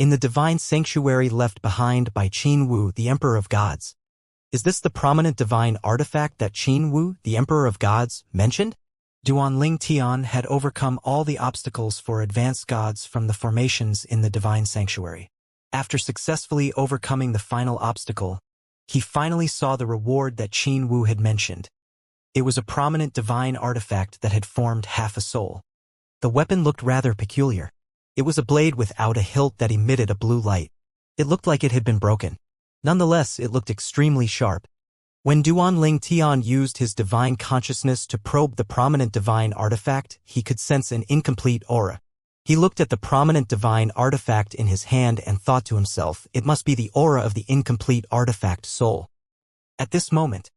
in the divine sanctuary left behind by Qin Wu, the Emperor of Gods. Is this the prominent divine artifact that Qin Wu, the Emperor of Gods, mentioned? Duanling Tian had overcome all the obstacles for advanced gods from the formations in the divine sanctuary. After successfully overcoming the final obstacle, he finally saw the reward that Qin Wu had mentioned. It was a prominent divine artifact that had formed half a soul. The weapon looked rather peculiar. It was a blade without a hilt that emitted a blue light. It looked like it had been broken. Nonetheless, it looked extremely sharp. When Duanling Tian used his divine consciousness to probe the prominent divine artifact, he could sense an incomplete aura. He looked at the prominent divine artifact in his hand and thought to himself, it must be the aura of the incomplete artifact soul. At this moment,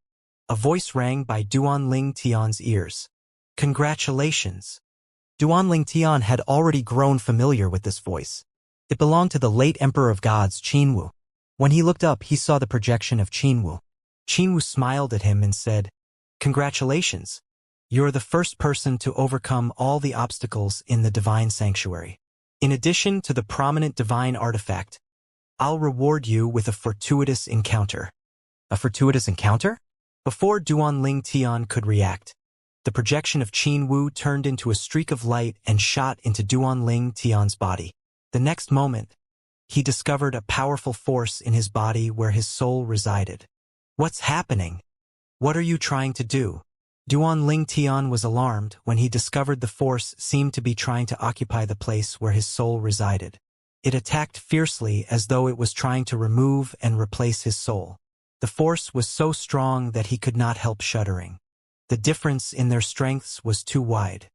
a voice rang by Duanling Tian's ears. Congratulations! Duanling Tian had already grown familiar with this voice. It belonged to the late Emperor of Gods, Qin Wu. When he looked up, he saw the projection of Qin Wu. Qin Wu smiled at him and said, Congratulations! You're the first person to overcome all the obstacles in the divine sanctuary. In addition to the prominent divine artifact, I'll reward you with a fortuitous encounter. A fortuitous encounter? Before Duanling Tian could react, the projection of Qin Wu turned into a streak of light and shot into Duanling Tian's body. The next moment, he discovered a powerful force in his body where his soul resided. What's happening? What are you trying to do? Duanling Tian was alarmed when he discovered the force seemed to be trying to occupy the place where his soul resided. It attacked fiercely as though it was trying to remove and replace his soul. The force was so strong that he could not help shuddering. The difference in their strengths was too wide.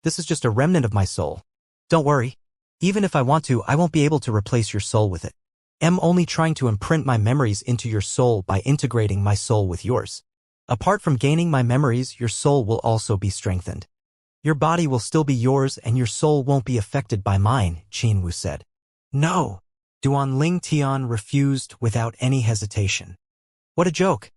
This is just a remnant of my soul. Don't worry. Even if I want to, I won't be able to replace your soul with it. I'm only trying to imprint my memories into your soul by integrating my soul with yours. Apart from gaining my memories, your soul will also be strengthened. Your body will still be yours and your soul won't be affected by mine, Qin Wu said. No! Duanling Tian refused without any hesitation. What a joke!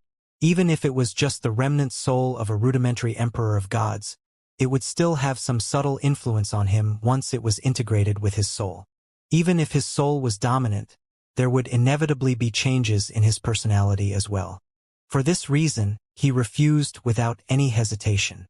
Even if it was just the remnant soul of a rudimentary Emperor of Gods, it would still have some subtle influence on him once it was integrated with his soul. Even if his soul was dominant, there would inevitably be changes in his personality as well. For this reason, he refused without any hesitation.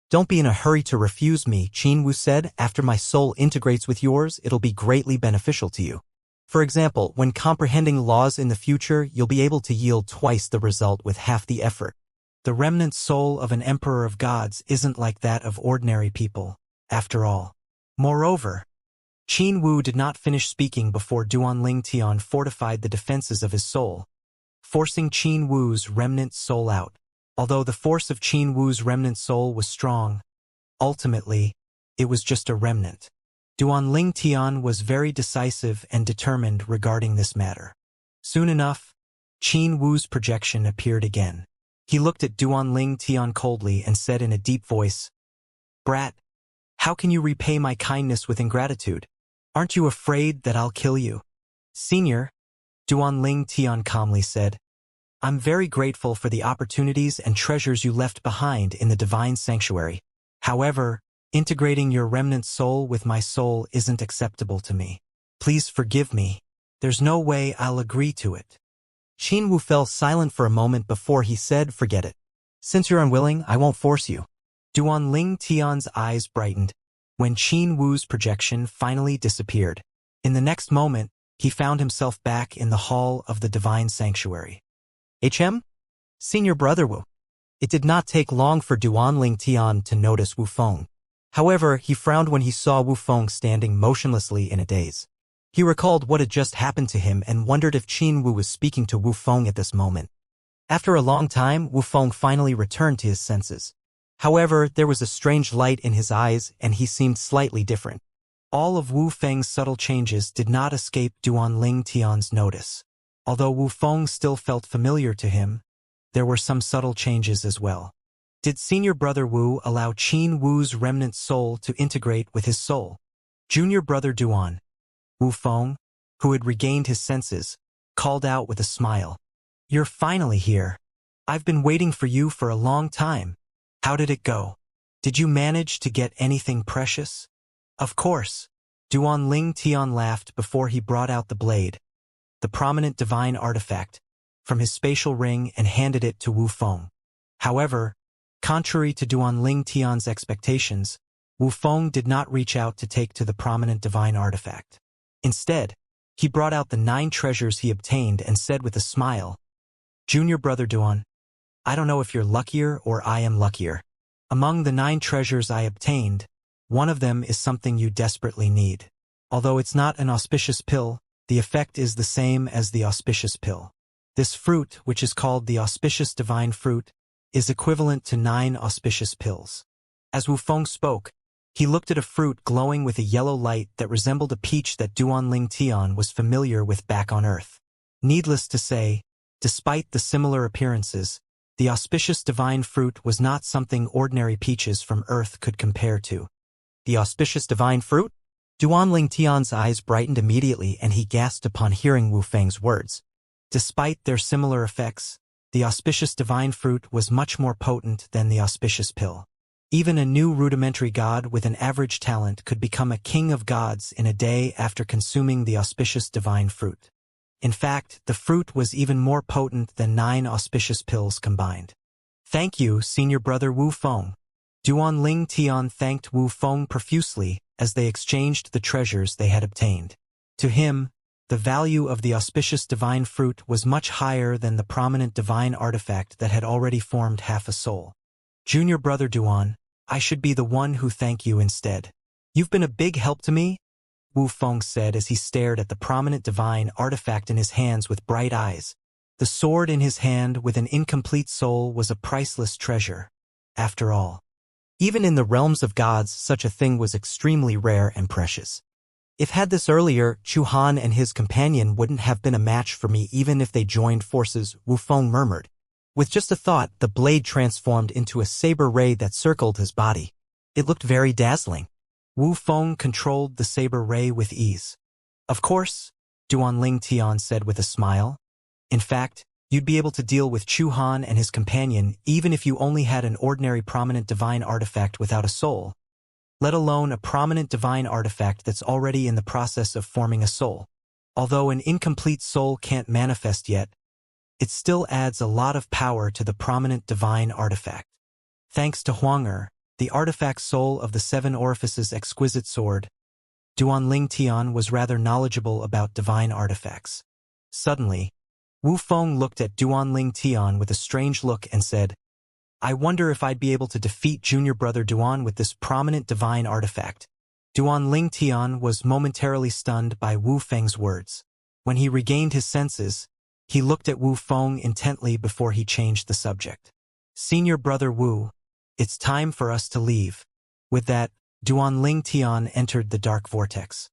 Don't be in a hurry to refuse me, Qin Wu said. After my soul integrates with yours, it'll be greatly beneficial to you. For example, when comprehending laws in the future, you'll be able to yield twice the result with half the effort. The remnant soul of an Emperor of Gods isn't like that of ordinary people, after all. Moreover, Qin Wu did not finish speaking before Duanling Tian fortified the defenses of his soul, forcing Qin Wu's remnant soul out. Although the force of Qin Wu's remnant soul was strong, ultimately, it was just a remnant. Duanling Tian was very decisive and determined regarding this matter. Soon enough, Qin Wu's projection appeared again. He looked at Duanling Tian coldly and said in a deep voice, Brat, how can you repay my kindness with ingratitude? Aren't you afraid that I'll kill you? Senior, Duanling Tian calmly said, I'm very grateful for the opportunities and treasures you left behind in the divine sanctuary. However, integrating your remnant soul with my soul isn't acceptable to me. Please forgive me. There's no way I'll agree to it. Qin Wu fell silent for a moment before he said, Forget it. Since you're unwilling, I won't force you. Duanling Tian's eyes brightened when Qin Wu's projection finally disappeared. In the next moment, he found himself back in the hall of the divine sanctuary. HM? Senior Brother Wu. It did not take long for Duanling Tian to notice Wu Feng. However, he frowned when he saw Wu Feng standing motionlessly in a daze. He recalled what had just happened to him and wondered if Qin Wu was speaking to Wu Feng at this moment. After a long time, Wu Feng finally returned to his senses. However, there was a strange light in his eyes and he seemed slightly different. All of Wu Feng's subtle changes did not escape Duanling Tian's notice. Although Wu Feng still felt familiar to him, there were some subtle changes as well. Did Senior Brother Wu allow Qin Wu's remnant soul to integrate with his soul? Junior Brother Duan, Wu Feng, who had regained his senses, called out with a smile. You're finally here. I've been waiting for you for a long time. How did it go? Did you manage to get anything precious? Of course. Duan Ling Tian laughed before he brought out the blade, the prominent divine artifact, from his spatial ring and handed it to Wu Feng. However, contrary to Duan Ling Tian's expectations, Wu Feng did not reach out to take to the prominent divine artifact. Instead, he brought out the 9 treasures he obtained and said with a smile, "Junior brother Duan, I don't know if you're luckier or I am luckier. Among the 9 treasures I obtained, one of them is something you desperately need. Although it's not an auspicious pill, the effect is the same as the auspicious pill. This fruit, which is called the auspicious divine fruit, is equivalent to 9 auspicious pills." As Wu Feng spoke, he looked at a fruit glowing with a yellow light that resembled a peach that Duan Ling Tian was familiar with back on Earth. Needless to say, despite the similar appearances, the auspicious divine fruit was not something ordinary peaches from Earth could compare to. The auspicious divine fruit? Duan Ling Tian's eyes brightened immediately and he gasped upon hearing Wu Feng's words. Despite their similar effects, the auspicious divine fruit was much more potent than the auspicious pill. Even a new rudimentary god with an average talent could become a king of gods in a day after consuming the auspicious divine fruit. In fact, the fruit was even more potent than 9 auspicious pills combined. "Thank you, senior brother Wu Feng." Duan Ling Tian thanked Wu Feng profusely as they exchanged the treasures they had obtained. To him, the value of the auspicious divine fruit was much higher than the prominent divine artifact that had already formed half a soul. "Junior brother Duan, I should be the one who thank you instead. You've been a big help to me," Wu Feng said as he stared at the prominent divine artifact in his hands with bright eyes. The sword in his hand with an incomplete soul was a priceless treasure. After all, even in the realms of gods, such a thing was extremely rare and precious. "If had this earlier, Chu Han and his companion wouldn't have been a match for me even if they joined forces," Wu Feng murmured. With just a thought, the blade transformed into a saber ray that circled his body. It looked very dazzling. Wu Feng controlled the saber ray with ease. "Of course," Duan Ling Tian said with a smile. "In fact, you'd be able to deal with Chu Han and his companion even if you only had an ordinary prominent divine artifact without a soul, let alone a prominent divine artifact that's already in the process of forming a soul. Although an incomplete soul can't manifest yet, it still adds a lot of power to the prominent divine artifact. Thanks to Huang'er, the artifact soul of the 7 Orifices exquisite sword, Duan Ling Tian was rather knowledgeable about divine artifacts." Suddenly, Wu Feng looked at Duan Ling Tian with a strange look and said, "I wonder if I'd be able to defeat junior brother Duan with this prominent divine artifact." Duan Ling Tian was momentarily stunned by Wu Feng's words. When he regained his senses, he looked at Wu Feng intently before he changed the subject. "Senior brother Wu, it's time for us to leave." With that, Duan Ling Tian entered the dark vortex.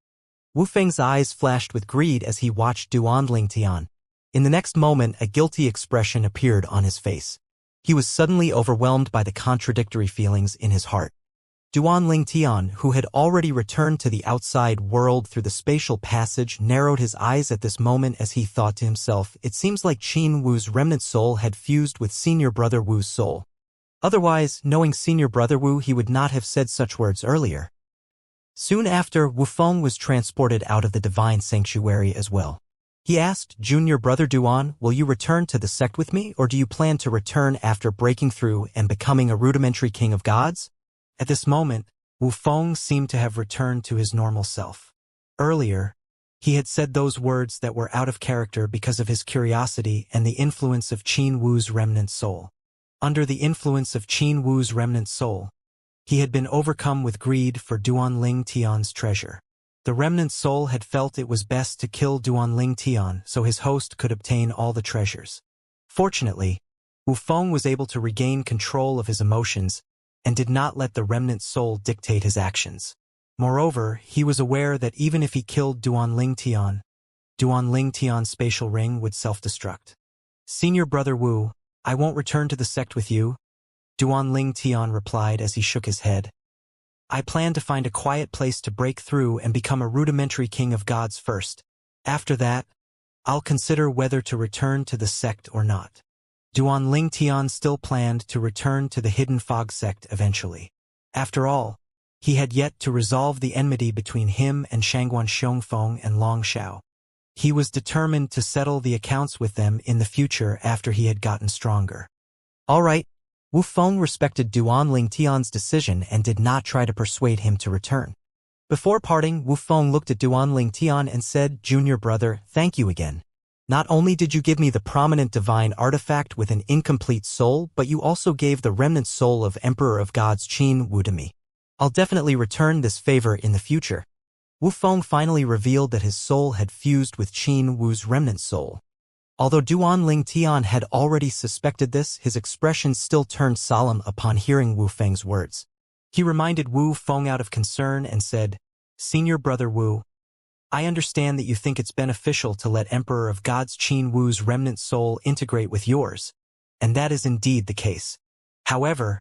Wu Feng's eyes flashed with greed as he watched Duan Ling Tian. In the next moment, a guilty expression appeared on his face. He was suddenly overwhelmed by the contradictory feelings in his heart. Duan Ling Tian, who had already returned to the outside world through the spatial passage, narrowed his eyes at this moment as he thought to himself, it seems like Qin Wu's remnant soul had fused with senior brother Wu's soul. Otherwise, knowing senior brother Wu, he would not have said such words earlier. Soon after, Wu Feng was transported out of the divine sanctuary as well. He asked, "Junior brother Duan, will you return to the sect with me, or do you plan to return after breaking through and becoming a rudimentary king of gods?" At this moment, Wu Feng seemed to have returned to his normal self. Earlier, he had said those words that were out of character because of his curiosity and the influence of Qin Wu's remnant soul. Under the influence of Qin Wu's remnant soul, he had been overcome with greed for Duan Ling Tian's treasure. The remnant soul had felt it was best to kill Duan Ling Tian so his host could obtain all the treasures. Fortunately, Wu Feng was able to regain control of his emotions and did not let the remnant soul dictate his actions. Moreover, he was aware that even if he killed Duan Ling Tian's spatial ring would self-destruct. "Senior brother Wu, I won't return to the sect with you," Duan Ling Tian replied as he shook his head. "I plan to find a quiet place to break through and become a rudimentary king of gods first. After that, I'll consider whether to return to the sect or not." Duan Ling Tian still planned to return to the Hidden Fog sect eventually. After all, He had yet to resolve the enmity between him and Shangguan Xiongfeng and Long Xiao. He was determined to settle the accounts with them in the future after he had gotten stronger. All right. Wu Feng respected Duan Lingtian's decision and did not try to persuade him to return. Before parting, Wu Feng looked at Duan Lingtian and said, "Junior brother, thank you again. Not only did you give me the prominent divine artifact with an incomplete soul, but you also gave the remnant soul of Emperor of Gods Qin Wu to me. I'll definitely return this favor in the future." Wu Feng finally revealed that his soul had fused with Qin Wu's remnant soul. Although Duan Lingtian had already suspected this, his expression still turned solemn upon hearing Wu Feng's words. He reminded Wu Feng out of concern and said, "Senior brother Wu, I understand that you think it's beneficial to let Emperor of Gods Qin Wu's remnant soul integrate with yours, and that is indeed the case. However,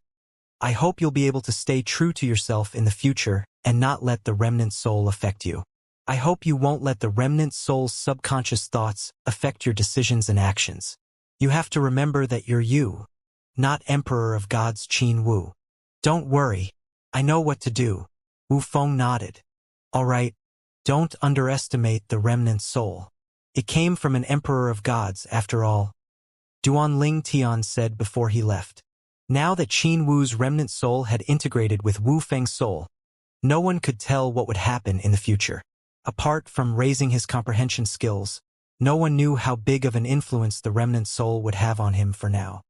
I hope you'll be able to stay true to yourself in the future and not let the remnant soul affect you. I hope you won't let the remnant soul's subconscious thoughts affect your decisions and actions. You have to remember that you're you, not Emperor of Gods Qin Wu. Don't worry, I know what to do." Wu Feng nodded. "All right, don't underestimate the remnant soul. It came from an Emperor of Gods, after all," Duan Lingtian said before he left. Now that Qin Wu's remnant soul had integrated with Wu Feng's soul, no one could tell what would happen in the future. Apart from raising his comprehension skills, no one knew how big of an influence the remnant soul would have on him for now.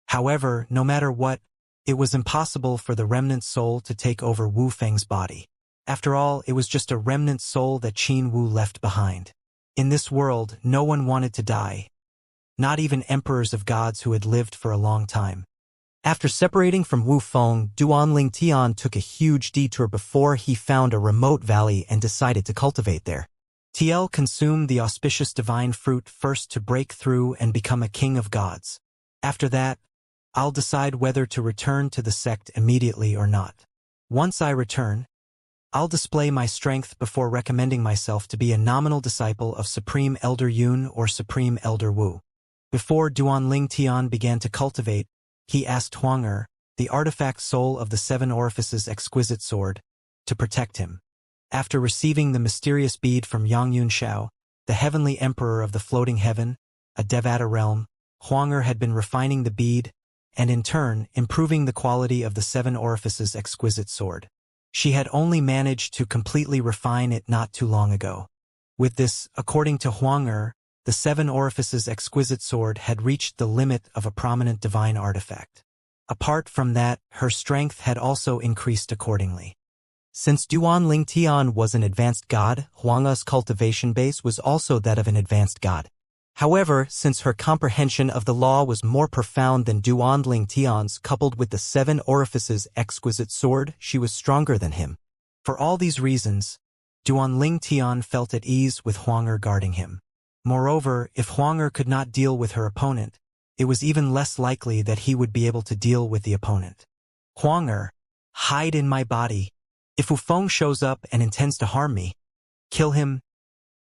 However, no matter what, it was impossible for the remnant soul to take over Wu Feng's body. After all, it was just a remnant soul that Qin Wu left behind. In this world, no one wanted to die. Not even emperors of gods who had lived for a long time. After separating from Wu Feng, Duan Lingtian took a huge detour before he found a remote valley and decided to cultivate there. TL consumed the auspicious divine fruit first to break through and become a king of gods. After that, I'll decide whether to return to the sect immediately or not. Once I return, I'll display my strength before recommending myself to be a nominal disciple of Supreme Elder Yun or Supreme Elder Wu. Before Duan Lingtian began to cultivate, he asked Huang, the artifact soul of the Seven Orifices exquisite sword, to protect him. After receiving the mysterious bead from Yang Yunxiao, the heavenly emperor of the floating heaven, a Devata realm, Huang had been refining the bead, and in turn, improving the quality of the Seven Orifices exquisite sword. She had only managed to completely refine it not too long ago. With this, according to Huang, the Seven Orifices exquisite sword had reached the limit of a prominent divine artifact. Apart from that, her strength had also increased accordingly. Since Duan Lingtian was an advanced god, Huang's cultivation base was also that of an advanced god. However, since her comprehension of the law was more profound than Duan Lingtian's, coupled with the Seven Orifices exquisite sword, she was stronger than him. For all these reasons, Duan Lingtian felt at ease with Huang guarding him. Moreover, if Huang could not deal with her opponent, it was even less likely that he would be able to deal with the opponent. Huang, hide in my body. If Wu Feng shows up and intends to harm me, kill him,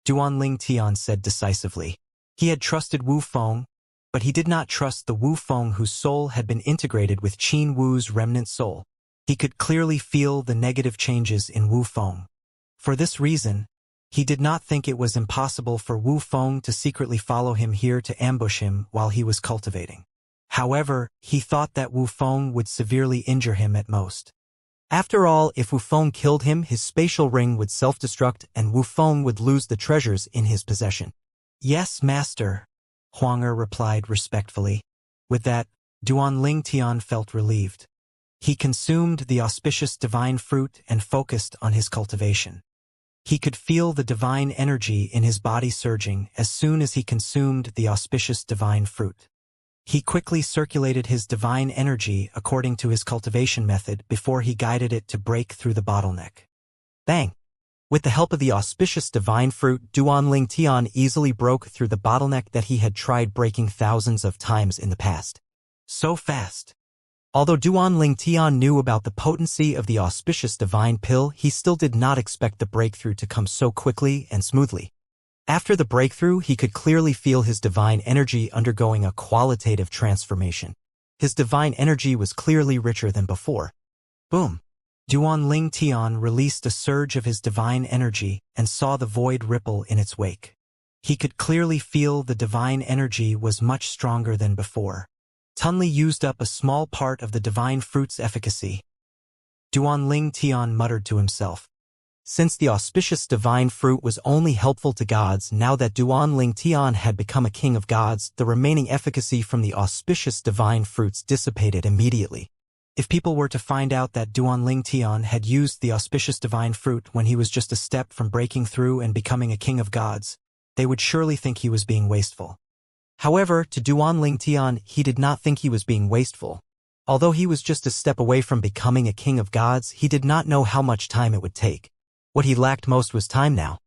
Duan Lingtian said decisively. He had trusted Wu Feng, but he did not trust the Wu Feng whose soul had been integrated with Qin Wu's remnant soul. He could clearly feel the negative changes in Wu Feng. For this reason, he did not think it was impossible for Wu Feng to secretly follow him here to ambush him while he was cultivating. However, he thought that Wu Feng would severely injure him at most. After all, if Wu Feng killed him, his spatial ring would self-destruct and Wu Feng would lose the treasures in his possession. "Yes, master," Huang replied respectfully. With that, Duan Lingtian felt relieved. He consumed the auspicious divine fruit and focused on his cultivation. He could feel the divine energy in his body surging as soon as he consumed the auspicious divine fruit. He quickly circulated his divine energy according to his cultivation method before he guided it to break through the bottleneck. Bang! With the help of the auspicious divine fruit, Duan Lingtian easily broke through the bottleneck that he had tried breaking thousands of times in the past. So fast! Although Duan Lingtian knew about the potency of the auspicious divine pill, he still did not expect the breakthrough to come so quickly and smoothly. After the breakthrough, he could clearly feel his divine energy undergoing a qualitative transformation. His divine energy was clearly richer than before. Boom! Duan Ling Tian released a surge of his divine energy and saw the void ripple in its wake. He could clearly feel the divine energy was much stronger than before. Tunli used up a small part of the divine fruit's efficacy. Duan Ling Tian muttered to himself. Since the auspicious divine fruit was only helpful to gods, now that Duan Ling Tian had become a king of gods, the remaining efficacy from the auspicious divine fruits dissipated immediately. If people were to find out that Duan Ling Tian had used the auspicious divine fruit when he was just a step from breaking through and becoming a king of gods, they would surely think he was being wasteful. However, to Duan Ling Tian, he did not think he was being wasteful. Although he was just a step away from becoming a king of gods, he did not know how much time it would take. What he lacked most was time now.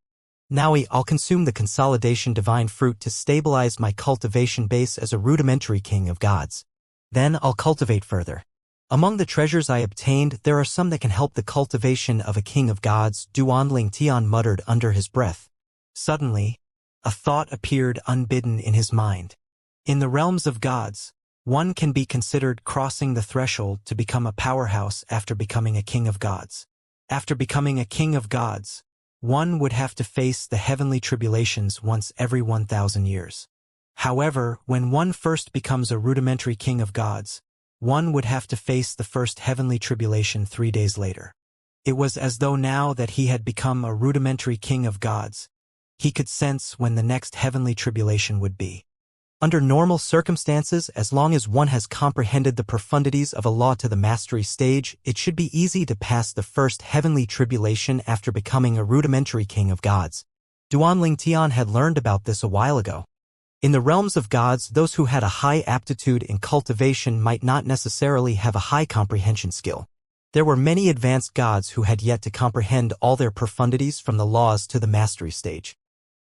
Now I'll consume the consolidation divine fruit to stabilize my cultivation base as a rudimentary king of gods. Then I'll cultivate further. Among the treasures I obtained, there are some that can help the cultivation of a king of gods, Duan Ling Tian muttered under his breath. Suddenly, a thought appeared unbidden in his mind. In the realms of gods, one can be considered crossing the threshold to become a powerhouse after becoming a king of gods. After becoming a king of gods, one would have to face the heavenly tribulations once every 1,000 years. However, when one first becomes a rudimentary king of gods, one would have to face the first heavenly tribulation 3 days later. It was as though now that he had become a rudimentary king of gods, he could sense when the next heavenly tribulation would be. Under normal circumstances, as long as one has comprehended the profundities of a law to the mastery stage, it should be easy to pass the first heavenly tribulation after becoming a rudimentary king of gods. Duan Ling Tian had learned about this a while ago. In the realms of gods, those who had a high aptitude in cultivation might not necessarily have a high comprehension skill. There were many advanced gods who had yet to comprehend all their profundities from the laws to the mastery stage.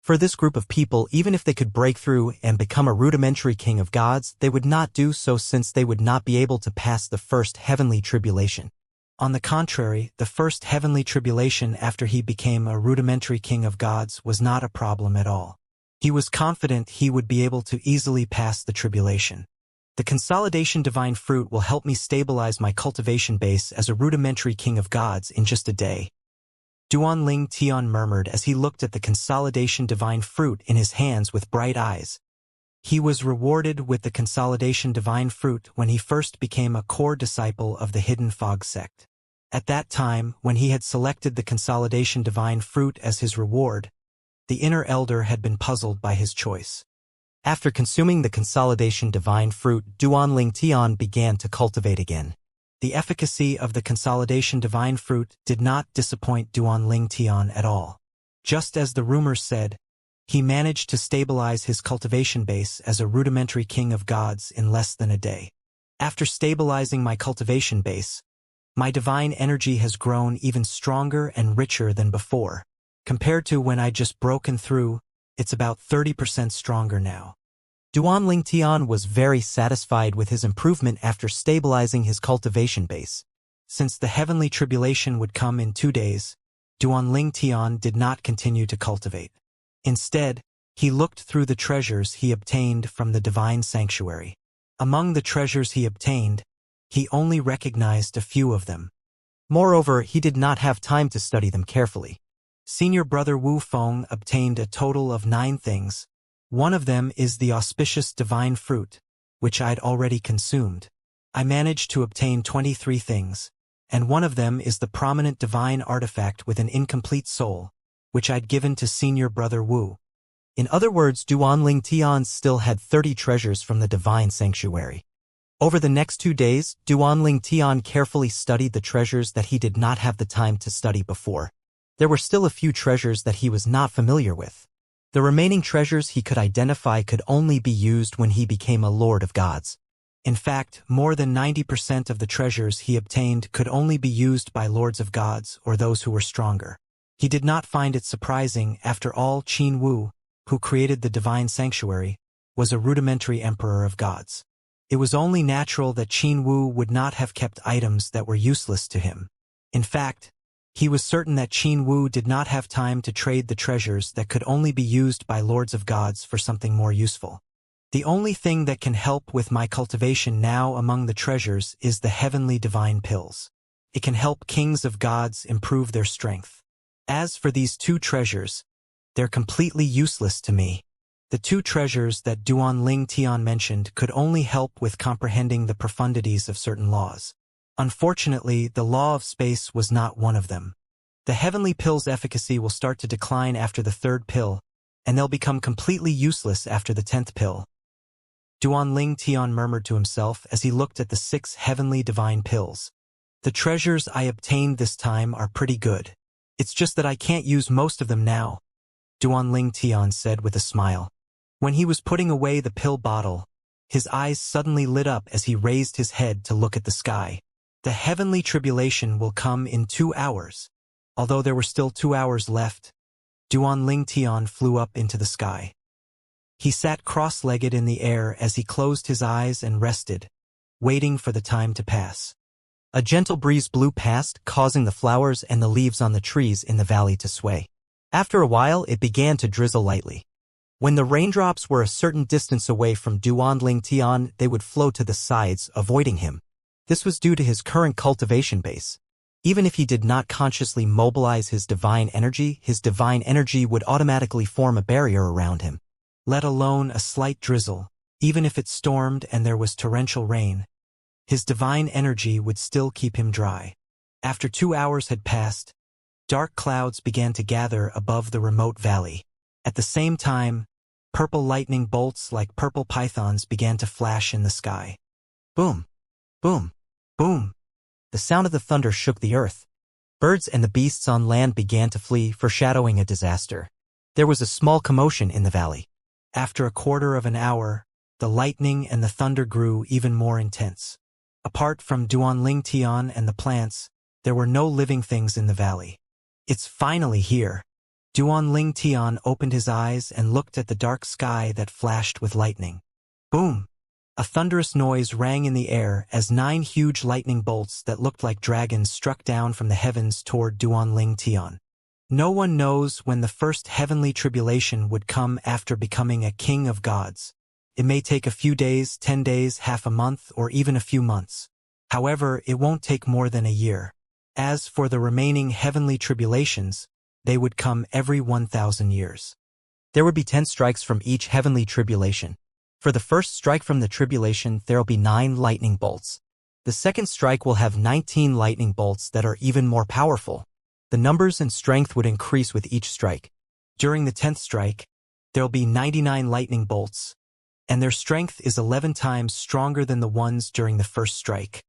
For this group of people, even if they could break through and become a rudimentary king of gods, they would not do so since they would not be able to pass the first heavenly tribulation. On the contrary, the first heavenly tribulation after he became a rudimentary king of gods was not a problem at all. He was confident he would be able to easily pass the tribulation. The consolidation divine fruit will help me stabilize my cultivation base as a rudimentary king of gods in just a day. Duan Ling Tian murmured as he looked at the consolidation divine fruit in his hands with bright eyes. He was rewarded with the consolidation divine fruit when he first became a core disciple of the Hidden Fog sect. At that time, when he had selected the consolidation divine fruit as his reward, the inner elder had been puzzled by his choice. After consuming the consolidation divine fruit, Duan Ling Tian began to cultivate again. The efficacy of the consolidation divine fruit did not disappoint Duan Ling Tian at all. Just as the rumors said, he managed to stabilize his cultivation base as a rudimentary king of gods in less than a day. After stabilizing my cultivation base, my divine energy has grown even stronger and richer than before. Compared to when I'd just broken through, it's about 30% stronger now. Duan Ling Tian was very satisfied with his improvement after stabilizing his cultivation base. Since the heavenly tribulation would come in 2 days, Duan Ling Tian did not continue to cultivate. Instead, he looked through the treasures he obtained from the divine sanctuary. Among the treasures he obtained, he only recognized a few of them. Moreover, he did not have time to study them carefully. Senior brother Wu Feng obtained a total of 9 things. One of them is the auspicious divine fruit, which I'd already consumed. I managed to obtain 23 things, and one of them is the prominent divine artifact with an incomplete soul, which I'd given to senior brother Wu. In other words, Duan Ling Tian still had 30 treasures from the divine sanctuary. Over the next 2 days, Duan Ling Tian carefully studied the treasures that he did not have the time to study before. There were still a few treasures that he was not familiar with. The remaining treasures he could identify could only be used when he became a lord of gods. In fact, more than 90% of the treasures he obtained could only be used by lords of gods or those who were stronger. He did not find it surprising. After all, Qin Wu, who created the divine sanctuary, was a rudimentary emperor of gods. It was only natural that Qin Wu would not have kept items that were useless to him. In fact, he was certain that Qin Wu did not have time to trade the treasures that could only be used by lords of gods for something more useful. The only thing that can help with my cultivation now among the treasures is the heavenly divine pills. It can help kings of gods improve their strength. As for these two treasures, they're completely useless to me. The two treasures that Duan Tian mentioned could only help with comprehending the profundities of certain laws. Unfortunately, the law of space was not one of them. The heavenly pill's efficacy will start to decline after the third pill, and they'll become completely useless after the 10th pill. Duan Tian murmured to himself as he looked at the 6 heavenly divine pills. The treasures I obtained this time are pretty good. It's just that I can't use most of them now, Duan Tian said with a smile. When he was putting away the pill bottle, his eyes suddenly lit up as he raised his head to look at the sky. The heavenly tribulation will come in 2 hours. Although there were still 2 hours left, Duan Tian flew up into the sky. He sat cross-legged in the air as he closed his eyes and rested, waiting for the time to pass. A gentle breeze blew past, causing the flowers and the leaves on the trees in the valley to sway. After a while, it began to drizzle lightly. When the raindrops were a certain distance away from Duan Tian, they would flow to the sides, avoiding him. This was due to his current cultivation base. Even if he did not consciously mobilize his divine energy would automatically form a barrier around him. Let alone a slight drizzle, even if it stormed and there was torrential rain, his divine energy would still keep him dry. After 2 hours had passed, dark clouds began to gather above the remote valley. At the same time, purple lightning bolts like purple pythons began to flash in the sky. Boom! Boom! Boom! The sound of the thunder shook the earth. Birds and the beasts on land began to flee, foreshadowing a disaster. There was a small commotion in the valley. After a quarter of an hour, the lightning and the thunder grew even more intense. Apart from Duan Tian and the plants, there were no living things in the valley. It's finally here. Duan Tian opened his eyes and looked at the dark sky that flashed with lightning. Boom! A thunderous noise rang in the air as 9 huge lightning bolts that looked like dragons struck down from the heavens toward Duan Tian. No one knows when the first heavenly tribulation would come after becoming a king of gods. It may take a few days, 10 days, half a month, or even a few months. However, it won't take more than a year. As for the remaining heavenly tribulations, they would come every 1,000 years. There would be 10 strikes from each heavenly tribulation. For the first strike from the tribulation, there'll be 9 lightning bolts. The second strike will have 19 lightning bolts that are even more powerful. The numbers and strength would increase with each strike. During the 10th strike, there'll be 99 lightning bolts, and their strength is 11 times stronger than the ones during the first strike.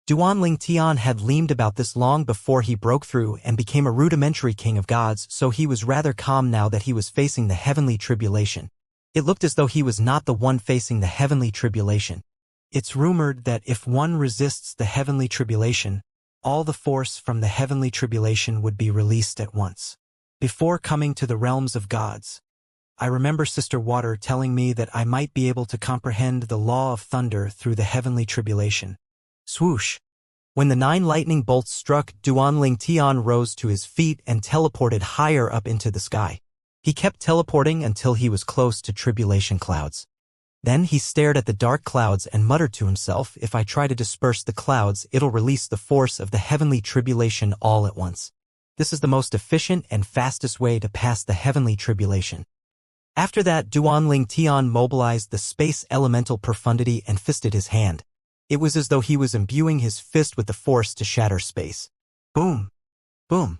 Duan Tian had learned about this long before he broke through and became a rudimentary king of gods, so he was rather calm now that he was facing the heavenly tribulation. It looked as though he was not the one facing the heavenly tribulation. It's rumored that if one resists the heavenly tribulation, all the force from the heavenly tribulation would be released at once. Before coming to the realms of gods, I remember Sister Water telling me that I might be able to comprehend the law of thunder through the heavenly tribulation. Swoosh! When the 9 lightning bolts struck, Duan Tian rose to his feet and teleported higher up into the sky. He kept teleporting until he was close to tribulation clouds. Then he stared at the dark clouds and muttered to himself, if I try to disperse the clouds, it'll release the force of the heavenly tribulation all at once. This is the most efficient and fastest way to pass the heavenly tribulation. After that, Duan Tian mobilized the space elemental profundity and fisted his hand. It was as though he was imbuing his fist with the force to shatter space. Boom! Boom!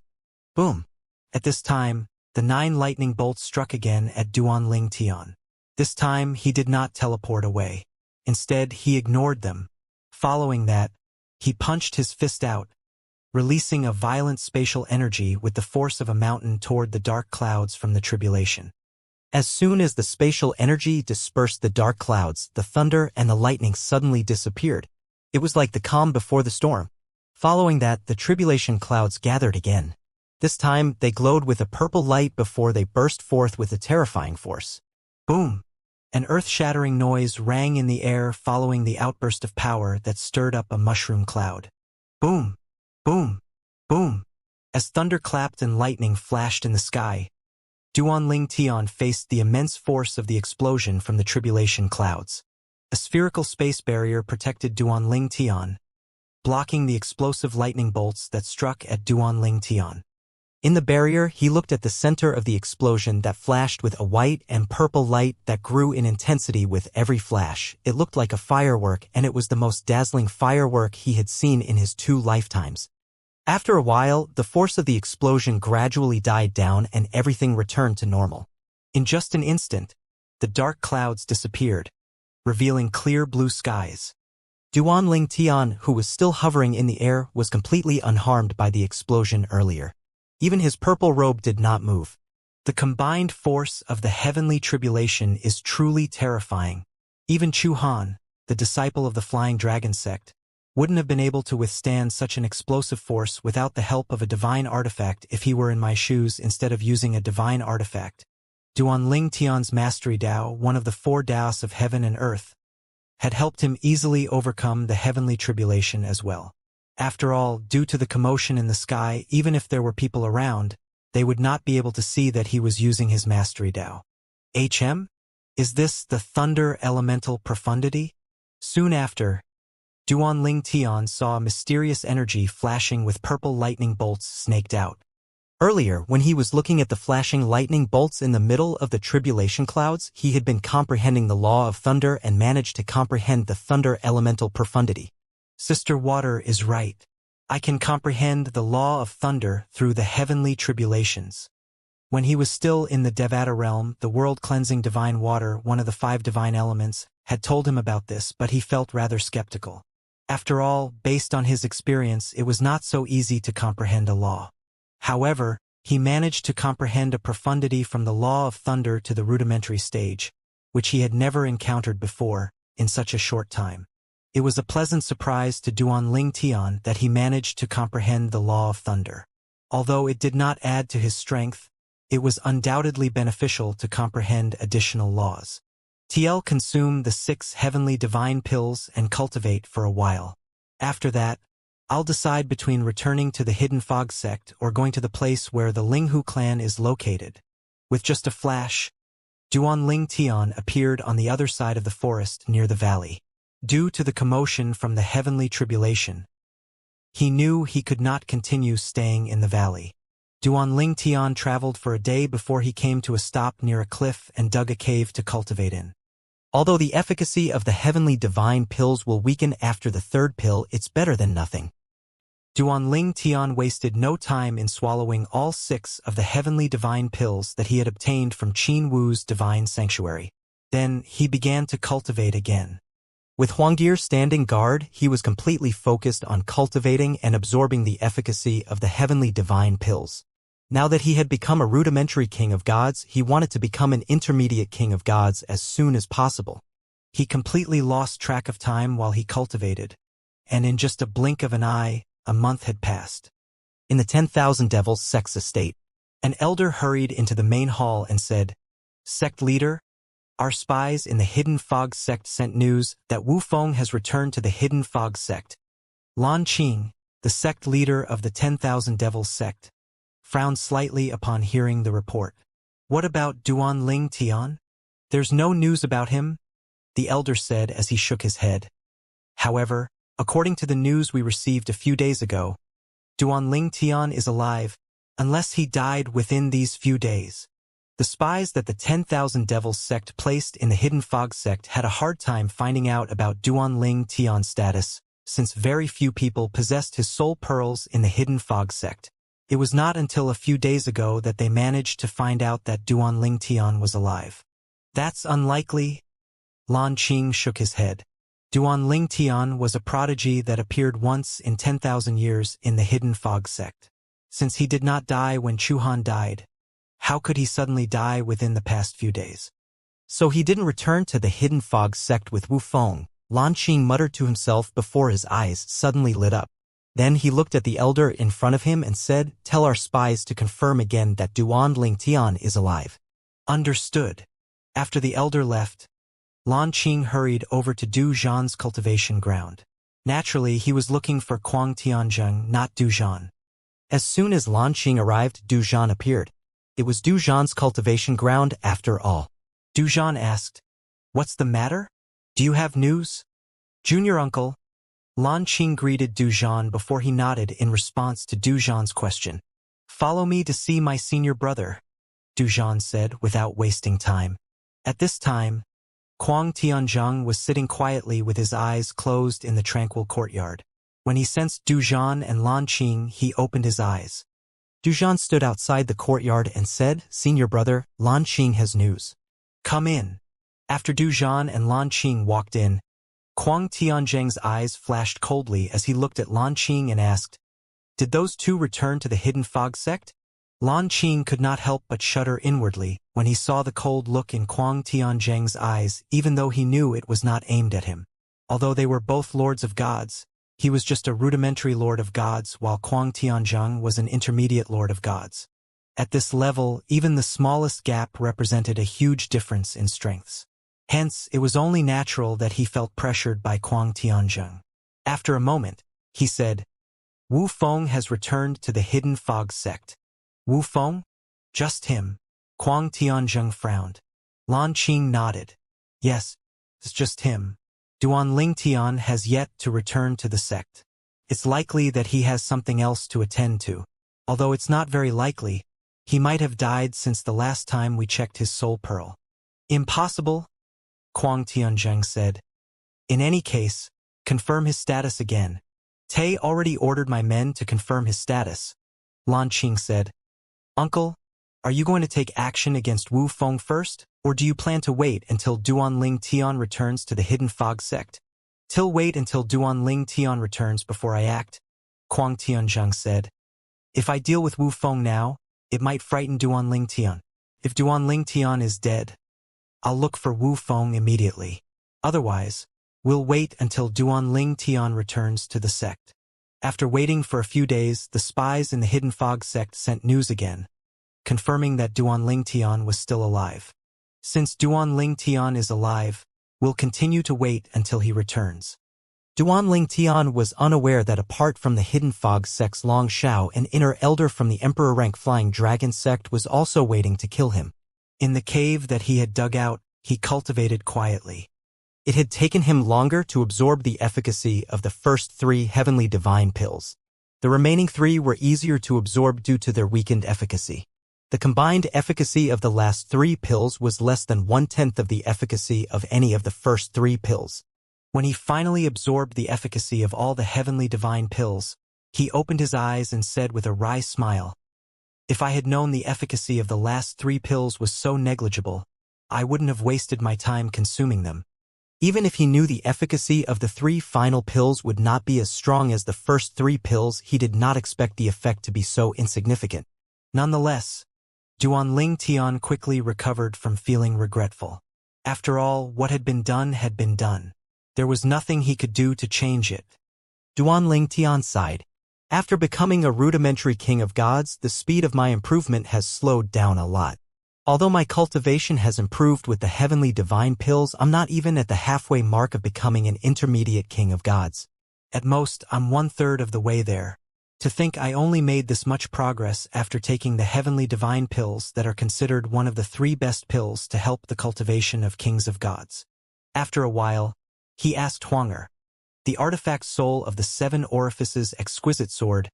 Boom! At this time, the 9 lightning bolts struck again at Duan Tian. This time, he did not teleport away. Instead, he ignored them. Following that, he punched his fist out, releasing a violent spatial energy with the force of a mountain toward the dark clouds from the tribulation. As soon as the spatial energy dispersed the dark clouds, the thunder and the lightning suddenly disappeared. It was like the calm before the storm. Following that, the tribulation clouds gathered again. This time, they glowed with a purple light before they burst forth with a terrifying force. Boom! An earth-shattering noise rang in the air following the outburst of power that stirred up a mushroom cloud. Boom! Boom! Boom! As thunder clapped and lightning flashed in the sky, Duan Tian faced the immense force of the explosion from the tribulation clouds. A spherical space barrier protected Duan Tian, blocking the explosive lightning bolts that struck at Duanling Tian. In the barrier, he looked at the center of the explosion that flashed with a white and purple light that grew in intensity with every flash. It looked like a firework, and it was the most dazzling firework he had seen in his 2 lifetimes. After a while, the force of the explosion gradually died down and everything returned to normal. In just an instant, the dark clouds disappeared, revealing clear blue skies. Duanling Tian, who was still hovering in the air, was completely unharmed by the explosion earlier. Even his purple robe did not move. The combined force of the heavenly tribulation is truly terrifying. Even Chu Han, the disciple of the Flying Dragon sect, wouldn't have been able to withstand such an explosive force without the help of a divine artifact if he were in my shoes instead of using a divine artifact. Duanling Tian's mastery Dao, one of the 4 Daos of heaven and earth, had helped him easily overcome the heavenly tribulation as well. After all, due to the commotion in the sky, even if there were people around, they would not be able to see that he was using his mastery Dao. HM? Is this the thunder elemental profundity? Soon after, Duanling Tian saw a mysterious energy flashing with purple lightning bolts snaked out. Earlier, when he was looking at the flashing lightning bolts in the middle of the tribulation clouds, he had been comprehending the law of thunder and managed to comprehend the thunder elemental profundity. Sister Water is right. I can comprehend the law of thunder through the heavenly tribulations. When he was still in the Devata realm, the world-cleansing divine water, one of the 5 divine elements, had told him about this, but he felt rather skeptical. After all, based on his experience, it was not so easy to comprehend a law. However, he managed to comprehend a profundity from the law of thunder to the rudimentary stage, which he had never encountered before, in such a short time. It was a pleasant surprise to Duanling Tian that he managed to comprehend the law of thunder. Although it did not add to his strength, it was undoubtedly beneficial to comprehend additional laws. TL consume the 6 heavenly divine pills and cultivate for a while. After that, I'll decide between returning to the Hidden Fog sect or going to the place where the Linghu clan is located. With just a flash, Duanling Tian appeared on the other side of the forest near the valley. Due to the commotion from the heavenly tribulation, he knew he could not continue staying in the valley. Duanling Tian traveled for a day before he came to a stop near a cliff and dug a cave to cultivate in. Although the efficacy of the heavenly divine pills will weaken after the 3rd pill, it's better than nothing. Duanling Tian wasted no time in swallowing all 6 of the heavenly divine pills that he had obtained from Qin Wu's divine sanctuary. Then he began to cultivate again. With Huangdir standing guard, he was completely focused on cultivating and absorbing the efficacy of the heavenly divine pills. Now that he had become a rudimentary king of gods, he wanted to become an intermediate king of gods as soon as possible. He completely lost track of time while he cultivated, and in just a blink of an eye, a month had passed. In the 10,000 Devils sect's estate, an elder hurried into the main hall and said, "Sect leader, our spies in the Hidden Fog sect sent news that Wu Feng has returned to the Hidden Fog sect." Lan Qing, the sect leader of the 10,000 Devils sect, frowned slightly upon hearing the report. "What about Duanling Tian? There's no news about him," the elder said as he shook his head. "However, according to the news we received a few days ago, Duanling Tian is alive, unless he died within these few days." The spies that the 10,000 Devils sect placed in the Hidden Fog sect had a hard time finding out about Duanling Tian's status, since very few people possessed his soul pearls in the Hidden Fog sect. It was not until a few days ago that they managed to find out that Duanling Tian was alive. "That's unlikely." Lan Qing shook his head. Duanling Tian was a prodigy that appeared once in 10,000 years in the Hidden Fog sect. Since he did not die when Chu Han died, how could he suddenly die within the past few days? So he didn't return to the Hidden Fog sect with Wu Feng, Lan Qing muttered to himself before his eyes suddenly lit up. Then he looked at the elder in front of him and said, "Tell our spies to confirm again that Duanling Tian is alive." Understood. After the elder left, Lan Qing hurried over to Du Zhan's cultivation ground. Naturally, he was looking for Kuang Tianzheng, not Du Zhan. As soon as Lan Qing arrived, Du Zhan appeared. It was Du Zhan's cultivation ground after all. Du Zhan asked, "What's the matter? Do you have news?" "Junior uncle, Lan Qing greeted Du Zhan before he nodded in response to Du Zhan's question. "Follow me to see my senior brother," Du Zhan said without wasting time. At this time, Kuang Tianzheng was sitting quietly with his eyes closed in the tranquil courtyard. When he sensed Du Zhan and Lan Qing, he opened his eyes. Du Zhan stood outside the courtyard and said, "Senior brother, Lan Qing has news. Come in." After Du Zhan and Lan Qing walked in, Kuang Tianzheng's eyes flashed coldly as he looked at Lan Qing and asked, "Did those two return to the Hidden Fog sect?" Lan Qing could not help but shudder inwardly when he saw the cold look in Kuang Tianzheng's eyes, even though he knew it was not aimed at him. Although they were both lords of gods, he was just a rudimentary lord of gods, while Kuang Tianzheng was an intermediate lord of gods. At this level, even the smallest gap represented a huge difference in strengths. Hence, it was only natural that he felt pressured by Kuang Tianzheng. After a moment, he said, "Wu Feng has returned to the Hidden Fog sect." "Wu Feng? Just him?" Kuang Tianzheng frowned. Lan Qing nodded. "Yes, it's just him. Duan Lingtian has yet to return to the sect. It's likely that he has something else to attend to. Although it's not very likely, he might have died since the last time we checked his soul pearl." "Impossible," Kuang Tianzheng said. "In any case, confirm his status again." "Tay already ordered my men to confirm his status," Lan Qing said. "Uncle, are you going to take action against Wu Feng first, or do you plan to wait until Duan Ling Tian returns to the Hidden Fog sect?" "Till wait until Duan Ling Tian returns before I act," Kuang Tianzheng said. "If I deal with Wu Feng now, it might frighten Duan Ling Tian. If Duan Ling Tian is dead, I'll look for Wu Feng immediately. Otherwise, we'll wait until Duan Ling Tian returns to the sect." After waiting for a few days, the spies in the Hidden Fog sect sent news again, confirming that Duan Ling Tian was still alive. "Since Duan Ling Tian is alive, we'll continue to wait until he returns." Duan Ling Tian was unaware that apart from the Hidden Fog sect's Long Shao, an inner elder from the Emperor rank Flying Dragon sect was also waiting to kill him. In the cave that he had dug out, he cultivated quietly. It had taken him longer to absorb the efficacy of the first 3 heavenly divine pills. The remaining 3 were easier to absorb due to their weakened efficacy. The combined efficacy of the last 3 pills was less than 1/10 of the efficacy of any of the first 3 pills. When he finally absorbed the efficacy of all the heavenly divine pills, he opened his eyes and said with a wry smile, "If I had known the efficacy of the last 3 pills was so negligible, I wouldn't have wasted my time consuming them." Even if he knew the efficacy of the 3 final pills would not be as strong as the first 3 pills, he did not expect the effect to be so insignificant. Nonetheless, Duan Ling Tian quickly recovered from feeling regretful. After all, what had been done had been done. There was nothing he could do to change it. Duan Ling Tian sighed. "After becoming a rudimentary king of gods, the speed of my improvement has slowed down a lot. Although my cultivation has improved with the heavenly divine pills, I'm not even at the halfway mark of becoming an intermediate king of gods. At most, I'm 1/3 of the way there. To think I only made this much progress after taking the heavenly divine pills that are considered one of the 3 best pills to help the cultivation of kings of gods." After a while, he asked Huang'er, the artifact soul of the 7 orifices exquisite sword,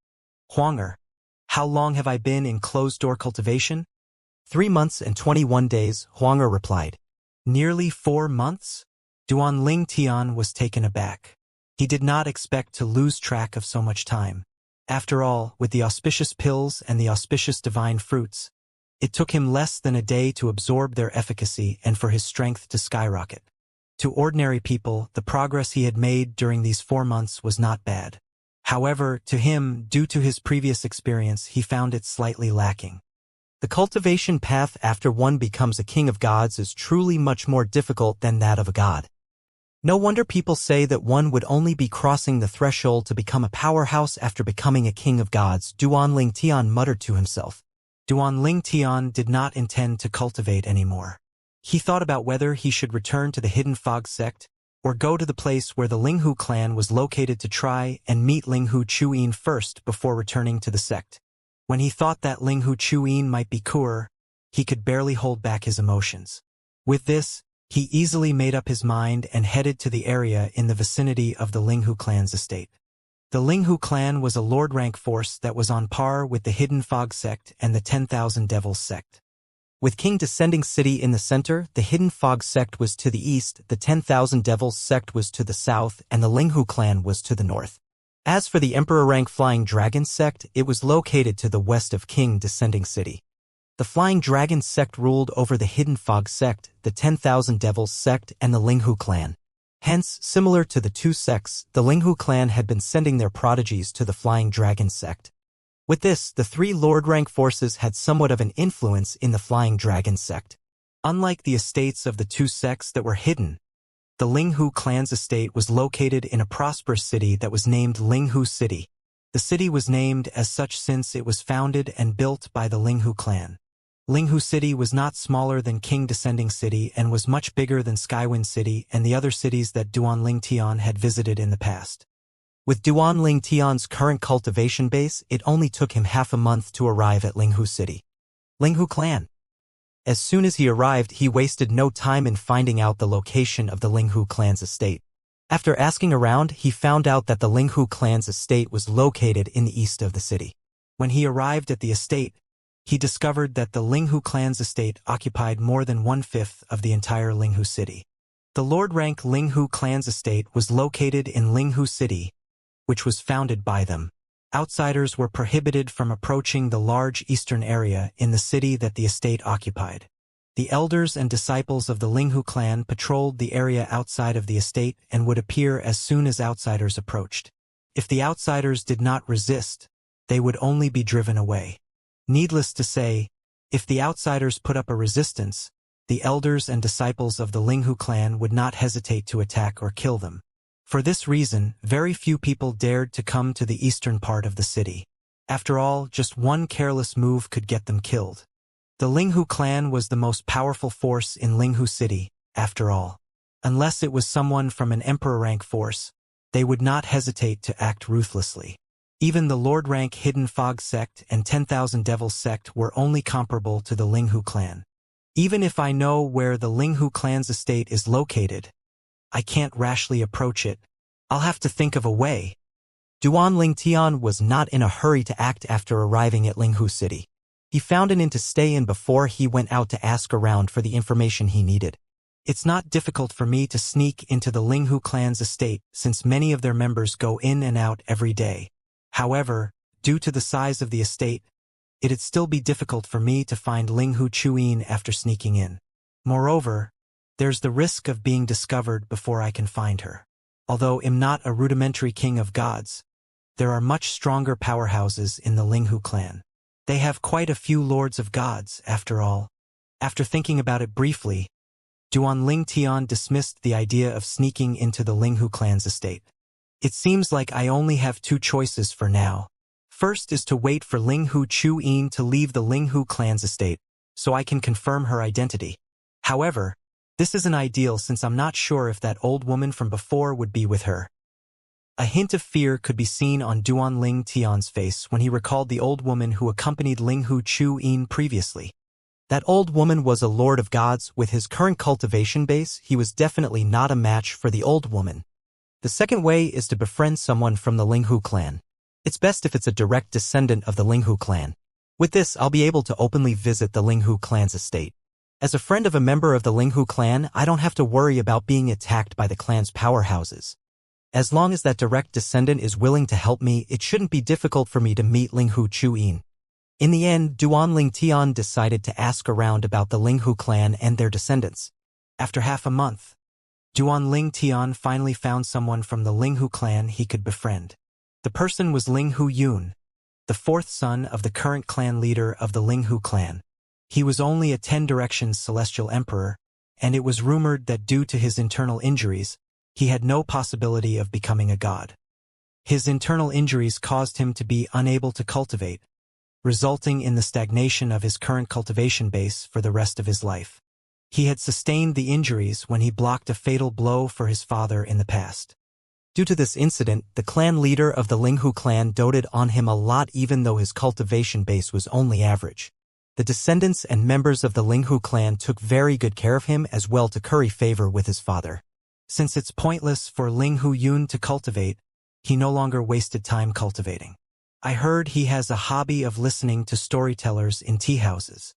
"Huang'er, how long have I been in closed-door cultivation?" 3 months and 21 days, Huang'er replied. "Nearly 4 months?" Duan Ling Tian was taken aback. He did not expect to lose track of so much time. After all, with the auspicious pills and the auspicious divine fruits, it took him less than a day to absorb their efficacy and for his strength to skyrocket. To ordinary people, the progress he had made during these 4 months was not bad. However, to him, due to his previous experience, he found it slightly lacking. The cultivation path after one becomes a king of gods is truly much more difficult than that of a god. No wonder people say that one would only be crossing the threshold to become a powerhouse after becoming a king of gods, Duan Ling Tian muttered to himself. Duan Ling Tian did not intend to cultivate anymore. He thought about whether he should return to the Hidden Fog sect, or go to the place where the Linghu clan was located to try and meet Linghu Chuyin first before returning to the sect. When he thought that Linghu Chuyin might be Kur, he could barely hold back his emotions. With this, He easily made up his mind and headed to the area in the vicinity of the Linghu clan's estate. The Linghu clan was a lord-rank force that was on par with the Hidden Fog sect and the 10,000 Devils sect. With King Descending City in the center, the Hidden Fog sect was to the east, the 10,000 Devils sect was to the south, and the Linghu clan was to the north. As for the Emperor-rank Flying Dragon sect, it was located to the west of King Descending City. The Flying Dragon sect ruled over the Hidden Fog sect, the 10,000 Devils sect, and the Linghu clan. Hence, similar to the two sects, the Linghu clan had been sending their prodigies to the Flying Dragon sect. With this, the three lord-rank forces had somewhat of an influence in the Flying Dragon sect. Unlike the estates of the two sects that were hidden, the Linghu clan's estate was located in a prosperous city that was named Linghu City. The city was named as such since it was founded and built by the Linghu clan. Linghu City was not smaller than King Descending City and was much bigger than Skywind City and the other cities that Duan Tian had visited in the past. With Duan Tian's current cultivation base, it only took him half a month to arrive at Linghu City. Linghu clan. As soon as he arrived, he wasted no time in finding out the location of the Linghu clan's estate. After asking around, he found out that the Linghu clan's estate was located in the east of the city. When he arrived at the estate, he discovered that the Linghu clan's estate occupied more than 1/5 of the entire Linghu city. The lord-rank Linghu clan's estate was located in Linghu City, which was founded by them. Outsiders were prohibited from approaching the large eastern area in the city that the estate occupied. The elders and disciples of the Linghu clan patrolled the area outside of the estate and would appear as soon as outsiders approached. If the outsiders did not resist, they would only be driven away. Needless to say, if the outsiders put up a resistance, the elders and disciples of the Linghu clan would not hesitate to attack or kill them. For this reason, very few people dared to come to the eastern part of the city. After all, just one careless move could get them killed. The Linghu clan was the most powerful force in Linghu City, after all. Unless it was someone from an emperor-rank force, they would not hesitate to act ruthlessly. Even the lord-rank Hidden Fog sect and 10,000 Devils sect were only comparable to the Linghu clan. Even if I know where the Linghu clan's estate is located, I can't rashly approach it. I'll have to think of a way. Duan Tian was not in a hurry to act after arriving at Linghu City. He found an inn to stay in before he went out to ask around for the information he needed. It's not difficult for me to sneak into the Linghu clan's estate since many of their members go in and out every day. However, due to the size of the estate, it'd still be difficult for me to find Linghu Chuyin after sneaking in. Moreover, there's the risk of being discovered before I can find her. Although I'm not a rudimentary king of gods, there are much stronger powerhouses in the Linghu clan. They have quite a few lords of gods, after all. After thinking about it briefly, Duan Tian dismissed the idea of sneaking into the Linghu clan's estate. It seems like I only have two choices for now. First is to wait for Linghu Chuyin to leave the Linghu clan's estate, so I can confirm her identity. However, this isn't ideal since I'm not sure if that old woman from before would be with her. A hint of fear could be seen on Duan Tian's face when he recalled the old woman who accompanied Linghu Chuyin previously. That old woman was a lord of gods. With his current cultivation base, he was definitely not a match for the old woman. The second way is to befriend someone from the Linghu clan. It's best if it's a direct descendant of the Linghu clan. With this, I'll be able to openly visit the Linghu clan's estate. As a friend of a member of the Linghu clan, I don't have to worry about being attacked by the clan's powerhouses. As long as that direct descendant is willing to help me, it shouldn't be difficult for me to meet Linghu Chuyin. In the end, Duan Tian decided to ask around about the Linghu clan and their descendants. After half a month, Duan Tian finally found someone from the Linghu clan he could befriend. The person was Linghu Yun, the fourth son of the current clan leader of the Linghu clan. He was only a 10 Directions celestial emperor, and it was rumored that due to his internal injuries, he had no possibility of becoming a god. His internal injuries caused him to be unable to cultivate, resulting in the stagnation of his current cultivation base for the rest of his life. He had sustained the injuries when he blocked a fatal blow for his father in the past. Due to this incident, the clan leader of the Linghu clan doted on him a lot even though his cultivation base was only average. The descendants and members of the Linghu clan took very good care of him as well to curry favor with his father. Since it's pointless for Linghu Yun to cultivate, he no longer wasted time cultivating. I heard he has a hobby of listening to storytellers in tea houses.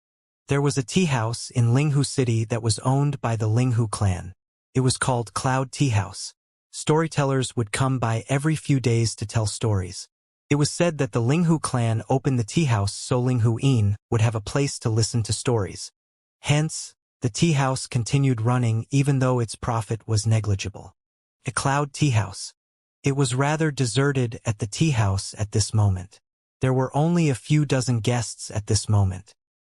There was a tea house in Linghu City that was owned by the Linghu clan. It was called Cloud Tea House. Storytellers would come by every few days to tell stories. It was said that the Linghu clan opened the tea house so Linghu Yin would have a place to listen to stories. Hence, the tea house continued running even though its profit was negligible. A Cloud Tea House. It was rather deserted at the tea house at this moment. There were only a few dozen guests at this moment.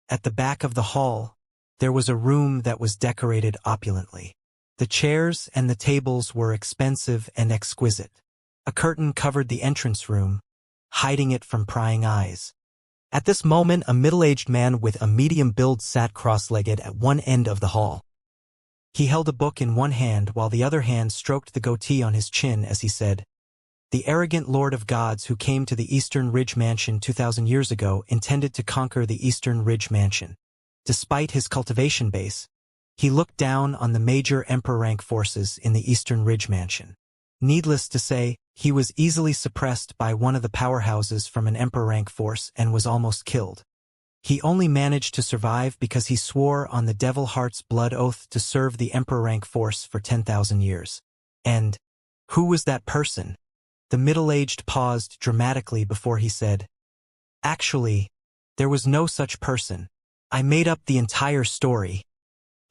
At the back of the hall, there was a room that was decorated opulently. The chairs and the tables were expensive and exquisite. A curtain covered the entrance room, hiding it from prying eyes. At this moment, a middle-aged man with a medium build sat cross-legged at one end of the hall. He held a book in one hand while the other hand stroked the goatee on his chin as he said, "The arrogant Lord of Gods who came to the Eastern Ridge Mansion 2,000 years ago intended to conquer the Eastern Ridge Mansion. Despite his cultivation base, he looked down on the major Emperor rank forces in the Eastern Ridge Mansion. Needless to say, he was easily suppressed by one of the powerhouses from an Emperor rank force and was almost killed. He only managed to survive because he swore on the Devil Heart's blood oath to serve the Emperor rank force for 10,000 years. And who was that person?" The middle-aged paused dramatically before he said, "Actually, there was no such person. I made up the entire story."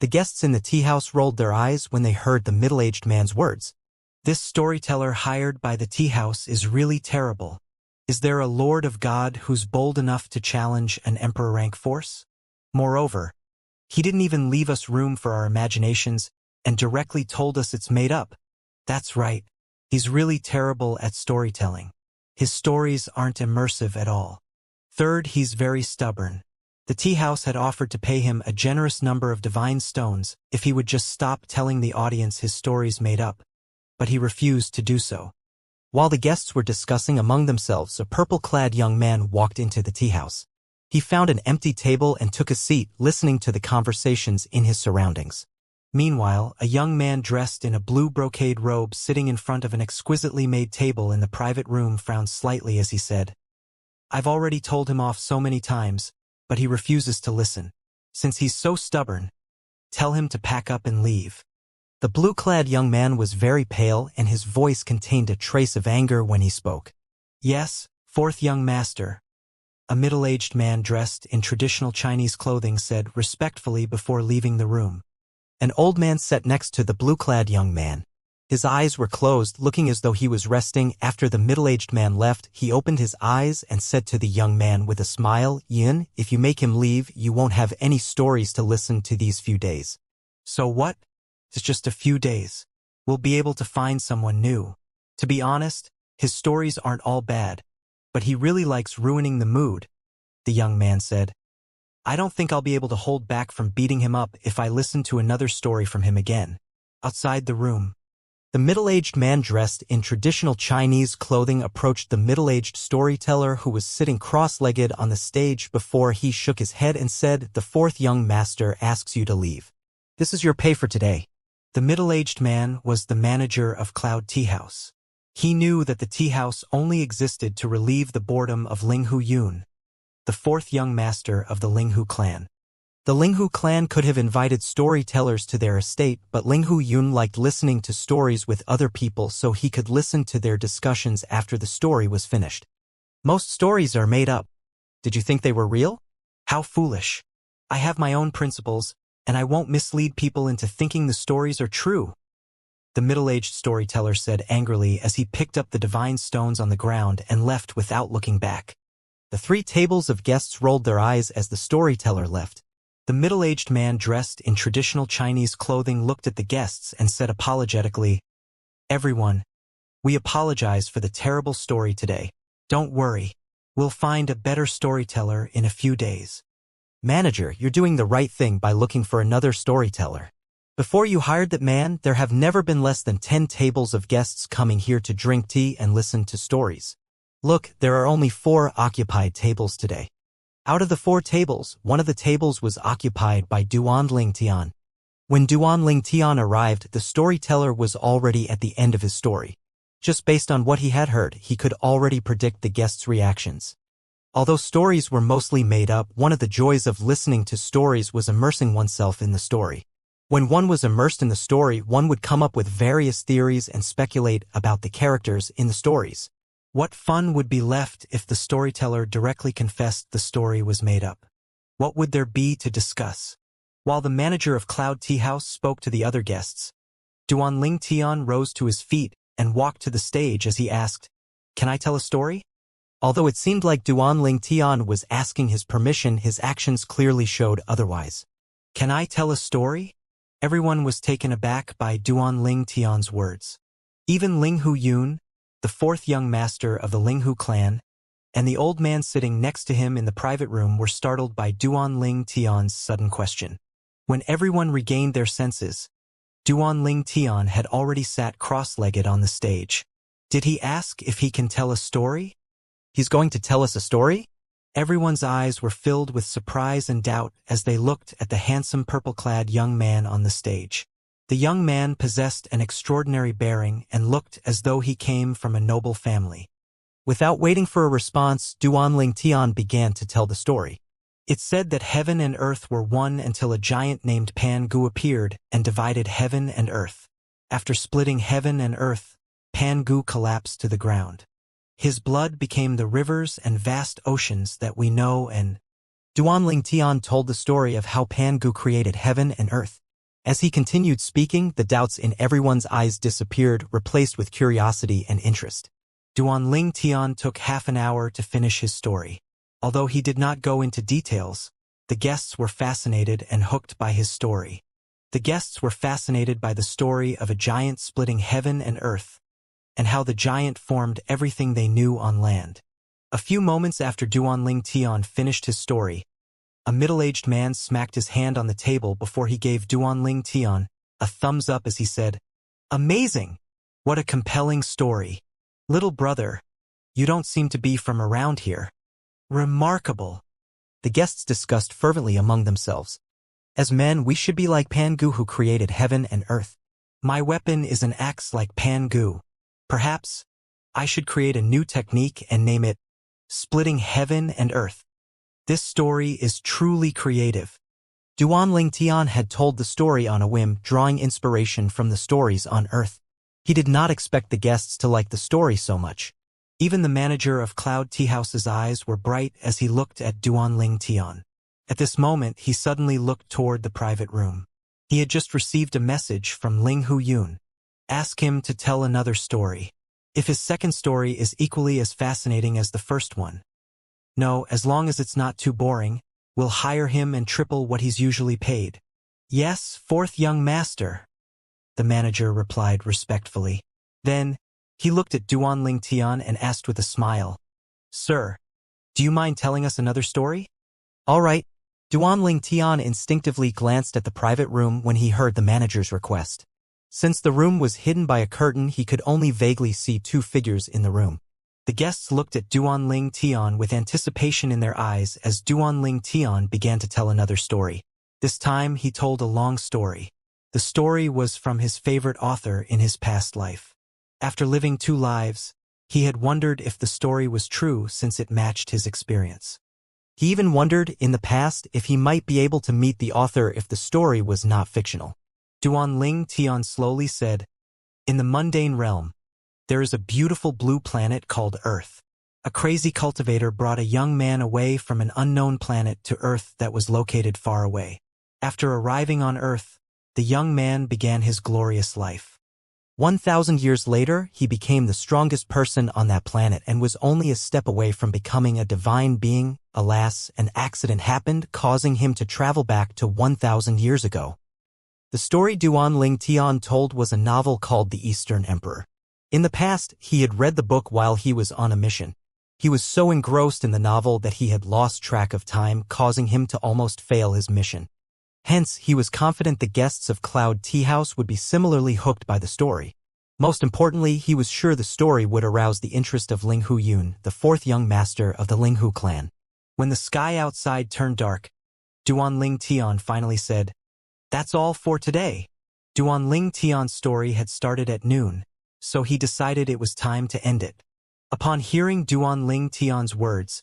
The guests in the tea house rolled their eyes when they heard the middle-aged man's words. This storyteller hired by the tea house is really terrible. Is there a Lord of God who's bold enough to challenge an Emperor rank force? Moreover, he didn't even leave us room for our imaginations and directly told us it's made up. That's right. He's really terrible at storytelling. His stories aren't immersive at all. Third, he's very stubborn. The tea house had offered to pay him a generous number of divine stones if he would just stop telling the audience his stories made up, but he refused to do so. While the guests were discussing among themselves, a purple-clad young man walked into the tea house. He found an empty table and took a seat, listening to the conversations in his surroundings. Meanwhile, a young man dressed in a blue brocade robe sitting in front of an exquisitely made table in the private room frowned slightly as he said, "I've already told him off so many times, but he refuses to listen. Since he's so stubborn, tell him to pack up and leave." The blue-clad young man was very pale and his voice contained a trace of anger when he spoke. "Yes, fourth young master," a middle-aged man dressed in traditional Chinese clothing said respectfully before leaving the room. An old man sat next to the blue-clad young man. His eyes were closed, looking as though he was resting. After the middle-aged man left, he opened his eyes and said to the young man with a smile, "Yin, if you make him leave, you won't have any stories to listen to these few days." "So what? It's just a few days. We'll be able to find someone new." To be honest, his stories aren't all bad, but he really likes ruining the mood, the young man said. "I don't think I'll be able to hold back from beating him up if I listen to another story from him again." Outside the room, the middle-aged man dressed in traditional Chinese clothing approached the middle-aged storyteller who was sitting cross-legged on the stage before he shook his head and said, "The fourth young master asks you to leave. This is your pay for today." The middle-aged man was the manager of Cloud Tea House. He knew that the tea house only existed to relieve the boredom of Linghu Yun, the fourth young master of the Linghu clan. The Linghu clan could have invited storytellers to their estate, but Linghu Yun liked listening to stories with other people so he could listen to their discussions after the story was finished. "Most stories are made up. Did you think they were real? How foolish. I have my own principles, and I won't mislead people into thinking the stories are true," the middle-aged storyteller said angrily as he picked up the divine stones on the ground and left without looking back. The 3 tables of guests rolled their eyes as the storyteller left. The middle-aged man dressed in traditional Chinese clothing looked at the guests and said apologetically, "Everyone, we apologize for the terrible story today. Don't worry, we'll find a better storyteller in a few days." "Manager, you're doing the right thing by looking for another storyteller. Before you hired that man, there have never been less than 10 tables of guests coming here to drink tea and listen to stories. Look, there are only 4 occupied tables today. Out of the 4 tables, one of the tables was occupied by Duan Ling Tian. When Duan Ling Tian arrived, the storyteller was already at the end of his story. Just based on what he had heard, he could already predict the guests' reactions. Although stories were mostly made up, one of the joys of listening to stories was immersing oneself in the story. When one was immersed in the story, one would come up with various theories and speculate about the characters in the stories. What fun would be left if the storyteller directly confessed the story was made up? What would there be to discuss? While the manager of Cloud Tea House spoke to the other guests, Duan Ling Tian rose to his feet and walked to the stage as he asked, "Can I tell a story?" Although it seemed like Duan Ling Tian was asking his permission, his actions clearly showed otherwise. "Can I tell a story?" Everyone was taken aback by Duan Ling Tian's words. Even Ling Hu Yun, the 4th young master of the Ling Hu clan, and the old man sitting next to him in the private room were startled by Duan Ling Tian's sudden question. When everyone regained their senses, Duan Ling Tian had already sat cross-legged on the stage. Did he ask if he can tell a story? He's going to tell us a story? Everyone's eyes were filled with surprise and doubt as they looked at the handsome purple-clad young man on the stage. The young man possessed an extraordinary bearing and looked as though he came from a noble family. Without waiting for a response, Duan Ling Tian began to tell the story. It said that heaven and earth were one until a giant named Pan Gu appeared and divided heaven and earth. After splitting heaven and earth, Pan Gu collapsed to the ground. His blood became the rivers and vast oceans that we know, and Duan Ling Tian told the story of how Pan Gu created heaven and earth. As he continued speaking, the doubts in everyone's eyes disappeared, replaced with curiosity and interest. Duan Ling Tian took half an hour to finish his story. Although he did not go into details, the guests were fascinated and hooked by his story. The guests were fascinated by the story of a giant splitting heaven and earth, and how the giant formed everything they knew on land. A few moments after Duan Ling Tian finished his story, a middle-aged man smacked his hand on the table before he gave Duan Ling Tian a thumbs up as he said, "Amazing! What a compelling story. Little brother, you don't seem to be from around here. Remarkable." The guests discussed fervently among themselves. "As men, we should be like Pan Gu, who created heaven and earth. My weapon is an axe like Pan Gu. Perhaps I should create a new technique and name it Splitting Heaven and Earth. This story is truly creative." Duan Ling Tian had told the story on a whim, drawing inspiration from the stories on Earth. He did not expect the guests to like the story so much. Even the manager of Cloud Tea House's eyes were bright as he looked at Duan Ling Tian. At this moment, he suddenly looked toward the private room. He had just received a message from Ling Hu Yun. Ask him to tell another story. If his second story is equally as fascinating as the first one. No, as long as it's not too boring, we'll hire him and triple what he's usually paid. Yes, 4th young master, the manager replied respectfully. Then, he looked at Duan Ling Tian and asked with a smile, "Sir, do you mind telling us another story?" "All right." Duan Ling Tian instinctively glanced at the private room when he heard the manager's request. Since the room was hidden by a curtain, he could only vaguely see 2 figures in the room. The guests looked at Duan Ling Tian with anticipation in their eyes as Duan Ling Tian began to tell another story. This time, he told a long story. The story was from his favorite author in his past life. After living 2 lives, he had wondered if the story was true since it matched his experience. He even wondered in the past if he might be able to meet the author if the story was not fictional. Duan Ling Tian slowly said, "In the mundane realm, there is a beautiful blue planet called Earth. A crazy cultivator brought a young man away from an unknown planet to Earth that was located far away. After arriving on Earth, the young man began his glorious life. 1,000 years later, he became the strongest person on that planet and was only a step away from becoming a divine being. Alas, an accident happened, causing him to travel back to 1,000 years ago." The story Duan Ling Tian told was a novel called The Eastern Emperor. In the past, he had read the book while he was on a mission. He was so engrossed in the novel that he had lost track of time, causing him to almost fail his mission. Hence, he was confident the guests of Cloud Tea House would be similarly hooked by the story. Most importantly, he was sure the story would arouse the interest of Ling Hu Yun, the 4th young master of the Ling Hu clan. When the sky outside turned dark, Duan Tian finally said, "That's all for today." Duan Tian's story had started at noon, so he decided it was time to end it. Upon hearing Duan Tian's words,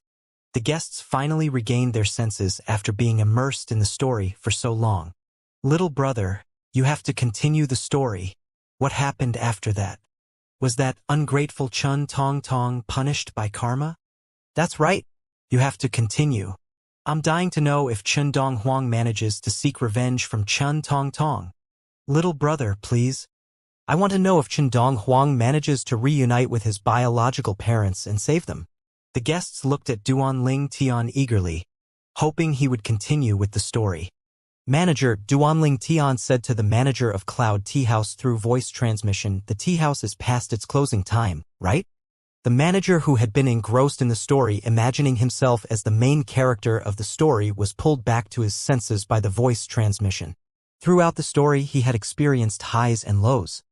the guests finally regained their senses after being immersed in the story for so long. "Little brother, you have to continue the story. What happened after that? Was that ungrateful Chun Tong Tong punished by karma?" "That's right. You have to continue. I'm dying to know if Chun Dong Huang manages to seek revenge from Chun Tong Tong." "Little brother, please. I want to know if Chun Dong Huang manages to reunite with his biological parents and save them." The guests looked at Duan Tian eagerly, hoping he would continue with the story. "Manager," Duan Tian said to the manager of Cloud Tea House through voice transmission, "the tea house is past its closing time, right?" The manager, who had been engrossed in the story, imagining himself as the main character of the story, was pulled back to his senses by the voice transmission. Throughout the story, he had experienced highs and lows.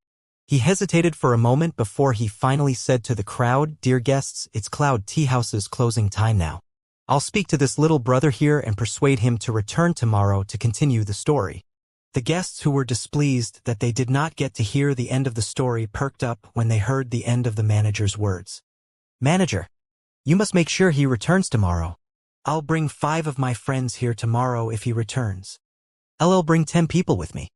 He hesitated for a moment before he finally said to the crowd, "Dear guests, it's Cloud Tea House's closing time now. I'll speak to this little brother here and persuade him to return tomorrow to continue the story." The guests, who were displeased that they did not get to hear the end of the story, perked up when they heard the end of the manager's words. "Manager, you must make sure he returns tomorrow. I'll bring 5 of my friends here tomorrow if he returns. I'll bring 10 people with me.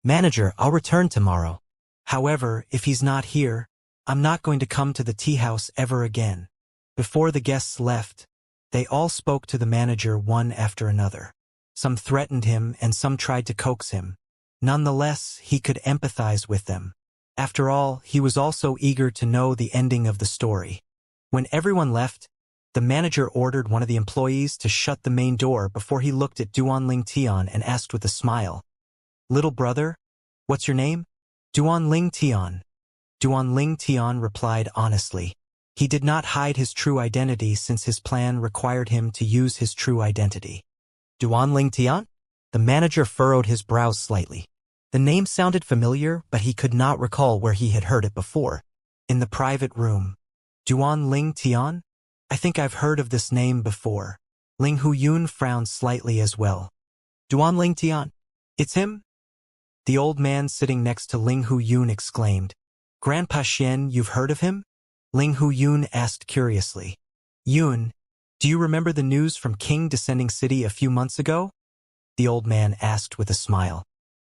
Manager, I'll return tomorrow. However, if he's not here, I'm not going to come to the tea house ever again." Before the guests left, they all spoke to the manager one after another. Some threatened him and some tried to coax him. Nonetheless, he could empathize with them. After all, he was also eager to know the ending of the story. When everyone left, the manager ordered one of the employees to shut the main door before he looked at Duan Tian and asked with a smile, "Little brother, what's your name?" "Duan Tian." Duan Tian replied honestly. He did not hide his true identity since his plan required him to use his true identity. "Duan Tian?" The manager furrowed his brows slightly. The name sounded familiar, but he could not recall where he had heard it before. In the private room. "Duan Tian? I think I've heard of this name before." Ling Huyun frowned slightly as well. "Duan Tian? It's him?" The old man sitting next to Ling Huyun exclaimed. "Grandpa Xian, you've heard of him?" Ling Huyun asked curiously. "Yun, do you remember the news from King Descending City a few months ago?" the old man asked with a smile.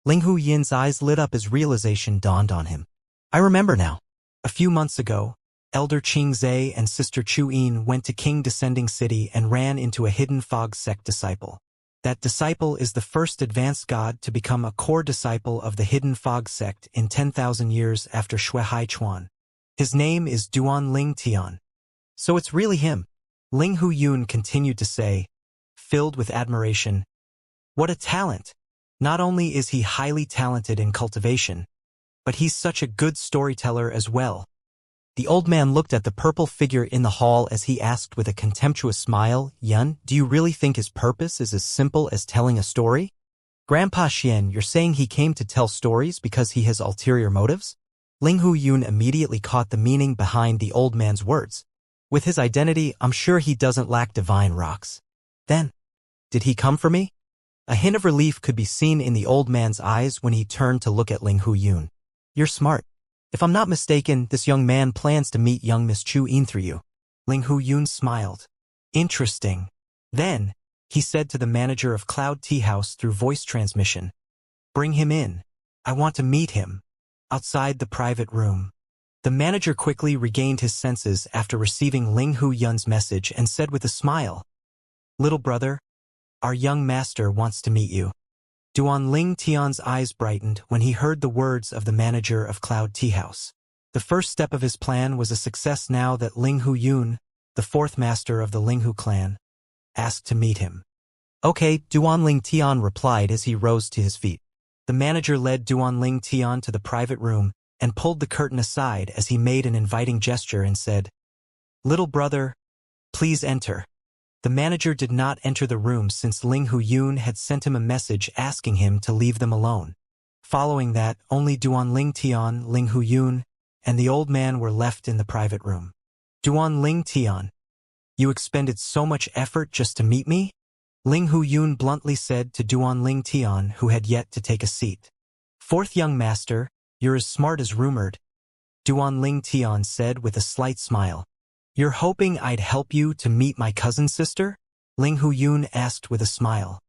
Ling Huyun's eyes lit up as realization dawned on him. "I remember now. A few months ago, Elder Qing Zhe and Sister Chu Yin went to King Descending City and ran into a hidden fog sect disciple. That disciple is the first advanced god to become a core disciple of the hidden fog sect in 10,000 years after Shui Hai Chuan. His name is Duan Tian. So it's really him." Ling Huyun continued to say, filled with admiration, "What a talent! Not only is he highly talented in cultivation, but he's such a good storyteller as well." The old man looked at the purple figure in the hall as he asked with a contemptuous smile, "Yun, do you really think his purpose is as simple as telling a story?" "Grandpa Xian, you're saying he came to tell stories because he has ulterior motives?" Ling Huyun immediately caught the meaning behind the old man's words. "With his identity, I'm sure he doesn't lack divine rocks. Then, did he come for me?" A hint of relief could be seen in the old man's eyes when he turned to look at Ling Huyun. "You're smart. If I'm not mistaken, this young man plans to meet young Miss Chu Yin through you." Ling Huyun smiled. "Interesting." Then, he said to the manager of Cloud Tea House through voice transmission, "Bring him in. I want to meet him." Outside the private room, the manager quickly regained his senses after receiving Ling Huyun's message and said with a smile, "Little brother, our young master wants to meet you." Duan Tian's eyes brightened when he heard the words of the manager of Cloud Tea House. The first step of his plan was a success now that Ling Huyun, the 4th master of the Linghu clan, asked to meet him. "Okay," Duan Tian replied as he rose to his feet. The manager led Duan Tian to the private room and pulled the curtain aside as he made an inviting gesture and said, "Little brother, please enter." The manager did not enter the room since Ling Huyun had sent him a message asking him to leave them alone. Following that, only Duan Tian, Ling Huyun, and the old man were left in the private room. "Duan Tian, You expended so much effort just to meet me? Ling Huyun bluntly said to Duan Ling Tian, who had yet to take a seat. Fourth young master, you're as smart as rumored, Duan Ling Tian said with a slight smile. You're hoping I'd help you to meet my cousin's sister? Ling Huyun asked with a smile.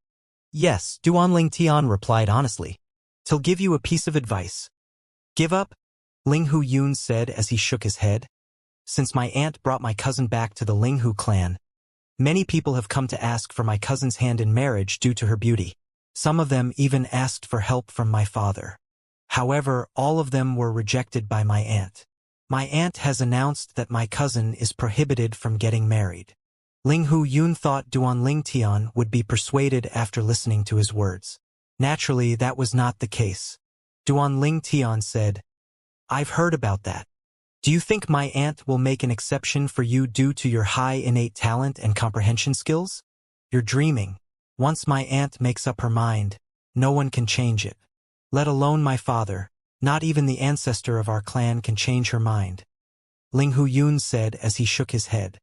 Yes, Duan Ling Tian replied honestly. Till give you a piece of advice. Give up? Ling Huyun said as he shook his head. Since my aunt brought my cousin back to the Ling Hu clan, many people have come to ask for my cousin's hand in marriage due to her beauty. Some of them even asked for help from my father. However, all of them were rejected by my aunt. My aunt has announced that my cousin is prohibited from getting married. Ling Huyun thought Duan Ling Tian would be persuaded after listening to his words. Naturally, that was not the case. Duan Ling Tian said, I've heard about that. Do you think my aunt will make an exception for you due to your high innate talent and comprehension skills? You're dreaming. Once my aunt makes up her mind, no one can change it. Let alone my father, not even the ancestor of our clan can change her mind. Ling Huyun said as he shook his head.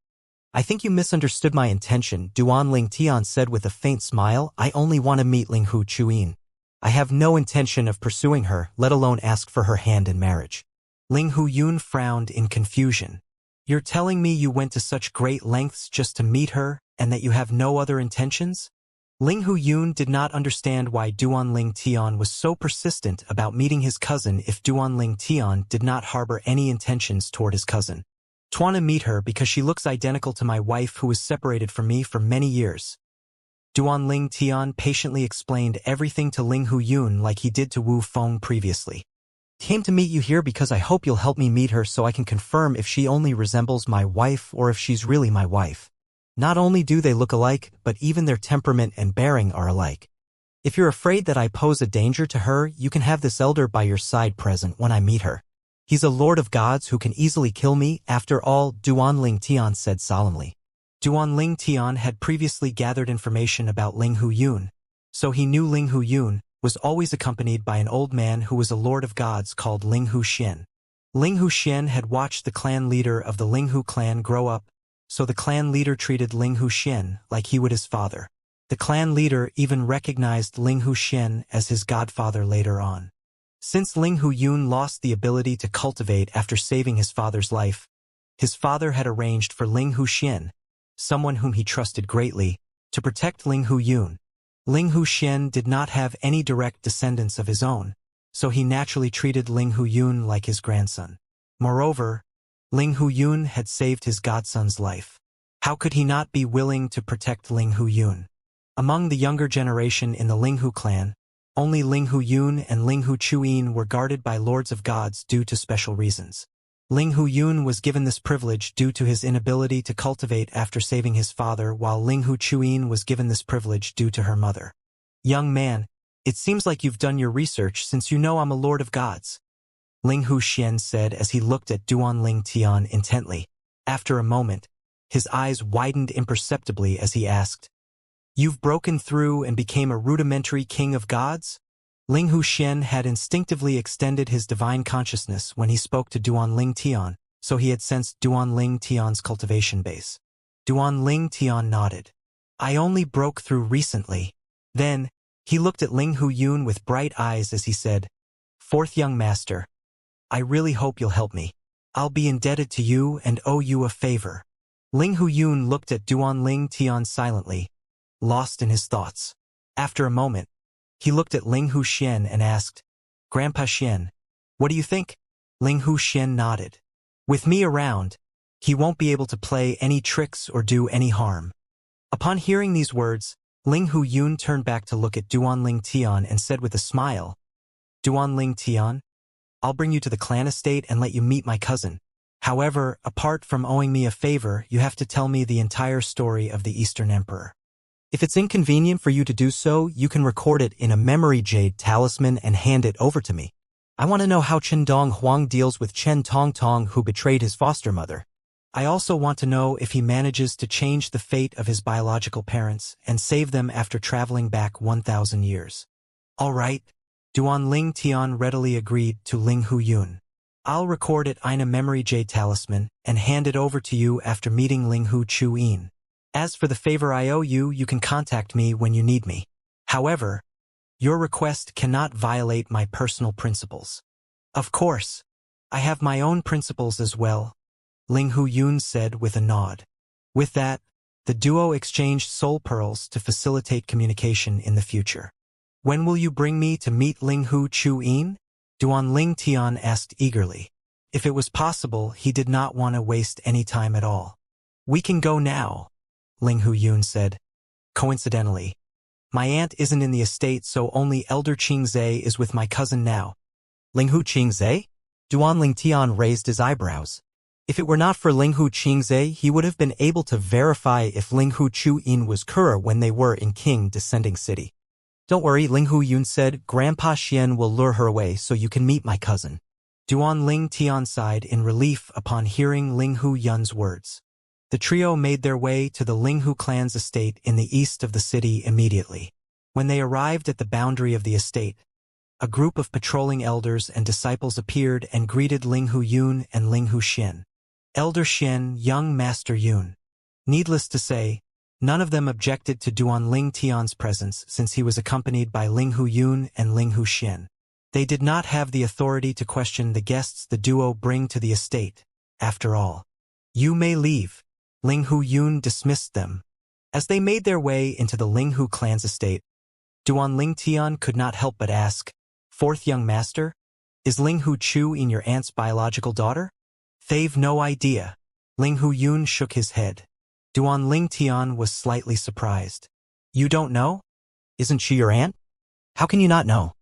I think you misunderstood my intention, Duan Ling Tian said with a faint smile. I only want to meet Ling Hu Chuyin. I have no intention of pursuing her, let alone ask for her hand in marriage. Ling Huyun frowned in confusion. You're telling me you went to such great lengths just to meet her, and that you have no other intentions? Ling Huyun did not understand why Duan Ling Tian was so persistent about meeting his cousin if Duan Ling Tian did not harbor any intentions toward his cousin. Twana meet her because she looks identical to my wife who was separated from me for many years. Duan Ling Tian patiently explained everything to Ling Huyun like he did to Wu Feng previously. Came to meet you here because I hope you'll help me meet her so I can confirm if she only resembles my wife or if she's really my wife. Not only do they look alike, but even their temperament and bearing are alike. If you're afraid that I pose a danger to her, you can have this elder by your side present when I meet her. He's a lord of gods who can easily kill me, after all, Duan Ling Tian said solemnly. Duan Ling Tian had previously gathered information about Ling Huyun, so he knew Ling Huyun was always accompanied by an old man who was a lord of gods called Ling Hu Xian. Ling Hu Xian had watched the clan leader of the Ling Hu clan grow up, so the clan leader treated Ling Hu Xian like he would his father. The clan leader even recognized Ling Hu Xian as his godfather later on. Since Ling Huyun lost the ability to cultivate after saving his father's life, his father had arranged for Ling Hu Xian, someone whom he trusted greatly, to protect Ling Huyun. Ling Hu Xian did not have any direct descendants of his own, so he naturally treated Ling Huyun like his grandson. Moreover, Ling Huyun had saved his godson's life. How could he not be willing to protect Ling Huyun? Among the younger generation in the Ling Hu clan, only Ling Huyun and Ling Hu Chuyin were guarded by lords of gods due to special reasons. Ling Huyun was given this privilege due to his inability to cultivate after saving his father, while Ling Hu Chuyin was given this privilege due to her mother. Young man, it seems like you've done your research since you know I'm a lord of gods, Ling Hu Xian said as he looked at Duan Ling Tian intently. After a moment, his eyes widened imperceptibly as he asked, You've broken through and became a rudimentary king of gods? Ling Hu Xian had instinctively extended his divine consciousness when he spoke to Duan Ling Tian, so he had sensed Duan Ling Tian's cultivation base. Duan Ling Tian nodded. I only broke through recently. Then, he looked at Ling Huyun with bright eyes as he said, Fourth young master, I really hope you'll help me. I'll be indebted to you and owe you a favor. Ling Huyun looked at Duan Ling Tian silently, lost in his thoughts. After a moment, he looked at Ling Hu Xian and asked, Grandpa Xian, what do you think? Ling Hu Xian nodded. With me around, he won't be able to play any tricks or do any harm. Upon hearing these words, Ling Huyun turned back to look at Duan Ling Tian and said with a smile, Duan Ling Tian, I'll bring you to the clan estate and let you meet my cousin. However, apart from owing me a favor, you have to tell me the entire story of the Eastern Emperor. If it's inconvenient for you to do so, you can record it in a memory jade talisman and hand it over to me. I want to know how Chen Dong Huang deals with Chen Tong Tong, who betrayed his foster mother. I also want to know if he manages to change the fate of his biological parents and save them after traveling back 1,000 years. All right, Duan Ling Tian readily agreed to Ling Huyun. I'll record it in a memory jade talisman and hand it over to you after meeting Linghu Chuyin. As for the favor I owe you, you can contact me when you need me. However, your request cannot violate my personal principles. Of course, I have my own principles as well, Linghu Yun said with a nod. With that, the duo exchanged soul pearls to facilitate communication in the future. When will you bring me to meet Linghu Chuyin? Duan Ling Tian asked eagerly. If it was possible, he did not want to waste any time at all. We can go now, Linghu Yun said. Coincidentally, my aunt isn't in the estate, so only Elder Qingzhe is with my cousin now. Linghu Qingzhe? Duan Ling Tian raised his eyebrows. If it were not for Linghu Qingzhe, he would have been able to verify if Linghu Chuyin was Kura when they were in King Descending City. Don't worry, Linghu Yun said, Grandpa Xian will lure her away so you can meet my cousin. Duan Ling Tian sighed in relief upon hearing Linghu Yun's words. The trio made their way to the Linghu clan's estate in the east of the city immediately. When they arrived at the boundary of the estate, a group of patrolling elders and disciples appeared and greeted Linghu Yun and Linghu Xin. Elder Xin, young Master Yun. Needless to say, none of them objected to Duan Ling Tian's presence since he was accompanied by Linghu Yun and Linghu Xin. They did not have the authority to question the guests the duo bring to the estate. After all, you may leave. Linghu Yun dismissed them. As they made their way into the Linghu clan's estate, Duan Ling Tian could not help but ask, Fourth young master, is Linghu Chuyin your aunt's biological daughter? They've no idea. Linghu Yun shook his head. Duan Ling Tian was slightly surprised. You don't know? Isn't she your aunt? How can you not know?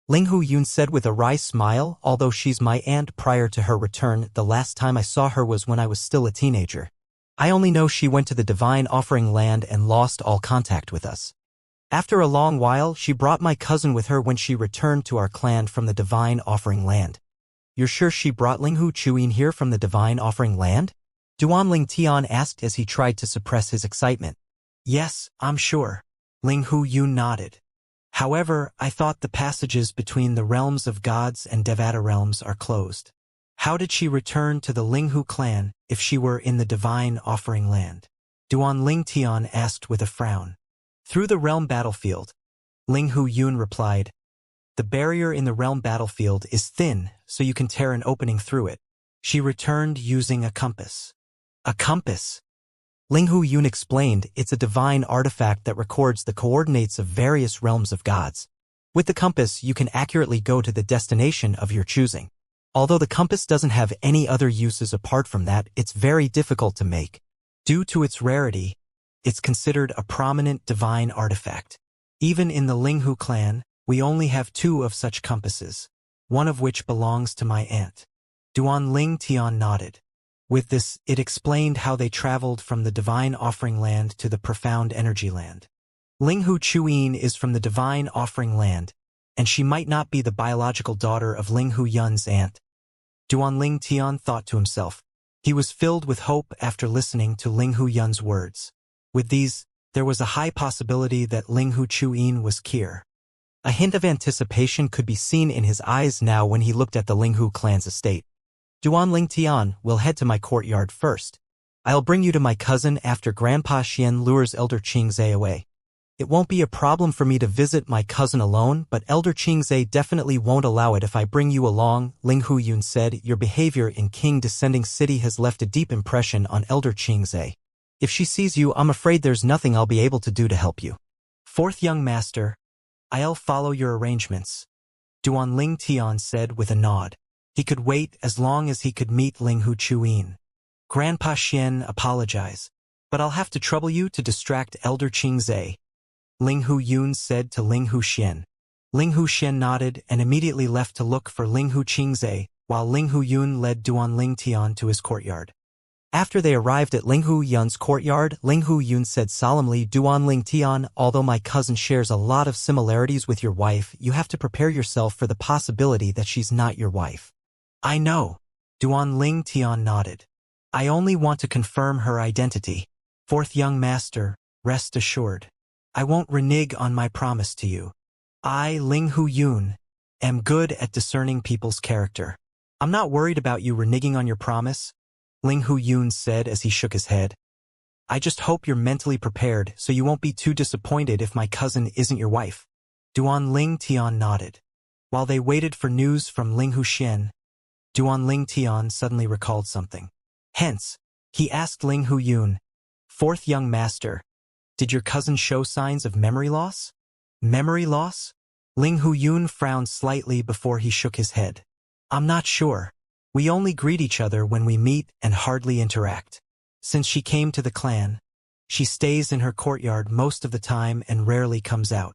Linghu Yun said with a wry smile, although she's my aunt prior to her return, the last time I saw her was when I was still a teenager. I only know she went to the Divine Offering Land and lost all contact with us. After a long while, she brought my cousin with her when she returned to our clan from the Divine Offering Land. You're sure she brought Linghu Chuyin here from the Divine Offering Land? Duan Ling Tian asked as he tried to suppress his excitement. Yes, I'm sure. Linghu Yun nodded. However, I thought the passages between the realms of gods and Devata realms are closed. How did she return to the Linghu clan if she were in the Divine Offering Land? Duan Ling Tian asked with a frown. Through the realm battlefield, Linghu Yun replied. The barrier in the realm battlefield is thin, so you can tear an opening through it. She returned using a compass. A compass? Linghu Yun explained it's a divine artifact that records the coordinates of various realms of gods. With the compass, you can accurately go to the destination of your choosing. Although the compass doesn't have any other uses apart from that, it's very difficult to make. Due to its rarity, it's considered a prominent divine artifact. Even in the Linghu clan, we only have 2 of such compasses, one of which belongs to my aunt. Duan Ling Tian nodded. With this, it explained how they traveled from the Divine Offering Land to the Profound Energy Land. Linghu Chuyin is from the Divine Offering Land, and she might not be the biological daughter of Linghu Yun's aunt. Duan Ling Tian thought to himself. He was filled with hope after listening to Linghu Yun's words. With these, there was a high possibility that Linghu Chuyin was Kier. A hint of anticipation could be seen in his eyes now when he looked at the Linghu clan's estate. Duan Ling Tian will head to my courtyard first. I'll bring you to my cousin after Grandpa Xian lures Elder Qingzhe away. It won't be a problem for me to visit my cousin alone, but Elder Qingzhe definitely won't allow it if I bring you along, Linghu Yun said. Your behavior in King Descending City has left a deep impression on Elder Qingzhe. If she sees you, I'm afraid there's nothing I'll be able to do to help you. Fourth young master, I'll follow your arrangements, Duan Ling Tian said with a nod. He could wait as long as he could meet Linghu Chuyin. Grandpa Xian, apologize, but I'll have to trouble you to distract Elder Qingzhe, Linghu Yun said to Linghu Xian. Linghu Xian nodded and immediately left to look for Linghu Qingzhe, while Linghu Yun led Duan Ling Tian to his courtyard. After they arrived at Linghu Yun's courtyard, Linghu Yun said solemnly, Duan Ling Tian, although my cousin shares a lot of similarities with your wife, you have to prepare yourself for the possibility that she's not your wife. I know. Duan Ling Tian nodded. I only want to confirm her identity. Fourth young master, rest assured. I won't renege on my promise to you. I, Linghu Yun, am good at discerning people's character. I'm not worried about you reneging on your promise, Ling Hu Yun said as he shook his head. I just hope you're mentally prepared so you won't be too disappointed if my cousin isn't your wife. Duan Ling Tian nodded. While they waited for news from Ling Hu Xian, Duan Ling Tian suddenly recalled something. Hence, he asked Ling Hu Yun, "Fourth young master, did your cousin show signs of memory loss?" Memory loss? Ling Hu Yun frowned slightly before he shook his head. I'm not sure. We only greet each other when we meet and hardly interact. Since she came to the clan, she stays in her courtyard most of the time and rarely comes out.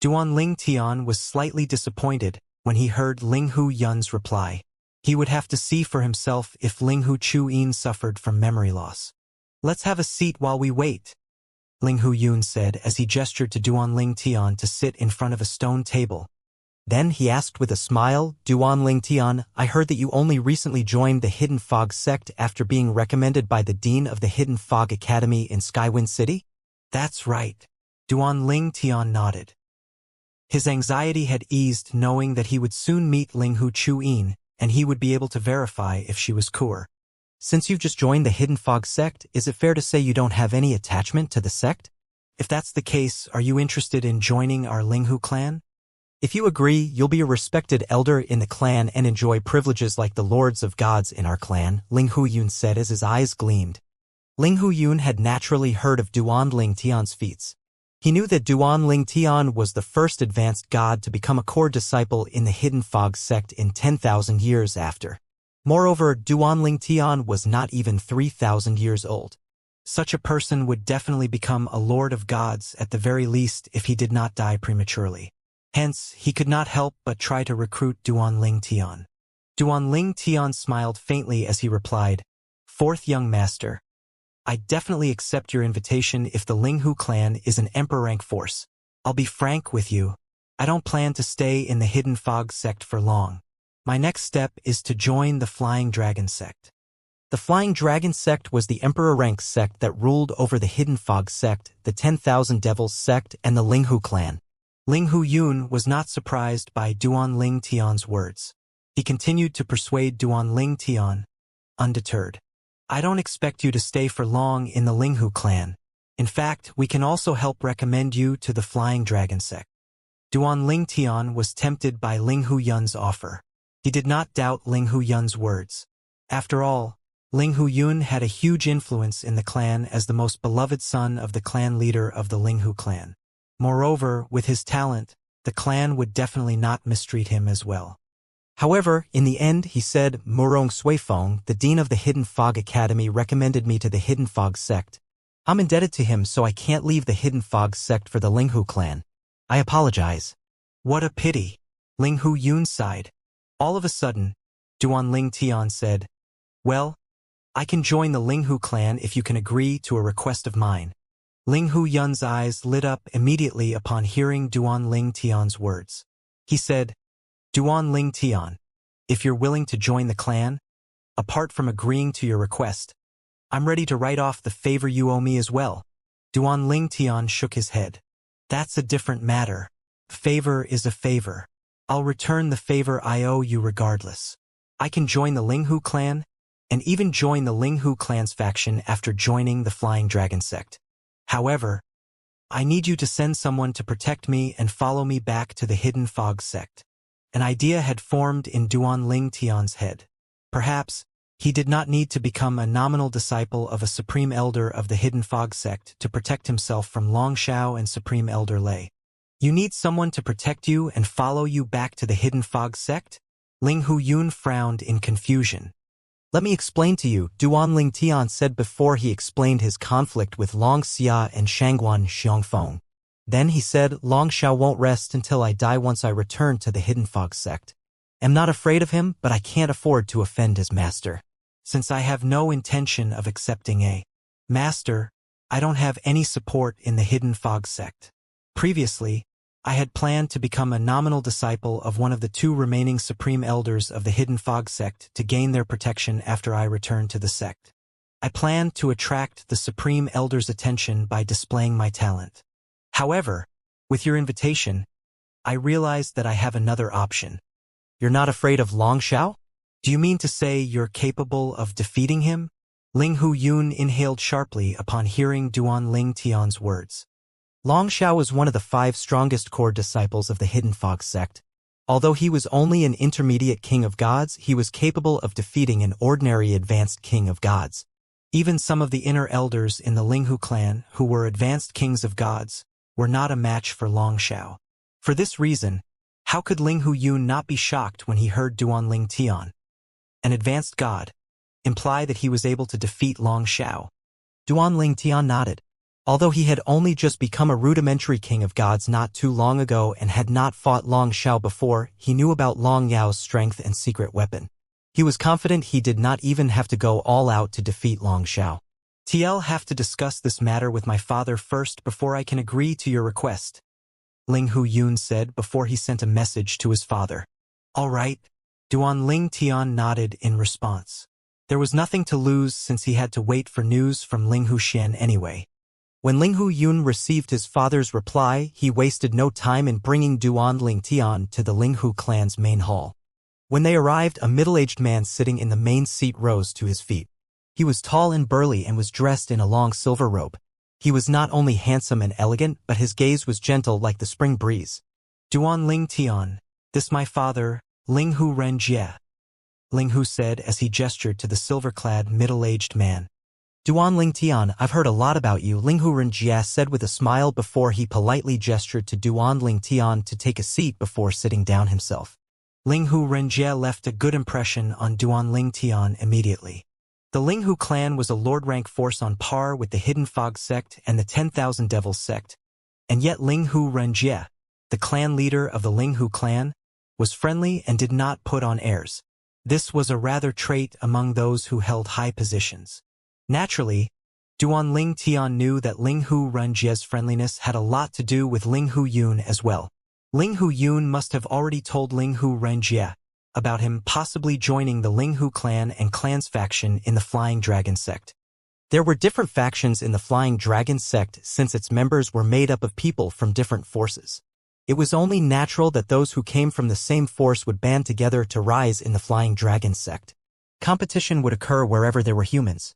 Duan Ling Tian was slightly disappointed when he heard Ling Hu Yun's reply. He would have to see for himself if Ling Hu Chuyin suffered from memory loss. Let's have a seat while we wait, Ling Hu Yun said as he gestured to Duan Ling Tian to sit in front of a stone table. Then he asked with a smile, Duan Ling Tian, I heard that you only recently joined the Hidden Fog sect after being recommended by the Dean of the Hidden Fog Academy in Skywind City? That's right. Duan Ling Tian nodded. His anxiety had eased knowing that he would soon meet Ling Hu Chuyin, and he would be able to verify if she was Kur. Since you've just joined the Hidden Fog sect, is it fair to say you don't have any attachment to the sect? If that's the case, are you interested in joining our Ling Hu clan? If you agree, you'll be a respected elder in the clan and enjoy privileges like the lords of gods in our clan, Ling Hu Yun said as his eyes gleamed. Ling Hu Yun had naturally heard of Duan Ling Tian's feats. He knew that Duan Ling Tian was the first advanced god to become a core disciple in the Hidden Fog sect in 10,000 years after. Moreover, Duan Ling Tian was not even 3,000 years old. Such a person would definitely become a lord of gods at the very least if he did not die prematurely. Hence, he could not help but try to recruit Duan Ling Tian. Duan Ling Tian smiled faintly as he replied, Fourth young master, I definitely accept your invitation if the Ling Hu clan is an emperor rank force. I'll be frank with you. I don't plan to stay in the Hidden Fog sect for long. My next step is to join the Flying Dragon sect. The Flying Dragon sect was the emperor rank sect that ruled over the Hidden Fog sect, the 10,000 Devils sect, and the Ling Hu clan. Ling Hu Yun was not surprised by Duan Ling Tian's words. He continued to persuade Duan Ling Tian, undeterred. I don't expect you to stay for long in the Ling Hu clan. In fact, we can also help recommend you to the Flying Dragon sect. Duan Ling Tian was tempted by Ling Hu Yun's offer. He did not doubt Ling Hu Yun's words. After all, Ling Hu Yun had a huge influence in the clan as the most beloved son of the clan leader of the Ling Hu clan. Moreover, with his talent, the clan would definitely not mistreat him as well. However, in the end, he said, Murong Suifeng, the dean of the Hidden Fog Academy, recommended me to the Hidden Fog sect. I'm indebted to him, so I can't leave the Hidden Fog sect for the Ling Hu clan. I apologize. What a pity. Ling Hu Yun sighed. All of a sudden, Duan Ling Tian said, Well, I can join the Ling Hu clan if you can agree to a request of mine. Ling Hu Yun's eyes lit up immediately upon hearing Duan Ling Tian's words. He said, Duan Ling Tian, if you're willing to join the clan, apart from agreeing to your request, I'm ready to write off the favor you owe me as well. Duan Ling Tian shook his head. That's a different matter. Favor is a favor. I'll return the favor I owe you regardless. I can join the Ling Hu clan, and even join the Ling Hu clan's faction after joining the Flying Dragon sect. However, I need you to send someone to protect me and follow me back to the Hidden Fog sect. An idea had formed in Duan Ling Tian's head. Perhaps, he did not need to become a nominal disciple of a Supreme Elder of the Hidden Fog sect to protect himself from Long Shao and Supreme Elder Lei. You need someone to protect you and follow you back to the Hidden Fog sect? Ling Hu Yun frowned in confusion. Let me explain to you, Duan Ling Tian said before he explained his conflict with Long Xia and Shangguan Xiongfeng. Then he said, Long Shao won't rest until I die once I return to the Hidden Fog sect. I'm not afraid of him, but I can't afford to offend his master. Since I have no intention of accepting a master, I don't have any support in the Hidden Fog sect. Previously, I had planned to become a nominal disciple of one of the two remaining Supreme Elders of the Hidden Fog sect to gain their protection after I returned to the sect. I planned to attract the Supreme Elder's attention by displaying my talent. However, with your invitation, I realized that I have another option. You're not afraid of Long Shao? Do you mean to say you're capable of defeating him? Ling Hu Yun inhaled sharply upon hearing Duan Ling Tian's words. Long Xiao was one of the 5 strongest core disciples of the Hidden Fog sect. Although he was only an intermediate king of gods, he was capable of defeating an ordinary advanced king of gods. Even some of the inner elders in the Linghu clan, who were advanced kings of gods, were not a match for Long Xiao. For this reason, how could Ling Hu Yun not be shocked when he heard Duan Ling Tian, an advanced god, imply that he was able to defeat Long Xiao? Duan Ling Tian nodded. Although he had only just become a rudimentary king of gods not too long ago and had not fought Long Xiao before, he knew about Long Yao's strength and secret weapon. He was confident he did not even have to go all out to defeat Long Xiao. "I'll have to discuss this matter with my father first before I can agree to your request," Ling Hu Yun said before he sent a message to his father. "All right." Duan Ling Tian nodded in response. There was nothing to lose since he had to wait for news from Ling Hu Xian anyway. When Ling Hu Yun received his father's reply, he wasted no time in bringing Duan Ling Tian to the Ling Hu clan's main hall. When they arrived, a middle-aged man sitting in the main seat rose to his feet. He was tall and burly and was dressed in a long silver robe. He was not only handsome and elegant, but his gaze was gentle like the spring breeze. "Duan Ling Tian, this my father, Ling Hu Renjie," Ling Hu said as he gestured to the silver-clad, middle-aged man. "Duan Ling Tian, I've heard a lot about you," Ling Hu Renjie said with a smile before he politely gestured to Duan Ling Tian to take a seat before sitting down himself. Ling Hu Renjie left a good impression on Duan Ling Tian immediately. The Ling Hu clan was a lord-rank force on par with the Hidden Fog sect and the 10,000 Devils sect, and yet Ling Hu Renjie, the clan leader of the Ling Hu clan, was friendly and did not put on airs. This was a rather trait among those who held high positions. Naturally, Duan Ling Tian knew that Ling Hu Renjie's friendliness had a lot to do with Ling Hu Yun as well. Ling Hu Yun must have already told Ling Hu Renjie about him possibly joining the Ling Hu clan and clan's faction in the Flying Dragon sect. There were different factions in the Flying Dragon sect since its members were made up of people from different forces. It was only natural that those who came from the same force would band together to rise in the Flying Dragon sect. Competition would occur wherever there were humans.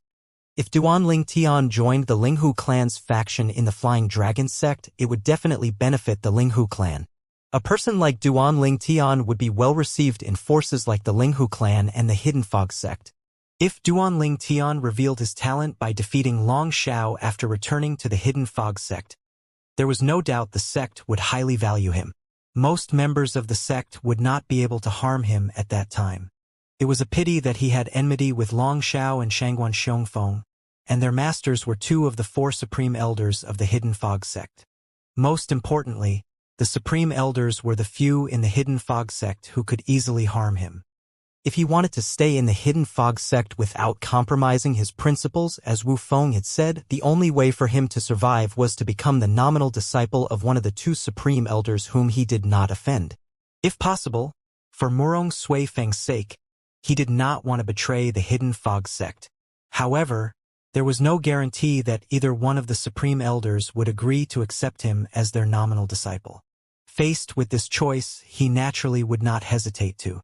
If Duan Ling Tian joined the Ling Hu clan's faction in the Flying Dragon sect, it would definitely benefit the Ling Hu clan. A person like Duan Ling Tian would be well received in forces like the Ling Hu clan and the Hidden Fog sect. If Duan Ling Tian revealed his talent by defeating Long Xiao after returning to the Hidden Fog sect, there was no doubt the sect would highly value him. Most members of the sect would not be able to harm him at that time. It was a pity that he had enmity with Long Xiao and Shangguan Xiongfeng, and their masters were 2 of the 4 supreme elders of the Hidden Fog sect. Most importantly, the supreme elders were the few in the Hidden Fog sect who could easily harm him. If he wanted to stay in the Hidden Fog sect without compromising his principles, as Wu Feng had said, the only way for him to survive was to become the nominal disciple of one of the 2 supreme elders whom he did not offend. If possible, for Murong Sui Feng's sake, he did not want to betray the Hidden Fog sect. However, there was no guarantee that either one of the supreme elders would agree to accept him as their nominal disciple. Faced with this choice, he naturally would not hesitate to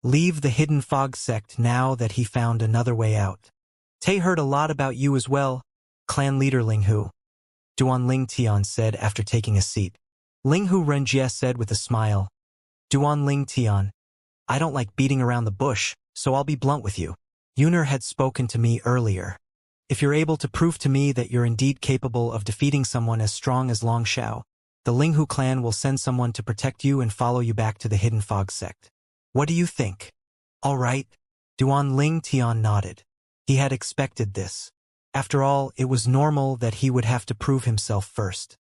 leave the Hidden Fog sect now that he found another way out. "Tay heard a lot about you as well, clan leader Ling Hu," Duan Ling Tian said after taking a seat. Ling Hu Renjie said with a smile, "Duan Ling Tian, I don't like beating around the bush, so I'll be blunt with you. Yuner had spoken to me earlier. If you're able to prove to me that you're indeed capable of defeating someone as strong as Long Xiao, the Ling Hu clan will send someone to protect you and follow you back to the Hidden Fog sect. What do you think?" "All right." Duan Ling Tian nodded. He had expected this. After all, it was normal that he would have to prove himself first.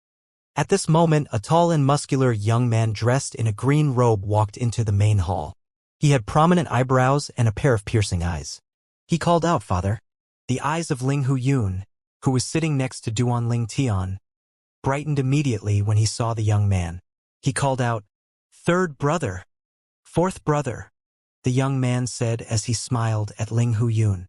At this moment, a tall and muscular young man dressed in a green robe walked into the main hall. He had prominent eyebrows and a pair of piercing eyes. He called out, "Father." The eyes of Ling Hu Yun, who was sitting next to Duan Ling Tian, brightened immediately when he saw the young man. He called out, "Third brother." "Fourth brother," the young man said as he smiled at Ling Hu Yun.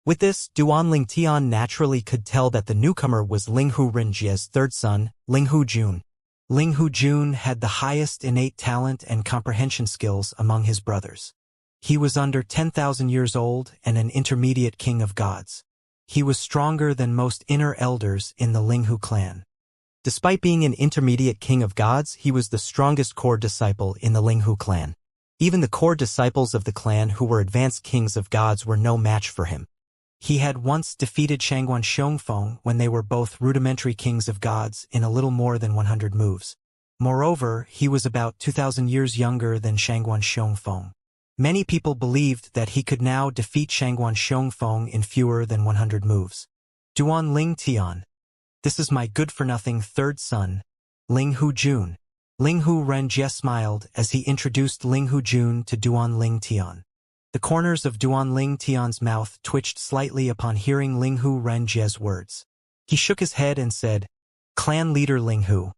With this, Duan Ling Tian naturally could tell that the newcomer was Ling Hu Renjie's third son, Ling Hu Jun. Ling Hu Jun had the highest innate talent and comprehension skills among his brothers. He was under 10,000 years old and an intermediate king of gods. He was stronger than most inner elders in the Linghu clan. Despite being an intermediate king of gods, he was the strongest core disciple in the Linghu clan. Even the core disciples of the clan who were advanced kings of gods were no match for him. He had once defeated Shangguan Xiongfeng when they were both rudimentary kings of gods in a little more than 100 moves. Moreover, he was about 2,000 years younger than Shangguan Xiongfeng. Many people believed that he could now defeat Shangguan Xiongfeng in fewer than 100 moves. Duan Ling Tian. This is my good-for-nothing third son, Linghu Jun. Linghu Renjie smiled as he introduced Linghu Jun to Duan Ling Tian. The corners of Duan Ling Tian's mouth twitched slightly upon hearing Linghu Renjie's words. He shook his head and said, "Clan leader Linghu,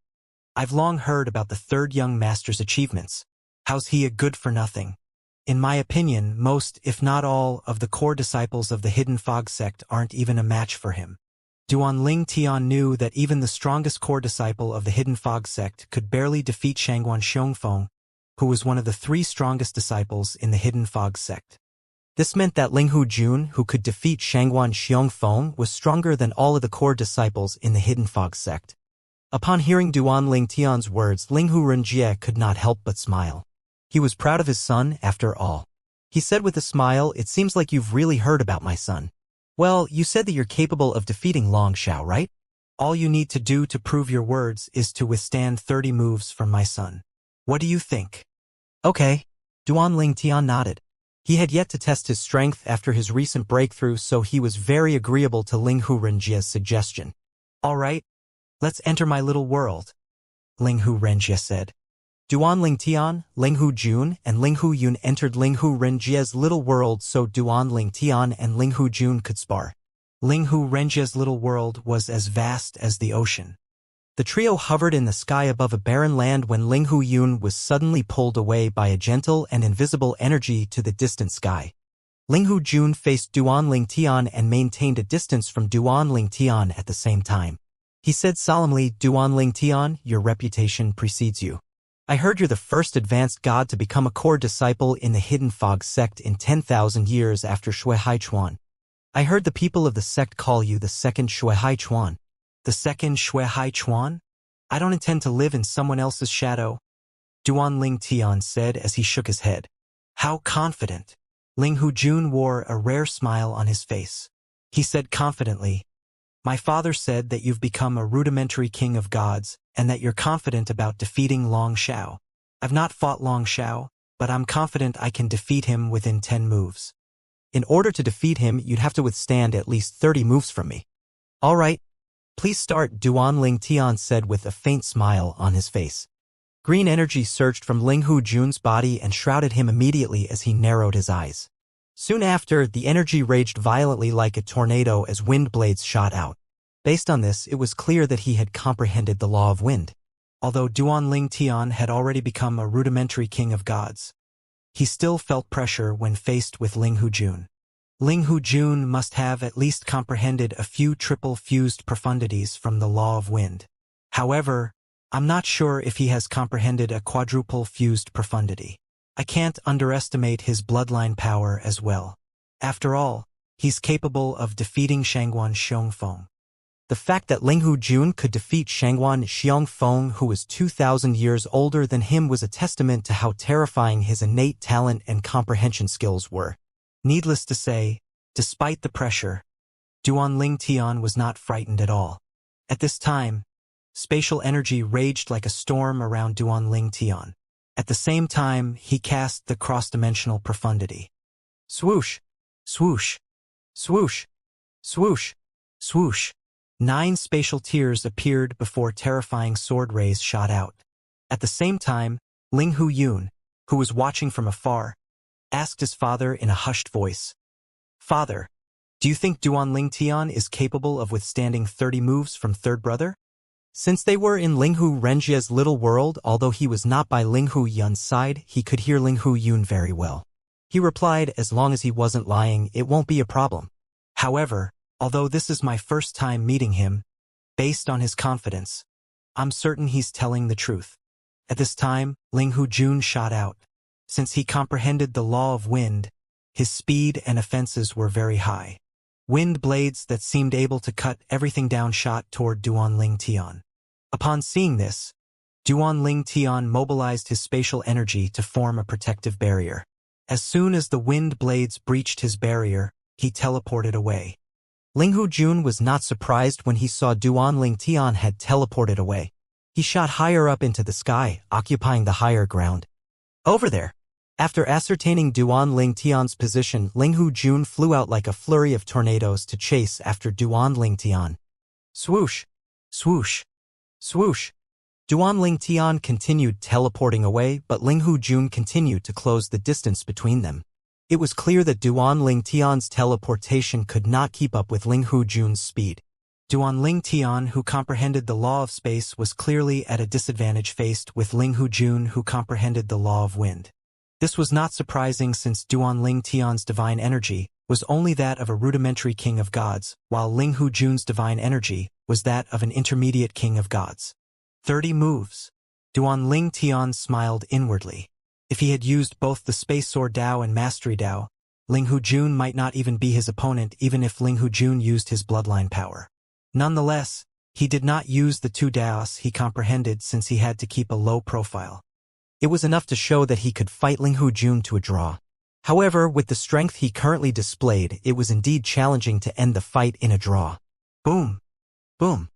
I've long heard about the third young master's achievements. How's he a good-for-nothing? In my opinion, most, if not all, of the core disciples of the Hidden Fog sect aren't even a match for him." Duan Ling Tian knew that even the strongest core disciple of the Hidden Fog sect could barely defeat Shangguan Xiongfeng, who was one of the 3 strongest disciples in the Hidden Fog sect. This meant that Linghu Jun, who could defeat Shangguan Xiongfeng, was stronger than all of the core disciples in the Hidden Fog sect. Upon hearing Duan Ling Tian's words, Linghu Renjie could not help but smile. He was proud of his son, after all. He said with a smile, "It seems like you've really heard about my son. Well, you said that you're capable of defeating Long Xiao, right? All you need to do to prove your words is to withstand 30 moves from my son. What do you think?" "Okay." Duan Ling Tian nodded. He had yet to test his strength after his recent breakthrough, so he was very agreeable to Linghu Renjie's suggestion. "All right, let's enter my little world," Linghu Renjie said. Duan Ling Tian, Linghu Jun, and Linghu Yun entered Linghu Renjie's little world so Duan Ling Tian and Linghu Jun could spar. Linghu Renjie's little world was as vast as the ocean. The trio hovered in the sky above a barren land when Linghu Yun was suddenly pulled away by a gentle and invisible energy to the distant sky. Linghu Jun faced Duan Ling Tian and maintained a distance from Duan Ling Tian at the same time. He said solemnly, "Duan Ling Tian, your reputation precedes you. I heard you're the first advanced god to become a core disciple in the Hidden Fog sect in 10,000 years after Shui Haichuan. I heard the people of the sect call you the second Shui Haichuan." "The second Shui Haichuan? I don't intend to live in someone else's shadow," Duan Ling Tian said as he shook his head. "How confident." Linghu Jun wore a rare smile on his face. He said confidently, "My father said that you've become a rudimentary king of gods, and that you're confident about defeating Long Xiao. I've not fought Long Xiao, but I'm confident I can defeat him within 10 moves. In order to defeat him, you'd have to withstand at least 30 moves from me." "All right, please start," Duan Ling Tian said with a faint smile on his face. Green energy surged from Linghu Jun's body and shrouded him immediately as he narrowed his eyes. Soon after, the energy raged violently like a tornado as wind blades shot out. Based on this, it was clear that he had comprehended the law of wind. Although Duan Ling Tian had already become a rudimentary king of gods, he still felt pressure when faced with Linghu Jun. Linghu Jun must have at least comprehended a few triple-fused profundities from the law of wind. However, I'm not sure if he has comprehended a quadruple-fused profundity. I can't underestimate his bloodline power as well. After all, he's capable of defeating Shangguan Xiongfeng. The fact that Linghu Jun could defeat Shangguan Xiongfeng, who was 2,000 years older than him, was a testament to how terrifying his innate talent and comprehension skills were. Needless to say, despite the pressure, Duan Ling Tian was not frightened at all. At this time, spatial energy raged like a storm around Duan Ling Tian. At the same time, he cast the cross-dimensional profundity. Swoosh, swoosh, swoosh, swoosh, swoosh. 9 spatial tears appeared before terrifying sword rays shot out. At the same time, Linghu Yun, who was watching from afar, asked his father in a hushed voice, "Father, do you think Duan Ling Tian is capable of withstanding 30 moves from third brother?" Since they were in Linghu Renjie's little world, although he was not by Linghu Yun's side, he could hear Linghu Yun very well. He replied, "As long as he wasn't lying, it won't be a problem. However, although this is my first time meeting him, based on his confidence, I'm certain he's telling the truth." At this time, Linghu Jun shot out, Since he comprehended the law of wind, his speed and offenses were very high. Wind blades that seemed able to cut everything down shot toward Duanling Tian. Upon seeing this, Duanling Tian mobilized his spatial energy to form a protective barrier. As soon as the wind blades breached his barrier, he teleported away. Linghu Jun was not surprised when he saw Duanling Tian had teleported away. He shot higher up into the sky, occupying the higher ground. Over there! After ascertaining Duanling Tian's position, Linghu Jun flew out like a flurry of tornadoes to chase after Duanling Tian. Swoosh! Swoosh! Swoosh! Duanling Tian continued teleporting away, but Linghu Jun continued to close the distance between them. It was clear that Duanling Tian's teleportation could not keep up with Linghu Jun's speed. Duanling Tian, who comprehended the law of space, was clearly at a disadvantage faced with Linghu Jun, who comprehended the law of wind. This was not surprising since Duanling Tian's divine energy was only that of a rudimentary king of gods, while Linghu Jun's divine energy was that of an intermediate king of gods. 30 moves. Duanling Tian smiled inwardly. If he had used both the Space Sword Dao and Mastery Dao, Linghu Jun might not even be his opponent even if Linghu Jun used his bloodline power. Nonetheless, he did not use the two Daos he comprehended since he had to keep a low profile. It was enough to show that he could fight Linghu Jun to a draw. However, with the strength he currently displayed, it was indeed challenging to end the fight in a draw. Boom! Boom!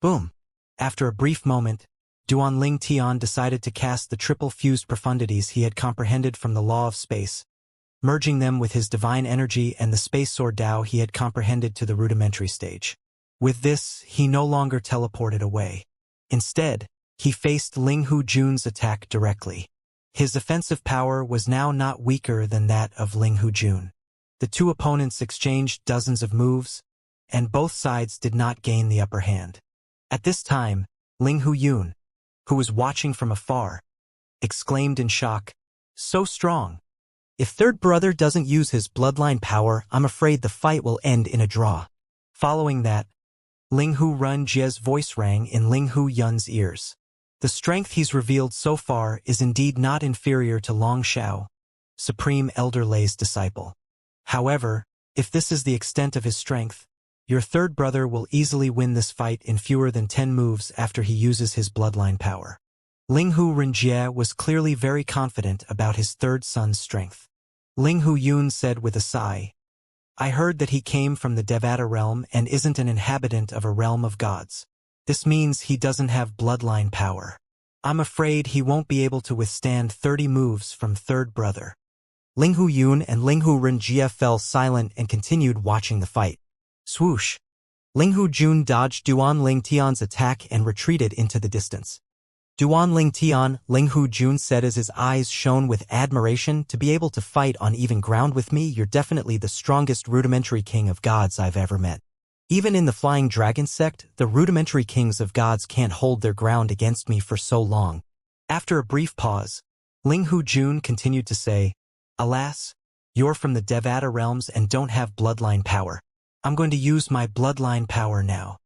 Boom! After a brief moment, Duanling Tian decided to cast the triple fused profundities he had comprehended from the law of space, merging them with his divine energy and the Space Sword Dao he had comprehended to the rudimentary stage. With this, he no longer teleported away. Instead, he faced Linghu Jun's attack directly. His offensive power was now not weaker than that of Linghu Jun. The two opponents exchanged dozens of moves, and both sides did not gain the upper hand. At this time, Linghu Jun, who was watching from afar, exclaimed in shock, "So strong! If third brother doesn't use his bloodline power, I'm afraid the fight will end in a draw." Following that, Linghu Renjie's voice rang in Linghu Yun's ears. The strength he's revealed so far is indeed not inferior to Long Xiao, Supreme Elder Lei's disciple. However, if this is the extent of his strength, your third brother will easily win this fight in fewer than 10 moves after he uses his bloodline power. Linghu Renjie was clearly very confident about his third son's strength. Linghu Yun said with a sigh, "I heard that he came from the Devata realm and isn't an inhabitant of a realm of gods. This means he doesn't have bloodline power. I'm afraid he won't be able to withstand 30 moves from third brother." Linghu Yun and Linghu Renjie fell silent and continued watching the fight. Swoosh! Linghu Jun dodged Duanling Tian's attack and retreated into the distance. Duanling Tian, Linghu Jun said as his eyes shone with admiration, "To be able to fight on even ground with me, you're definitely the strongest rudimentary king of gods I've ever met. Even in the Flying Dragon sect, the rudimentary kings of gods can't hold their ground against me for so long." After a brief pause, Linghu Jun continued to say, "Alas, you're from the Devata realms and don't have bloodline power. I'm going to use my bloodline power now."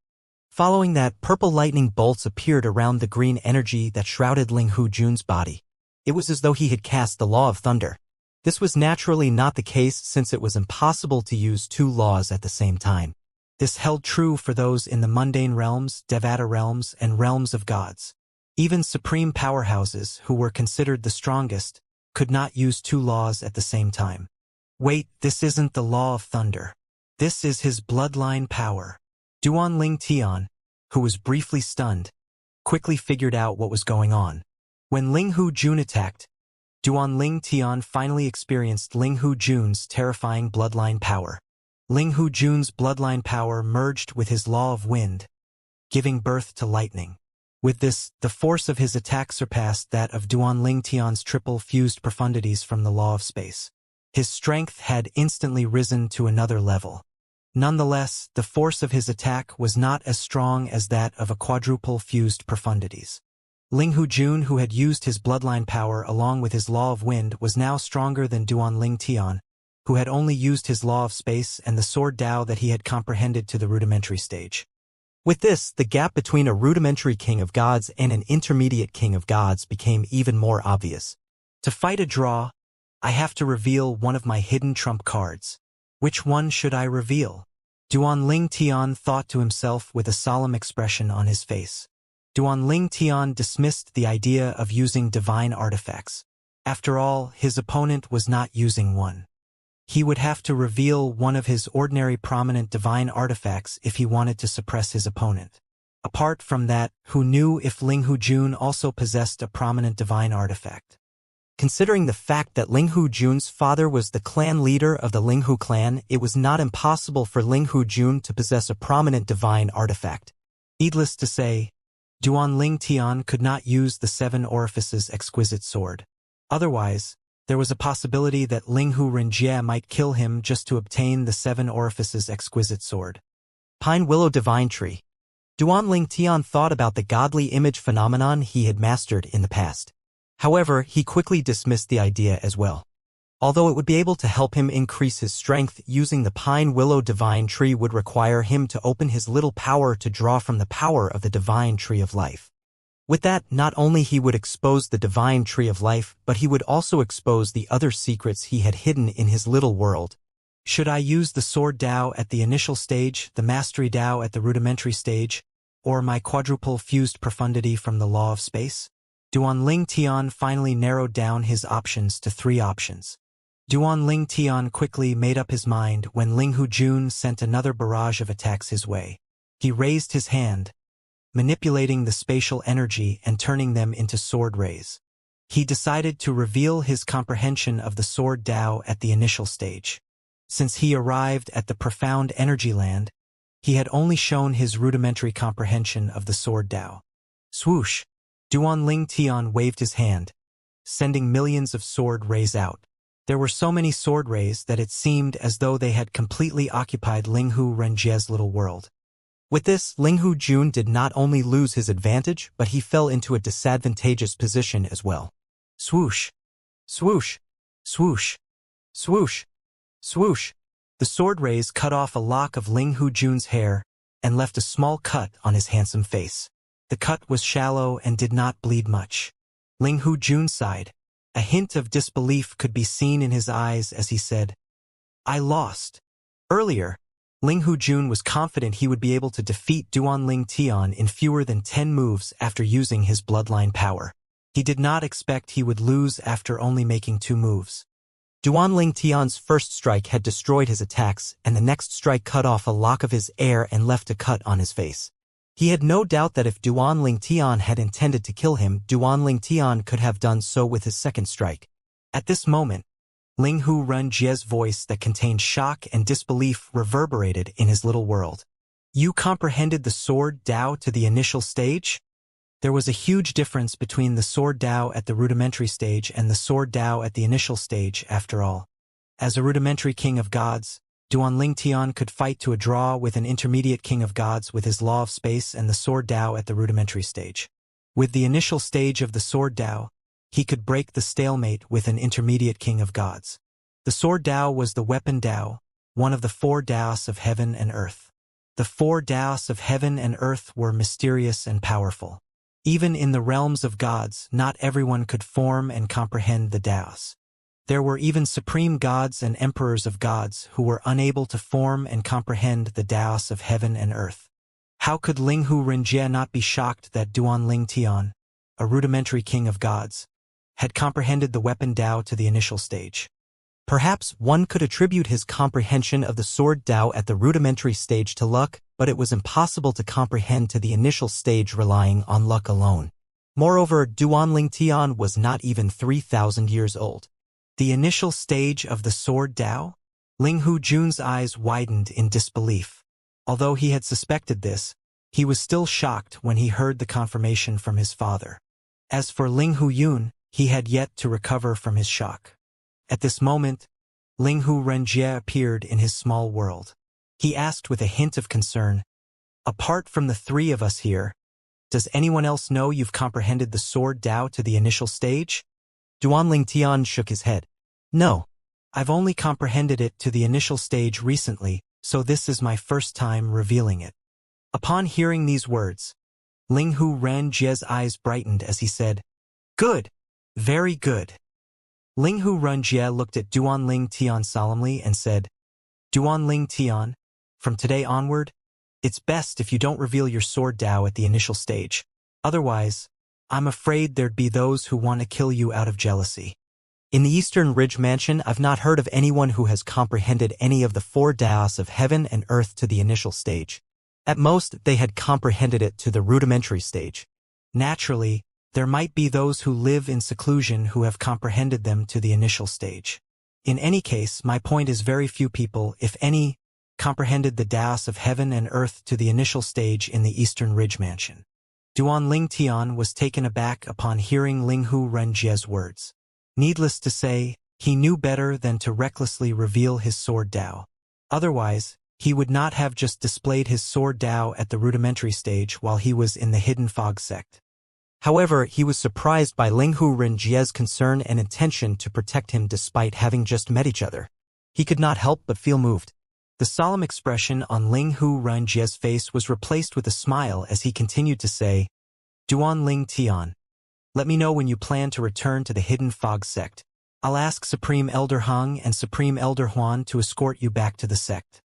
Following that, purple lightning bolts appeared around the green energy that shrouded Linghu Jun's body. It was as though he had cast the law of thunder. This was naturally not the case since it was impossible to use two laws at the same time. This held true for those in the mundane realms, Devata realms, and realms of gods. Even supreme powerhouses, who were considered the strongest, could not use two laws at the same time. Wait, this isn't the law of thunder. This is his bloodline power. Duanling Tian, who was briefly stunned, quickly figured out what was going on. When Linghu Jun attacked, Duanling Tian finally experienced Linghu Jun's terrifying bloodline power. Linghu Jun's bloodline power merged with his law of wind, giving birth to lightning. With this, the force of his attack surpassed that of Duanling Tian's triple fused profundities from the law of space. His strength had instantly risen to another level. Nonetheless, the force of his attack was not as strong as that of a quadruple fused profundities. Linghu Jun, who had used his bloodline power along with his law of wind, was now stronger than Duanling Tian, who had only used his law of space and the sword Dao that he had comprehended to the rudimentary stage. With this, the gap between a rudimentary king of gods and an intermediate king of gods became even more obvious. To fight a draw, I have to reveal one of my hidden trump cards. Which one should I reveal? Duan Tian thought to himself with a solemn expression on his face. Duan Tian dismissed the idea of using divine artifacts. After all, his opponent was not using one. He would have to reveal one of his ordinary prominent divine artifacts if he wanted to suppress his opponent. Apart from that, who knew if Ling Hujun also possessed a prominent divine artifact? Considering the fact that Ling Hujun's father was the clan leader of the Ling Hu clan, it was not impossible for Ling Hujun to possess a prominent divine artifact. Needless to say, Duan Tian could not use the Seven Orifices exquisite sword. Otherwise, there was a possibility that Ling Hu Renjie might kill him just to obtain the Seven Orifices exquisite sword. Pine Willow Divine Tree. Duan Tian thought about the godly image phenomenon he had mastered in the past. However, he quickly dismissed the idea as well. Although it would be able to help him increase his strength, using the Pine Willow Divine Tree would require him to open his little power to draw from the power of the Divine Tree of Life. With that, not only he would expose the Divine Tree of Life, but he would also expose the other secrets he had hidden in his little world. Should I use the Sword Dao at the initial stage, the Mastery Dao at the rudimentary stage, or my quadruple fused profundity from the Law of Space? Duan Tian finally narrowed down his options to 3 options. Duan Tian quickly made up his mind when Ling Hujun sent another barrage of attacks his way. He raised his hand, manipulating the spatial energy and turning them into sword rays. He decided to reveal his comprehension of the Sword Dao at the initial stage. Since he arrived at the profound energy land, he had only shown his rudimentary comprehension of the Sword Dao. Swoosh! Duan Tian waved his hand, sending millions of sword rays out. There were so many sword rays that it seemed as though they had completely occupied Ling Hu Renjie's little world. With this, Ling Hujun did not only lose his advantage, but he fell into a disadvantageous position as well. Swoosh! Swoosh! Swoosh! Swoosh! Swoosh! The sword rays cut off a lock of Ling Hujun's hair and left a small cut on his handsome face. The cut was shallow and did not bleed much. Ling Hujun sighed. A hint of disbelief could be seen in his eyes as he said, "I lost." Earlier, Ling Hujun was confident he would be able to defeat Duan Tian in fewer than 10 moves after using his bloodline power. He did not expect he would lose after only making 2 moves. Duan Tian's first strike had destroyed his attacks, and the next strike cut off a lock of his hair and left a cut on his face. He had no doubt that if Duan Tian had intended to kill him, Duan Tian could have done so with his second strike. At this moment, Ling Hu Renjie's voice that contained shock and disbelief reverberated in his little world. "You comprehended the Sword Dao to the initial stage?" There was a huge difference between the Sword Dao at the rudimentary stage and the Sword Dao at the initial stage, after all. As a rudimentary king of gods, Duan Tian could fight to a draw with an intermediate king of gods with his Law of Space and the Sword Dao at the rudimentary stage. With the initial stage of the Sword Dao, he could break the stalemate with an intermediate king of gods. The Sword Dao was the Weapon Dao, one of the 4 Daos of heaven and earth. The 4 Daos of heaven and earth were mysterious and powerful. Even in the realms of gods, not everyone could form and comprehend the Daos. There were even supreme gods and emperors of gods who were unable to form and comprehend the Daos of heaven and earth. How could Ling Hu Renjie not be shocked that Duan Tian, a rudimentary king of gods, had comprehended the Weapon Dao to the initial stage? Perhaps one could attribute his comprehension of the Sword Dao at the rudimentary stage to luck, but it was impossible to comprehend to the initial stage relying on luck alone. Moreover, Duan Tian was not even 3,000 years old. The initial stage of the Sword Dao? Ling Hujun's eyes widened in disbelief. Although he had suspected this, he was still shocked when he heard the confirmation from his father. As for Ling Hujun, he had yet to recover from his shock. At this moment, Ling Hu Renjie appeared in his small world. He asked with a hint of concern, "Apart from the 3 of us here, does anyone else know you've comprehended the Sword Dao to the initial stage?" Duan Tian shook his head. "No, I've only comprehended it to the initial stage recently, so this is my first time revealing it." Upon hearing these words, Ling Hu Renjie's eyes brightened as he said, "Good, very good. Linghu Renjie looked at Duanling Tian solemnly and said, Duanling Tian, from today onward, it's best if you don't reveal your sword Dao at the initial stage. Otherwise, I'm afraid there'd be those who want to kill you out of jealousy. In the Eastern Ridge Mansion, I've not heard of anyone who has comprehended any of the 4 Daos of heaven and earth to the initial stage. At most, they had comprehended it to the rudimentary stage. Naturally, there might be those who live in seclusion who have comprehended them to the initial stage. In any case, my point is very few people, if any, comprehended the Daos of heaven and earth to the initial stage in the Eastern Ridge Mansion. Duanling Tian was taken aback upon hearing Linghu Renjie's words. Needless to say, he knew better than to recklessly reveal his sword Dao. Otherwise, he would not have just displayed his sword Dao at the rudimentary stage while he was in the Hidden Fog sect. However, he was surprised by Linghu Renjie's concern and intention to protect him despite having just met each other. He could not help but feel moved. The solemn expression on Linghu Renjie's face was replaced with a smile as he continued to say, Duanling Tian, let me know when you plan to return to the Hidden Fog sect. I'll ask Supreme Elder Hung and Supreme Elder Huan to escort you back to the sect.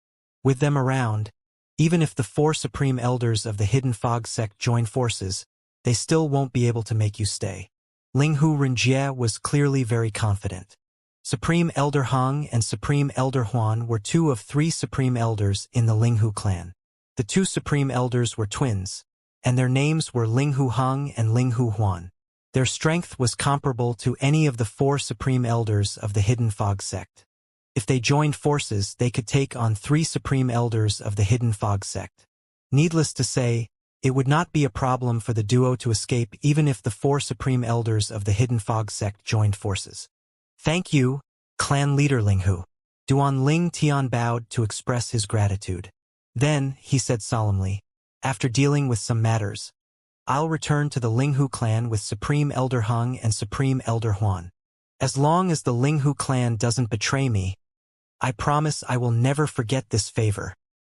With them around, even if the 4 Supreme Elders of the Hidden Fog sect join forces, they still won't be able to make you stay. Linghu Renjie was clearly very confident. Supreme Elder Hung and Supreme Elder Huan were 2 of 3 Supreme Elders in the Linghu clan. The 2 Supreme Elders were twins, and their names were Linghu Hung and Linghu Huan. Their strength was comparable to any of the 4 Supreme Elders of the Hidden Fog sect. If they joined forces, they could take on 3 Supreme Elders of the Hidden Fog sect. Needless to say, it would not be a problem for the duo to escape even if the 4 Supreme Elders of the Hidden Fog sect joined forces. Thank you, Clan Leader Linghu. Duanling Tian bowed to express his gratitude. Then, he said solemnly, after dealing with some matters, I'll return to the Linghu clan with Supreme Elder Hung and Supreme Elder Huan. As long as the Linghu clan doesn't betray me, I promise I will never forget this favor.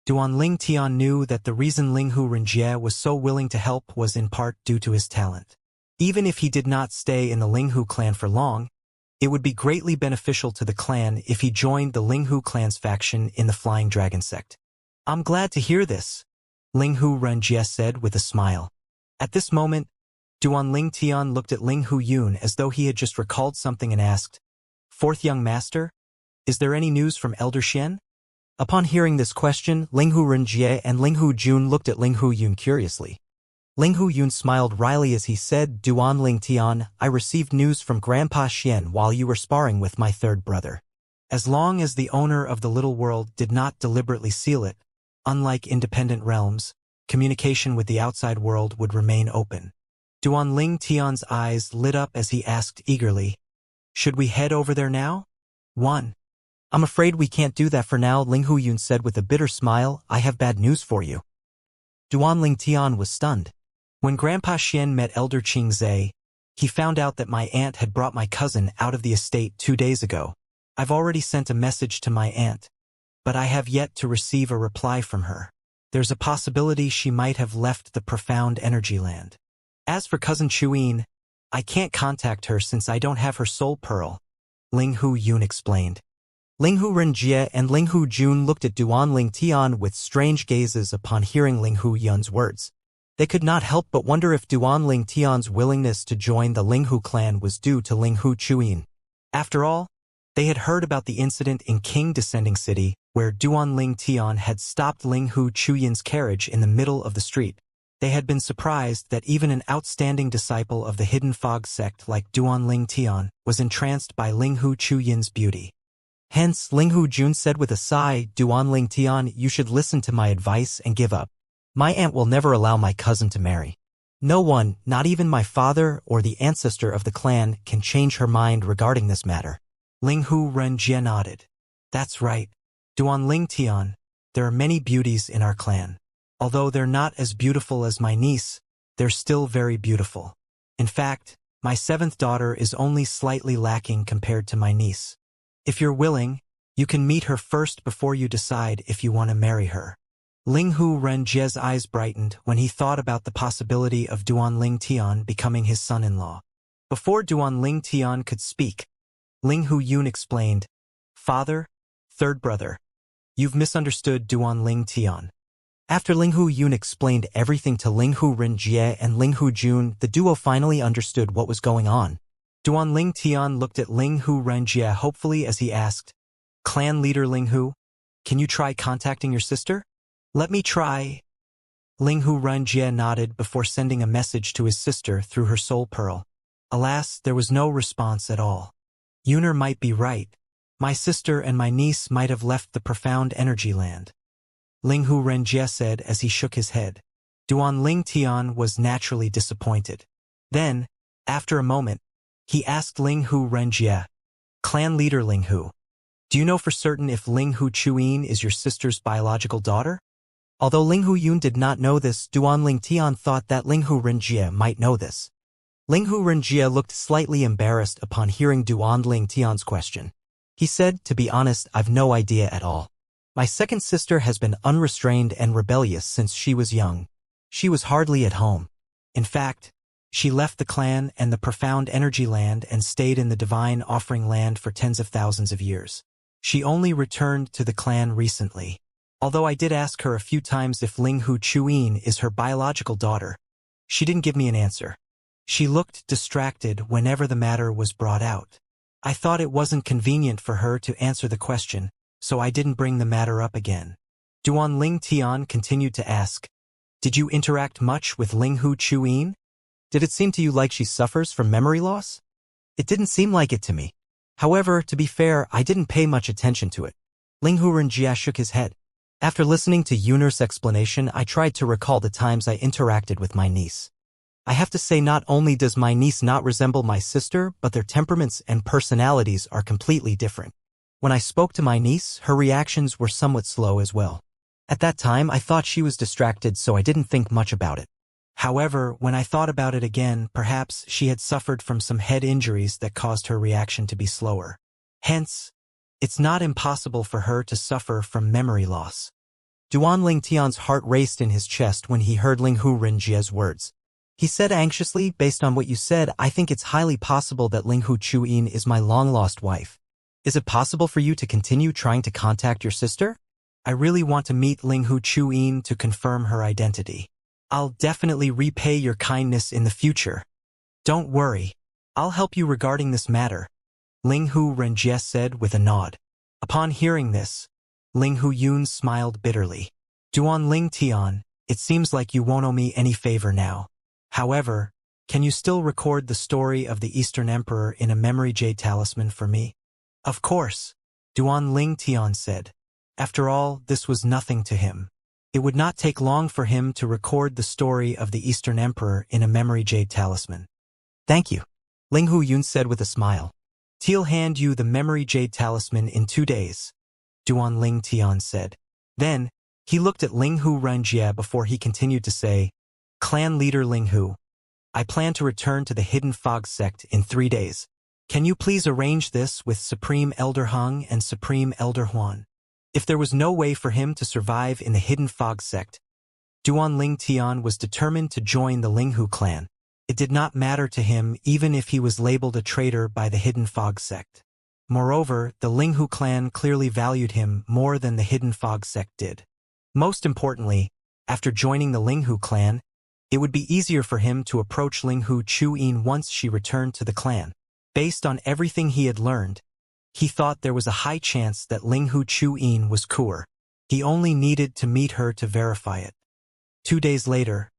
Duanling Tian knew that the reason Linghu Renjie was so willing to help was in part due to his talent. Even if he did not stay in the Linghu clan for long, it would be greatly beneficial to the clan if he joined the Linghu clan's faction in the Flying Dragon sect. I'm glad to hear this, Linghu Renjie said with a smile. At this moment, Duanling Tian looked at Linghu Yun as though he had just recalled something and asked, 4th young master, is there any news from Elder Xian? Upon hearing this question, Linghu Renjie and Linghu Jun looked at Linghu Yun curiously. Linghu Yun smiled wryly as he said, Duanling Tian, I received news from Grandpa Xian while you were sparring with my 3rd brother. As long as the owner of the little world did not deliberately seal it, unlike independent realms, communication with the outside world would remain open. Duanling Tian's eyes lit up as he asked eagerly, should we head over there now? 1. I'm afraid we can't do that for now, Linghu Yun said with a bitter smile. I have bad news for you. Duanling Tian was stunned. When Grandpa Xian met Elder Qingzhe, he found out that my aunt had brought my cousin out of the estate 2 days ago. I've already sent a message to my aunt, but I have yet to receive a reply from her. There's a possibility she might have left the profound energy land. As for Cousin Chuyin, I can't contact her since I don't have her soul pearl, Linghu Yun explained. Linghu Renjie and Linghu Jun looked at Duanling Tian with strange gazes upon hearing Linghu Yun's words. They could not help but wonder if Duanling Tian's willingness to join the Linghu clan was due to Linghu Chuyin. After all, they had heard about the incident in King Descending City, where Duanling Tian had stopped Linghu Chuyin's carriage in the middle of the street. They had been surprised that even an outstanding disciple of the Hidden Fog sect like Duanling Tian was entranced by Linghu Chuyin's beauty. Hence, Linghu Jun said with a sigh, Duanling Tian, you should listen to my advice and give up. My aunt will never allow my cousin to marry. No one, not even my father or the ancestor of the clan, can change her mind regarding this matter. Linghu Renjie nodded. That's right. Duanling Tian, there are many beauties in our clan. Although they're not as beautiful as my niece, they're still very beautiful. In fact, my 7th daughter is only slightly lacking compared to my niece. If you're willing, you can meet her first before you decide if you want to marry her. Linghu Renjie's eyes brightened when he thought about the possibility of Duanling Tian becoming his son-in-law. Before Duanling Tian could speak, Ling Hu Yun explained. Father, third brother. You've misunderstood Duan Ling Tian. After Ling Hu Yun explained everything to Ling Hu Renjie and Ling Hu Jun, the duo finally understood what was going on. Duan Ling Tian looked at Ling Hu Renjie hopefully as he asked, Clan leader Ling Hu, can you try contacting your sister? Let me try. Ling Hu Renjie nodded before sending a message to his sister through her soul pearl. Alas, there was no response at all. Yuner might be right. My sister and my niece might have left the profound energy land. Ling Hu Renjie said as he shook his head. Duan Ling Tian was naturally disappointed. Then, after a moment, he asked Ling Hu Renjie, Clan leader Ling Hu, do you know for certain if Ling Hu Chuyin is your sister's biological daughter? Although Ling Hu Yun did not know this, Duan Ling Tian thought that Ling Hu Renjie might know this. Ling Hu Renjie looked slightly embarrassed upon hearing Duan Ling Tian's question. He said, to be honest, I've no idea at all. My second sister has been unrestrained and rebellious since she was young. She was hardly at home. In fact, she left the clan and the profound energy land and stayed in the divine offering land for tens of thousands of years. She only returned to the clan recently. Although I did ask her a few times if Ling Hu Chuyin is her biological daughter, she didn't give me an answer. She looked distracted whenever the matter was brought out. I thought it wasn't convenient for her to answer the question, so I didn't bring the matter up again. Duan Ling Tian continued to ask, Did you interact much with Ling Hu Chuyin? Did it seem to you like she suffers from memory loss? It didn't seem like it to me. However, to be fair, I didn't pay much attention to it. Ling Hu Renjie shook his head. After listening to Yuner's explanation, I tried to recall the times I interacted with my niece. I have to say not only does my niece not resemble my sister, but their temperaments and personalities are completely different. When I spoke to my niece, her reactions were somewhat slow as well. At that time, I thought she was distracted, so I didn't think much about it. However, when I thought about it again, perhaps she had suffered from some head injuries that caused her reaction to be slower. Hence, it's not impossible for her to suffer from memory loss. Duan Ling Tian's heart raced in his chest when he heard Ling Hu Renjie's words. He said anxiously, based on what you said, I think it's highly possible that Ling Hu Chuyin is my long-lost wife. Is it possible for you to continue trying to contact your sister? I really want to meet Ling Hu Chuyin to confirm her identity. I'll definitely repay your kindness in the future. Don't worry. I'll help you regarding this matter, Ling Hu Renjie said with a nod. Upon hearing this, Ling Hu Yun smiled bitterly. Duan Ling Tian, it seems like you won't owe me any favor now. However, can you still record the story of the Eastern Emperor in a memory jade talisman for me? Of course, Duan Ling Tian said. After all, this was nothing to him. It would not take long for him to record the story of the Eastern Emperor in a memory jade talisman. Thank you, Ling Hu Yun said with a smile. He'll hand you the memory jade talisman in 2 days, Duan Ling Tian said. Then, he looked at Ling Hu Renjie before he continued to say, Clan leader Ling Hu, I plan to return to the Hidden Fog sect in 3 days. Can you please arrange this with Supreme Elder Hung and Supreme Elder Huan? If there was no way for him to survive in the Hidden Fog sect, Duan Ling Tian was determined to join the Ling Hu clan. It did not matter to him even if he was labeled a traitor by the Hidden Fog sect. Moreover, the Ling Hu clan clearly valued him more than the Hidden Fog sect did. Most importantly, after joining the Ling Hu clan, it would be easier for him to approach Ling Hu Chuyin once she returned to the clan. Based on everything he had learned, he thought there was a high chance that Ling Hu Chuyin was Kuer. He only needed to meet her to verify it. 2 days later,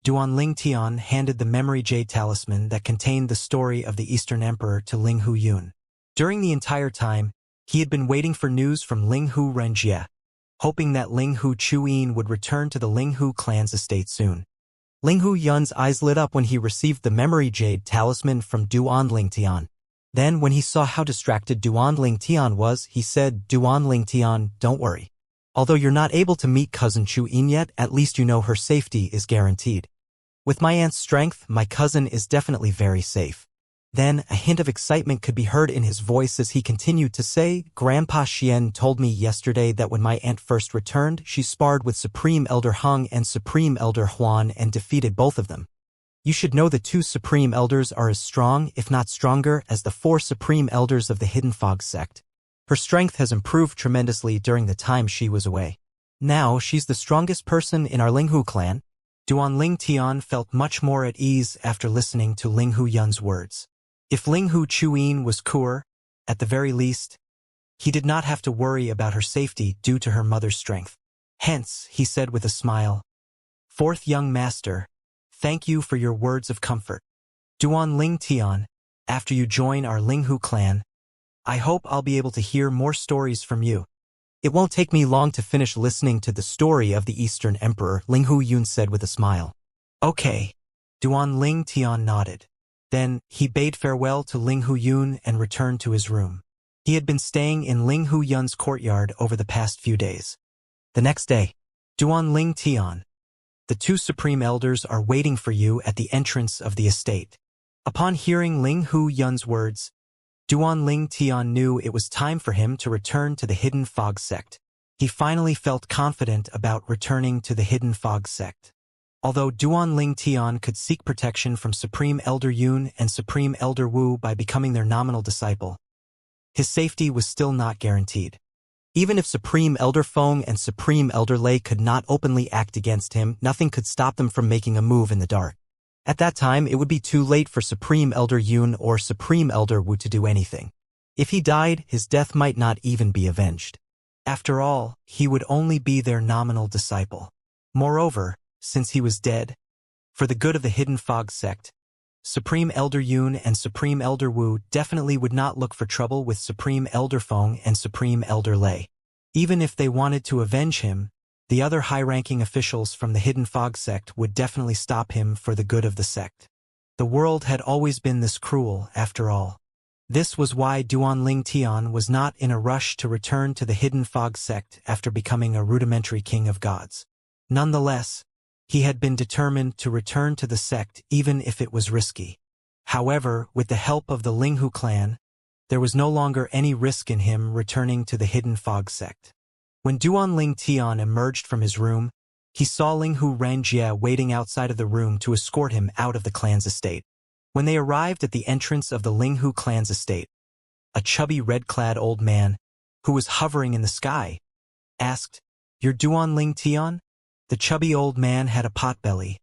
Duan Ling Tian handed the memory jade talisman that contained the story of the Eastern Emperor to Ling Hu Yun. During the entire time, he had been waiting for news from Ling Hu Renjie, hoping that Ling Hu Chuyin would return to the Ling Hu clan's estate soon. Ling Hu Yun's eyes lit up when he received the memory jade talisman from Duan Ling Tian. Then, when he saw how distracted Duan Ling Tian was, he said, Duan Ling Tian, don't worry. Although you're not able to meet cousin Chuyin yet, at least you know her safety is guaranteed. With my aunt's strength, my cousin is definitely very safe. Then, a hint of excitement could be heard in his voice as he continued to say, Grandpa Xian told me yesterday that when my aunt first returned, she sparred with Supreme Elder Hung and Supreme Elder Huan and defeated both of them. You should know the 2 Supreme Elders are as strong, if not stronger, as the 4 Supreme Elders of the Hidden Fog sect. Her strength has improved tremendously during the time she was away. Now she's the strongest person in our Linghu clan. Duan Ling Tian felt much more at ease after listening to Linghu Yun's words. If Linghu Chuyin was Kuer, at the very least, he did not have to worry about her safety due to her mother's strength. Hence, he said with a smile, "Fourth young master, thank you for your words of comfort. Duan Ling Tian, after you join our Linghu clan, I hope I'll be able to hear more stories from you." "It won't take me long to finish listening to the story of the Eastern Emperor," Linghu Yun said with a smile. "Okay." Duan Ling Tian nodded. Then, he bade farewell to Linghu Yun and returned to his room. He had been staying in Linghu Yun's courtyard over the past few days. The next day, Duan Ling Tian, the 2 Supreme Elders are waiting for you at the entrance of the estate. Upon hearing Linghu Yun's words, Duan Ling Tian knew it was time for him to return to the Hidden Fog sect. He finally felt confident about returning to the Hidden Fog sect. Although Duan Ling Tian could seek protection from Supreme Elder Yun and Supreme Elder Wu by becoming their nominal disciple, his safety was still not guaranteed. Even if Supreme Elder Feng and Supreme Elder Lei could not openly act against him, nothing could stop them from making a move in the dark. At that time, it would be too late for Supreme Elder Yun or Supreme Elder Wu to do anything. If he died, his death might not even be avenged. After all, he would only be their nominal disciple. Moreover, since he was dead, for the good of the Hidden Fog sect, Supreme Elder Yun and Supreme Elder Wu definitely would not look for trouble with Supreme Elder Feng and Supreme Elder Lei. Even if they wanted to avenge him, the other high-ranking officials from the Hidden Fog sect would definitely stop him for the good of the sect. The world had always been this cruel, after all. This was why Duan Ling Tian was not in a rush to return to the Hidden Fog sect after becoming a rudimentary king of gods. Nonetheless, he had been determined to return to the sect even if it was risky. However, with the help of the Linghu clan, there was no longer any risk in him returning to the Hidden Fog sect. When Duan Ling Tian emerged from his room, he saw Linghu Renjie waiting outside of the room to escort him out of the clan's estate. When they arrived at the entrance of the Linghu clan's estate, a chubby red-clad old man, who was hovering in the sky, asked, "You're Duan Ling Tian?" The chubby old man had a potbelly,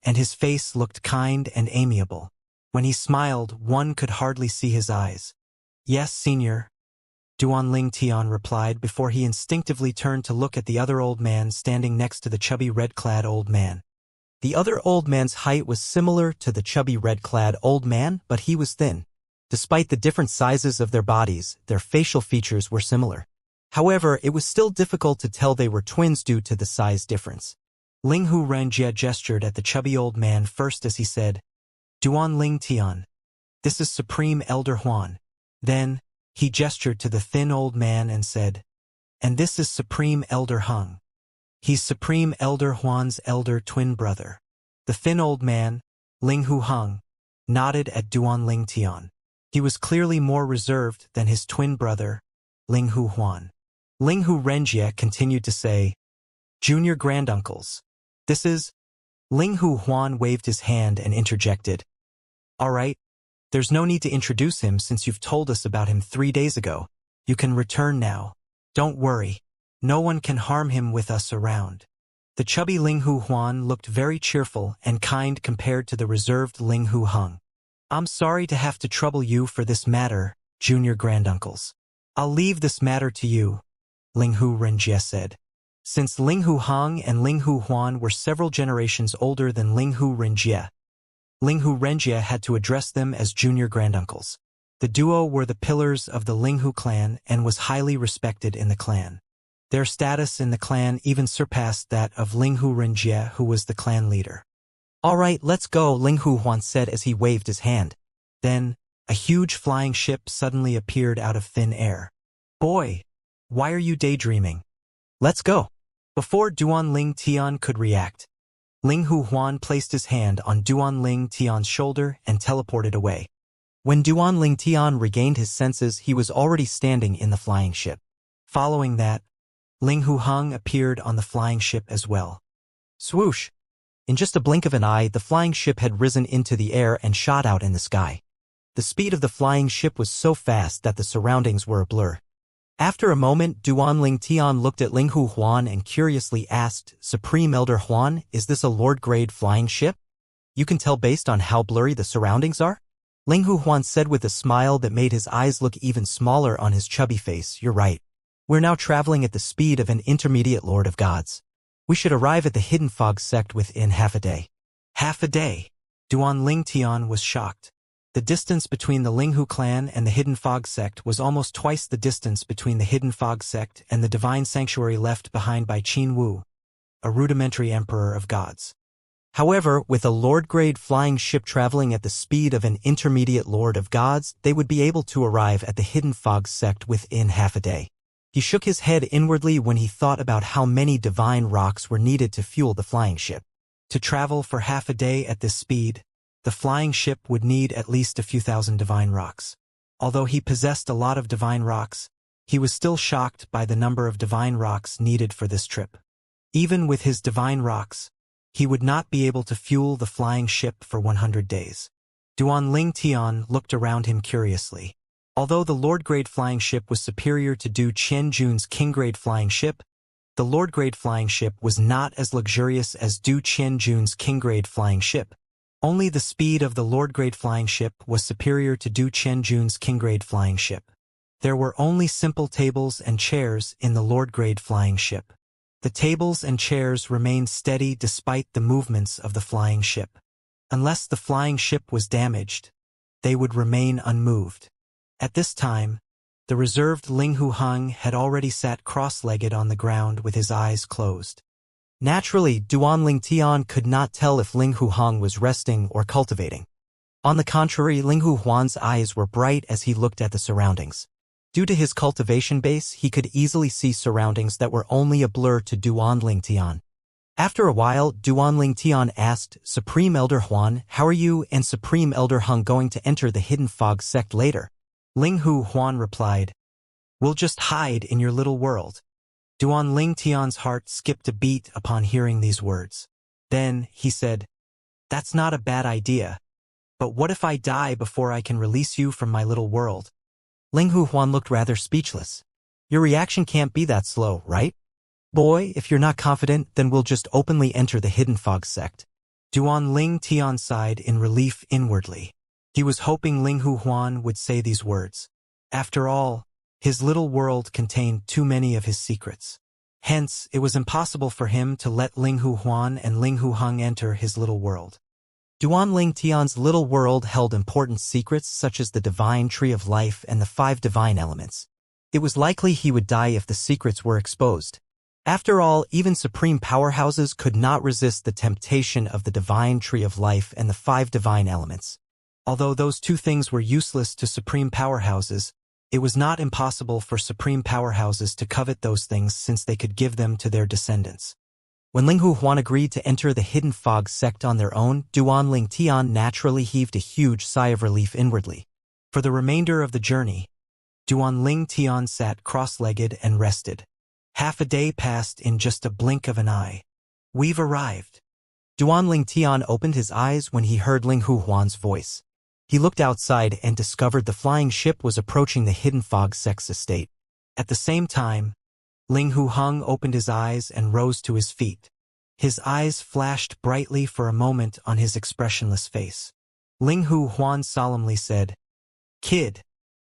and his face looked kind and amiable. When he smiled, one could hardly see his eyes. "Yes, senior," Duan Ling Tian replied before he instinctively turned to look at the other old man standing next to the chubby red-clad old man. The other old man's height was similar to the chubby red-clad old man, but he was thin. Despite the different sizes of their bodies, their facial features were similar. However, it was still difficult to tell they were twins due to the size difference. Linghu Renjie gestured at the chubby old man first as he said, "Duan Ling Tian, this is Supreme Elder Huan." Then, he gestured to the thin old man and said, "And this is Supreme Elder Hung. He's Supreme Elder Huan's elder twin brother." The thin old man, Linghu Hung, nodded at Duan Ling Tian. He was clearly more reserved than his twin brother, Linghu Huan. Linghu Renjie continued to say, "Junior granduncles. This is..." Linghu Huan waved his hand and interjected, "All right. There's no need to introduce him since you've told us about him 3 days ago. You can return now. Don't worry. No one can harm him with us around." The chubby Linghu Huan looked very cheerful and kind compared to the reserved Linghu Hung. "I'm sorry to have to trouble you for this matter, junior granduncles. I'll leave this matter to you," Linghu Renjie said. Since Linghu Hung and Linghu Huan were several generations older than Linghu Renjie had to address them as junior granduncles. The duo were the pillars of the Linghu clan and was highly respected in the clan. Their status in the clan even surpassed that of Linghu Renjie, who was the clan leader. "All right, let's go," Linghu Huan said as he waved his hand. Then, a huge flying ship suddenly appeared out of thin air. "Boy, why are you daydreaming? Let's go." Before Duan Ling Tian could react, Linghu Huan placed his hand on Duan Ling Tian's shoulder and teleported away. When Duan Ling Tian regained his senses, he was already standing in the flying ship. Following that, Linghu Hung appeared on the flying ship as well. Swoosh! In just a blink of an eye, the flying ship had risen into the air and shot out in the sky. The speed of the flying ship was so fast that the surroundings were a blur. After a moment, Duan Tian looked at Ling Hu Huan and curiously asked, "Supreme Elder Huan, is this a Lord-grade flying ship? You can tell based on how blurry the surroundings are?" Ling Hu Huan said with a smile that made his eyes look even smaller on his chubby face, "You're right. We're now traveling at the speed of an intermediate Lord of Gods. We should arrive at the Hidden Fog sect within half a day." Half a day? Duan Tian was shocked. The distance between the Linghu clan and the Hidden Fog sect was almost twice the distance between the Hidden Fog sect and the divine sanctuary left behind by Qin Wu, a rudimentary emperor of gods. However, with a Lord-grade flying ship traveling at the speed of an intermediate Lord of Gods, they would be able to arrive at the Hidden Fog sect within half a day. He shook his head inwardly when he thought about how many divine rocks were needed to fuel the flying ship. To travel for half a day at this speed, the flying ship would need at least a few thousand divine rocks. Although he possessed a lot of divine rocks, he was still shocked by the number of divine rocks needed for this trip. Even with his divine rocks, he would not be able to fuel the flying ship for 100 days. Duan Tian looked around him curiously. Although the Lord-grade flying ship was superior to Du Qianjun's King-grade flying ship, the Lord-grade flying ship was not as luxurious as Du Qianjun's King-grade flying ship. Only the speed of the Lord-grade flying ship was superior to Du Qianjun's King-grade flying ship. There were only simple tables and chairs in the Lord-grade flying ship. The tables and chairs remained steady despite the movements of the flying ship. Unless the flying ship was damaged, they would remain unmoved. At this time, the reserved Ling Hu Hung had already sat cross-legged on the ground with his eyes closed. Naturally, Duan Tian could not tell if Ling Hu Hung was resting or cultivating. On the contrary, Ling Hu Huan's eyes were bright as he looked at the surroundings. Due to his cultivation base, he could easily see surroundings that were only a blur to Duan Tian. After a while, Duan Tian asked, "Supreme Elder Huan, how are you and Supreme Elder Hung going to enter the Hidden Fog sect later?" Ling Hu Huan replied, "We'll just hide in your little world." Duan Tian's heart skipped a beat upon hearing these words. Then, he said, "That's not a bad idea. But what if I die before I can release you from my little world?" Ling Hu Huan looked rather speechless. "Your reaction can't be that slow, right? Boy, if you're not confident, then we'll just openly enter the Hidden Fog sect." Duan Tian sighed in relief inwardly. He was hoping Ling Hu Huan would say these words. After all, his little world contained too many of his secrets. Hence, it was impossible for him to let Ling Hu Huan and Ling Hu Hung enter his little world. Duan Tian's little world held important secrets such as the divine tree of life and the 5 divine elements. It was likely he would die if the secrets were exposed. After all, even supreme powerhouses could not resist the temptation of the divine tree of life and the 5 divine elements. Although those 2 things were useless to supreme powerhouses, it was not impossible for supreme powerhouses to covet those things since they could give them to their descendants. When Ling Hu Huan agreed to enter the Hidden Fog sect on their own, Duan Tian naturally heaved a huge sigh of relief inwardly. For the remainder of the journey, Duan Tian sat cross-legged and rested. Half a day passed in just a blink of an eye. "We've arrived." Duan Tian opened his eyes when he heard Ling Hu Huan's voice. He looked outside and discovered the flying ship was approaching the Hidden Fog sect's estate. At the same time, Ling Hu Hung opened his eyes and rose to his feet. His eyes flashed brightly for a moment on his expressionless face. Ling Hu Huan solemnly said, "Kid,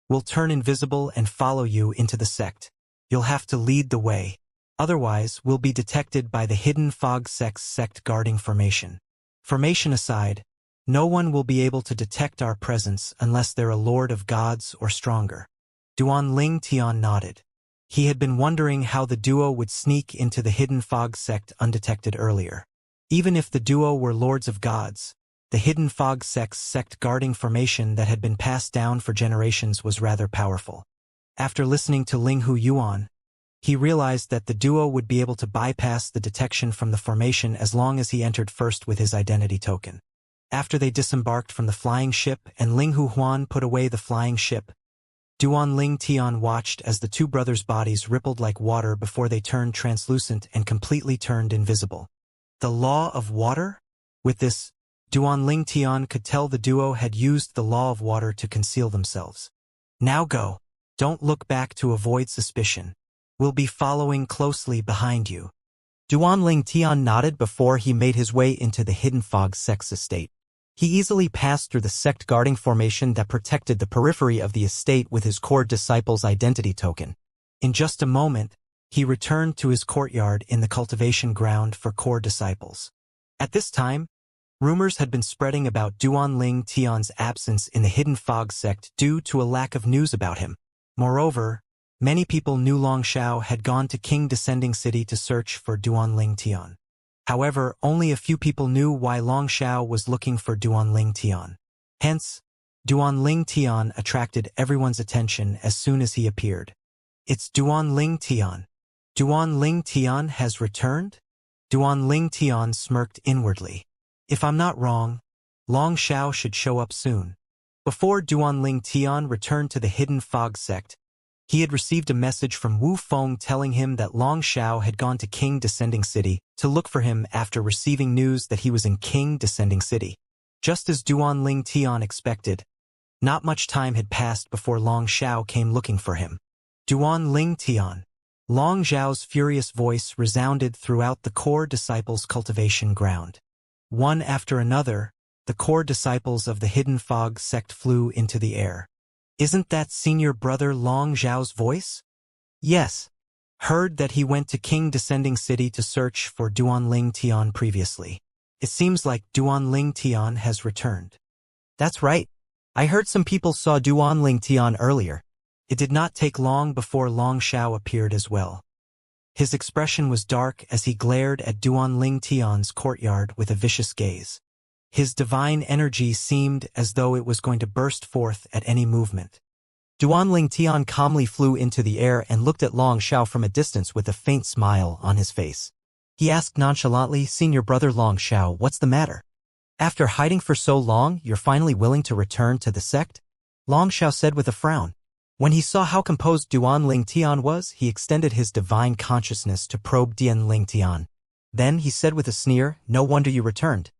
we'll turn invisible and follow you into the sect. You'll have to lead the way. Otherwise, we'll be detected by the Hidden Fog sect's sect guarding formation. Formation aside, no one will be able to detect our presence unless they're a Lord of Gods or stronger." Duan Tian nodded. He had been wondering how the duo would sneak into the Hidden Fog sect undetected earlier. Even if the duo were Lords of Gods, the Hidden Fog sect's sect guarding formation that had been passed down for generations was rather powerful. After listening to Ling Hu Yuan, he realized that the duo would be able to bypass the detection from the formation as long as he entered first with his identity token. After they disembarked from the flying ship and Ling Hu Huan put away the flying ship, Duan Tian watched as the 2 brothers' bodies rippled like water before they turned translucent and completely turned invisible. The law of water? With this, Duan Tian could tell the duo had used the law of water to conceal themselves. Now go. Don't look back to avoid suspicion. We'll be following closely behind you. Duan Tian nodded before he made his way into the Hidden Fog sect's estate. He easily passed through the sect guarding formation that protected the periphery of the estate with his core disciple's identity token. In just a moment, he returned to his courtyard in the cultivation ground for core disciples. At this time, rumors had been spreading about Duan Tian's absence in the Hidden Fog sect due to a lack of news about him. Moreover, many people knew Long Xiao had gone to King Descending City to search for Duan Tian. However, only a few people knew why Long Xiao was looking for Duan Tian. Hence, Duan Tian attracted everyone's attention as soon as he appeared. It's Duan Tian. Duan Tian has returned? Duan Tian smirked inwardly. If I'm not wrong, Long Xiao should show up soon. Before Duan Tian returned to the Hidden Fog sect, he had received a message from Wu Feng telling him that Long Xiao had gone to King Descending City to look for him after receiving news that he was in King Descending City. Just as Duan Tian expected, not much time had passed before Long Xiao came looking for him. Duan Tian. Long Xiao's furious voice resounded throughout the core disciples' cultivation ground. One after another, the core disciples of the Hidden Fog sect flew into the air. Isn't that senior brother Long Xiao's voice? Yes. Heard that he went to King Descending City to search for Duan Tian previously. It seems like Duan Tian has returned. That's right. I heard some people saw Duan Tian earlier. It did not take long before Long Xiao appeared as well. His expression was dark as he glared at Duan Tian's courtyard with a vicious gaze. His divine energy seemed as though it was going to burst forth at any movement. Duan Tian calmly flew into the air and looked at Long Xiao from a distance with a faint smile on his face. He asked nonchalantly, "Senior brother Long Xiao, what's the matter? After hiding for so long, you're finally willing to return to the sect?" Long Xiao said with a frown. When he saw how composed Duan Tian was, he extended his divine consciousness to probe Duan Tian. Then he said with a sneer, "No wonder you returned.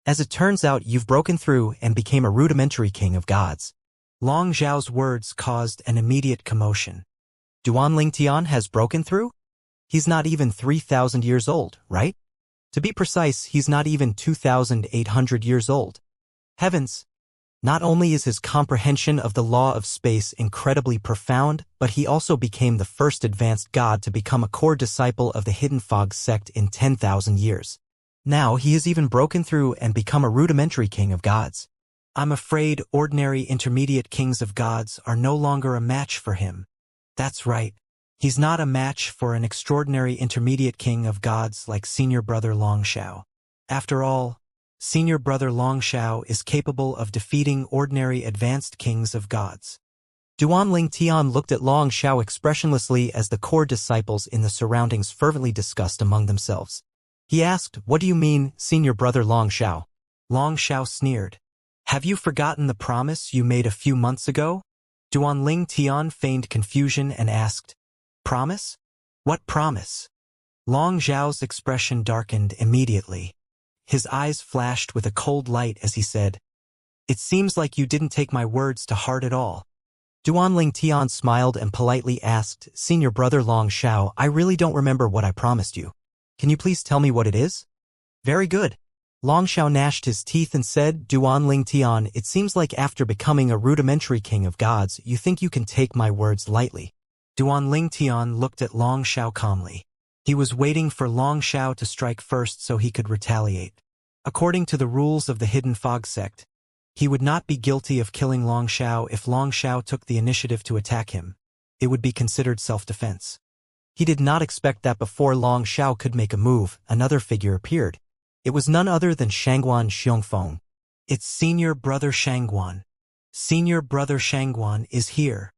As it turns out, you've broken through and became a rudimentary king of gods." Long Xiao's words caused an immediate commotion. Duan Tian has broken through? He's not even 3,000 years old, right? To be precise, he's not even 2,800 years old. Heavens! Not only is his comprehension of the law of space incredibly profound, but he also became the first advanced god to become a core disciple of the Hidden Fog sect in 10,000 years. Now he has even broken through and become a rudimentary king of gods. I'm afraid ordinary intermediate kings of gods are no longer a match for him. That's right. He's not a match for an extraordinary intermediate king of gods like senior brother Long Xiao. After all, senior brother Long Xiao is capable of defeating ordinary advanced kings of gods. Duan Tian looked at Long Xiao expressionlessly as the core disciples in the surroundings fervently discussed among themselves. He asked, "What do you mean, senior brother Long Xiao?" Long Xiao sneered. "Have you forgotten the promise you made a few months ago?" Duan Tian feigned confusion and asked, "Promise? What promise?" Long Xiao's expression darkened immediately. His eyes flashed with a cold light as he said, "It seems like you didn't take my words to heart at all." Duan Tian smiled and politely asked, "Senior brother Long Xiao, I really don't remember what I promised you. Can you please tell me what it is?" "Very good." Long Xiao gnashed his teeth and said, "Duan Tian, it seems like after becoming a rudimentary king of gods, you think you can take my words lightly." Duan Tian looked at Long Xiao calmly. He was waiting for Long Xiao to strike first so he could retaliate. According to the rules of the Hidden Fog sect, he would not be guilty of killing Long Xiao if Long Xiao took the initiative to attack him. It would be considered self-defense. He did not expect that before Long Xiao could make a move, another figure appeared. It was none other than Shangguan Xiongfeng. "It's senior brother Shangguan. Senior brother Shangguan is here."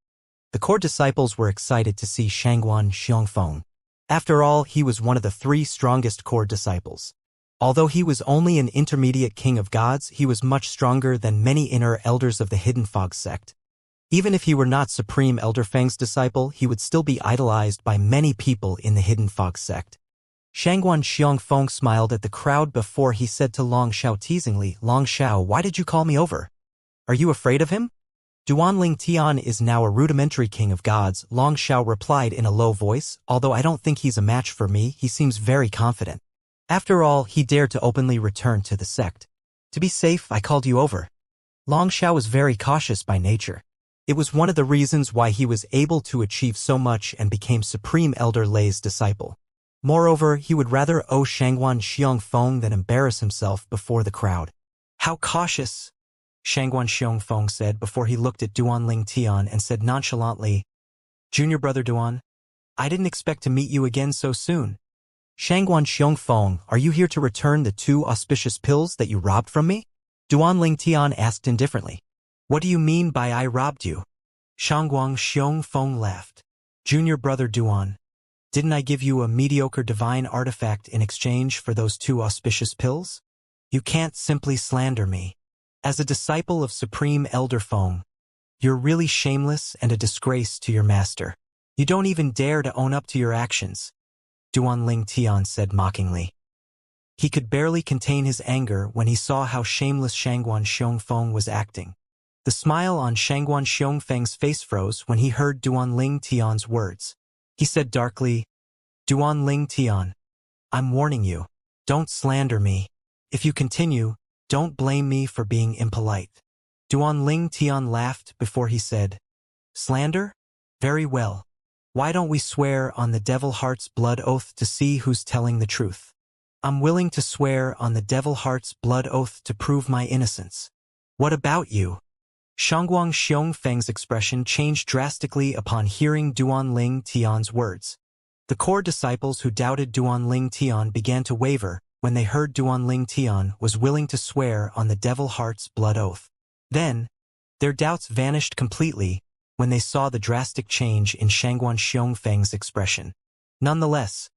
The core disciples were excited to see Shangguan Xiongfeng. After all, he was one of the 3 strongest core disciples. Although he was only an intermediate king of gods, he was much stronger than many inner elders of the Hidden Fog sect. Even if he were not Supreme Elder Fang's disciple, he would still be idolized by many people in the Hidden Fog sect. Shangguan Xiongfeng smiled at the crowd before he said to Long Xiao teasingly, Long Xiao, why did you call me over? Are you afraid of him? Duanling Tian is now a rudimentary king of gods, Long Xiao replied in a low voice, although I don't think he's a match for me, he seems very confident. After all, he dared to openly return to the sect. To be safe, I called you over. Long Xiao was very cautious by nature. It was one of the reasons why he was able to achieve so much and became Supreme Elder Lei's disciple. Moreover, he would rather owe Shangguan Xiongfeng than embarrass himself before the crowd. How cautious, Shangguan Xiongfeng said before he looked at Duanling Tian and said nonchalantly, Junior brother Duan, I didn't expect to meet you again so soon. Shangguan Xiongfeng, are you here to return the 2 auspicious pills that you robbed from me? Duanling Tian asked indifferently. What do you mean by I robbed you? Shangguan Xiongfeng laughed. Junior brother Duan, didn't I give you a mediocre divine artifact in exchange for those 2 auspicious pills? You can't simply slander me. As a disciple of Supreme Elder Feng, you're really shameless and a disgrace to your master. You don't even dare to own up to your actions, Duanling Tian said mockingly. He could barely contain his anger when he saw how shameless Shangguan Xiongfeng was acting. The smile on Shangguan Xiongfeng's face froze when he heard Duanling Tian's words. He said darkly, Duanling Tian, I'm warning you. Don't slander me. If you continue, don't blame me for being impolite. Duanling Tian laughed before he said, Slander? Very well. Why don't we swear on the Devil Heart's blood oath to see who's telling the truth? I'm willing to swear on the Devil Heart's blood oath to prove my innocence. What about you? Shangguan Xiongfeng's expression changed drastically upon hearing Duanling Tian's words. The core disciples who doubted Duanling Tian began to waver when they heard Duanling Tian was willing to swear on the Devil Heart's blood oath. Then, their doubts vanished completely when they saw the drastic change in Shangguan Xiongfeng's expression. Nonetheless,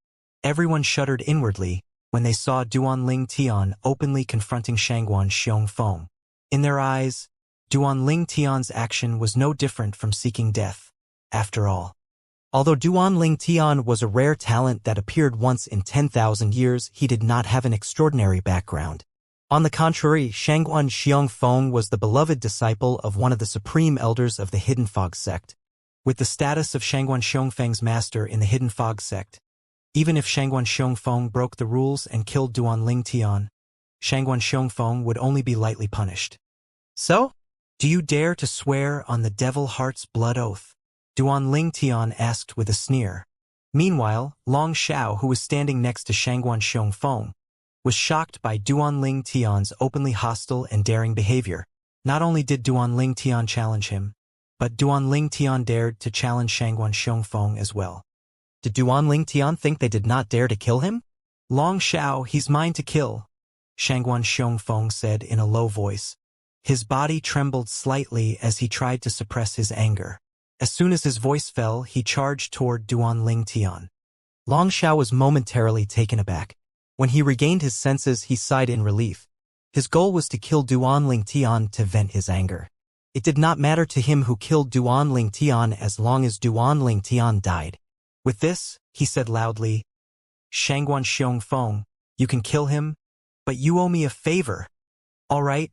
everyone shuddered inwardly when they saw Duanling Tian openly confronting Shangguan Xiongfeng. In their eyes, Duanling Tian's action was no different from seeking death, after all. Although Duanling Tian was a rare talent that appeared once in 10,000 years, he did not have an extraordinary background. On the contrary, Shangguan Xiongfeng was the beloved disciple of one of the supreme elders of the Hidden Fog sect. With the status of Shangguan Xiongfeng's master in the Hidden Fog sect, even if Shangguan Xiongfeng broke the rules and killed Duanling Tian, Shangguan Xiongfeng would only be lightly punished. So, do you dare to swear on the Devil Heart's blood oath? Duanling Tian asked with a sneer. Meanwhile, Long Xiao, who was standing next to Shangguan Xiongfeng, was shocked by Duanling Tian's openly hostile and daring behavior. Not only did Duanling Tian challenge him, but Duanling Tian dared to challenge Shangguan Xiongfeng as well. Did Duanling Tian think they did not dare to kill him? Long Xiao, he's mine to kill, Shangguan Xiongfeng said in a low voice. His body trembled slightly as he tried to suppress his anger. As soon as his voice fell, he charged toward Duanling Tian. Long Xiao was momentarily taken aback. When he regained his senses, he sighed in relief. His goal was to kill Duanling Tian to vent his anger. It did not matter to him who killed Duanling Tian as long as Duanling Tian died. With this, he said loudly, Shangguan Xiongfeng, you can kill him, but you owe me a favor. All right,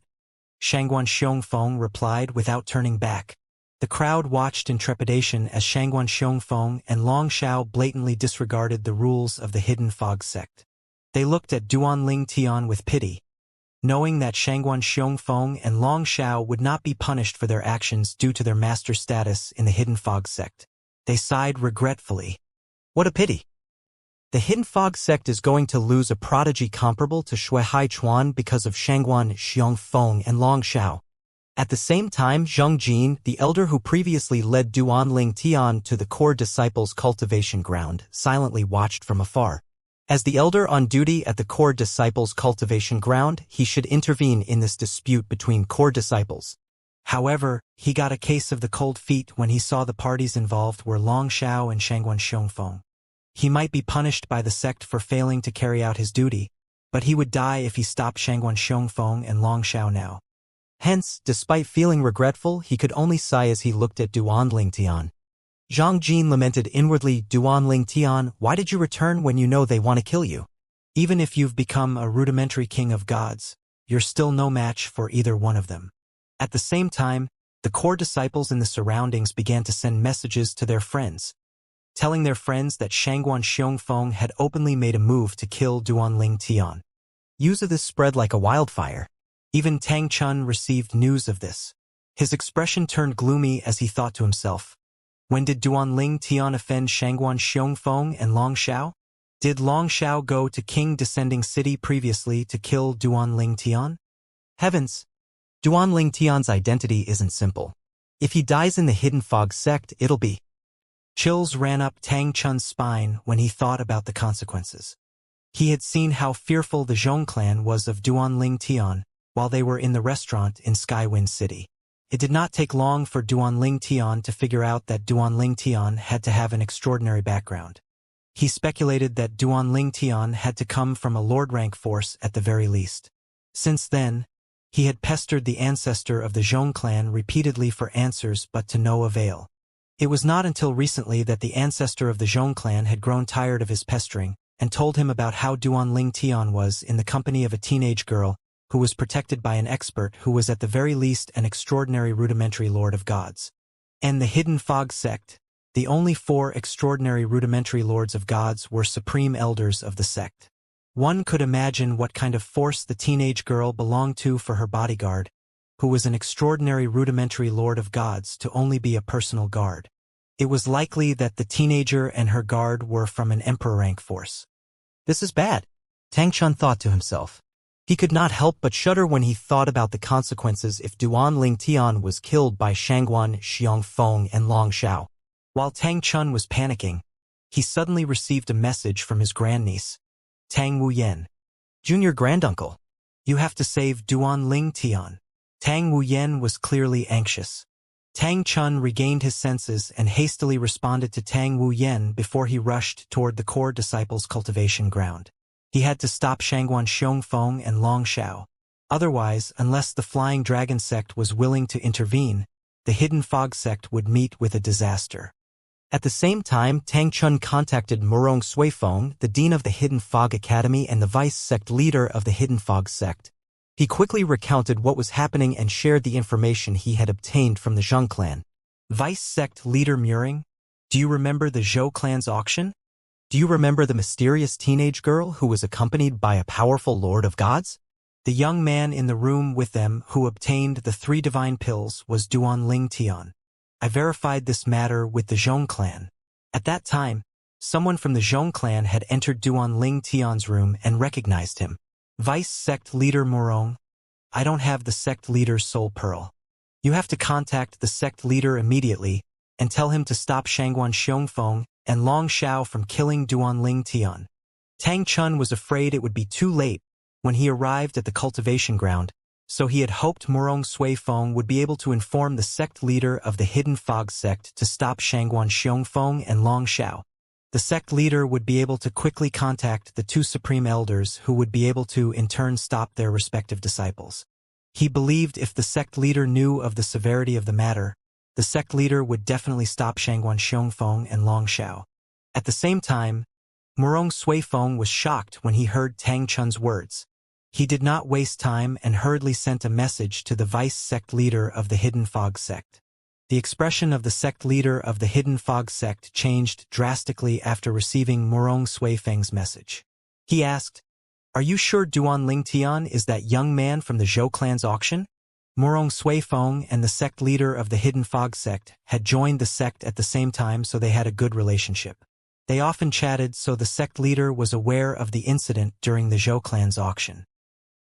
Shangguan Xiongfeng replied without turning back. The crowd watched in trepidation as Shangguan Xiongfeng and Long Xiao blatantly disregarded the rules of the Hidden Fog sect. They looked at Duanling Tian with pity, knowing that Shangguan Xiongfeng and Long Xiao would not be punished for their actions due to their master status in the Hidden Fog sect. They sighed regretfully. What a pity. The Hidden Fog sect is going to lose a prodigy comparable to Shui Chuan because of Shangguan Xiongfeng and Long Xiao. At the same time, Zheng Jin, the elder who previously led Duanling Tian to the core disciples' cultivation ground, silently watched from afar. As the elder on duty at the core disciples' cultivation ground, he should intervene in this dispute between core disciples. However, he got a case of the cold feet when he saw the parties involved were Long Xiao and Shangguan Xiongfeng. He might be punished by the sect for failing to carry out his duty, but he would die if he stopped Shangguan Xiongfeng and Long Xiao now. Hence, despite feeling regretful, he could only sigh as he looked at Duanling Tian. Zhang Jin lamented inwardly, Duan Ling Tian, why did you return when you know they want to kill you? Even if you've become a rudimentary king of gods, you're still no match for either one of them. At the same time, the core disciples in the surroundings began to send messages to their friends, telling their friends that Shangguan Xiongfeng had openly made a move to kill Duan Ling Tian. News of this spread like a wildfire. Even Tang Chun received news of this. His expression turned gloomy as he thought to himself, when did Duan Ling Tian offend Shangguan Xiongfeng and Long Xiao? Did Long Xiao go to King Descending City previously to kill Duan Ling Tian? Heavens! Duan Ling Tian's identity isn't simple. If he dies in the Hidden Fog sect, it'll be. Chills ran up Tang Chun's spine when he thought about the consequences. He had seen how fearful the Zhong clan was of Duan Ling Tian while they were in the restaurant in Skywind City. It did not take long for Duan Ling Tian to figure out that Duan Ling Tian had to have an extraordinary background. He speculated that Duan Ling Tian had to come from a lord rank force at the very least. Since then, he had pestered the ancestor of the Zhong clan repeatedly for answers but to no avail. It was not until recently that the ancestor of the Zhong clan had grown tired of his pestering and told him about how Duan Ling Tian was in the company of a teenage girl who was protected by an expert who was at the very least an extraordinary rudimentary lord of gods. And the Hidden Fog sect, the only 4 extraordinary rudimentary lords of gods were supreme elders of the sect. One could imagine what kind of force the teenage girl belonged to for her bodyguard, who was an extraordinary rudimentary lord of gods to only be a personal guard. It was likely that the teenager and her guard were from an emperor rank force. This is bad, Tang Chun thought to himself. He could not help but shudder when he thought about the consequences if Duan Ling Tian was killed by Shangguan Xiongfeng and Long Xiao. While Tang Chun was panicking, he suddenly received a message from his grandniece, Tang Wuyen. Junior granduncle, you have to save Duan Ling Tian. Tang Wuyen was clearly anxious. Tang Chun regained his senses and hastily responded to Tang Wuyen before he rushed toward the core disciples' cultivation ground. He had to stop Shangguan Xiongfeng and Long Xiao. Otherwise, unless the Flying Dragon sect was willing to intervene, the Hidden Fog sect would meet with a disaster. At the same time, Tang Chun contacted Murong Suifeng, the dean of the Hidden Fog Academy and the vice-sect leader of the Hidden Fog sect. He quickly recounted what was happening and shared the information he had obtained from the Zheng clan. Vice-sect leader Muring, do you remember the Zhou clan's auction? Do you remember the mysterious teenage girl who was accompanied by a powerful lord of gods? The young man in the room with them who obtained the 3 divine pills was Duan Ling Tian. I verified this matter with the Zhong clan. At that time, someone from the Zhong clan had entered Duan Ling Tian's room and recognized him. Vice-sect leader Murong, I don't have the sect leader's soul pearl. You have to contact the sect leader immediately and tell him to stop Shangguan Xiongfeng and Long Xiao from killing Duan Ling Tian. Tang Chun was afraid it would be too late when he arrived at the cultivation ground, so he had hoped Murong Suifeng would be able to inform the sect leader of the Hidden Fog sect to stop Shangguan Xiongfeng and Long Xiao. The sect leader would be able to quickly contact the 2 supreme elders who would be able to in turn stop their respective disciples. He believed if the sect leader knew of the severity of the matter, the sect leader would definitely stop Shangguan Xiongfeng and Long Xiao. At the same time, Murong Suifeng was shocked when he heard Tang Chun's words. He did not waste time and hurriedly sent a message to the vice-sect leader of the Hidden Fog sect. The expression of the sect leader of the Hidden Fog sect changed drastically after receiving Murong Suifeng's message. He asked, "Are you sure Duan Ling Tian is that young man from the Zhou clan's auction?" Murong Suifeng and the sect leader of the Hidden Fog sect had joined the sect at the same time, so they had a good relationship. They often chatted, so the sect leader was aware of the incident during the Zhou clan's auction.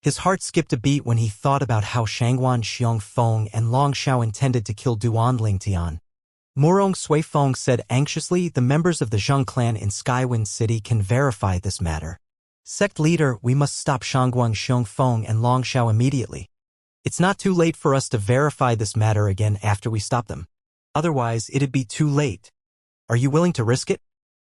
His heart skipped a beat when he thought about how Shangguan Xiongfeng and Long Xiao intended to kill Duan Ling Tian. Murong Suifeng said anxiously, "The members of the Zheng clan in Skywind City can verify this matter. Sect leader, we must stop Shangguan Xiongfeng and Long Xiao immediately. It's not too late for us to verify this matter again after we stop them. Otherwise, it'd be too late. Are you willing to risk it?"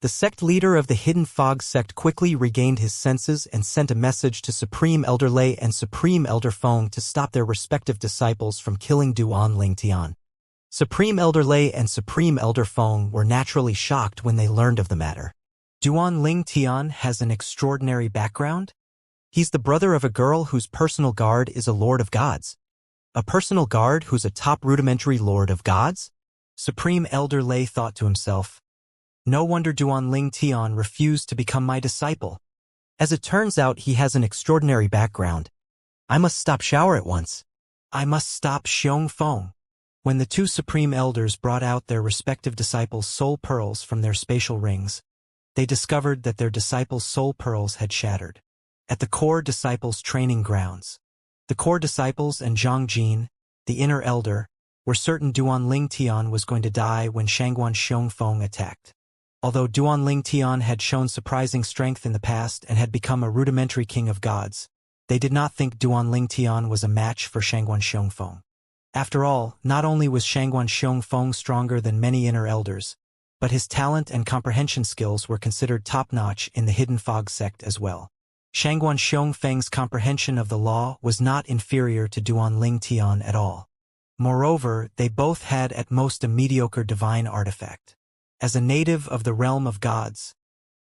The sect leader of the Hidden Fog sect quickly regained his senses and sent a message to Supreme Elder Lei and Supreme Elder Feng to stop their respective disciples from killing Duan Ling Tian. Supreme Elder Lei and Supreme Elder Feng were naturally shocked when they learned of the matter. Duan Ling Tian has an extraordinary background? He's the brother of a girl whose personal guard is a lord of gods. A personal guard who's a top rudimentary lord of gods? Supreme Elder Lei thought to himself. No wonder Duan Ling Tian refused to become my disciple. As it turns out, he has an extraordinary background. I must stop shower at once. I must stop Xiong Feng. When the two supreme elders brought out their respective disciples' soul pearls from their spatial rings, they discovered that their disciples' soul pearls had shattered. At the core disciples' training grounds, the core disciples and Zhang Jin, the inner elder, were certain Duan Ling Tian was going to die when Shangguan Xiong Feng attacked. Although Duan Ling Tian had shown surprising strength in the past and had become a rudimentary king of gods, they did not think Duan Ling Tian was a match for Shangguan Xiong Feng. After all, not only was Shangguan Xiong Feng stronger than many inner elders, but his talent and comprehension skills were considered top-notch in the Hidden Fog sect as well. Shangguan Xiong Feng's comprehension of the law was not inferior to Duan Ling Tian at all. Moreover, they both had at most a mediocre divine artifact. As a native of the realm of gods,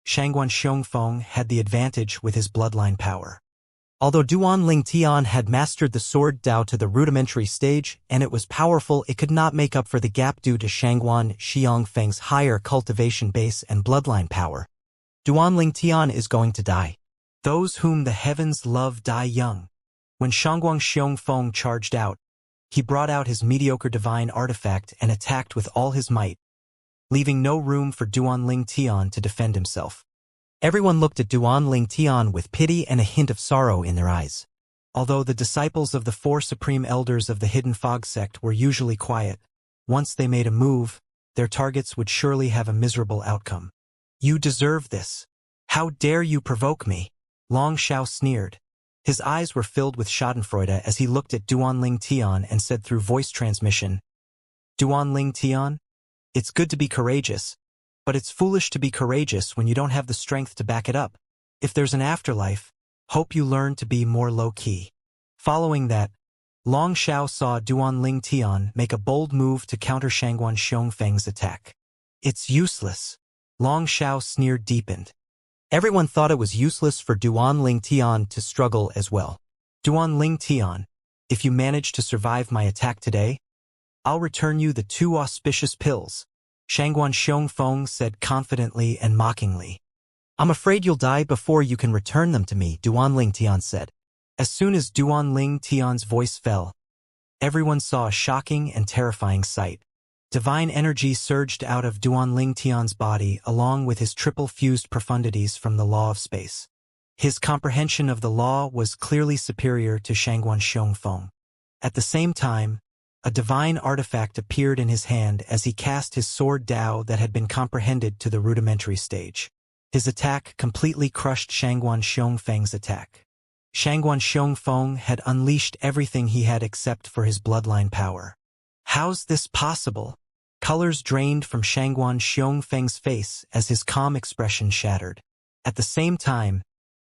Shangguan Xiong Feng had the advantage with his bloodline power. Although Duan Ling Tian had mastered the sword Dao to the rudimentary stage and it was powerful, it could not make up for the gap due to Shangguan Xiong Feng's higher cultivation base and bloodline power. Duan Ling Tian is going to die. Those whom the heavens love die young. When Shangguan Xiong Feng charged out, he brought out his mediocre divine artifact and attacked with all his might, leaving no room for Duan Ling Tian to defend himself. Everyone looked at Duan Ling Tian with pity and a hint of sorrow in their eyes. Although the disciples of the four supreme elders of the Hidden Fog sect were usually quiet, once they made a move, their targets would surely have a miserable outcome. You deserve this. How dare you provoke me? Long Xiao sneered. His eyes were filled with schadenfreude as he looked at Duan Ling Tian and said through voice transmission, Duan Ling Tian, it's good to be courageous, but it's foolish to be courageous when you don't have the strength to back it up. If there's an afterlife, hope you learn to be more low-key. Following that, Long Xiao saw Duan Ling Tian make a bold move to counter Shangguan Xiong Feng's attack. It's useless. Long Xiao sneer deepened. Everyone thought it was useless for Duan Ling Tian to struggle as well. Duan Ling Tian, if you manage to survive my attack today, I'll return you the 2 auspicious pills, Shangguan Xiong Feng said confidently and mockingly. I'm afraid you'll die before you can return them to me, Duan Ling Tian said. As soon as Duan Ling Tian's voice fell, everyone saw a shocking and terrifying sight. Divine energy surged out of Duan Ling Tian's body along with his triple-fused profundities from the law of space. His comprehension of the law was clearly superior to Shangguan Xiong Feng. At the same time, a divine artifact appeared in his hand as he cast his sword Dao that had been comprehended to the rudimentary stage. His attack completely crushed Shangguan Xiong Feng's attack. Shangguan Xiong Feng had unleashed everything he had except for his bloodline power. How's this possible? Colors drained from Shangguan Xiong Feng's face as his calm expression shattered. At the same time,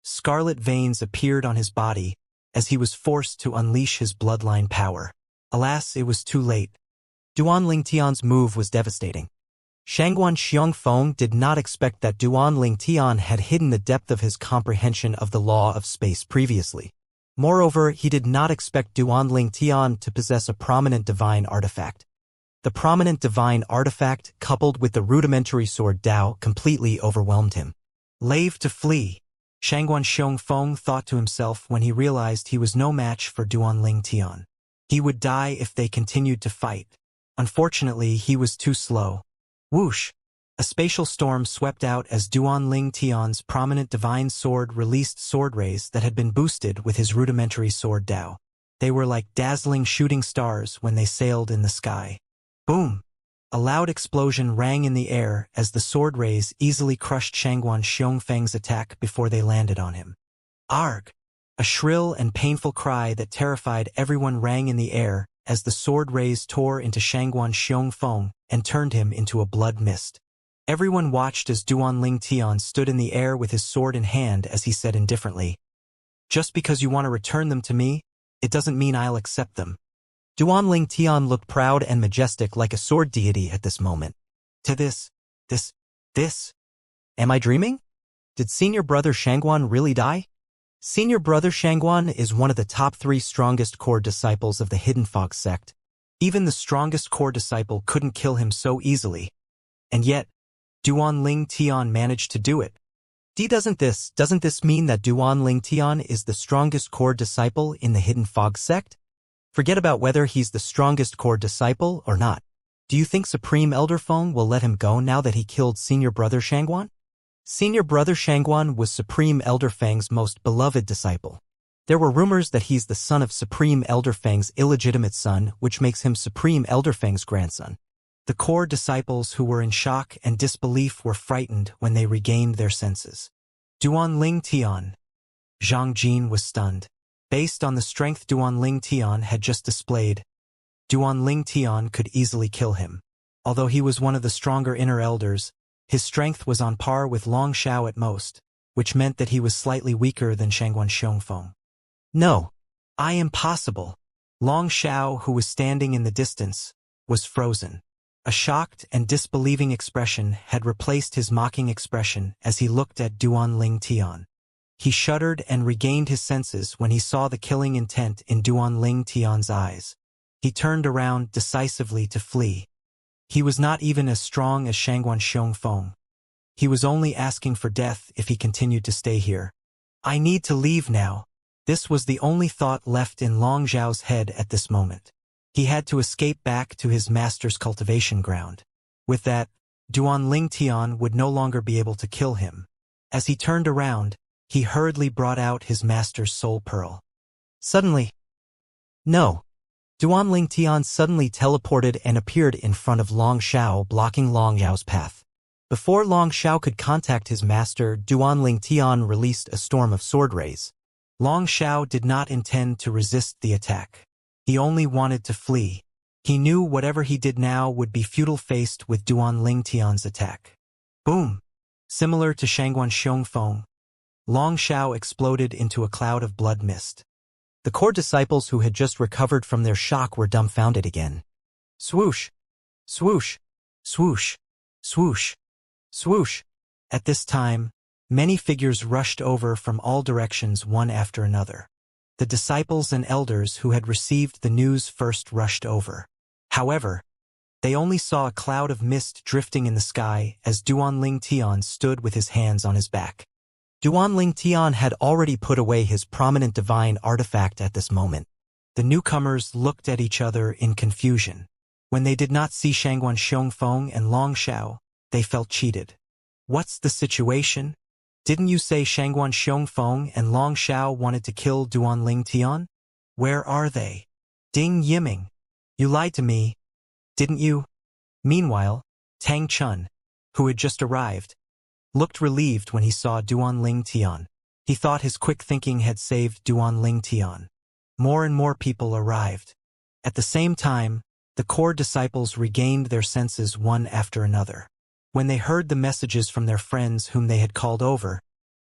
scarlet veins appeared on his body as he was forced to unleash his bloodline power. Alas, it was too late. Duan Ling Tian's move was devastating. Shangguan Xiong Feng did not expect that Duan Ling Tian had hidden the depth of his comprehension of the law of space previously. Moreover, he did not expect Duan Ling Tian to possess a prominent divine artifact. The prominent divine artifact, coupled with the rudimentary sword Dao, completely overwhelmed him. Lave to flee, Shangguan Xiong Feng thought to himself when he realized he was no match for Duan Ling Tian. He would die if they continued to fight. Unfortunately, he was too slow. Whoosh! A spatial storm swept out as Duan Ling Tian's prominent divine sword released sword rays that had been boosted with his rudimentary sword Dao. They were like dazzling shooting stars when they sailed in the sky. Boom! A loud explosion rang in the air as the sword rays easily crushed Shangguan Xiong Feng's attack before they landed on him. Arg! A shrill and painful cry that terrified everyone rang in the air as the sword rays tore into Shangguan Xiong Feng and turned him into a blood mist. Everyone watched as Duan Ling Tian stood in the air with his sword in hand as he said indifferently, "Just because you want to return them to me, it doesn't mean I'll accept them." Duanling Tian looked proud and majestic like a sword deity at this moment. To this. Am I dreaming? Did senior brother Shangguan really die? Senior brother Shangguan is one of the top 3 strongest core disciples of the Hidden Fog sect. Even the strongest core disciple couldn't kill him so easily. And yet, Duanling Tian managed to do it. Doesn't this mean that Duanling Tian is the strongest core disciple in the Hidden Fog sect? Forget about whether he's the strongest core disciple or not. Do you think Supreme Elder Feng will let him go now that he killed senior brother Shangguan? Senior brother Shangguan was Supreme Elder Feng's most beloved disciple. There were rumors that he's the son of Supreme Elder Feng's illegitimate son, which makes him Supreme Elder Feng's grandson. The core disciples who were in shock and disbelief were frightened when they regained their senses. Duanling Tian. Zhang Jin was stunned. Based on the strength Duanling Tian had just displayed, Duanling Tian could easily kill him. Although he was one of the stronger inner elders, his strength was on par with Long Xiao at most, which meant that he was slightly weaker than Shangguan Xiongfeng. No, impossible. Long Xiao, who was standing in the distance, was frozen. A shocked and disbelieving expression had replaced his mocking expression as he looked at Duanling Tian. He shuddered and regained his senses when he saw the killing intent in Duanling Tian's eyes. He turned around decisively to flee. He was not even as strong as Shangguan Xiongfeng. He was only asking for death if he continued to stay here. I need to leave now. This was the only thought left in Long Zhao's head at this moment. He had to escape back to his master's cultivation ground. With that, Duanling Tian would no longer be able to kill him. As he turned around, he hurriedly brought out his master's soul pearl. Suddenly, no. Duanling Tian suddenly teleported and appeared in front of Long Xiao, blocking Long Xiao's path. Before Long Xiao could contact his master, Duanling Tian released a storm of sword rays. Long Xiao did not intend to resist the attack. He only wanted to flee. He knew whatever he did now would be futile faced with Duanling Tian's attack. Boom! Similar to Shangguan Xiongfeng, Long Xiao exploded into a cloud of blood mist. The core disciples who had just recovered from their shock were dumbfounded again. Swoosh! Swoosh! Swoosh! Swoosh! Swoosh! At this time, many figures rushed over from all directions one after another. The disciples and elders who had received the news first rushed over. However, they only saw a cloud of mist drifting in the sky as Duanling Tian stood with his hands on his back. Duanling Tian had already put away his prominent divine artifact at this moment. The newcomers looked at each other in confusion. When they did not see Shangguan Xiongfeng and Long Xiao, they felt cheated. What's the situation? Didn't you say Shangguan Xiongfeng and Long Xiao wanted to kill Duanling Tian? Where are they? Ding Yiming. You lied to me, didn't you? Meanwhile, Tang Chun, who had just arrived, looked relieved when he saw Duanling Tian. He thought his quick thinking had saved Duanling Tian. More and more people arrived. At the same time, the core disciples regained their senses one after another. When they heard the messages from their friends whom they had called over,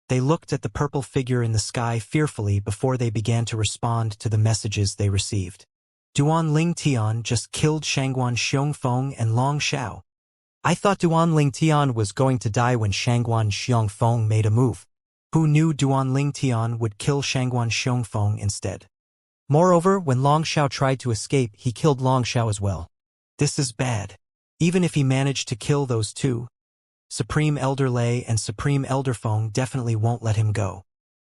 they looked at the purple figure in the sky fearfully before they began to respond to the messages they received. Duanling Tian just killed Shangguan Xiongfeng and Long Xiao. I thought Duanling Tian was going to die when Shangguan Xiongfeng made a move. Who knew Duanling Tian would kill Shangguan Xiongfeng instead? Moreover, when Long Xiao tried to escape, he killed Long Xiao as well. This is bad. Even if he managed to kill those two, Supreme Elder Lei and Supreme Elder Feng definitely won't let him go.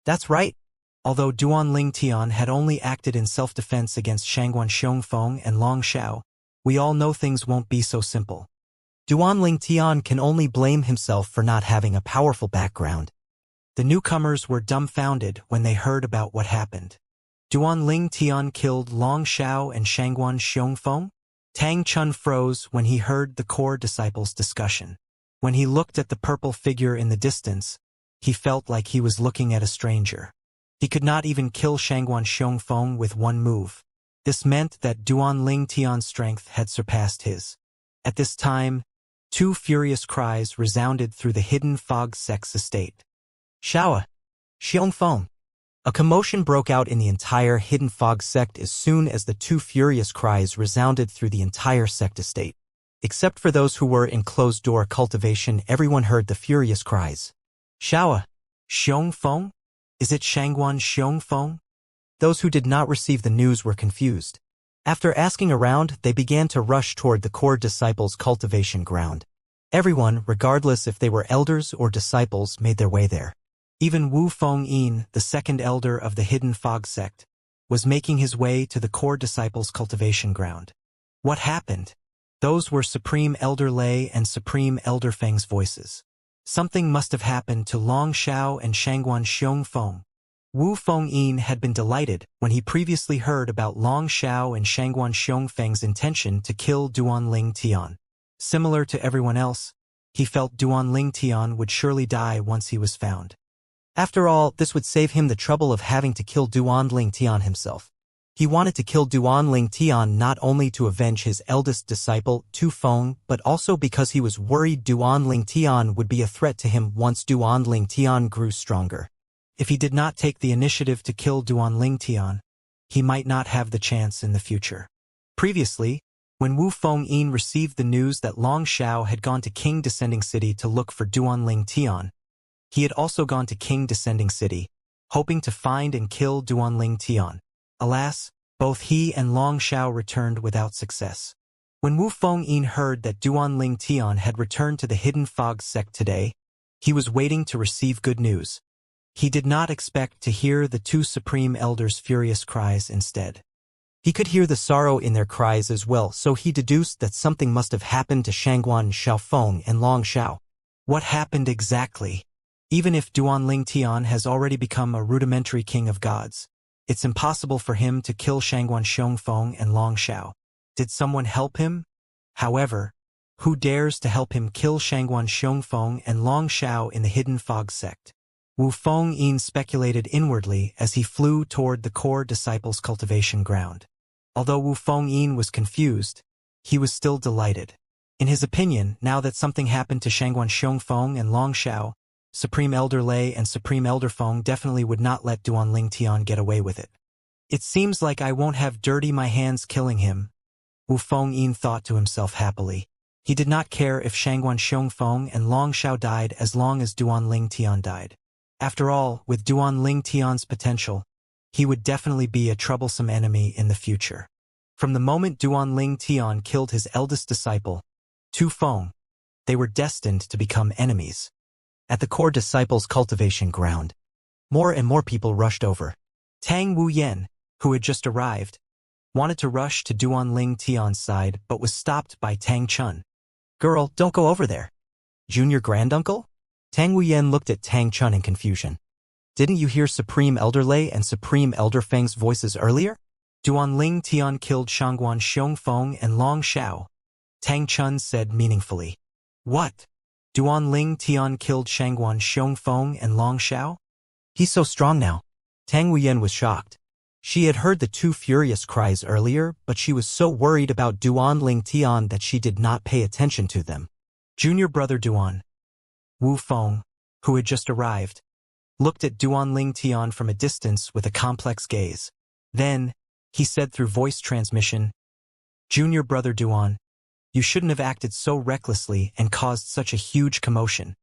That's right. Although Duanling Tian had only acted in self-defense against Shangguan Xiongfeng and Long Xiao, we all know things won't be so simple. Duanling Tian can only blame himself for not having a powerful background. The newcomers were dumbfounded when they heard about what happened. Duanling Tian killed Long Xiao and Shangguan Xiongfeng? Tang Chun froze when he heard the core disciples' discussion. When he looked at the purple figure in the distance, he felt like he was looking at a stranger. He could not even kill Shangguan Xiongfeng with one move. This meant that Duanling Tian's strength had surpassed his. At this time, two furious cries resounded through the Hidden Fog sect's estate. Xiao! Xiongfeng! A commotion broke out in the entire Hidden Fog sect as soon as the two furious cries resounded through the entire sect estate. Except for those who were in closed-door cultivation, everyone heard the furious cries. Xiao, Xiong Feng? Is it Shangguan Xiong Feng? Those who did not receive the news were confused. After asking around, they began to rush toward the core disciples' cultivation ground. Everyone, regardless if they were elders or disciples, made their way there. Even Wu Feng-yin, the second elder of the Hidden Fog sect, was making his way to the core disciples' cultivation ground. What happened? Those were Supreme Elder Lei and Supreme Elder Feng's voices. Something must have happened to Long Xiao and Shangguan Xiong Feng. Wu Feng-yin had been delighted when he previously heard about Long Xiao and Shangguan Xiong Feng's intention to kill Duanling Tian. Similar to everyone else, he felt Duanling Tian would surely die once he was found. After all, this would save him the trouble of having to kill Duanling Tian himself. He wanted to kill Duanling Tian not only to avenge his eldest disciple, Tu Feng, but also because he was worried Duanling Tian would be a threat to him once Duanling Tian grew stronger. If he did not take the initiative to kill Duanling Tian, he might not have the chance in the future. Previously, when Wu Feng-yin received the news that Long Xiao had gone to King Descending City to look for Duanling Tian, he had also gone to King Descending City, hoping to find and kill Duanling Tian. Alas, both he and Long Xiao returned without success. When Wu Feng-yin heard that Duanling Tian had returned to the Hidden Fog sect today, he was waiting to receive good news. He did not expect to hear the two Supreme Elders' furious cries instead. He could hear the sorrow in their cries as well, so he deduced that something must have happened to Shangguan Xiaofeng and Long Xiao. What happened exactly? Even if Duanling Tian has already become a rudimentary king of gods, it's impossible for him to kill Shangguan Xiongfeng and Long Xiao. Did someone help him? However, who dares to help him kill Shangguan Xiongfeng and Long Xiao in the Hidden Fog sect? Wu Feng-yin speculated inwardly as he flew toward the core disciples' cultivation ground. Although Wu Feng-yin was confused, he was still delighted. In his opinion, now that something happened to Shangguan Xiongfeng and Long Xiao, Supreme Elder Lei and Supreme Elder Feng definitely would not let Duanling Tian get away with it. It seems like I won't have dirty my hands killing him, Wu Feng-yin thought to himself happily. He did not care if Shangguan Xiongfeng and Long Xiao died as long as Duanling Tian died. After all, with Duanling Tian's potential, he would definitely be a troublesome enemy in the future. From the moment Duanling Tian killed his eldest disciple, Tu Feng, they were destined to become enemies. At the core disciples' cultivation ground, more and more people rushed over. Tang Wuyen, who had just arrived, wanted to rush to Duanling Tian's side but was stopped by Tang Chun. "Girl, don't go over there." "Junior granduncle?" Tang Wuyen looked at Tang Chun in confusion. "Didn't you hear Supreme Elder Lei and Supreme Elder Feng's voices earlier?" "Duanling Tian killed Shangguan Xiongfeng and Long Xiao," Tang Chun said meaningfully. "What? Duanling Tian killed Shangguan Xiongfeng and Long Xiao? He's so strong now." Tang Wuyen was shocked. She had heard the two furious cries earlier, but she was so worried about Duanling Tian that she did not pay attention to them. Junior brother Duan, Wu Feng, who had just arrived, looked at Duanling Tian from a distance with a complex gaze. Then, he said through voice transmission, "Junior brother Duan, you shouldn't have acted so recklessly and caused such a huge commotion.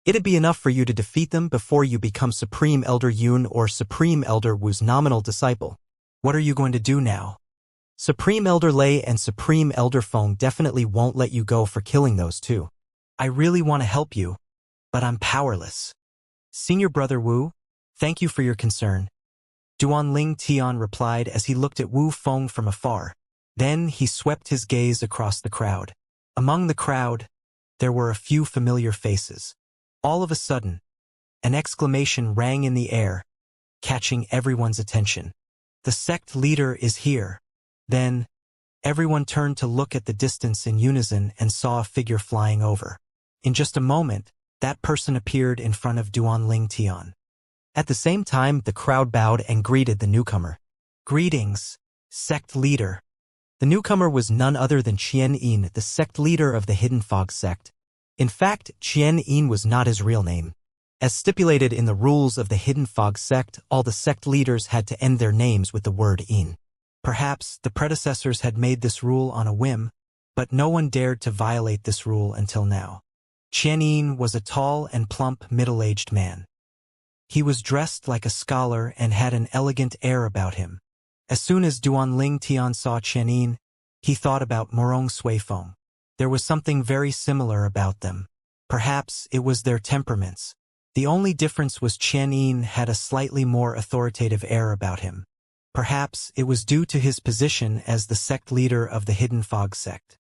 It'd be enough for you to defeat them before you become Supreme Elder Yun or Supreme Elder Wu's nominal disciple. What are you going to do now? Supreme Elder Lei and Supreme Elder Feng definitely won't let you go for killing those two. I really want to help you, but I'm powerless." "Senior brother Wu, thank you for your concern," Duanling Tian replied as he looked at Wu Feng from afar. Then he swept his gaze across the crowd. Among the crowd, there were a few familiar faces. All of a sudden, an exclamation rang in the air, catching everyone's attention. "The sect leader is here." Then, everyone turned to look at the distance in unison and saw a figure flying over. In just a moment, that person appeared in front of Duanling Tian. At the same time, the crowd bowed and greeted the newcomer. "Greetings, sect leader." The newcomer was none other than Qian-yin, the sect leader of the Hidden Fog sect. In fact, Qian-yin was not his real name. As stipulated in the rules of the Hidden Fog sect, all the sect leaders had to end their names with the word in. Perhaps the predecessors had made this rule on a whim, but no one dared to violate this rule until now. Qian was a tall and plump middle-aged man. He was dressed like a scholar and had an elegant air about him. As soon as Duanling Tian saw Qian, he thought about Morong Suifeng. There was something very similar about them. Perhaps it was their temperaments. The only difference was Qian had a slightly more authoritative air about him. Perhaps it was due to his position as the sect leader of the Hidden Fog sect.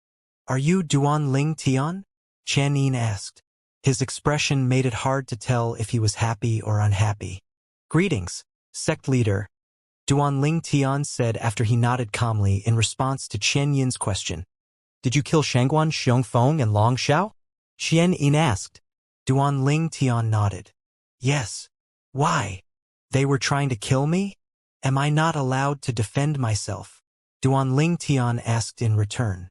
"Are you Duanling Tian?" Qian asked. His expression made it hard to tell if he was happy or unhappy. "Greetings, sect leader," Duanling Tian said after he nodded calmly in response to Qian's question. "Did you kill Shangguan, Xiongfeng, and Long Xiao?" Qian asked. Duanling Tian nodded. "Yes. Why? They were trying to kill me? Am I not allowed to defend myself?" Duanling Tian asked in return.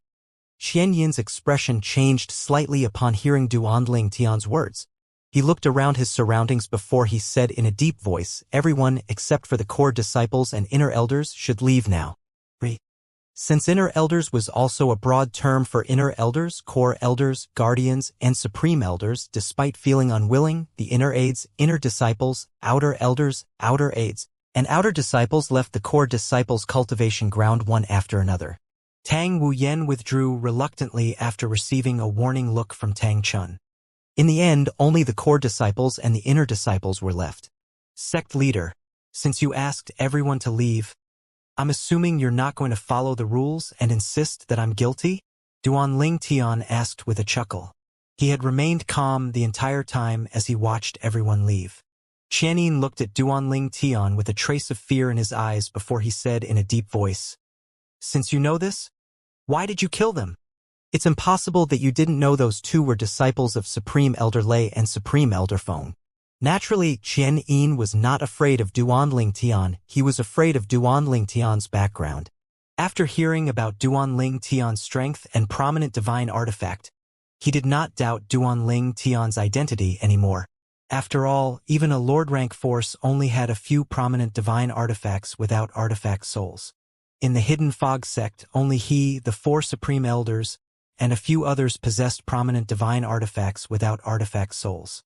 Qian's expression changed slightly upon hearing Duanling Tian's words. He looked around his surroundings before he said in a deep voice, "Everyone except for the core disciples and inner elders should leave now." Since inner elders was also a broad term for inner elders, core elders, guardians, and supreme elders, despite feeling unwilling, the inner aides, inner disciples, outer elders, outer aides, and outer disciples left the core disciples' cultivation ground one after another. Tang Wuyen withdrew reluctantly after receiving a warning look from Tang Chun. In the end, only the core disciples and the inner disciples were left. "Sect leader, since you asked everyone to leave, I'm assuming you're not going to follow the rules and insist that I'm guilty?" Duanling Tian asked with a chuckle. He had remained calm the entire time as he watched everyone leave. Qian looked at Duanling Tian with a trace of fear in his eyes before he said in a deep voice, "Since you know this, why did you kill them? It's impossible that you didn't know those two were disciples of Supreme Elder Lei and Supreme Elder Feng." Naturally, Qian was not afraid of Duanling Tian, he was afraid of Duanling Tian's background. After hearing about Duanling Tian's strength and prominent divine artifact, he did not doubt Duanling Tian's identity anymore. After all, even a Lord rank force only had a few prominent divine artifacts without artifact souls. In the Hidden Fog sect, only he, the 4 supreme elders, and a few others possessed prominent divine artifacts without artifact souls.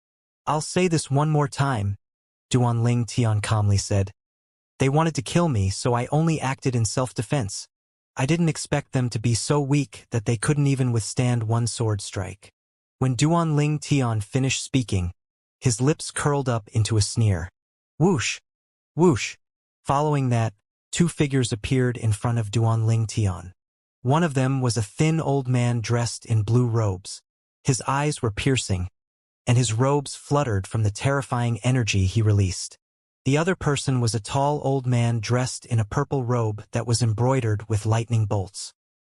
"I'll say this one more time," Duanling Tian calmly said. "They wanted to kill me, so I only acted in self-defense. I didn't expect them to be so weak that they couldn't even withstand one sword strike." When Duanling Tian finished speaking, his lips curled up into a sneer. Whoosh! Whoosh! Following that, 2 figures appeared in front of Duanling Tian. One of them was a thin old man dressed in blue robes. His eyes were piercing, and his robes fluttered from the terrifying energy he released. The other person was a tall old man dressed in a purple robe that was embroidered with lightning bolts.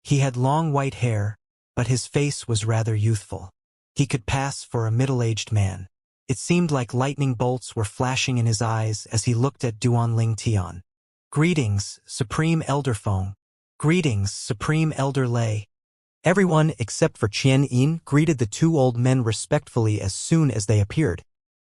He had long white hair, but his face was rather youthful. He could pass for a middle-aged man. It seemed like lightning bolts were flashing in his eyes as he looked at Duanling Tian. "Greetings, Supreme Elder Feng. Greetings, Supreme Elder Lei." Everyone except for Qian greeted the 2 old men respectfully as soon as they appeared.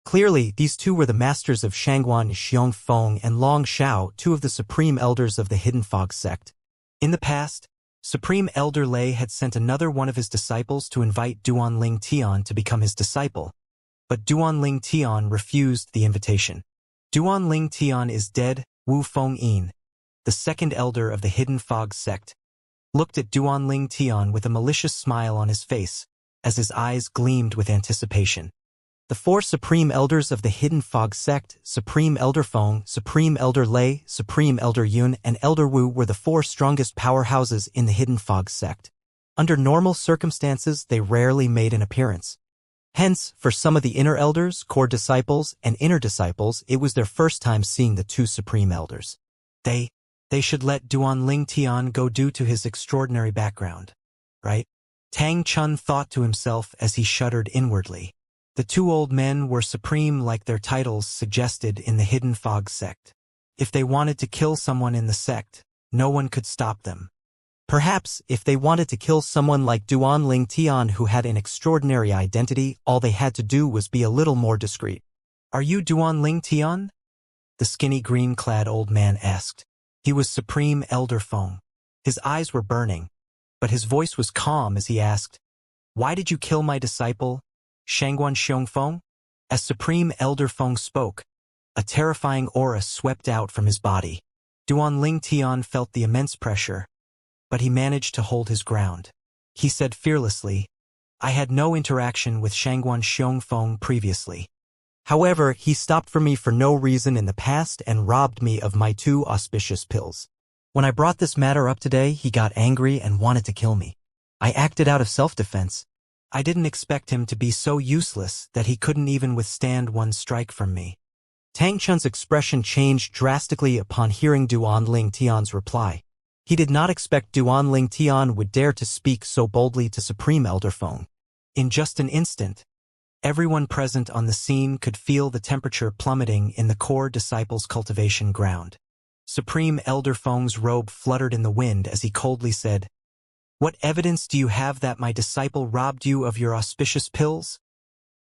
Clearly, these 2 were the masters of Shangguan, Xiongfeng, and Long Xiao, 2 of the supreme elders of the Hidden Fog sect. In the past, Supreme Elder Lei had sent another one of his disciples to invite Duanling Tian to become his disciple, but Duanling Tian refused the invitation. Duanling Tian is dead. Wu Fengyin, the 2nd elder of the Hidden Fog sect, looked at Duanling Tian with a malicious smile on his face, as his eyes gleamed with anticipation. The 4 supreme elders of the Hidden Fog sect, Supreme Elder Feng, Supreme Elder Lei, Supreme Elder Yun, and Elder Wu were the 4 strongest powerhouses in the Hidden Fog sect. Under normal circumstances, they rarely made an appearance. Hence, for some of the inner elders, core disciples, and inner disciples, it was their first time seeing the 2 supreme elders. They should let Duanling Tian go due to his extraordinary background, right? Tang Chun thought to himself as he shuddered inwardly. The 2 old men were supreme like their titles suggested in the Hidden Fog sect. If they wanted to kill someone in the sect, no one could stop them. Perhaps, if they wanted to kill someone like Duanling Tian who had an extraordinary identity, all they had to do was be a little more discreet. Are you Duanling Tian? The skinny green-clad old man asked. He was Supreme Elder Feng. His eyes were burning, but his voice was calm as he asked, "Why did you kill my disciple, Shangguan Xiongfeng?" As Supreme Elder Feng spoke, a terrifying aura swept out from his body. Duanling Tian felt the immense pressure, but he managed to hold his ground. He said fearlessly, "I had no interaction with Shangguan Xiongfeng previously. However, he stopped for me for no reason in the past and robbed me of my 2 auspicious pills. When I brought this matter up today, he got angry and wanted to kill me. I acted out of self-defense. I didn't expect him to be so useless that he couldn't even withstand one strike from me." Tang Chun's expression changed drastically upon hearing Duanling Tian's reply. He did not expect Duanling Tian would dare to speak so boldly to Supreme Elder Feng. In just an instant, everyone present on the scene could feel the temperature plummeting in the core disciple's cultivation ground. Supreme Elder Feng's robe fluttered in the wind as he coldly said, "What evidence do you have that my disciple robbed you of your auspicious pills?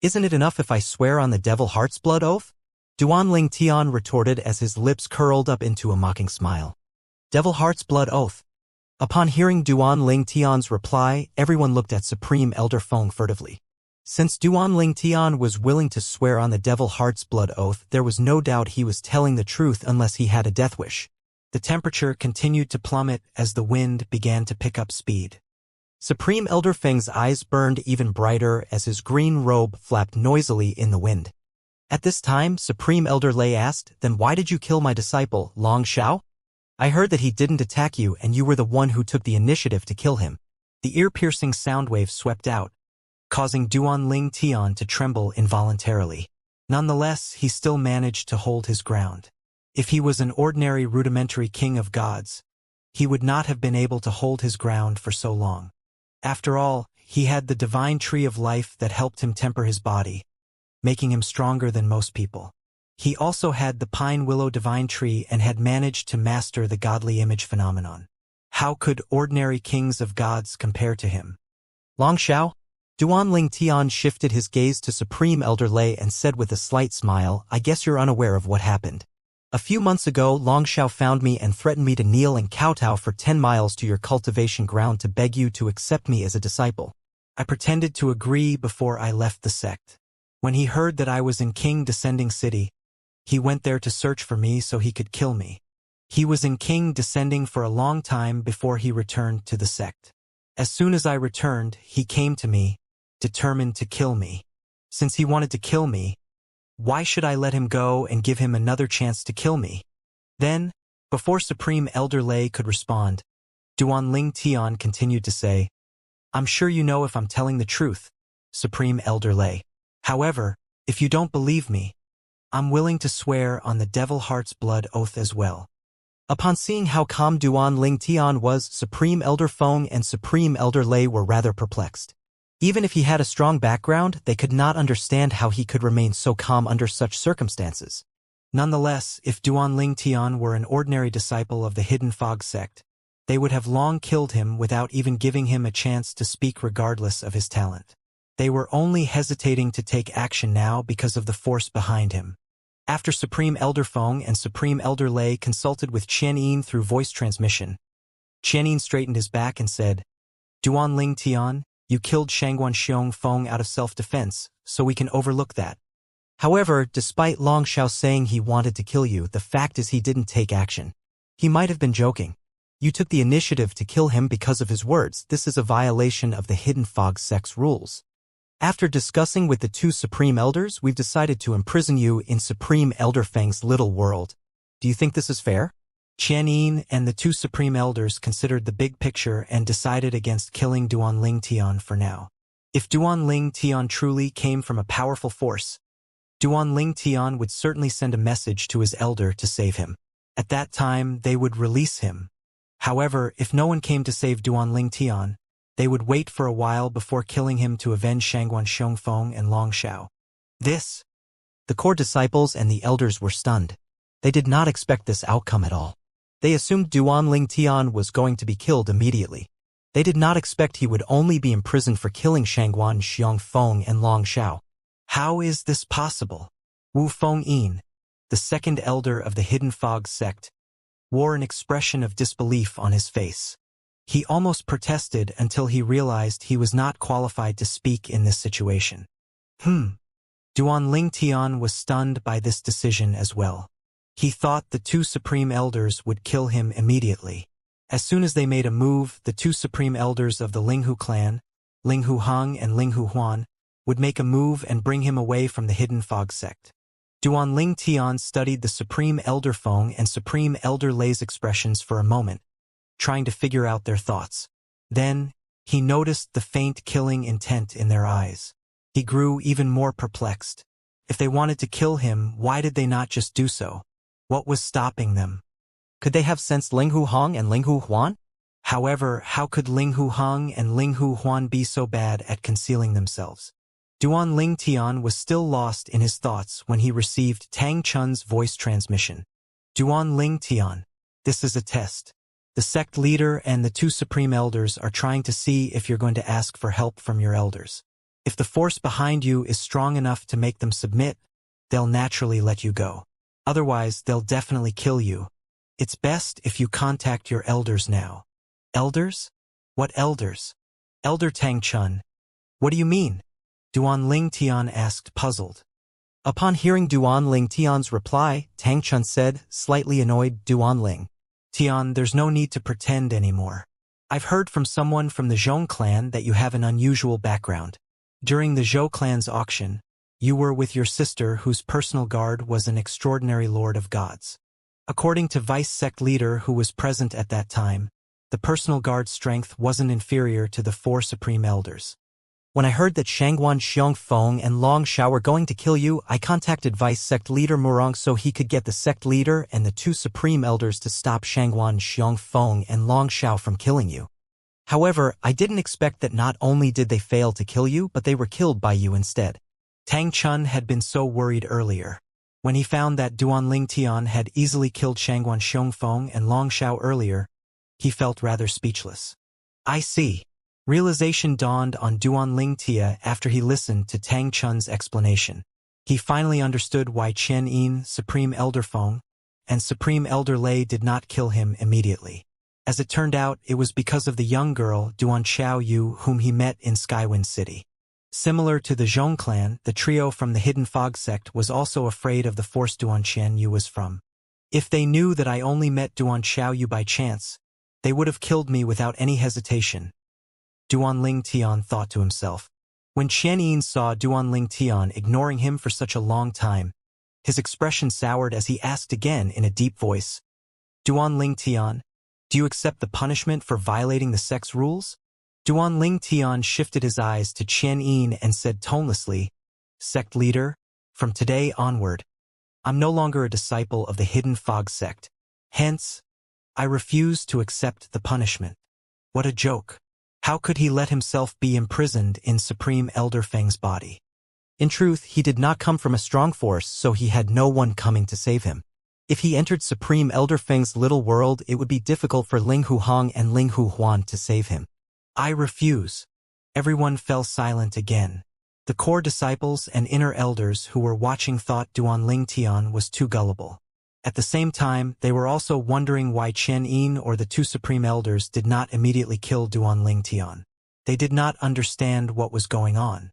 Isn't it enough if I swear on the Devil Heart's blood oath?" Duanling Tian retorted as his lips curled up into a mocking smile. Devil Heart's blood oath. Upon hearing Duanling Tian's reply, everyone looked at Supreme Elder Feng furtively. Since Duanling Tian was willing to swear on the Devil Heart's blood oath, there was no doubt he was telling the truth unless he had a death wish. The temperature continued to plummet as the wind began to pick up speed. Supreme Elder Feng's eyes burned even brighter as his green robe flapped noisily in the wind. At this time, Supreme Elder Lei asked, "Then why did you kill my disciple, Long Xiao? I heard that he didn't attack you and you were the one who took the initiative to kill him." The ear-piercing sound wave swept out, causing Duanling Tian to tremble involuntarily. Nonetheless, he still managed to hold his ground. If he was an ordinary rudimentary king of gods, he would not have been able to hold his ground for so long. After all, he had the divine tree of life that helped him temper his body, making him stronger than most people. He also had the pine willow divine tree and had managed to master the godly image phenomenon. How could ordinary kings of gods compare to him? "Long Xiao?" Duanling Tian shifted his gaze to Supreme Elder Lei and said with a slight smile, "I guess you're unaware of what happened. A few months ago, Long Xiao found me and threatened me to kneel and kowtow for 10 miles to your cultivation ground to beg you to accept me as a disciple. I pretended to agree before I left the sect. When he heard that I was in King Descending City, he went there to search for me so he could kill me. He was in King Descending for a long time before he returned to the sect. As soon as I returned, he came to me, determined to kill me. Since he wanted to kill me, why should I let him go and give him another chance to kill me?" Then, before Supreme Elder Lei could respond, Duanling Tian continued to say, "I'm sure you know if I'm telling the truth, Supreme Elder Lei. However, if you don't believe me, I'm willing to swear on the Devil Heart's blood oath as well." Upon seeing how calm Duanling Tian was, Supreme Elder Feng and Supreme Elder Lei were rather perplexed. Even if he had a strong background, they could not understand how he could remain so calm under such circumstances. Nonetheless, if Duanling Tian were an ordinary disciple of the Hidden Fog sect, they would have long killed him without even giving him a chance to speak regardless of his talent. They were only hesitating to take action now because of the force behind him. After Supreme Elder Feng and Supreme Elder Lei consulted with Qianyin through voice transmission, Qianyin straightened his back and said, "Duanling Tian, you killed Shangguan Xiongfeng out of self-defense, so we can overlook that. However, despite Long Xiao saying he wanted to kill you, the fact is he didn't take action. He might have been joking. You took the initiative to kill him because of his words. This is a violation of the Hidden Fog sect's rules. After discussing with the 2 Supreme Elders, we've decided to imprison you in Supreme Elder Feng's little world. Do you think this is fair?" Qianyin and the 2 Supreme Elders considered the big picture and decided against killing Duanling Tian for now. If Duanling Tian truly came from a powerful force, Duanling Tian would certainly send a message to his elder to save him. At that time, they would release him. However, if no one came to save Duanling Tian, they would wait for a while before killing him to avenge Shangguan Xiongfeng and Long Xiao. The core disciples and the elders were stunned. They did not expect this outcome at all. They assumed Duanling Tian was going to be killed immediately. They did not expect he would only be imprisoned for killing Shangguan Xiongfeng and Long Xiao. How is this possible? Wu Fengyin, the second elder of the Hidden Fog sect, wore an expression of disbelief on his face. He almost protested until he realized he was not qualified to speak in this situation. Duan Ling Tian was stunned by this decision as well. He thought the two supreme elders would kill him immediately. As soon as they made a move, the two supreme elders of the Linghu clan, Linghu Hong and Linghu Huan, would make a move and bring him away from the Hidden Fog sect. Duan Ling Tian studied the Supreme Elder Feng and Supreme Elder Lei's expressions for a moment, trying to figure out their thoughts. Then, he noticed the faint killing intent in their eyes. He grew even more perplexed. If they wanted to kill him, why did they not just do so? What was stopping them? Could they have sensed Linghu Hong and Linghu Huan? However, how could Linghu Hong and Linghu Huan be so bad at concealing themselves? Duan Ling Tian was still lost in his thoughts when he received Tang Chun's voice transmission. Duan Ling Tian, this is a test. The sect leader and the two supreme elders are trying to see if you're going to ask for help from your elders. If the force behind you is strong enough to make them submit, they'll naturally let you go. Otherwise, they'll definitely kill you. It's best if you contact your elders now. Elders? What elders? Elder Tang Chun. What do you mean? Duan Ling Tian asked, puzzled. Upon hearing Duan Ling Tian's reply, Tang Chun said, slightly annoyed, Duan Ling Tian, there's no need to pretend anymore. I've heard from someone from the Zhong clan that you have an unusual background. During the Zhou clan's auction, you were with your sister whose personal guard was an extraordinary lord of gods. According to vice sect leader who was present at that time, the personal guard strength wasn't inferior to the four supreme elders. When I heard that Shangguan Xiongfeng and Long Xiao were going to kill you, I contacted vice sect leader Murong so he could get the sect leader and the two supreme elders to stop Shangguan Xiongfeng and Long Xiao from killing you. However, I didn't expect that not only did they fail to kill you, but they were killed by you instead. Tang Chun had been so worried earlier. When he found that Duan Ling Tian had easily killed Shangguan Xiongfeng and Long Xiao earlier, he felt rather speechless. I see. Realization dawned on Duan Ling Tia after he listened to Tang Chun's explanation. He finally understood why Chen Yin, Supreme Elder Feng, and Supreme Elder Lei did not kill him immediately. As it turned out, it was because of the young girl, Duan Xiao Yu, whom he met in Skywind City. Similar to the Zhong clan, the trio from the Hidden Fog sect was also afraid of the force Duan Xian Yu was from. If they knew that I only met Duan Xiao Yu by chance, they would have killed me without any hesitation. Duan Ling Tian thought to himself. When Chen Yin saw Duan Ling Tian ignoring him for such a long time, his expression soured as he asked again in a deep voice, Duan Ling Tian, do you accept the punishment for violating the sect's rules? Duan Ling Tian shifted his eyes to Chen Yin and said tonelessly, Sect leader, from today onward, I'm no longer a disciple of the Hidden Fog sect. Hence, I refuse to accept the punishment. What a joke. How could he let himself be imprisoned in Supreme Elder Feng's body? In truth, he did not come from a strong force, so he had no one coming to save him. If he entered Supreme Elder Feng's little world, it would be difficult for Linghu Hong and Linghu Huan to save him. I refuse. Everyone fell silent again. The core disciples and inner elders who were watching thought Duan Ling Tian was too gullible. At the same time, they were also wondering why Chen Yin or the two supreme elders did not immediately kill Duan Ling Tian. They did not understand what was going on.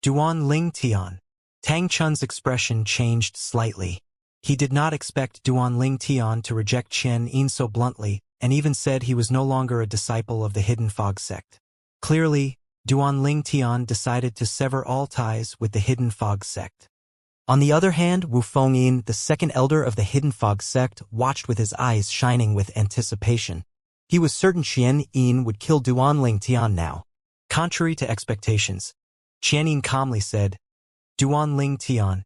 Duan Ling Tian. Tang Chun's expression changed slightly. He did not expect Duan Ling Tian to reject Chen Yin so bluntly, and even said he was no longer a disciple of the Hidden Fog sect. Clearly, Duan Ling Tian decided to sever all ties with the Hidden Fog sect. On the other hand, Wu Fengyin, the second elder of the Hidden Fog sect, watched with his eyes shining with anticipation. He was certain Chen Yin would kill Duan Ling Tian now. Contrary to expectations, Chen Yin calmly said, Duan Ling Tian,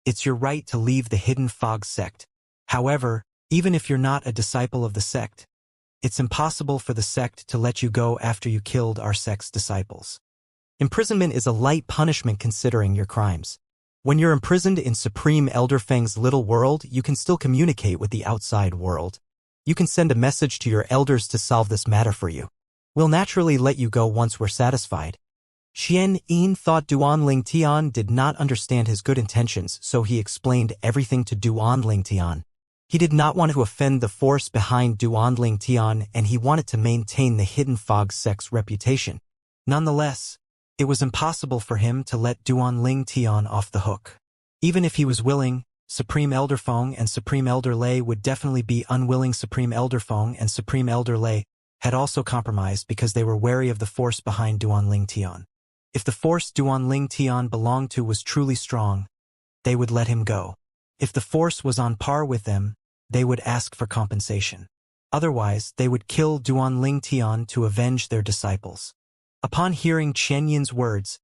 it's your right to leave the Hidden Fog sect. However, even if you're not a disciple of the sect, it's impossible for the sect to let you go after you killed our sect's disciples. Imprisonment is a light punishment considering your crimes. When you're imprisoned in Supreme Elder Feng's little world, you can still communicate with the outside world. You can send a message to your elders to solve this matter for you. We'll naturally let you go once we're satisfied. Xian Yin thought Duan Ling Tian did not understand his good intentions, so he explained everything to Duan Ling Tian. He did not want to offend the force behind Duan Ling Tian, and he wanted to maintain the Hidden Fog sect's reputation. Nonetheless, it was impossible for him to let Duan Ling Tian off the hook. Even if he was willing, Supreme Elder Feng and Supreme Elder Lei would definitely be unwilling. Supreme Elder Feng and Supreme Elder Lei had also compromised because they were wary of the force behind Duan Ling Tian. If the force Duan Ling Tian belonged to was truly strong, they would let him go. If the force was on par with them, they would ask for compensation. Otherwise, they would kill Duan Ling Tian to avenge their disciples. Upon hearing Chen Yin's words,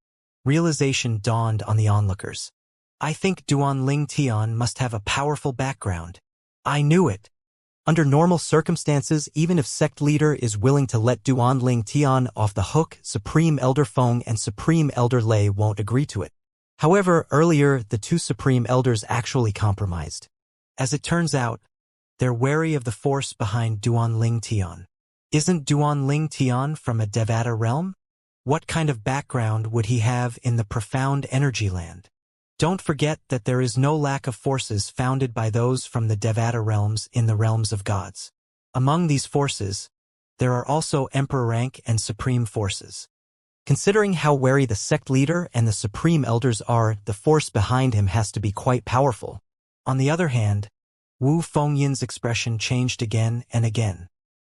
realization dawned on the onlookers. I think Duan Ling Tian must have a powerful background. I knew it. Under normal circumstances, even if sect leader is willing to let Duan Ling Tian off the hook, Supreme Elder Feng and Supreme Elder Lei won't agree to it. However, earlier, the two Supreme Elders actually compromised. As it turns out, they're wary of the force behind Duan Ling Tian. Isn't Duan Ling Tian from a Devata realm? What kind of background would he have in the profound energy land? Don't forget that there is no lack of forces founded by those from the Devata realms in the realms of gods. Among these forces, there are also Emperor rank and Supreme forces. Considering how wary the sect leader and the Supreme Elders are, the force behind him has to be quite powerful. On the other hand, Wu Fengyin's expression changed again and again.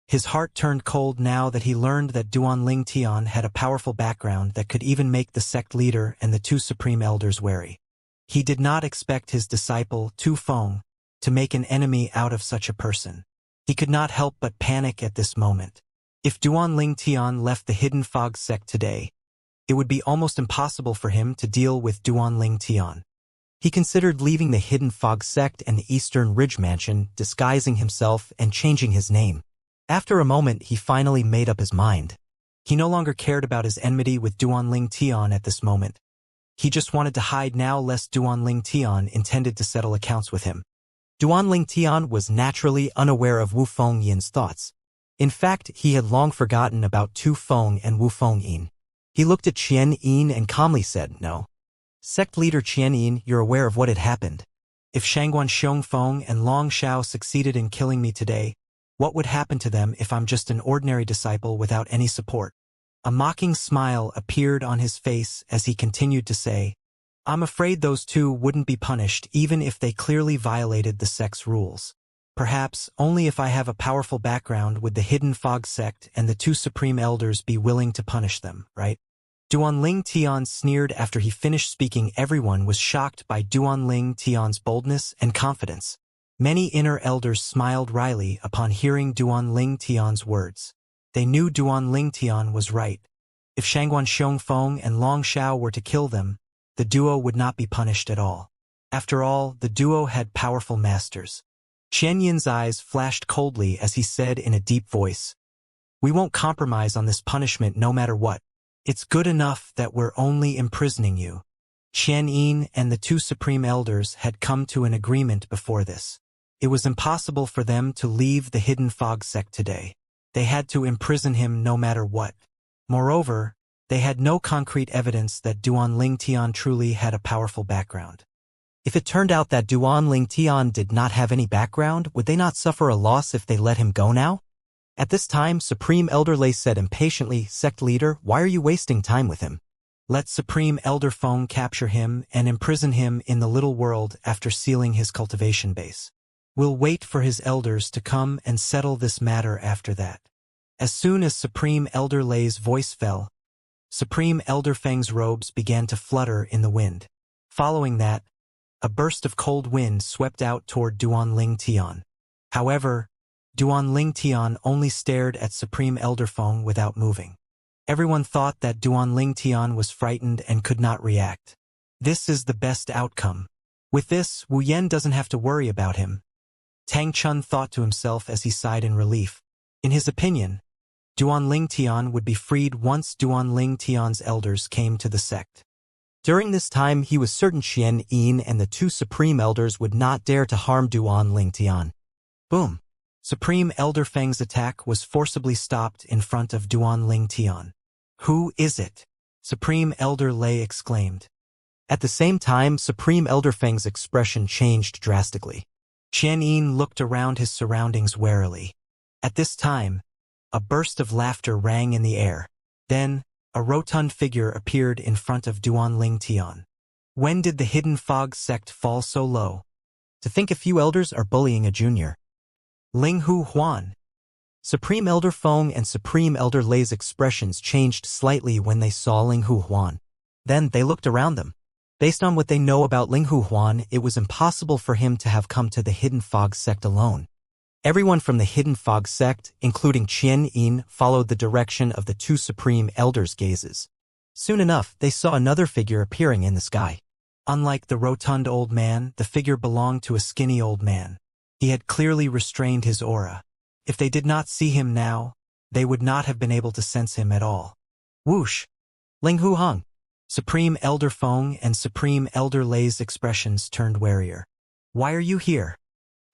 His heart turned cold now that he learned that Duan Ling Tian had a powerful background that could even make the sect leader and the two Supreme Elders wary. He did not expect his disciple, Tu Feng, to make an enemy out of such a person. He could not help but panic at this moment. If Duan Ling Tian left the Hidden Fog sect today, it would be almost impossible for him to deal with Duan Ling Tian. He considered leaving the Hidden Fog sect and the Eastern Ridge Mansion, disguising himself and changing his name. After a moment, he finally made up his mind. He no longer cared about his enmity with Duan Ling Tian at this moment. He just wanted to hide now lest Duan Ling Tian intended to settle accounts with him. Duan Ling Tian was naturally unaware of Wu Fengyin's thoughts. In fact, he had long forgotten about Tu Feng and Wu Fengyin. He looked at Qian Yin and calmly said, "No. Sect leader Qian Yin, you're aware of what had happened. If Shangguan Xiongfeng and Long Shao succeeded in killing me today, what would happen to them if I'm just an ordinary disciple without any support?" A mocking smile appeared on his face as he continued to say, "I'm afraid those two wouldn't be punished even if they clearly violated the sect's rules. Perhaps only if I have a powerful background would the Hidden Fog sect and the two Supreme Elders be willing to punish them, right?" Duan Ling Tian sneered after he finished speaking. Everyone was shocked by Duan Ling Tian's boldness and confidence. Many inner elders smiled wryly upon hearing Duan Ling Tian's words. They knew Duan Ling Tian was right. If Shangguan Xiongfeng and Long Shao were to kill them, the duo would not be punished at all. After all, the duo had powerful masters. Chen Yin's eyes flashed coldly as he said in a deep voice, "We won't compromise on this punishment no matter what. It's good enough that we're only imprisoning you." Chen Yin and the two Supreme Elders had come to an agreement before this. It was impossible for them to leave the Hidden Fog sect today. They had to imprison him no matter what. Moreover, they had no concrete evidence that Duan Ling Tian truly had a powerful background. If it turned out that Duan Ling Tian did not have any background, would they not suffer a loss if they let him go now? At this time, Supreme Elder Lei said impatiently, "Sect leader, why are you wasting time with him? Let Supreme Elder Feng capture him and imprison him in the little world after sealing his cultivation base. We'll wait for his elders to come and settle this matter after that." As soon as Supreme Elder Lei's voice fell, Supreme Elder Feng's robes began to flutter in the wind. Following that, a burst of cold wind swept out toward Duan Ling Tian. However, Duan Ling Tian only stared at Supreme Elder Feng without moving. Everyone thought that Duan Ling Tian was frightened and could not react. This is the best outcome. With this, Wu Yan doesn't have to worry about him. Tang Chun thought to himself as he sighed in relief. In his opinion, Duan Ling Tian would be freed once Duan Ling Tian's elders came to the sect. During this time, he was certain Xian Yin and the two Supreme Elders would not dare to harm Duan Ling Tian. Boom! Supreme Elder Feng's attack was forcibly stopped in front of Duan Ling Tian. "Who is it?" Supreme Elder Lei exclaimed. At the same time, Supreme Elder Feng's expression changed drastically. Qian Yin looked around his surroundings warily. At this time, a burst of laughter rang in the air. Then, a rotund figure appeared in front of Duanling Tian. When did the Hidden Fog sect fall so low? To think a few elders are bullying a junior. Ling Hu Huan. Supreme Elder Feng and Supreme Elder Lei's expressions changed slightly when they saw Ling Hu Huan. Then they looked around them. Based on what they know about Ling Hu Huan, it was impossible for him to have come to the Hidden Fog sect alone. Everyone from the Hidden Fog sect, including Qian Yin, followed the direction of the two Supreme Elders' gazes. Soon enough, they saw another figure appearing in the sky. Unlike the rotund old man, the figure belonged to a skinny old man. He had clearly restrained his aura. If they did not see him now, they would not have been able to sense him at all. Whoosh! Ling Hu Hong. Supreme Elder Feng and Supreme Elder Lei's expressions turned warier. Why are you here?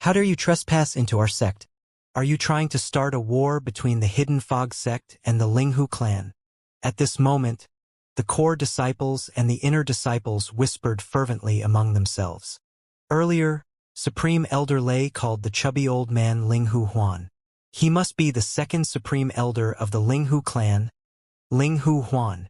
How dare you trespass into our sect? Are you trying to start a war between the Hidden Fog sect and the Ling Hu clan? At this moment, the core disciples and the inner disciples whispered fervently among themselves. Earlier, Supreme Elder Lei called the chubby old man Ling Hu Huan. He must be the second Supreme Elder of the Ling Hu clan, Ling Hu Huan.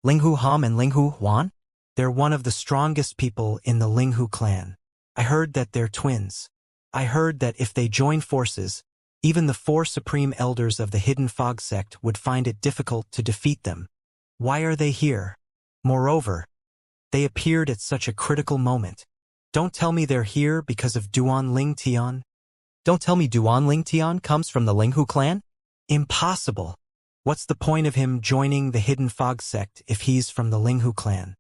Ling Hu Ham and Ling Hu Huan? They're one of the strongest people in the Ling Hu clan. I heard that they're twins. I heard that if they join forces, even the four Supreme Elders of the Hidden Fog sect would find it difficult to defeat them. Why are they here? Moreover, they appeared at such a critical moment. Don't tell me they're here because of Duanling Tian. Don't tell me Duanling Tian comes from the Ling Hu clan? Impossible. What's the point of him joining the Hidden Fog sect if he's from the Ling Hu clan?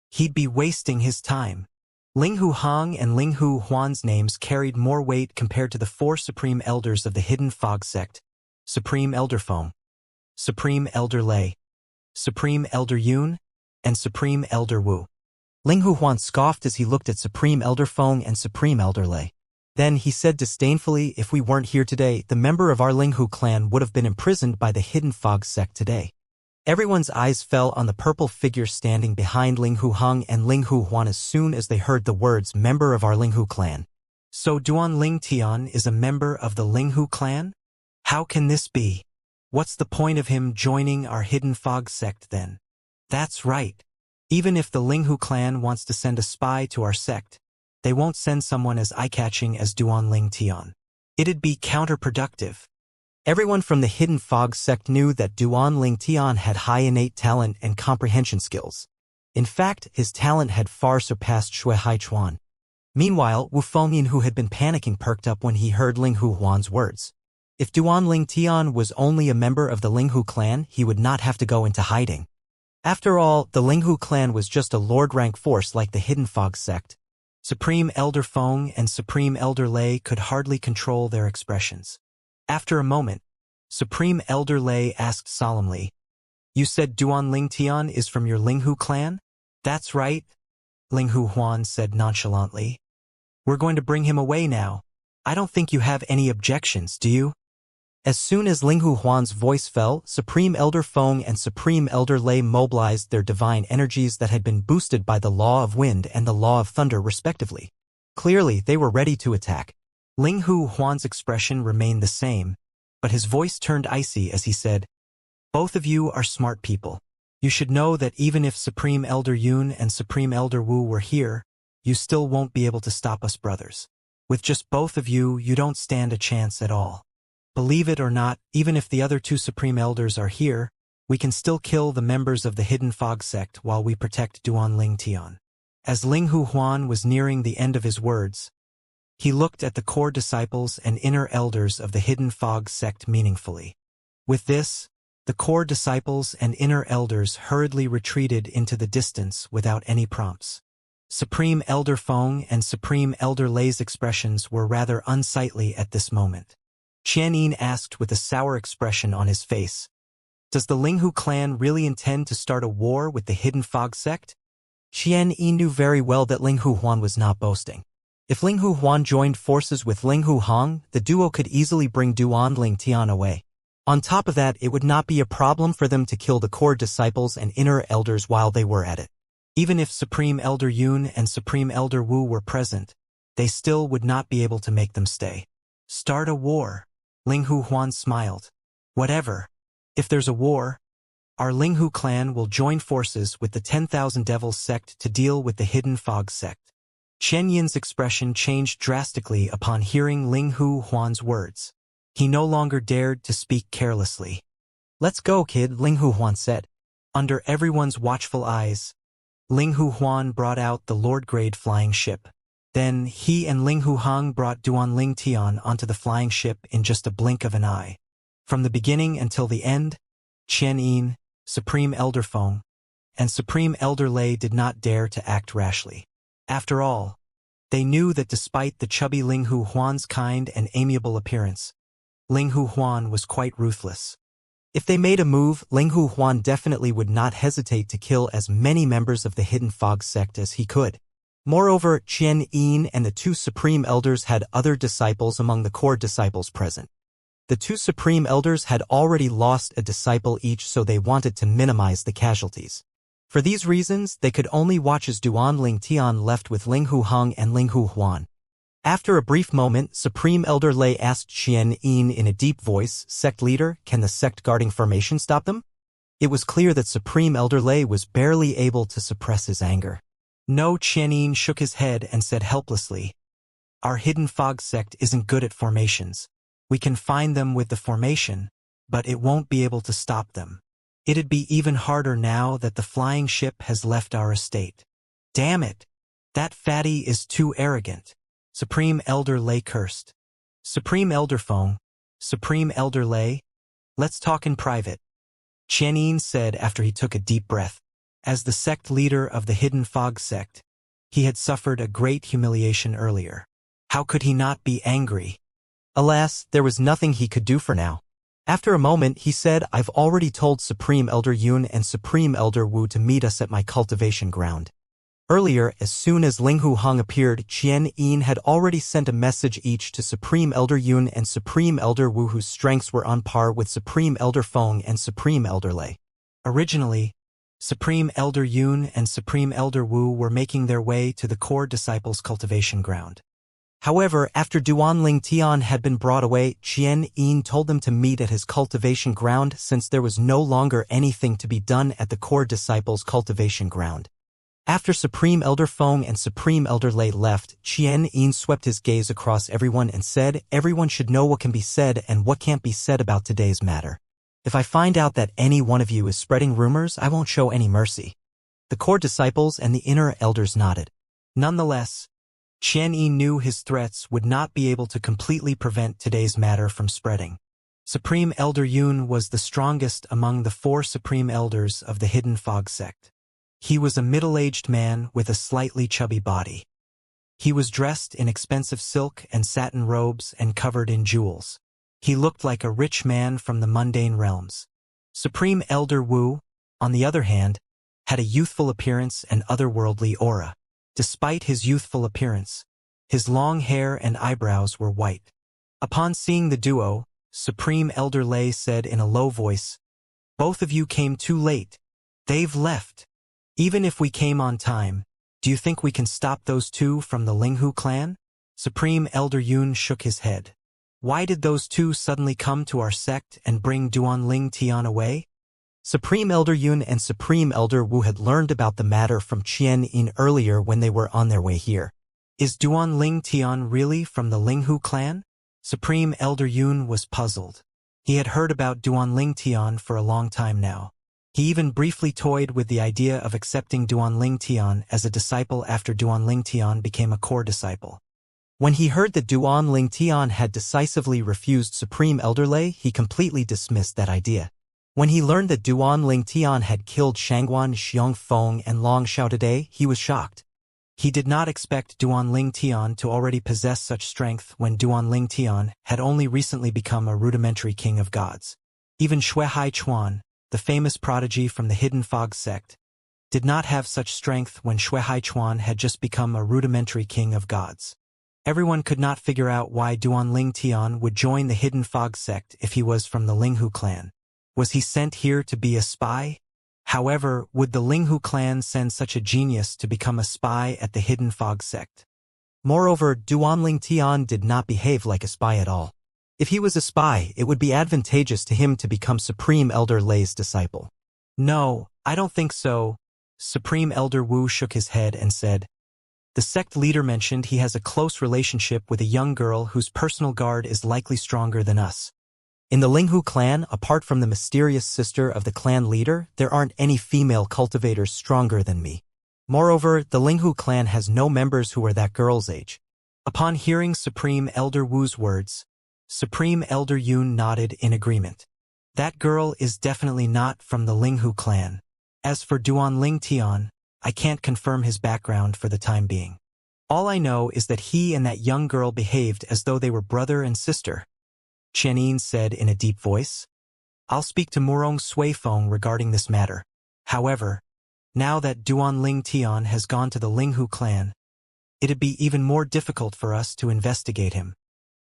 He'd be wasting his time. Ling Hu Hong and Ling Hu Huan's names carried more weight compared to the four Supreme Elders of the Hidden Fog sect: Supreme Elder Feng, Supreme Elder Lei, Supreme Elder Yun, and Supreme Elder Wu. Ling Hu Huan scoffed as he looked at Supreme Elder Feng and Supreme Elder Lei. Then he said disdainfully, if we weren't here today, the member of our Ling Hu clan would have been imprisoned by the Hidden Fog sect today. Everyone's eyes fell on the purple figure standing behind Ling Hu Hong and Ling Hu Huan as soon as they heard the words member of our Ling Hu clan. So Duanling Tian is a member of the Ling Hu clan? How can this be? What's the point of him joining our Hidden Fog sect then? That's right. Even if the Ling Hu clan wants to send a spy to our sect, they won't send someone as eye-catching as Duanling Tian. It'd be counterproductive. Everyone from the Hidden Fog sect knew that Duanling Tian had high innate talent and comprehension skills. In fact, his talent had far surpassed Shui Haichuan. Meanwhile, Wu Fengyin, who had been panicking, perked up when he heard Ling Hu Huan's words. If Duanling Tian was only a member of the Ling Hu clan, he would not have to go into hiding. After all, the Ling Hu clan was just a lord-rank force like the Hidden Fog sect. Supreme Elder Feng and Supreme Elder Lei could hardly control their expressions. After a moment, Supreme Elder Lei asked solemnly, "You said Duanling Tian is from your Ling Hu clan?" "That's right," Ling Hu Huan said nonchalantly. "We're going to bring him away now. I don't think you have any objections, do you?" As soon as Ling Hu Huan's voice fell, Supreme Elder Feng and Supreme Elder Lei mobilized their divine energies that had been boosted by the Law of Wind and the Law of Thunder respectively. Clearly, they were ready to attack. Ling Hu Huan's expression remained the same, but his voice turned icy as he said, "Both of you are smart people. You should know that even if Supreme Elder Yun and Supreme Elder Wu were here, you still won't be able to stop us brothers. With just both of you, you don't stand a chance at all. Believe it or not, even if the other two Supreme Elders are here, we can still kill the members of the Hidden Fog sect while we protect Duanling Tian." As Ling Hu Huan was nearing the end of his words, he looked at the core disciples and inner elders of the Hidden Fog sect meaningfully. With this, the core disciples and inner elders hurriedly retreated into the distance without any prompts. Supreme Elder Feng and Supreme Elder Lei's expressions were rather unsightly at this moment. Qian Yin asked with a sour expression on his face, "Does the Ling Hu clan really intend to start a war with the Hidden Fog sect?" Qian Yin knew very well that Ling Hu Huan was not boasting. If Ling Hu Huan joined forces with Ling Hu Hong, the duo could easily bring Duanling Tian away. On top of that, it would not be a problem for them to kill the core disciples and inner elders while they were at it. Even if Supreme Elder Yun and Supreme Elder Wu were present, they still would not be able to make them stay. Start a war. Linghu Huan smiled. Whatever. If there's a war, our Linghu clan will join forces with the 10,000 Devils sect to deal with the Hidden Fog sect. Chen Yin's expression changed drastically upon hearing Linghu Huan's words. He no longer dared to speak carelessly. Let's go, kid, Linghu Huan said. Under everyone's watchful eyes, Linghu Huan brought out the Lord-grade flying ship. Then he and Linghu Hang brought Duanling Tian onto the flying ship in just a blink of an eye. From the beginning until the end, Qian Yin, Supreme Elder Feng, and Supreme Elder Lei did not dare to act rashly. After all, they knew that despite the chubby Linghu Huan's kind and amiable appearance, Linghu Huan was quite ruthless. If they made a move, Linghu Huan definitely would not hesitate to kill as many members of the Hidden Fog sect as he could. Moreover, Qian Yin and the two Supreme Elders had other disciples among the core disciples present. The two Supreme Elders had already lost a disciple each, so they wanted to minimize the casualties. For these reasons, they could only watch as Duanling Tian left with Linghu Hang and Linghu Huan. After a brief moment, Supreme Elder Lei asked Qian Yin in a deep voice, "Sect leader, can the sect guarding formation stop them?" It was clear that Supreme Elder Lei was barely able to suppress his anger. No, Qian Yin shook his head and said helplessly, "Our Hidden Fog sect isn't good at formations. We can find them with the formation, but it won't be able to stop them. It'd be even harder now that the flying ship has left our estate. Damn it! That fatty is too arrogant." Supreme Elder Lei cursed. "Supreme Elder Feng, Supreme Elder Lei, let's talk in private," Qian Yin said after he took a deep breath. As the sect leader of the Hidden Fog sect, he had suffered a great humiliation earlier. How could he not be angry? Alas, there was nothing he could do for now. After a moment, he said, "I've already told Supreme Elder Yun and Supreme Elder Wu to meet us at my cultivation ground." Earlier, as soon as Linghu Hang appeared, Qian Yin had already sent a message each to Supreme Elder Yun and Supreme Elder Wu, whose strengths were on par with Supreme Elder Feng and Supreme Elder Lei. Originally, Supreme Elder Yun and Supreme Elder Wu were making their way to the core disciples' cultivation ground. However, after Duanling Tian had been brought away, Qian Yin told them to meet at his cultivation ground since there was no longer anything to be done at the core disciples' cultivation ground. After Supreme Elder Feng and Supreme Elder Lei left, Qian Yin swept his gaze across everyone and said, "Everyone should know what can be said and what can't be said about today's matter. If I find out that any one of you is spreading rumors, I won't show any mercy." The core disciples and the inner elders nodded. Nonetheless, Qian Yin knew his threats would not be able to completely prevent today's matter from spreading. Supreme Elder Yun was the strongest among the 4 Supreme Elders of the Hidden Fog sect. He was a middle-aged man with a slightly chubby body. He was dressed in expensive silk and satin robes and covered in jewels. He looked like a rich man from the mundane realms. Supreme Elder Wu, on the other hand, had a youthful appearance and otherworldly aura. Despite his youthful appearance, his long hair and eyebrows were white. Upon seeing the duo, Supreme Elder Lei said in a low voice, "Both of you came too late. They've left. Even if we came on time, do you think we can stop those two from the Linghu clan?" Supreme Elder Yun shook his head. "Why did those two suddenly come to our sect and bring Duanling Tian away?" Supreme Elder Yun and Supreme Elder Wu had learned about the matter from Qian Yin earlier when they were on their way here. "Is Duanling Tian really from the Linghu clan?" Supreme Elder Yun was puzzled. He had heard about Duanling Tian for a long time now. He even briefly toyed with the idea of accepting Duanling Tian as a disciple after Duanling Tian became a core disciple. When he heard that Duanling Tian had decisively refused Supreme Elder Lei, he completely dismissed that idea. When he learned that Duanling Tian had killed Shangguan, Xiongfeng, and Long Xiao today, he was shocked. He did not expect Duanling Tian to already possess such strength when Duanling Tian had only recently become a rudimentary king of gods. Even Xuehai Chuan, the famous prodigy from the Hidden Fog sect, did not have such strength when Xuehai Chuan had just become a rudimentary king of gods. Everyone could not figure out why Duan Ling Tian would join the Hidden Fog sect if he was from the Linghu clan. Was he sent here to be a spy? However, would the Linghu clan send such a genius to become a spy at the Hidden Fog sect? Moreover, Duan Ling Tian did not behave like a spy at all. If he was a spy, it would be advantageous to him to become Supreme Elder Lei's disciple. No, I don't think so. Supreme Elder Wu shook his head and said, the sect leader mentioned he has a close relationship with a young girl whose personal guard is likely stronger than us. In the Linghu clan, apart from the mysterious sister of the clan leader, there aren't any female cultivators stronger than me. Moreover, the Linghu clan has no members who are that girl's age. Upon hearing Supreme Elder Wu's words, Supreme Elder Yun nodded in agreement. That girl is definitely not from the Linghu clan. As for Duan Ling Tian, I can't confirm his background for the time being. All I know is that he and that young girl behaved as though they were brother and sister. Qianyin said in a deep voice. I'll speak to Murong Suifeng regarding this matter. However, now that Duan Ling Tian has gone to the Linghu clan, it'd be even more difficult for us to investigate him.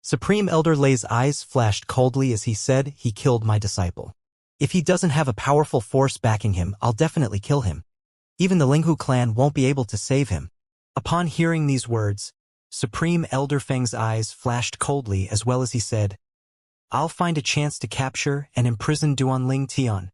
Supreme Elder Lei's eyes flashed coldly as he said, he killed my disciple. If he doesn't have a powerful force backing him, I'll definitely kill him. Even the Linghu clan won't be able to save him. Upon hearing these words, Supreme Elder Feng's eyes flashed coldly as well as he said, I'll find a chance to capture and imprison Duan Ling Tian.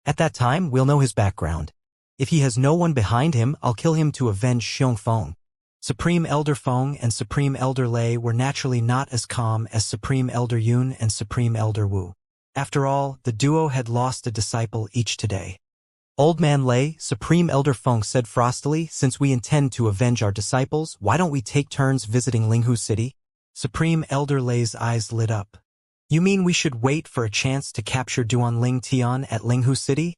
At that time, we'll know his background. If he has no one behind him, I'll kill him to avenge Xianxia. Supreme Elder Feng and Supreme Elder Lei were naturally not as calm as Supreme Elder Yun and Supreme Elder Wu. After all, the duo had lost a disciple each today. Old Man Lei, Supreme Elder Feng said frostily, since we intend to avenge our disciples, why don't we take turns visiting Linghu City? Supreme Elder Lei's eyes lit up. You mean we should wait for a chance to capture Duan Ling Tian at Linghu City?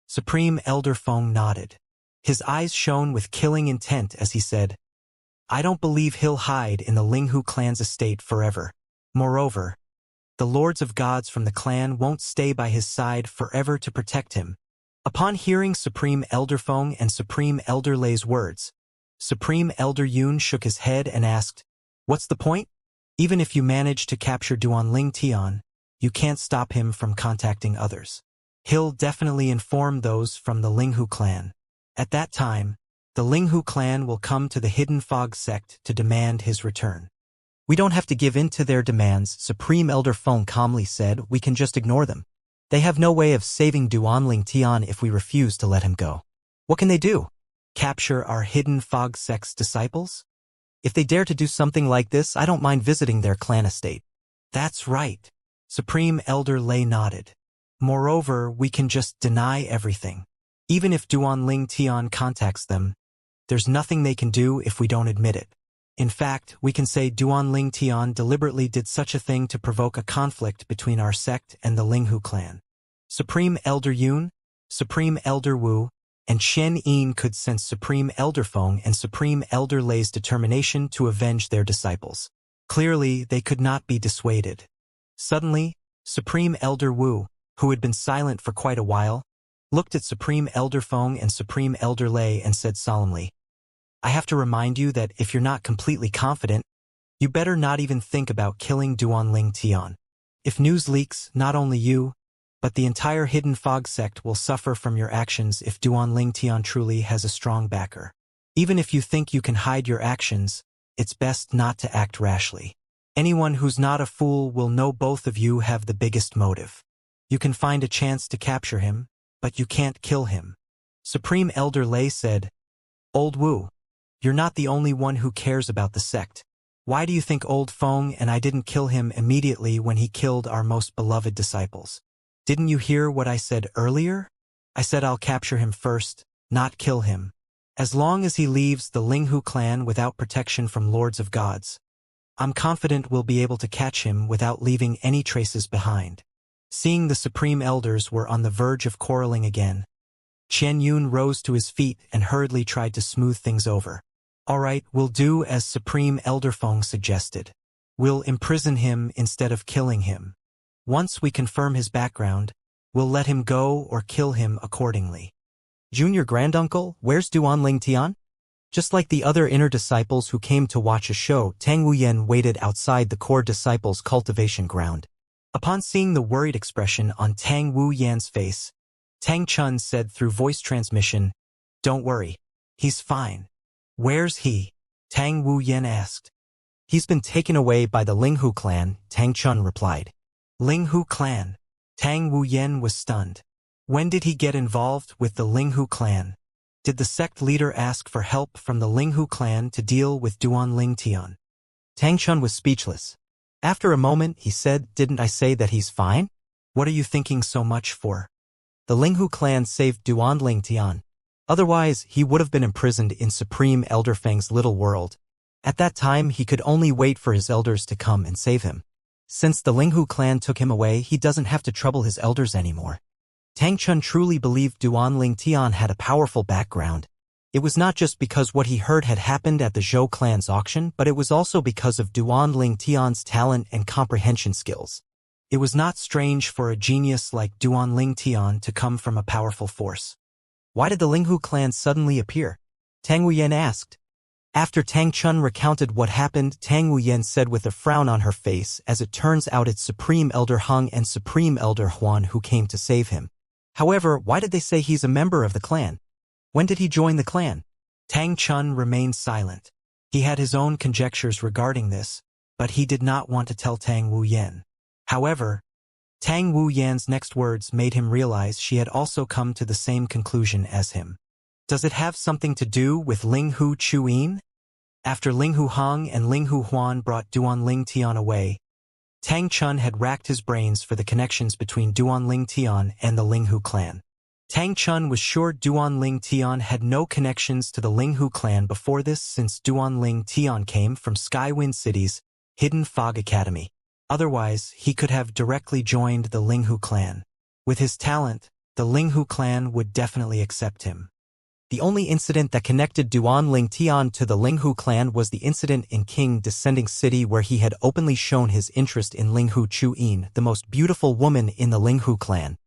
Supreme Elder Feng nodded. His eyes shone with killing intent as he said, I don't believe he'll hide in the Linghu clan's estate forever. Moreover, the lords of gods from the clan won't stay by his side forever to protect him. Upon hearing Supreme Elder Feng and Supreme Elder Lei's words, Supreme Elder Yun shook his head and asked, what's the point? Even if you manage to capture Duan Ling Tian, you can't stop him from contacting others. He'll definitely inform those from the Linghu clan. At that time, the Linghu clan will come to the Hidden Fog sect to demand his return. We don't have to give in to their demands, Supreme Elder Feng calmly said, we can just ignore them. They have no way of saving Duan Ling Tian if we refuse to let him go. What can they do? Capture our Hidden Fog sect's disciples? If they dare to do something like this, I don't mind visiting their clan estate. That's right. Supreme Elder Lei nodded. Moreover, we can just deny everything. Even if Duan Ling Tian contacts them, there's nothing they can do if we don't admit it. In fact, we can say Duan Ling Tian deliberately did such a thing to provoke a conflict between our sect and the Linghu clan. Supreme Elder Yun, Supreme Elder Wu, and Chen Yin could sense Supreme Elder Feng and Supreme Elder Lei's determination to avenge their disciples. Clearly, they could not be dissuaded. Suddenly, Supreme Elder Wu, who had been silent for quite a while, looked at Supreme Elder Feng and Supreme Elder Lei and said solemnly, I have to remind you that if you're not completely confident, you better not even think about killing Duan Ling Tian. If news leaks, not only you, but the entire Hidden Fog sect will suffer from your actions if Duan Ling Tian truly has a strong backer. Even if you think you can hide your actions, it's best not to act rashly. Anyone who's not a fool will know both of you have the biggest motive. You can find a chance to capture him, but you can't kill him. Supreme Elder Lei said, Old Wu, you're not the only one who cares about the sect. Why do you think Old Feng and I didn't kill him immediately when he killed our most beloved disciples? Didn't you hear what I said earlier? I said I'll capture him first, not kill him. As long as he leaves the Linghu clan without protection from lords of gods, I'm confident we'll be able to catch him without leaving any traces behind. Seeing the Supreme Elders were on the verge of quarreling again, Chen Yun rose to his feet and hurriedly tried to smooth things over. All right, we'll do as Supreme Elder Feng suggested. We'll imprison him instead of killing him. Once we confirm his background, we'll let him go or kill him accordingly. Junior Granduncle, where's Duan Ling Tian? Just like the other inner disciples who came to watch a show, Tang Wuyan waited outside the core disciples' cultivation ground. Upon seeing the worried expression on Tang Wuyan's face, Tang Chun said through voice transmission, "Don't worry. He's fine." "Where's he?" Tang Wuyan asked. "He's been taken away by the Linghu clan," Tang Chun replied. Linghu clan? Tang Wuyan was stunned. When did he get involved with the Linghu clan? Did the sect leader ask for help from the Linghu clan to deal with Duan Ling Tian? Tang Chun was speechless. After a moment, he said, "Didn't I say that he's fine? What are you thinking so much for?" The Linghu clan saved Duan Ling Tian. Otherwise, he would have been imprisoned in Supreme Elder Feng's little world. At that time, he could only wait for his elders to come and save him. Since the Linghu clan took him away, he doesn't have to trouble his elders anymore. Tang Chun truly believed Duan Ling Tian had a powerful background. It was not just because what he heard had happened at the Zhou clan's auction, but it was also because of Duan Ling Tian's talent and comprehension skills. It was not strange for a genius like Duan Ling Tian to come from a powerful force. Why did the Linghu clan suddenly appear? Tang Wuyan asked. After Tang Chun recounted what happened, Tang Wuyan said with a frown on her face, "As it turns out, it's Supreme Elder Hung and Supreme Elder Huan who came to save him. However, why did they say he's a member of the clan? When did he join the clan?" Tang Chun remained silent. He had his own conjectures regarding this, but he did not want to tell Tang Wuyan. However, Tang Wuyan's next words made him realize she had also come to the same conclusion as him. Does it have something to do with Linghu Chuyin? After Linghu Hong and Linghu Huan brought Duan Ling Tian away, Tang Chun had racked his brains for the connections between Duan Ling Tian and the Linghu clan. Tang Chun was sure Duan Ling Tian had no connections to the Linghu clan before this, since Duan Ling Tian came from Skywind City's Hidden Fog Academy. Otherwise, he could have directly joined the Linghu clan. With his talent, the Linghu clan would definitely accept him. The only incident that connected Duan Ling Tian to the Linghu clan was the incident in King Descending City, where he had openly shown his interest in Linghu Chuyin, the most beautiful woman in the Linghu clan.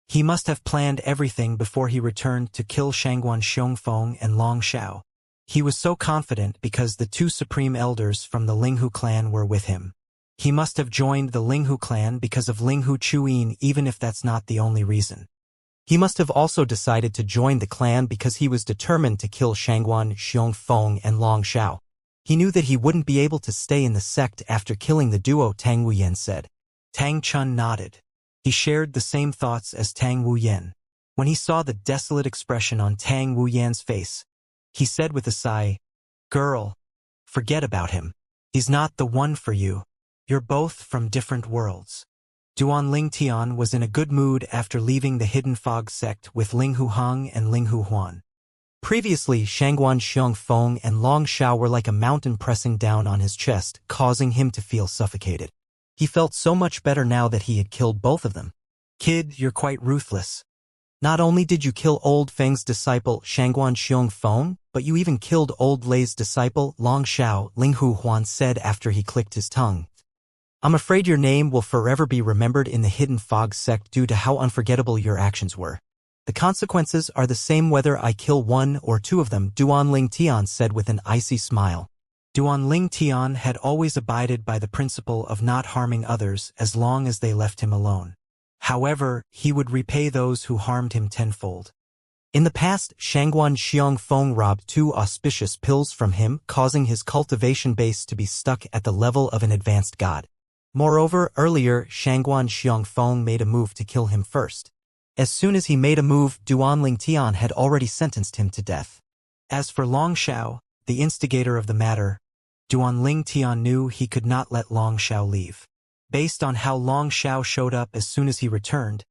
He must have planned everything before he returned to kill Shangguan Xiongfeng and Long Xiao. He was so confident because the two supreme elders from the Linghu clan were with him. He must have joined the Linghu clan because of Linghu Chuyin, even if that's not the only reason. He must have also decided to join the clan because he was determined to kill Shangguan Xiongfeng and Long Xiao. He knew that he wouldn't be able to stay in the sect after killing the duo, Tang Wuyan said. Tang Chun nodded. He shared the same thoughts as Tang Wuyan. When he saw the desolate expression on Tang Wuyan's face, he said with a sigh, "Girl, forget about him. He's not the one for you. You're both from different worlds." Duan Ling Tian was in a good mood after leaving the Hidden Fog sect with Linghu Hong and Linghu Huan. Previously, Shangguan Xiongfeng and Long Xiao were like a mountain pressing down on his chest, causing him to feel suffocated. He felt so much better now that he had killed both of them. "Kid, you're quite ruthless. Not only did you kill Old Feng's disciple Shangguan Xiongfeng, but you even killed Old Lei's disciple Long Xiao," Linghu Huan said after he clicked his tongue. "I'm afraid your name will forever be remembered in the Hidden Fog sect due to how unforgettable your actions were. The consequences are the same whether I kill one or two of them," Duan Ling Tian said with an icy smile. Duan Ling Tian had always abided by the principle of not harming others as long as they left him alone. However, he would repay those who harmed him tenfold. In the past, Shangguan Xiongfeng robbed 2 auspicious pills from him, causing his cultivation base to be stuck at the level of an advanced god. Moreover, earlier, Shangguan Xiongfeng made a move to kill him first. As soon as he made a move, Duan Ling Tian had already sentenced him to death. As for Long Xiao, the instigator of the matter, Duan Ling Tian knew he could not let Long Xiao leave. Based on how Long Xiao showed up as soon as he returned,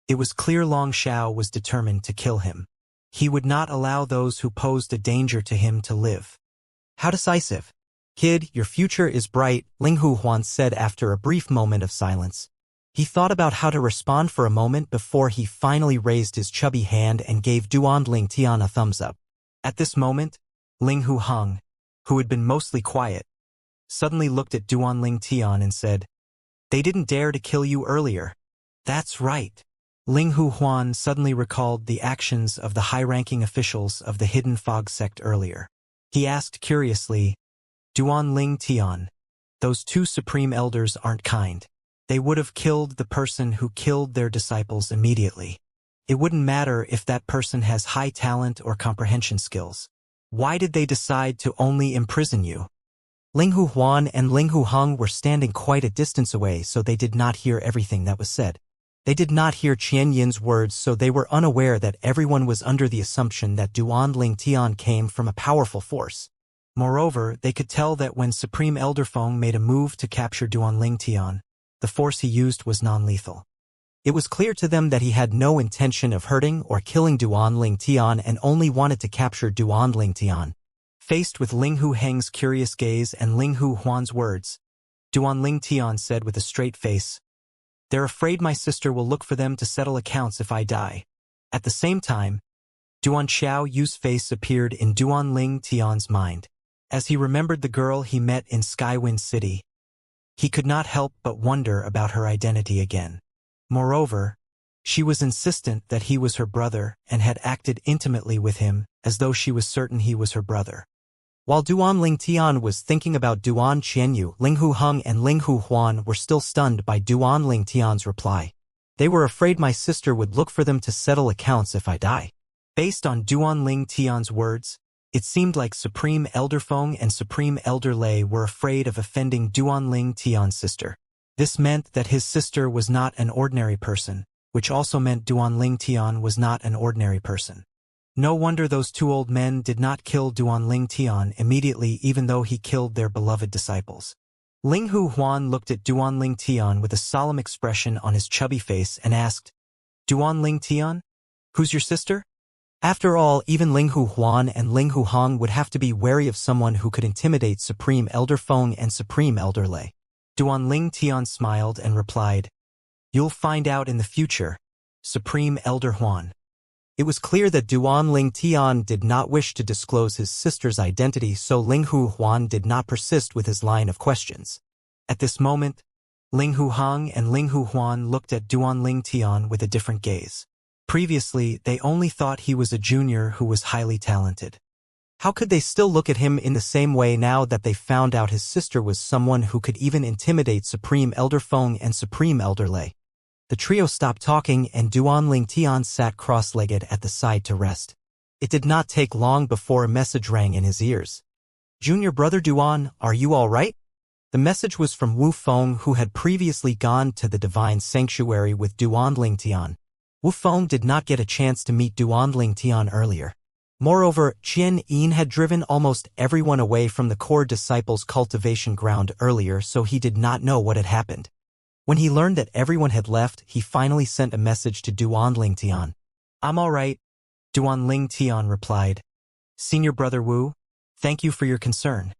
it was clear Long Xiao was determined to kill him. He would not allow those who posed a danger to him to live. "How decisive. Kid, your future is bright," Linghu Huan said after a brief moment of silence. He thought about how to respond for a moment before he finally raised his chubby hand and gave Duan Ling Tian a thumbs up. At this moment, Linghu Hong, who had been mostly quiet, suddenly looked at Duan Ling Tian and said, "They didn't dare to kill you earlier." "That's right. Ling Hu Huan suddenly recalled the actions of the high-ranking officials of the Hidden Fog sect earlier. He asked curiously, Duan Ling Tian, those two supreme elders aren't kind. They would have killed the person who killed their disciples immediately. It wouldn't matter if that person has high talent or comprehension skills. Why did they decide to only imprison you? Ling Hu Huan and Ling Hu Hung were standing quite a distance away, so they did not hear everything that was said. They did not hear Qian Yin's words, so they were unaware that everyone was under the assumption that Duan Ling Tian came from a powerful force. Moreover, they could tell that when Supreme Elder Feng made a move to capture Duan Ling Tian, the force he used was non-lethal. It was clear to them that he had no intention of hurting or killing Duan Ling Tian and only wanted to capture Duan Ling Tian. Faced with Ling Hu Heng's curious gaze and Ling Hu Huan's words, Duan Ling Tian said with a straight face, "They're afraid my sister will look for them to settle accounts if I die." At the same time, Duan Xiao Yu's face appeared in Duan Ling Tian's mind. As he remembered the girl he met in Skywind City, he could not help but wonder about her identity again. Moreover, she was insistent that he was her brother and had acted intimately with him as though she was certain he was her brother. While Duan Ling Tian was thinking about Duan Qianyu, Ling Hu Hung and Ling Hu Huan were still stunned by Duan Ling Tian's reply. They were afraid my sister would look for them to settle accounts if I die. Based on Duan Ling Tian's words, it seemed like Supreme Elder Feng and Supreme Elder Lei were afraid of offending Duan Ling Tian's sister. This meant that his sister was not an ordinary person, which also meant Duan Ling Tian was not an ordinary person. No wonder those two old men did not kill Duan Ling Tian immediately, even though he killed their beloved disciples. Ling Hu Huan looked at Duan Ling Tian with a solemn expression on his chubby face and asked, "Duan Ling Tian? Who's your sister?" After all, even Ling Hu Huan and Ling Hu Hong would have to be wary of someone who could intimidate Supreme Elder Feng and Supreme Elder Lei. Duan Ling Tian smiled and replied, "You'll find out in the future, Supreme Elder Huan." It was clear that Duan Ling Tian did not wish to disclose his sister's identity, so Ling Hu Huan did not persist with his line of questions. At this moment, Ling Hu Hong and Ling Hu Huan looked at Duan Ling Tian with a different gaze. Previously, they only thought he was a junior who was highly talented. How could they still look at him in the same way now that they found out his sister was someone who could even intimidate Supreme Elder Feng and Supreme Elder Lei? The trio stopped talking and Duan Ling Tian sat cross-legged at the side to rest. It did not take long before a message rang in his ears. "Junior brother Duan, are you all right?" The message was from Wu Feng, who had previously gone to the Divine Sanctuary with Duan Ling Tian. Wu Feng did not get a chance to meet Duan Ling Tian earlier. Moreover, Qian Yin had driven almost everyone away from the core disciples' cultivation ground earlier, so he did not know what had happened. When he learned that everyone had left, he finally sent a message to Duan Ling Tian. "I'm all right," Duan Ling Tian replied. "Senior brother Wu, thank you for your concern."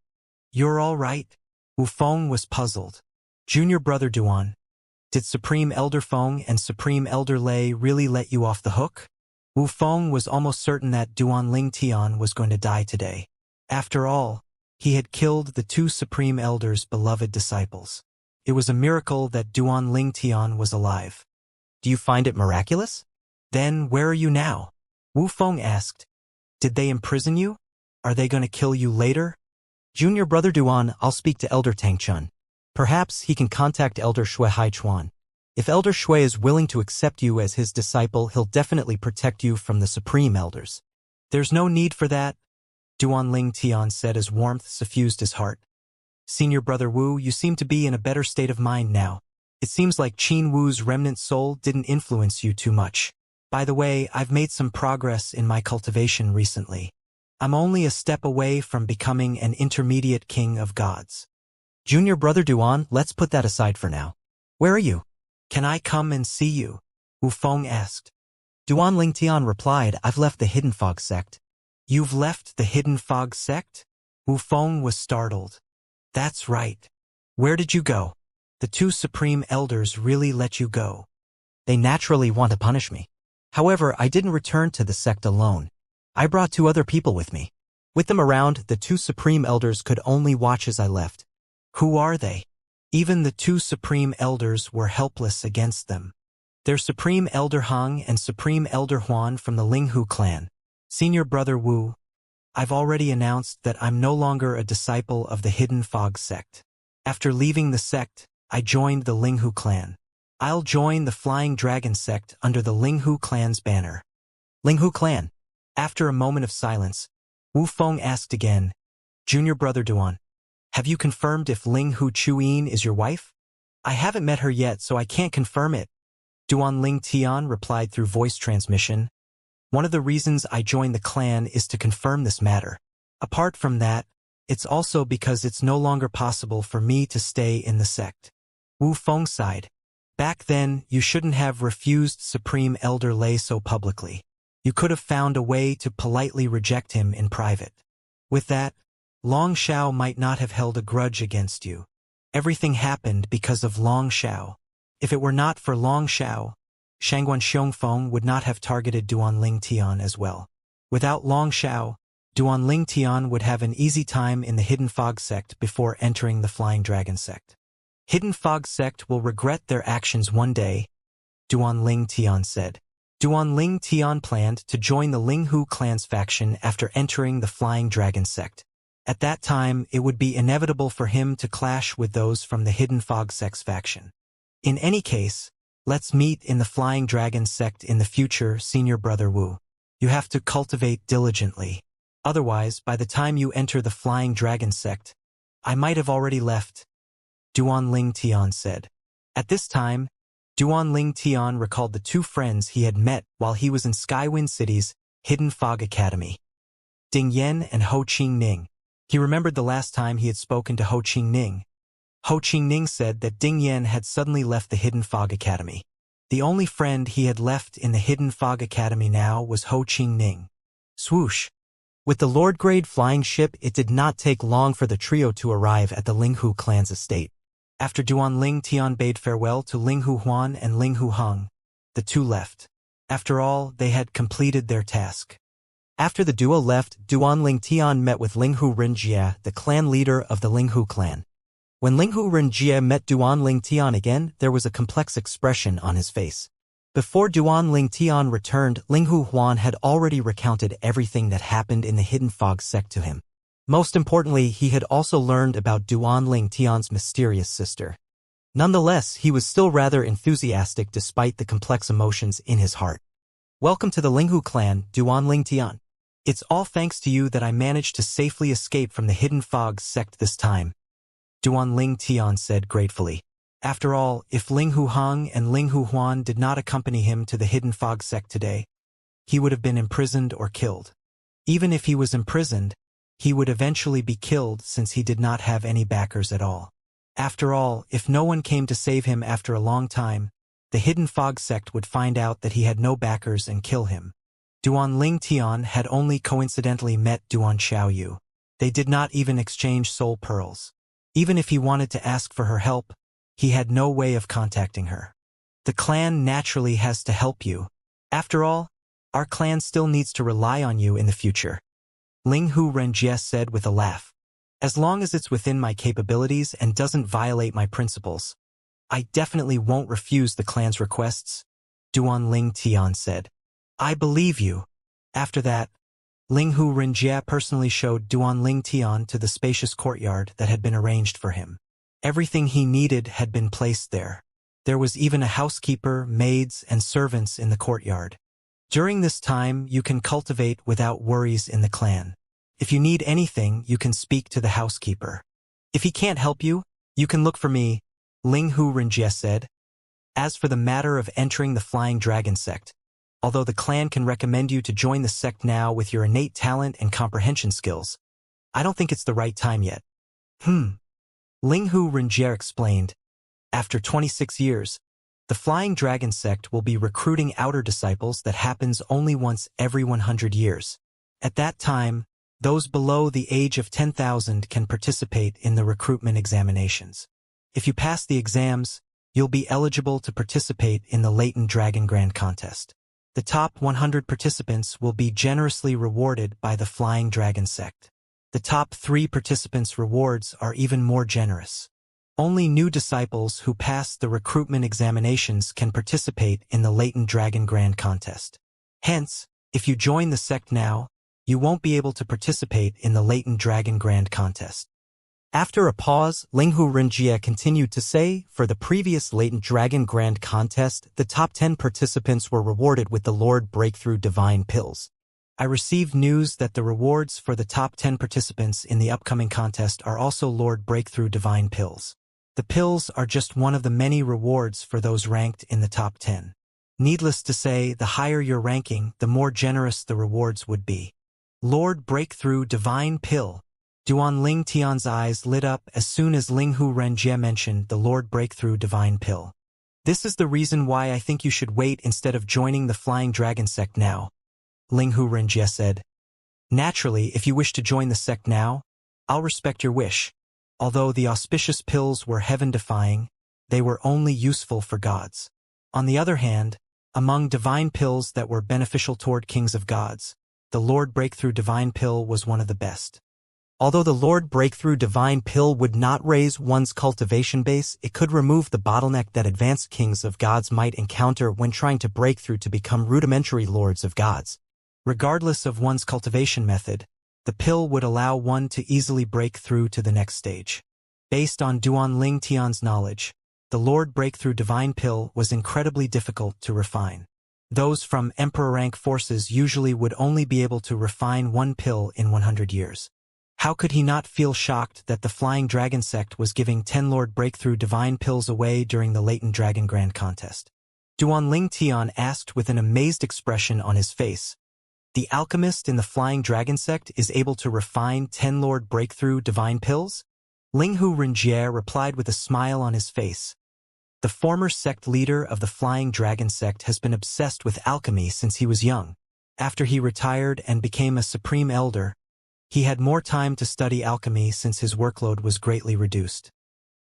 "You're all right?" Wu Feng was puzzled. "Junior brother Duan, did Supreme Elder Feng and Supreme Elder Lei really let you off the hook?" Wu Feng was almost certain that Duan Ling Tian was going to die today. After all, he had killed the two Supreme Elders' beloved disciples. It was a miracle that Duan Ling Tian was alive. "Do you find it miraculous? Then where are you now?" Wu Feng asked. "Did they imprison you? Are they going to kill you later?" "Junior brother Duan, I'll speak to Elder Tang Chun. Perhaps he can contact Elder Shui Hai Chuan. If Elder Shui is willing to accept you as his disciple, he'll definitely protect you from the Supreme Elders." "There's no need for that," Duan Ling Tian said as warmth suffused his heart. "Senior brother Wu, you seem to be in a better state of mind now. It seems like Qin Wu's remnant soul didn't influence you too much. By the way, I've made some progress in my cultivation recently. I'm only a step away from becoming an intermediate king of gods." "Junior brother Duan, let's put that aside for now. Where are you? Can I come and see you?" Wu Feng asked. Duan Ling Tian replied, "I've left the Hidden Fog sect." "You've left the Hidden Fog sect?" Wu Feng was startled. "That's right. Where did you go? The two Supreme Elders really let you go." "They naturally want to punish me. However, I didn't return to the sect alone. I brought two other people with me. With them around, the two Supreme Elders could only watch as I left." "Who are they?" Even the two Supreme Elders were helpless against them. They're Supreme Elder Hung and Supreme Elder Huan from the Linghu clan. Senior Brother Wu, I've already announced that I'm no longer a disciple of the Hidden Fog sect. After leaving the sect, I joined the Linghu clan. I'll join the Flying Dragon sect under the Linghu clan's banner. Linghu clan. After a moment of silence, Wu Feng asked again, Junior Brother Duan, have you confirmed if Linghu Chuyin is your wife? I haven't met her yet, so I can't confirm it. Duan Ling Tian replied through voice transmission. One of the reasons I joined the clan is to confirm this matter. Apart from that, it's also because it's no longer possible for me to stay in the sect. Wu Feng sighed. Back then, you shouldn't have refused Supreme Elder Lei so publicly. You could have found a way to politely reject him in private. With that, Long Xiao might not have held a grudge against you. Everything happened because of Long Xiao. If it were not for Long Xiao, Shangguan Xiongfeng would not have targeted Duan Ling Tian as well. Without Long Xiao, Duan Ling Tian would have an easy time in the Hidden Fog sect before entering the Flying Dragon sect. Hidden Fog sect will regret their actions one day, Duan Ling Tian said. Duan Ling Tian planned to join the Linghu clan's faction after entering the Flying Dragon sect. At that time, it would be inevitable for him to clash with those from the Hidden Fog sect's faction. In any case, let's meet in the Flying Dragon sect in the future, Senior Brother Wu. You have to cultivate diligently. Otherwise, by the time you enter the Flying Dragon sect, I might have already left, Duan Ling Tian said. At this time, Duan Ling Tian recalled the two friends he had met while he was in Skywind City's Hidden Fog Academy. Ding Yen and Ho Qing Ning. He remembered the last time he had spoken to Ho Qing Ning. Ho Qing Ning said that Ding Yen had suddenly left the Hidden Fog Academy. The only friend he had left in the Hidden Fog Academy now was Ho Qing Ning. Swoosh. With the Lord-grade flying ship, it did not take long for the trio to arrive at the Linghu clan's estate. After Duan Ling Tian bade farewell to Linghu Huan and Linghu Hung, the two left. After all, they had completed their task. After the duo left, Duan Ling Tian met with Linghu Renjie, the clan leader of the Linghu clan. When Linghu Renjie met Duan Ling Tian again, there was a complex expression on his face. Before Duan Ling Tian returned, Linghu Huan had already recounted everything that happened in the Hidden Fog sect to him. Most importantly, he had also learned about Duan Ling Tian's mysterious sister. Nonetheless, he was still rather enthusiastic despite the complex emotions in his heart. Welcome to the Linghu clan, Duan Ling Tian. It's all thanks to you that I managed to safely escape from the Hidden Fog sect this time, Duan Ling Tian said gratefully. After all, if Linghu Hung and Linghu Huan did not accompany him to the Hidden Fog sect today, he would have been imprisoned or killed. Even if he was imprisoned, he would eventually be killed since he did not have any backers at all. After all, if no one came to save him after a long time, the Hidden Fog sect would find out that he had no backers and kill him. Duan Ling Tian had only coincidentally met Duan Xiaoyu. They did not even exchange soul pearls. Even if he wanted to ask for her help, he had no way of contacting her. The clan naturally has to help you. After all, our clan still needs to rely on you in the future, Linghu Renjie said with a laugh. As long as it's within my capabilities and doesn't violate my principles, I definitely won't refuse the clan's requests, Duan Ling Tian said. I believe you. After that, Linghu Renjie personally showed Duan Ling Tian to the spacious courtyard that had been arranged for him. Everything he needed had been placed there. There was even a housekeeper, maids, and servants in the courtyard. During this time, you can cultivate without worries in the clan. If you need anything, you can speak to the housekeeper. If he can't help you, you can look for me, Linghu Renjie said. As for the matter of entering the Flying Dragon sect, although the clan can recommend you to join the sect now with your innate talent and comprehension skills, I don't think it's the right time yet. Linghu Renjie explained. After 26 years, the Flying Dragon sect will be recruiting outer disciples that happens only once every 100 years. At that time, those below the age of 10,000 can participate in the recruitment examinations. If you pass the exams, you'll be eligible to participate in the Latent Dragon Grand Contest. The top 100 participants will be generously rewarded by the Flying Dragon sect. The top 3 participants' rewards are even more generous. Only new disciples who pass the recruitment examinations can participate in the Latent Dragon Grand Contest. Hence, if you join the sect now, you won't be able to participate in the Latent Dragon Grand Contest. After a pause, Linghu Renjie continued to say, for the previous Latent Dragon Grand Contest, the top 10 participants were rewarded with the Lord Breakthrough Divine Pills. I received news that the rewards for the top 10 participants in the upcoming contest are also Lord Breakthrough Divine Pills. The pills are just one of the many rewards for those ranked in the top 10. Needless to say, the higher your ranking, the more generous the rewards would be. Lord Breakthrough Divine Pill. Duan Ling Tian's eyes lit up as soon as Linghu Renjie mentioned the Lord Breakthrough Divine Pill. This is the reason why I think you should wait instead of joining the Flying Dragon sect now, Linghu Renjie said. Naturally, if you wish to join the sect now, I'll respect your wish. Although the auspicious pills were heaven-defying, they were only useful for gods. On the other hand, among divine pills that were beneficial toward kings of gods, the Lord Breakthrough Divine Pill was one of the best. Although the Lord Breakthrough Divine Pill would not raise one's cultivation base, it could remove the bottleneck that advanced kings of gods might encounter when trying to break through to become rudimentary lords of gods. Regardless of one's cultivation method, the pill would allow one to easily break through to the next stage. Based on Duan Ling Tian's knowledge, the Lord Breakthrough Divine Pill was incredibly difficult to refine. Those from Emperor rank forces usually would only be able to refine one pill in 100 years. How could he not feel shocked that the Flying Dragon sect was giving 10 Lord Breakthrough Divine Pills away during the Latent Dragon Grand Contest? Duan Ling Tian asked with an amazed expression on his face. The alchemist in the Flying Dragon sect is able to refine 10 Lord Breakthrough Divine Pills? Linghu Renjie replied with a smile on his face. The former sect leader of the Flying Dragon sect has been obsessed with alchemy since he was young. After he retired and became a supreme elder, he had more time to study alchemy since his workload was greatly reduced.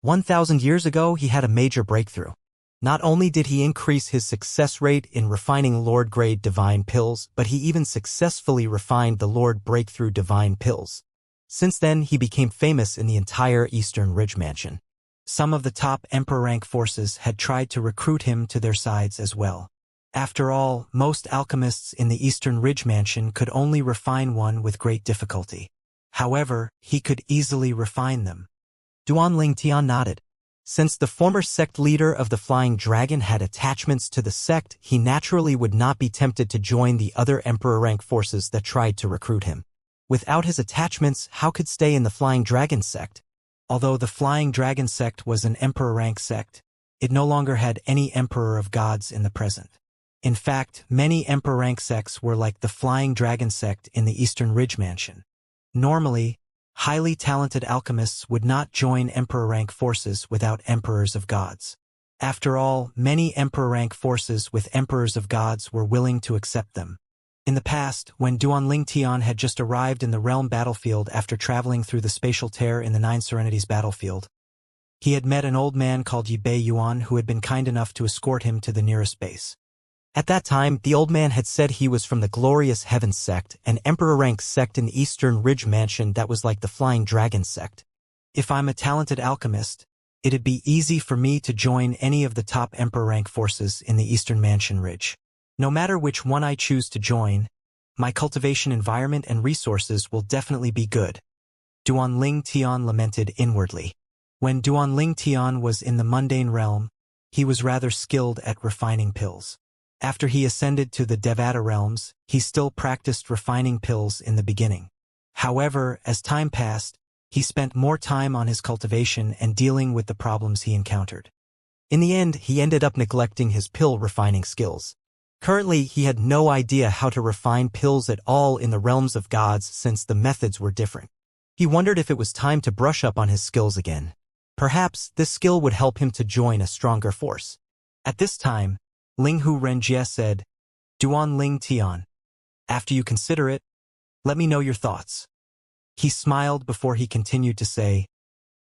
1,000 years ago, he had a major breakthrough. Not only did he increase his success rate in refining Lord-grade divine pills, but he even successfully refined the Lord Breakthrough Divine Pills. Since then, he became famous in the entire Eastern Ridge Mansion. Some of the top Emperor rank forces had tried to recruit him to their sides as well. After all, most alchemists in the Eastern Ridge Mansion could only refine one with great difficulty. However, he could easily refine them. Duan Ling Tian nodded. Since the former sect leader of the Flying Dragon had attachments to the sect, he naturally would not be tempted to join the other Emperor rank forces that tried to recruit him. Without his attachments, how could stay in the Flying Dragon sect? Although the Flying Dragon sect was an Emperor rank sect, it no longer had any Emperor of Gods in the present. In fact, many Emperor rank sects were like the Flying Dragon sect in the Eastern Ridge Mansion. Normally, highly talented alchemists would not join Emperor rank forces without Emperors of Gods. After all, many Emperor rank forces with Emperors of Gods were willing to accept them. In the past, when Duan Ling Tian had just arrived in the realm battlefield after traveling through the spatial tear in the Nine Serenities battlefield, he had met an old man called Yi Bei Yuan who had been kind enough to escort him to the nearest base. At that time, the old man had said he was from the Glorious Heaven sect, an Emperor rank sect in the Eastern Ridge Mansion that was like the Flying Dragon sect. If I'm a talented alchemist, it'd be easy for me to join any of the top Emperor rank forces in the Eastern Mansion Ridge. No matter which one I choose to join, my cultivation environment and resources will definitely be good. Duan Ling Tian lamented inwardly. When Duan Ling Tian was in the mundane realm, he was rather skilled at refining pills. After he ascended to the Devata realms, he still practiced refining pills in the beginning. However, as time passed, he spent more time on his cultivation and dealing with the problems he encountered. In the end, he ended up neglecting his pill refining skills. Currently, he had no idea how to refine pills at all in the realms of gods since the methods were different. He wondered if it was time to brush up on his skills again. Perhaps this skill would help him to join a stronger force. At this time, Linghu Renjie said, Duan Ling Tian, after you consider it, let me know your thoughts. He smiled before he continued to say,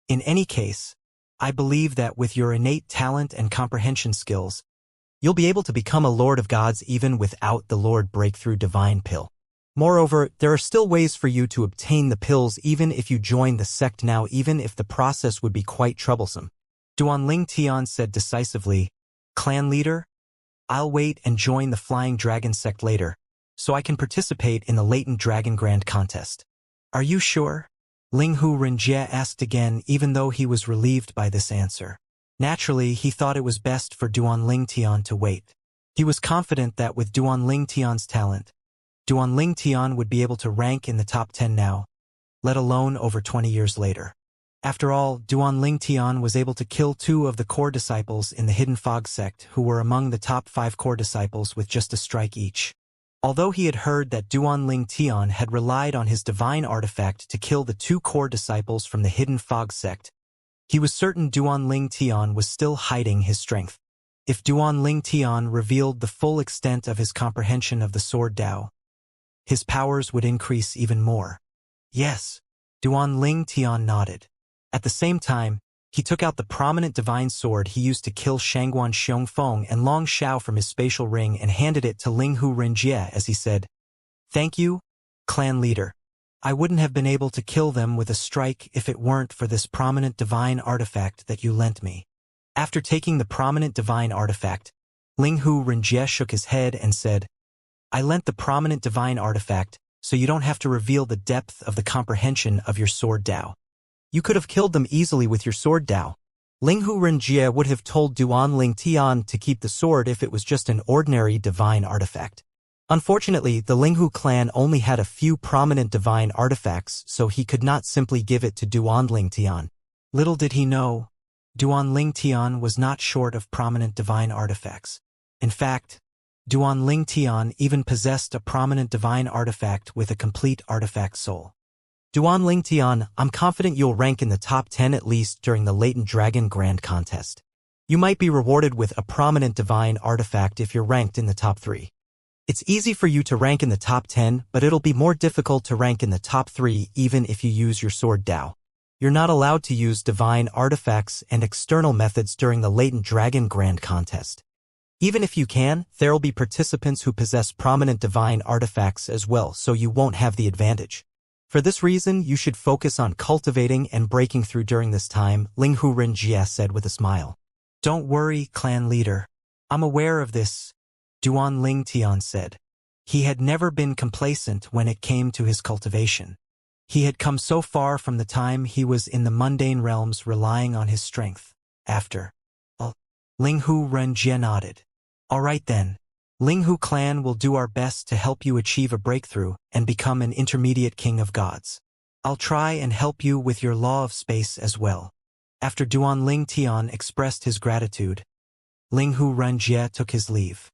in any case, I believe that with your innate talent and comprehension skills, you'll be able to become a Lord of Gods even without the Lord Breakthrough Divine Pill. Moreover, there are still ways for you to obtain the pills even if you join the sect now, even if the process would be quite troublesome. Duanling Tian said decisively, "Clan leader, I'll wait and join the Flying Dragon sect later, so I can participate in the Latent Dragon Grand Contest." "Are you sure?" Linghu Renjie asked again, even though he was relieved by this answer. Naturally, he thought it was best for Duanling Tian to wait. He was confident that with Duanling Tian's talent, Duanling Tian would be able to rank in the top 10 now, let alone over 20 years later. After all, Duanling Tian was able to kill 2 of the core disciples in the Hidden Fog sect who were among the top 5 core disciples with just a strike each. Although he had heard that Duanling Tian had relied on his divine artifact to kill the 2 core disciples from the Hidden Fog sect, he was certain Duanling Tian was still hiding his strength. If Duanling Tian revealed the full extent of his comprehension of the Sword Dao, his powers would increase even more. Yes, Duanling Tian nodded. At the same time, he took out the prominent divine sword he used to kill Shangguan Xiongfeng and Long Shao from his spatial ring and handed it to Linghu Renjie as he said, "Thank you, clan leader. I wouldn't have been able to kill them with a strike if it weren't for this prominent divine artifact that you lent me." After taking the prominent divine artifact, Linghu Renjie shook his head and said, "I lent the prominent divine artifact, so you don't have to reveal the depth of the comprehension of your Sword Dao. You could have killed them easily with your Sword Dao." Linghu Renjie would have told Duanling Tian to keep the sword if it was just an ordinary divine artifact. Unfortunately, the Linghu clan only had a few prominent divine artifacts, so he could not simply give it to Duanling Tian. Little did he know, Duanling Tian was not short of prominent divine artifacts. In fact, Duanling Tian even possessed a prominent divine artifact with a complete artifact soul. "Duanling Tian, I'm confident you'll rank in the top 10 at least during the Latent Dragon Grand Contest. You might be rewarded with a prominent divine artifact if you're ranked in the top 3. It's easy for you to rank in the top 10, but it'll be more difficult to rank in the top 3 even if you use your Sword Dao. You're not allowed to use divine artifacts and external methods during the Latent Dragon Grand Contest. Even if you can, there'll be participants who possess prominent divine artifacts as well, so you won't have the advantage. For this reason, you should focus on cultivating and breaking through during this time," Linghu Renjie said with a smile. "Don't worry, clan leader. I'm aware of this," Duanling Tian said. He had never been complacent when it came to his cultivation. He had come so far from the time he was in the mundane realms relying on his strength. After all, Linghu Renjie nodded. "All right then. Linghu clan will do our best to help you achieve a breakthrough and become an intermediate king of gods. I'll try and help you with your law of space as well." After Duanling Tian expressed his gratitude, Linghu Renjie took his leave.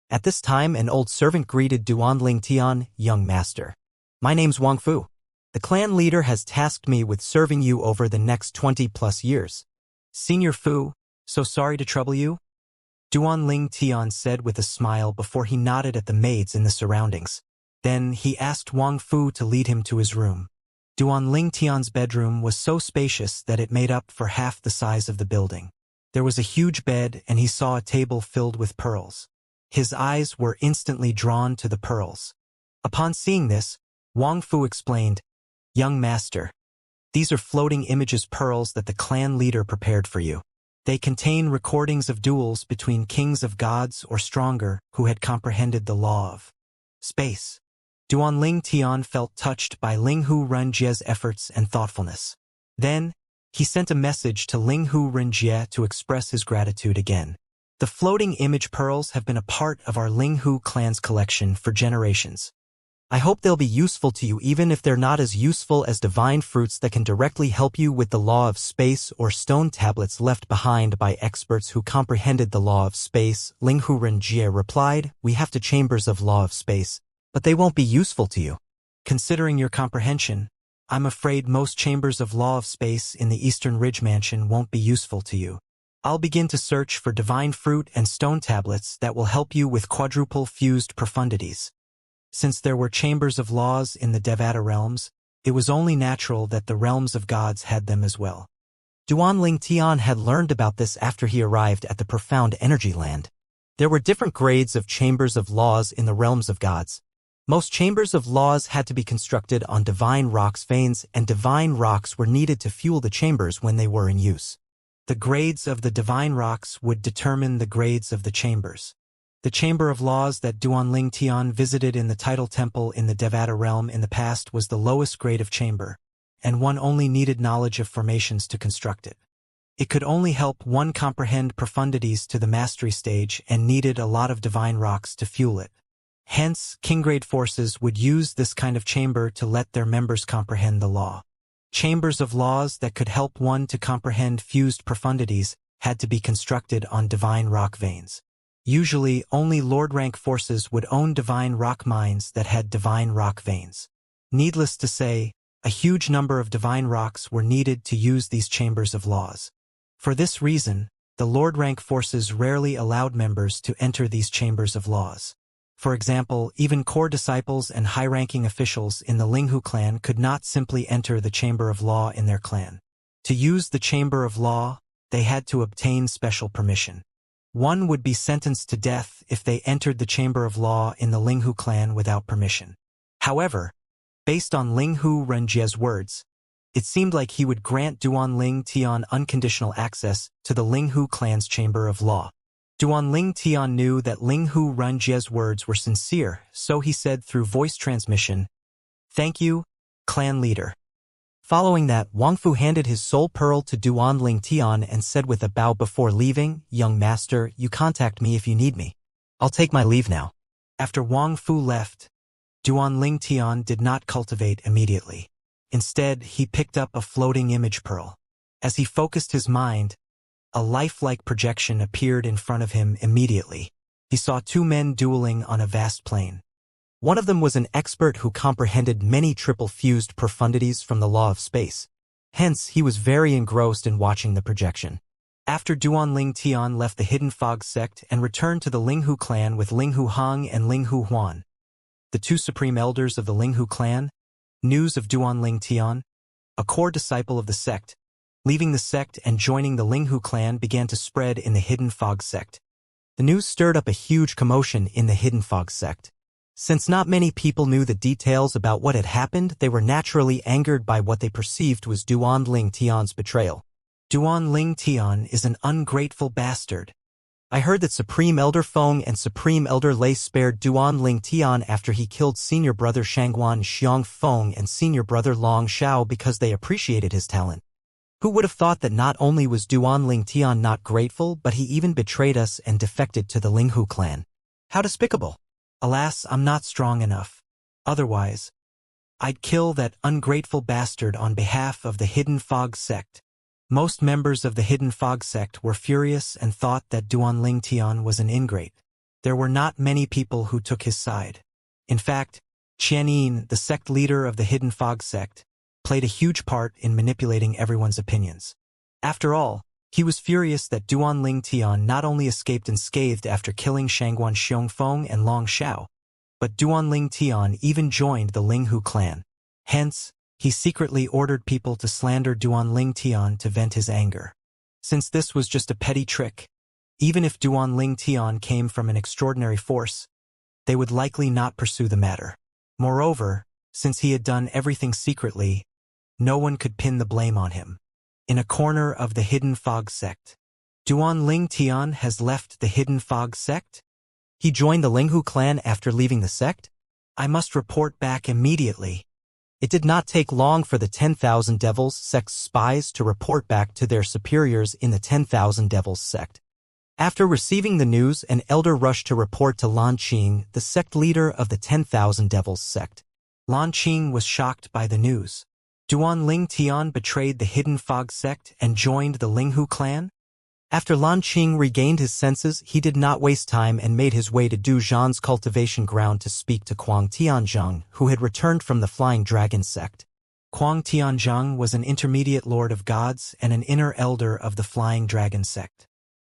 At this time, an old servant greeted Duanling Tian, "Young master. My name's Wang Fu. The clan leader has tasked me with serving you over the next 20+ years. Senior Fu, so sorry to trouble you?" Duanling Tian said with a smile before he nodded at the maids in the surroundings. Then he asked Wang Fu to lead him to his room. Duanling Tian's bedroom was so spacious that it made up for half the size of the building. There was a huge bed and he saw a table filled with pearls. His eyes were instantly drawn to the pearls. Upon seeing this, Wang Fu explained, "Young master, these are floating images pearls that the clan leader prepared for you. They contain recordings of duels between kings of gods or stronger who had comprehended the law of space." Duanling Tian felt touched by Linghu Renjie's efforts and thoughtfulness. Then, he sent a message to Linghu Renjie to express his gratitude again. "The floating image pearls have been a part of our Linghu clan's collection for generations. I hope they'll be useful to you even if they're not as useful as divine fruits that can directly help you with the law of space or stone tablets left behind by experts who comprehended the law of space," Linghu Renjie replied. "We have 2 chambers of law of space, but they won't be useful to you. Considering your comprehension, I'm afraid most chambers of law of space in the Eastern Ridge Mansion won't be useful to you. I'll begin to search for divine fruit and stone tablets that will help you with quadruple fused profundities." Since there were chambers of laws in the Devata realms, it was only natural that the realms of gods had them as well. Duanling Tian had learned about this after he arrived at the profound energy land. There were different grades of chambers of laws in the realms of gods. Most chambers of laws had to be constructed on divine rocks veins, and divine rocks were needed to fuel the chambers when they were in use. The grades of the divine rocks would determine the grades of the chambers. The chamber of laws that Duanling Tian visited in the Tidal Temple in the Devata realm in the past was the lowest grade of chamber, and one only needed knowledge of formations to construct it. It could only help one comprehend profundities to the mastery stage and needed a lot of divine rocks to fuel it. Hence, King-grade forces would use this kind of chamber to let their members comprehend the law. Chambers of laws that could help one to comprehend fused profundities had to be constructed on divine rock veins. Usually, only Lord-rank forces would own divine rock mines that had divine rock veins. Needless to say, a huge number of divine rocks were needed to use these chambers of laws. For this reason, the Lord-rank forces rarely allowed members to enter these chambers of laws. For example, even core disciples and high-ranking officials in the Linghu clan could not simply enter the chamber of law in their clan. To use the chamber of law, they had to obtain special permission. One would be sentenced to death if they entered the chamber of law in the Linghu clan without permission. However, based on Linghu Renjie's words, it seemed like he would grant Duanling Tian unconditional access to the Linghu clan's chamber of law. Duanling Tian knew that Linghu Renjie's words were sincere, so he said through voice transmission, "Thank you, clan leader." Following that, Wang Fu handed his soul pearl to Duanling Tian and said with a bow before leaving, "Young master, you contact me if you need me. I'll take my leave now." After Wang Fu left, Duanling Tian did not cultivate immediately. Instead, he picked up a floating image pearl. As he focused his mind, a lifelike projection appeared in front of him immediately. He saw two men dueling on a vast plain. One of them was an expert who comprehended many triple-fused profundities from the law of space. Hence, he was very engrossed in watching the projection. After Duanling Tian left the Hidden Fog sect and returned to the Linghu clan with Linghu Hong and Linghu Huan, the two supreme elders of the Linghu clan, news of Duanling Tian, a core disciple of the sect, leaving the sect and joining the Linghu clan began to spread in the Hidden Fog sect. The news stirred up a huge commotion in the Hidden Fog sect. Since not many people knew the details about what had happened, they were naturally angered by what they perceived was Duanling Tian's betrayal. Duanling Tian is an ungrateful bastard. I heard that Supreme Elder Feng and Supreme Elder Lei spared Duanling Tian after he killed Senior Brother Shangguan Xiang Feng and Senior Brother Long Xiao because they appreciated his talent. Who would have thought that not only was Duanling Tian not grateful, but he even betrayed us and defected to the Linghu clan? How despicable! Alas, I'm not strong enough. Otherwise, I'd kill that ungrateful bastard on behalf of the Hidden Fog sect. Most members of the Hidden Fog sect were furious and thought that Duanling Tian was an ingrate. There were not many people who took his side. In fact, Qianyin, the sect leader of the Hidden Fog sect, played a huge part in manipulating everyone's opinions. After all, he was furious that Duanling Tian not only escaped unscathed after killing Shangguan Xiongfeng and Long Xiao, but Duanling Tian even joined the Linghu clan. Hence, he secretly ordered people to slander Duanling Tian to vent his anger. Since this was just a petty trick, even if Duanling Tian came from an extraordinary force, they would likely not pursue the matter. Moreover, since he had done everything secretly, no one could pin the blame on him. In a corner of the Hidden Fog sect, Duanling Tian has left the Hidden Fog sect? He joined the Linghu clan after leaving the sect? I must report back immediately. It did not take long for the 10,000 Devils sect's spies to report back to their superiors in the 10,000 Devils sect. After receiving the news, an elder rushed to report to Lan Qing, the sect leader of the 10,000 Devils sect. Lan Qing was shocked by the news. Duanling Tian betrayed the Hidden Fog sect and joined the Linghu clan? After Lan Qing regained his senses, he did not waste time and made his way to Du Zhan's cultivation ground to speak to Kuang Tianzhang, who had returned from the Flying Dragon sect. Kuang Tianzhang was an intermediate lord of gods and an inner elder of the Flying Dragon sect.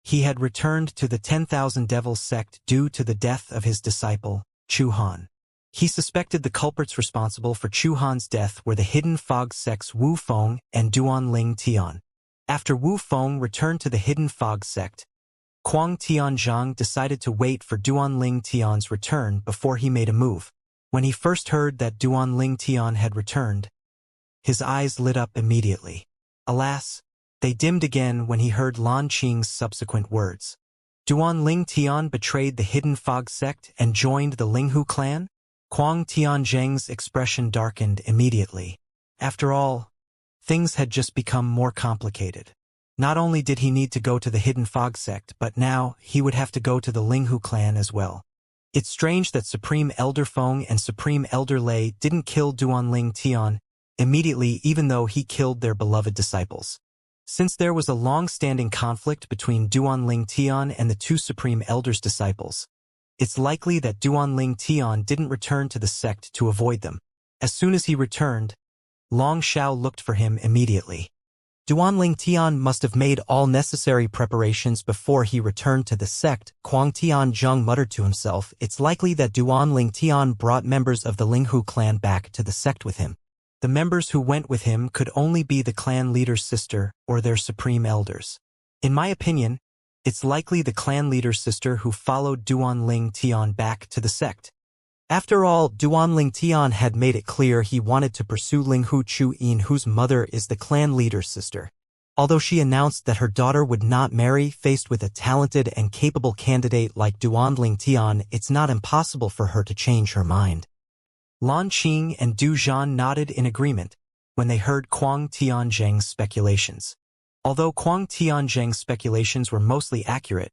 He had returned to the 10,000 Devils sect due to the death of his disciple, Chu Han. He suspected the culprits responsible for Chu Han's death were the Hidden Fog sect's Wu Feng and Duanling Tian. After Wu Feng returned to the Hidden Fog sect, Kuang Tianzhang decided to wait for Duanling Tian's return before he made a move. When he first heard that Duan Ling Tian had returned, his eyes lit up immediately. Alas, they dimmed again when he heard Lan Qing's subsequent words. Duan Ling Tian betrayed the Hidden Fog sect and joined the Linghu clan? Kuang Tianzheng's expression darkened immediately. After all, things had just become more complicated. Not only did he need to go to the Hidden Fog sect, but now he would have to go to the Linghu clan as well. It's strange that Supreme Elder Feng and Supreme Elder Lei didn't kill Duan Ling Tian immediately, even though he killed their beloved disciples. Since there was a long-standing conflict between Duan Ling Tian and the two Supreme Elders' disciples, it's likely that Duan Ling Tian didn't return to the sect to avoid them. As soon as he returned, Long Shao looked for him immediately. Duan Ling Tian must have made all necessary preparations before he returned to the sect. Kuang Tianzheng muttered to himself, it's likely that Duan Ling Tian brought members of the Linghu clan back to the sect with him. The members who went with him could only be the clan leader's sister or their supreme elders. In my opinion, it's likely the clan leader's sister who followed Duan Ling Tian back to the sect. After all, Duan Ling Tian had made it clear he wanted to pursue Linghu Chuyin, whose mother is the clan leader's sister. Although she announced that her daughter would not marry, faced with a talented and capable candidate like Duan Ling Tian, it's not impossible for her to change her mind. Lan Qing and Du Zhan nodded in agreement when they heard Kuang Tianzheng's speculations. Although Kuang Tianzheng's speculations were mostly accurate,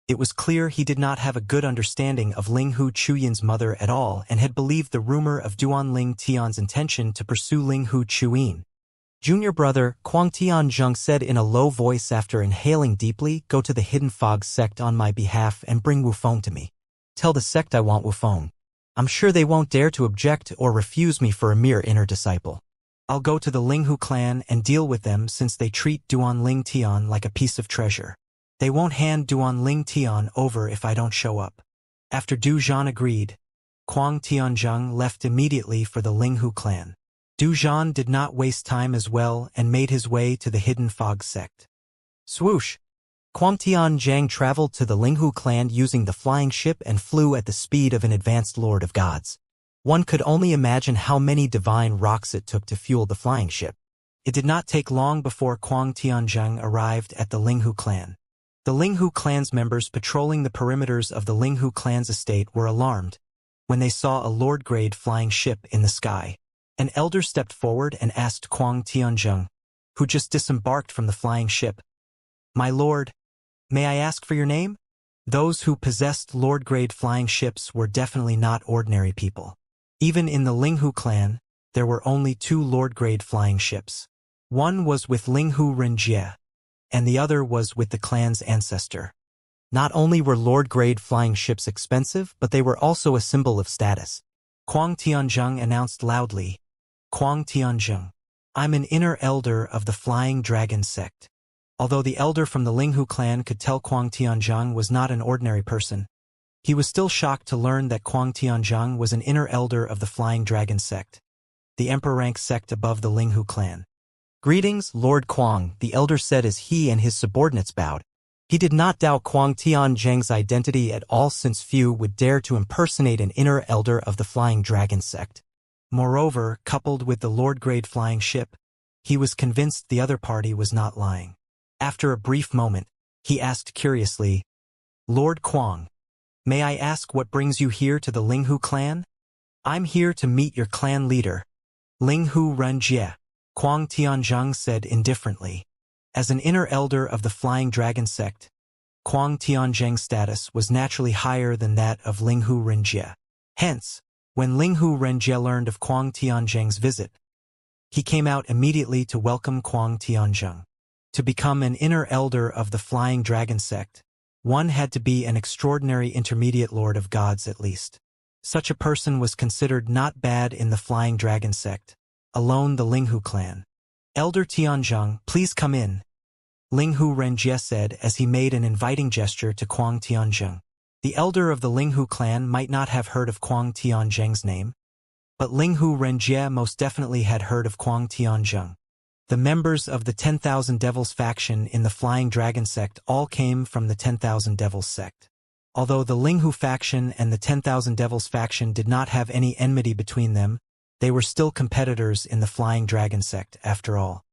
it was clear he did not have a good understanding of Linghu Chuyin's mother at all and had believed the rumor of Duan Ling Tian's intention to pursue Linghu Chuyin. Junior brother, Kuang Tianzheng said in a low voice after inhaling deeply, go to the Hidden Fog sect on my behalf and bring Wufeng to me. Tell the sect I want Wufeng. I'm sure they won't dare to object or refuse me for a mere inner disciple. I'll go to the Linghu clan and deal with them since they treat Duan Ling Tian like a piece of treasure. They won't hand Duan Ling Tian over if I don't show up. After Du Zhan agreed, Kuang Tianzheng left immediately for the Linghu clan. Du Zhan did not waste time as well and made his way to the Hidden Fog sect. Swoosh! Kuang Tianzheng traveled to the Linghu clan using the flying ship and flew at the speed of an advanced Lord of Gods. One could only imagine how many divine rocks it took to fuel the flying ship. It did not take long before Kuang Tianzheng arrived at the Linghu clan. The Linghu clan's members patrolling the perimeters of the Linghu clan's estate were alarmed when they saw a Lord-grade flying ship in the sky. An elder stepped forward and asked Kuang Tianzheng, who just disembarked from the flying ship, "My lord, may I ask for your name?" Those who possessed Lord-grade flying ships were definitely not ordinary people. Even in the Linghu clan, there were only two Lord-grade flying ships. One was with Linghu Renjie, and the other was with the clan's ancestor. Not only were Lord-grade flying ships expensive, but they were also a symbol of status. Kuang Tianzheng announced loudly, "Kuang Tianzheng, I'm an inner elder of the Flying Dragon sect." Although the elder from the Linghu clan could tell Kuang Tianzheng was not an ordinary person, he was still shocked to learn that Kuang Tianzheng was an inner elder of the Flying Dragon sect, the emperor-rank sect above the Linghu clan. "Greetings, Lord Kuang," the elder said as he and his subordinates bowed. He did not doubt Kuang Tianzheng's identity at all, since few would dare to impersonate an inner elder of the Flying Dragon sect. Moreover, coupled with the Lord-grade flying ship, he was convinced the other party was not lying. After a brief moment, he asked curiously, "Lord Kuang, may I ask what brings you here to the Linghu clan?" "I'm here to meet your clan leader, Linghu Renjie," Kuang Tianzheng said indifferently. As an inner elder of the Flying Dragon sect, Kuang Tianzheng's status was naturally higher than that of Linghu Renjie. Hence, when Linghu Renjie learned of Kuang Tianzheng's visit, he came out immediately to welcome Kuang Tianzheng. To become an inner elder of the Flying Dragon sect, one had to be an extraordinary intermediate Lord of Gods at least. Such a person was considered not bad in the Flying Dragon sect, alone the Linghu clan. "Elder Tianzheng, please come in," Linghu Renjie said as he made an inviting gesture to Kuang Tianzheng. The elder of the Linghu clan might not have heard of Kuang Tianzheng's name, but Linghu Renjie most definitely had heard of Kuang Tianzheng. The members of the 10,000 Devils faction in the Flying Dragon sect all came from the 10,000 Devils sect. Although the Linghu faction and the 10,000 Devils faction did not have any enmity between them, they were still competitors in the Flying Dragon sect after all.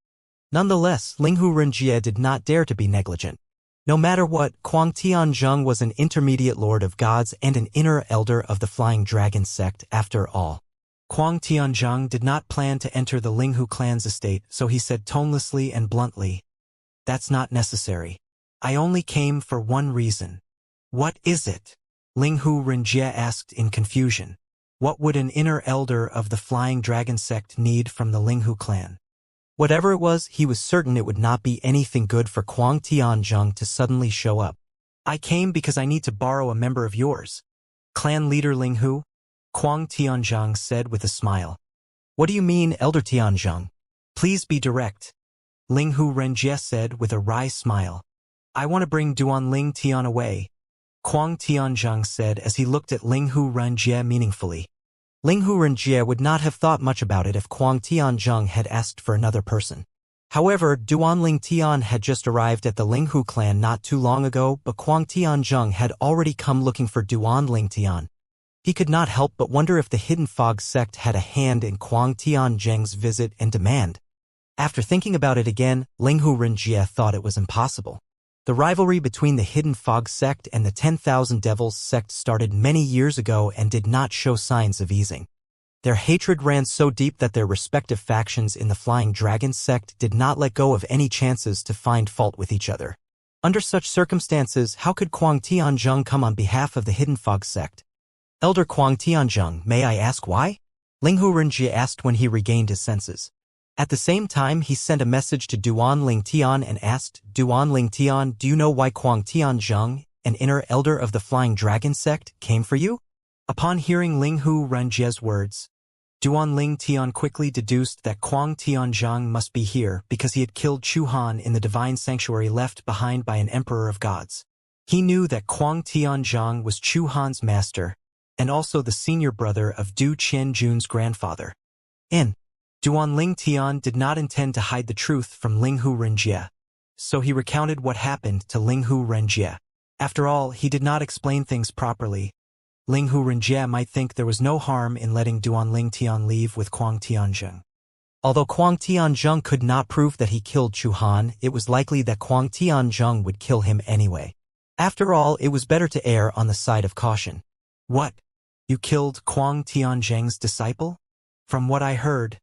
Nonetheless, Linghu Renjie did not dare to be negligent. No matter what, Kuang Tianzheng was an intermediate lord of gods and an inner elder of the Flying Dragon sect after all. Kuang Tianzheng did not plan to enter the Linghu clan's estate, so he said tonelessly and bluntly, "That's not necessary. I only came for one reason." "What is it?" Linghu Renjie asked in confusion. What would an inner elder of the Flying Dragon sect need from the Linghu clan? Whatever it was, he was certain it would not be anything good for Kuang Tianzheng to suddenly show up. "I came because I need to borrow a member of yours." "Clan leader Linghu?" Kuang Tianzheng said with a smile. "What do you mean, Elder Tianzheng? Please be direct." Linghu Renjie said with a wry smile. "I want to bring Duanling Tian away," Kuang Tianzheng said as he looked at Linghu Renjie meaningfully. Linghu Renjie would not have thought much about it if Kuang Tianzheng had asked for another person. However, Duanling Tian had just arrived at the Linghu clan not too long ago, but Kuang Tianzheng had already come looking for Duanling Tian. He could not help but wonder if the Hidden Fog sect had a hand in Kuang Tianzheng's visit and demand. After thinking about it again, Linghu Renjie thought it was impossible. The rivalry between the Hidden Fog sect and the 10,000 Devils sect started many years ago and did not show signs of easing. Their hatred ran so deep that their respective factions in the Flying Dragon sect did not let go of any chances to find fault with each other. Under such circumstances, how could Kuang Tianzheng come on behalf of the Hidden Fog sect? "Elder Kuang Tianzheng, may I ask why?" Linghu Renjie asked when he regained his senses. At the same time, he sent a message to Duanling Tian and asked, "Duanling Tian, do you know why Kuang Tianzheng, an inner elder of the Flying Dragon sect, came for you?" Upon hearing Linghu Renjie's words, Duanling Tian quickly deduced that Kuang Tianzheng must be here because he had killed Chu Han in the divine sanctuary left behind by an emperor of gods. He knew that Kuang Tianzheng was Chu Han's master, and also the senior brother of Du Qianjun's grandfather. Duanling Tian did not intend to hide the truth from Linghu Renjie, so he recounted what happened to Linghu Renjie. After all, he did not explain things properly. Linghu Renjie might think there was no harm in letting Duanling Tian leave with Kuang Tianzheng. Although Kuang Tianzheng could not prove that he killed Chu Han, it was likely that Kuang Tianzheng would kill him anyway. After all, it was better to err on the side of caution. "What? You killed Kuang Tianzheng's disciple?" "From what I heard,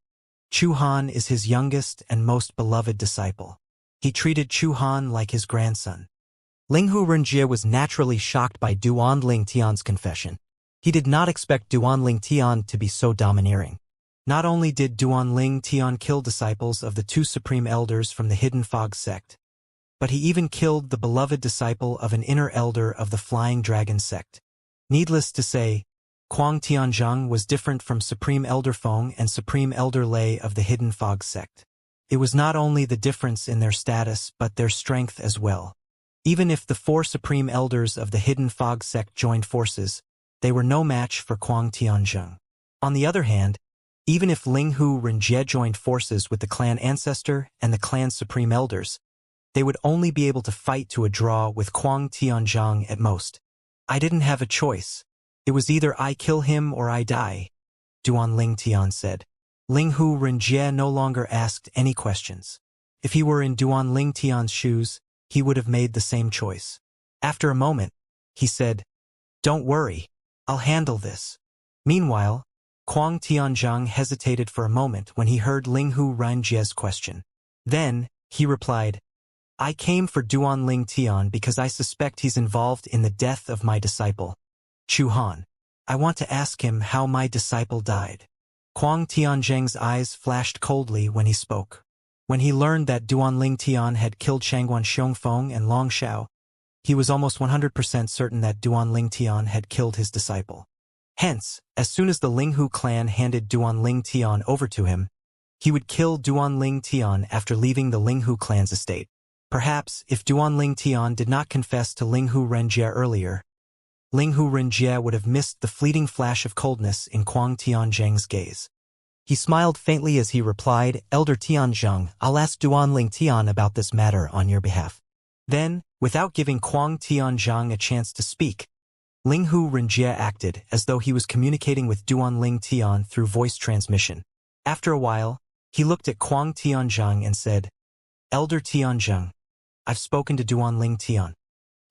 Chu Han is his youngest and most beloved disciple. He treated Chu Han like his grandson." Linghu Renjie was naturally shocked by Duanling Tian's confession. He did not expect Duanling Tian to be so domineering. Not only did Duanling Tian kill disciples of the two supreme elders from the Hidden Fog sect, but he even killed the beloved disciple of an inner elder of the Flying Dragon sect. Needless to say, Kuang Tianzheng was different from Supreme Elder Feng and Supreme Elder Lei of the Hidden Fog sect. It was not only the difference in their status but their strength as well. Even if the four Supreme Elders of the Hidden Fog sect joined forces, they were no match for Kuang Tianzheng. On the other hand, even if Linghu Renjie joined forces with the clan ancestor and the clan's Supreme Elders, they would only be able to fight to a draw with Kuang Tianzheng at most. "I didn't have a choice. It was either I kill him or I die," Duanling Tian said. Linghu Renjie no longer asked any questions. If he were in Duanling Tian's shoes, he would have made the same choice. After a moment, he said, "Don't worry, I'll handle this." Meanwhile, Kuang Tianzheng hesitated for a moment when he heard Linghu Renjie's question. Then, he replied, "I came for Duanling Tian because I suspect he's involved in the death of my disciple, Chu Han. I want to ask him how my disciple died." Kuang Tianzheng's eyes flashed coldly when he spoke. When he learned that Duanling Tian had killed Shangguan Xiongfeng and Long Xiao, he was almost 100% certain that Duanling Tian had killed his disciple. Hence, as soon as the Linghu clan handed Duanling Tian over to him, he would kill Duanling Tian after leaving the Linghu clan's estate. Perhaps, if Duanling Tian did not confess to Linghu Renjie earlier, Linghu Renjie would have missed the fleeting flash of coldness in Kuang Tianzheng's gaze. He smiled faintly as he replied, "Elder Tianzheng, I'll ask Duanling Tian about this matter on your behalf." Then, without giving Kuang Tianzheng a chance to speak, Ling Hu Renjie acted as though he was communicating with Duan Ling Tian through voice transmission. After a while, he looked at Kuang Tianzheng and said, Elder Tianzheng, I've spoken to Duan Ling Tian.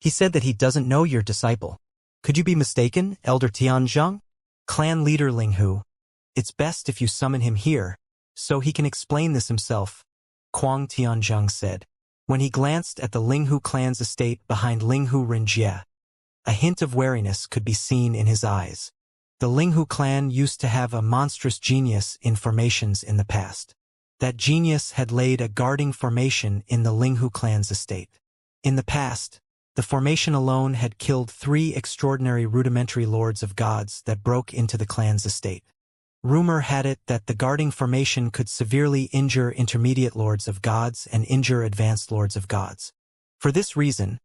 He said that he doesn't know your disciple. Could you be mistaken, Elder Tianzheng? Clan leader Ling Hu. It's best if you summon him here, so he can explain this himself, Kuang Tianzheng said. When he glanced at the Ling Hu clan's estate behind Ling Hu Renjie, a hint of wariness could be seen in his eyes. The Ling Hu clan used to have a monstrous genius in formations in the past. That genius had laid a guarding formation in the Ling Hu clan's estate. In the past, the formation alone had killed 3 extraordinary rudimentary lords of gods that broke into the clan's estate. Rumor had it that the guarding formation could severely injure intermediate lords of gods and injure advanced lords of gods. For this reason,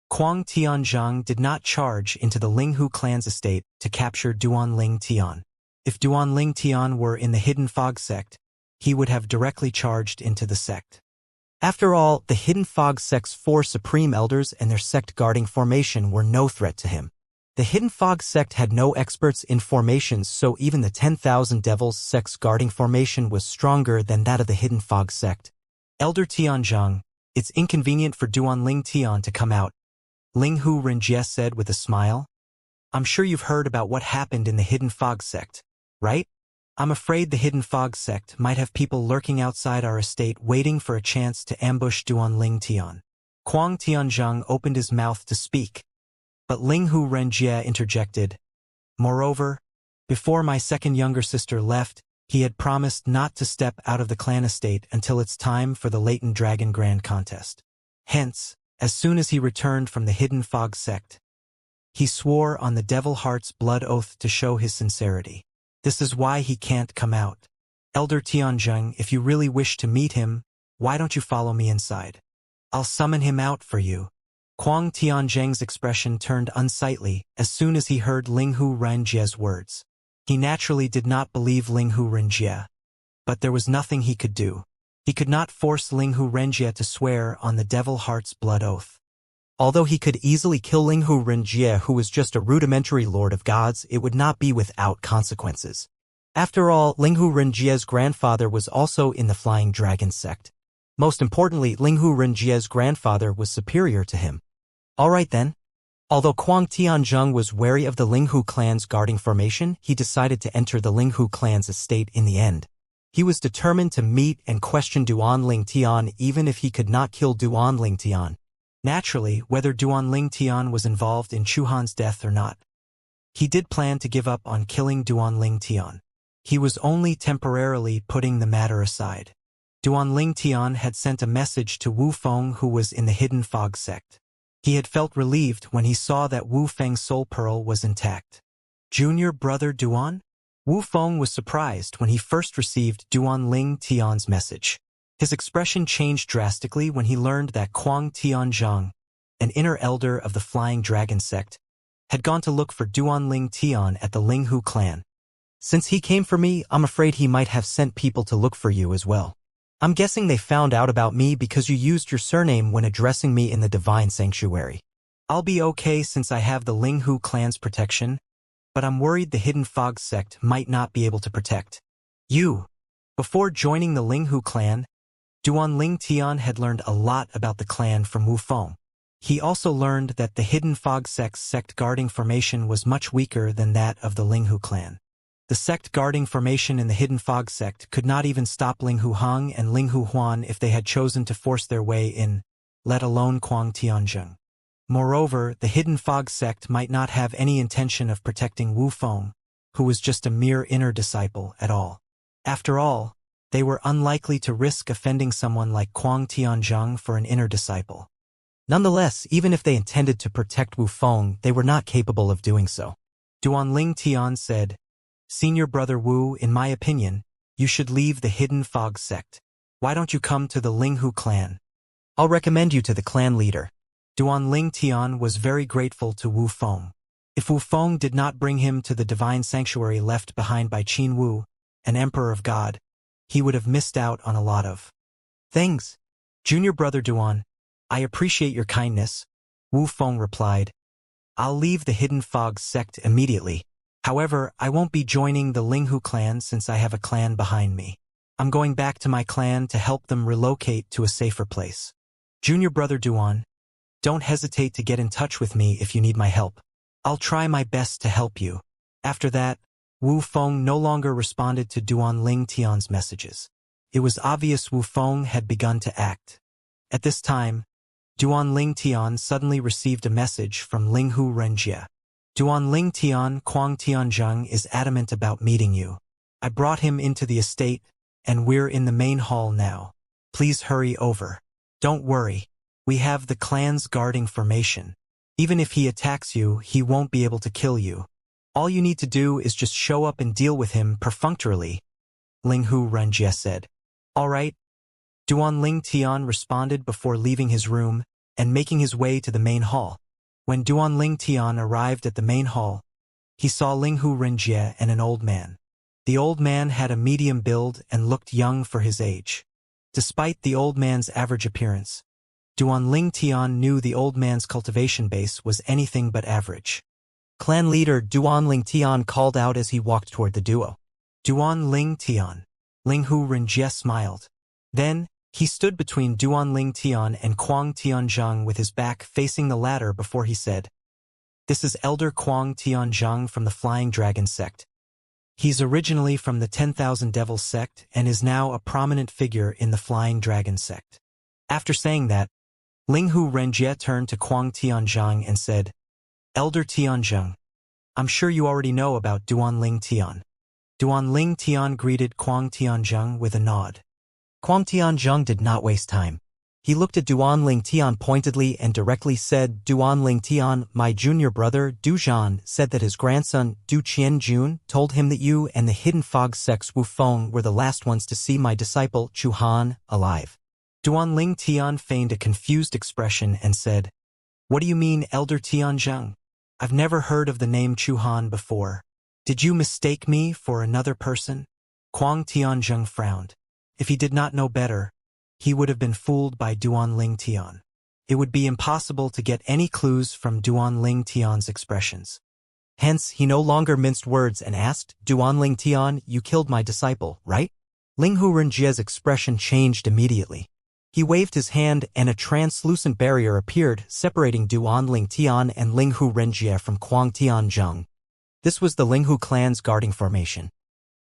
Kuang Tianzheng did not charge into the Ling Hu clan's estate to capture Duan Ling Tian. If Duan Ling Tian were in the Hidden Fog sect, he would have directly charged into the sect. After all, the Hidden Fog sect's 4 supreme elders and their sect guarding formation were no threat to him. The Hidden Fog sect had no experts in formations, so even the 10,000 Devils sect's guarding formation was stronger than that of the Hidden Fog sect. Elder Tianzheng, it's inconvenient for Duan Ling Tian to come out, Ling Hu Renjie said with a smile. I'm sure you've heard about what happened in the Hidden Fog sect, right? I'm afraid the Hidden Fog sect might have people lurking outside our estate waiting for a chance to ambush Duan Ling Tian. Kuang Tianzheng opened his mouth to speak, but Ling Hu Renjie interjected. Moreover, before my second younger sister left, he had promised not to step out of the clan estate until it's time for the Latent Dragon Grand Contest. Hence, as soon as he returned from the Hidden Fog sect, he swore on the Devil Heart's blood oath to show his sincerity. This is why he can't come out. Elder Tianzheng, if you really wish to meet him, why don't you follow me inside? I'll summon him out for you. Kuang Tianzheng's expression turned unsightly as soon as he heard Ling Hu Renjie's words. He naturally did not believe Ling Hu Renjie, but there was nothing he could do. He could not force Ling Hu Renjie to swear on the Devil Heart's blood oath. Although he could easily kill Ling Hu Renjie, who was just a rudimentary lord of gods, it would not be without consequences. After all, Ling Hu Renjie's grandfather was also in the Flying Dragon sect. Most importantly, Ling Hu Renjie's grandfather was superior to him. All right then. Although Kuang Tianzheng was wary of the Ling Hu clan's guarding formation, he decided to enter the Ling Hu clan's estate in the end. He was determined to meet and question Duan Ling Tian even if he could not kill Duan Ling Tian. Naturally, whether Duan Ling Tian was involved in Chu Han's death or not, he did plan to give up on killing Duan Ling Tian. He was only temporarily putting the matter aside. Duan Ling Tian had sent a message to Wu Feng, who was in the Hidden Fog sect. He had felt relieved when he saw that Wu Feng's soul pearl was intact. Junior brother Duan? Wu Feng was surprised when he first received Duan Ling Tian's message. His expression changed drastically when he learned that Kuang Tianzheng, an inner elder of the Flying Dragon sect, had gone to look for Duan Ling Tian at the Ling Hu clan. Since he came for me, I'm afraid he might have sent people to look for you as well. I'm guessing they found out about me because you used your surname when addressing me in the Divine Sanctuary. I'll be okay since I have the Ling Hu clan's protection, but I'm worried the Hidden Fog sect might not be able to protect you. Before joining the Ling Hu clan, Duan Ling Tian had learned a lot about the clan from Wu Feng. He also learned that the Hidden Fog sect's sect guarding formation was much weaker than that of the Ling Hu clan. The sect guarding formation in the Hidden Fog sect could not even stop Ling Hu Hong and Ling Hu Huan if they had chosen to force their way in, let alone Kuang Tianzheng. Moreover, the Hidden Fog sect might not have any intention of protecting Wu Feng, who was just a mere inner disciple, at all. After all, they were unlikely to risk offending someone like Kuang Tianzheng for an inner disciple. Nonetheless, even if they intended to protect Wu Feng, they were not capable of doing so. Duan Ling Tian said, Senior brother Wu, in my opinion, you should leave the Hidden Fog sect. Why don't you come to the Ling Hu clan? I'll recommend you to the clan leader. Duan Ling Tian was very grateful to Wu Feng. If Wu Feng did not bring him to the divine sanctuary left behind by Qin Wu, an emperor of God, he would have missed out on a lot of things. Junior brother Duan, I appreciate your kindness, Wu Feng replied. I'll leave the Hidden Fog sect immediately. However, I won't be joining the Linghu clan since I have a clan behind me. I'm going back to my clan to help them relocate to a safer place. Junior brother Duan, don't hesitate to get in touch with me if you need my help. I'll try my best to help you. After that, Wu Feng no longer responded to Duan Ling Tian's messages. It was obvious Wu Feng had begun to act. At this time, Duan Ling Tian suddenly received a message from Linghu Renjie. Duan Ling Tian Kuang Tianzheng is adamant about meeting you. I brought him into the estate, and we're in the main hall now. Please hurry over. Don't worry. We have the clan's guarding formation. Even if he attacks you, he won't be able to kill you. All you need to do is just show up and deal with him perfunctorily, Linghu Renjie said. All right. Duan Ling Tian responded before leaving his room and making his way to the main hall. When Duan Ling Tian arrived at the main hall, he saw Linghu Renjie and an old man. The old man had a medium build and looked young for his age. Despite the old man's average appearance, Duan Ling Tian knew the old man's cultivation base was anything but average. Clan leader Duan Ling Tian called out as he walked toward the duo. Duan Ling Tian. Linghu Renjie smiled. Then, he stood between Duan Ling Tian and Kuang Tianzheng with his back facing the latter before he said, "This is Elder Kuang Tianzheng from the Flying Dragon sect. He's originally from the 10,000 Devils sect and is now a prominent figure in the Flying Dragon sect." After saying that, Linghu Renjie turned to Kuang Tianzheng and said, "Elder Tianzheng, I'm sure you already know about Duan Ling Tian." Duan Ling Tian greeted Kuang Tianzheng with a nod. Kuang Tianzheng did not waste time. He looked at Duan Ling Tian pointedly and directly said, "Duan Ling Tian, my junior brother, Du Zhan, said that his grandson, Du Qianjun, told him that you and the Hidden Fog sect's Wu Feng were the last ones to see my disciple, Chu Han, alive." Duan Ling Tian feigned a confused expression and said, "What do you mean, Elder Tianzheng? I've never heard of the name Chu Han before. Did you mistake me for another person?" Kuang Tianzheng frowned. If he did not know better, he would have been fooled by Duan Ling Tian. It would be impossible to get any clues from Duan Ling Tian's expressions. Hence, he no longer minced words and asked, "Duan Ling Tian, you killed my disciple, right?" Linghu Renjie's expression changed immediately. He waved his hand and a translucent barrier appeared, separating Duan Ling Tian and Linghu Renjie from Kuang Tianzheng. This was the Linghu clan's guarding formation.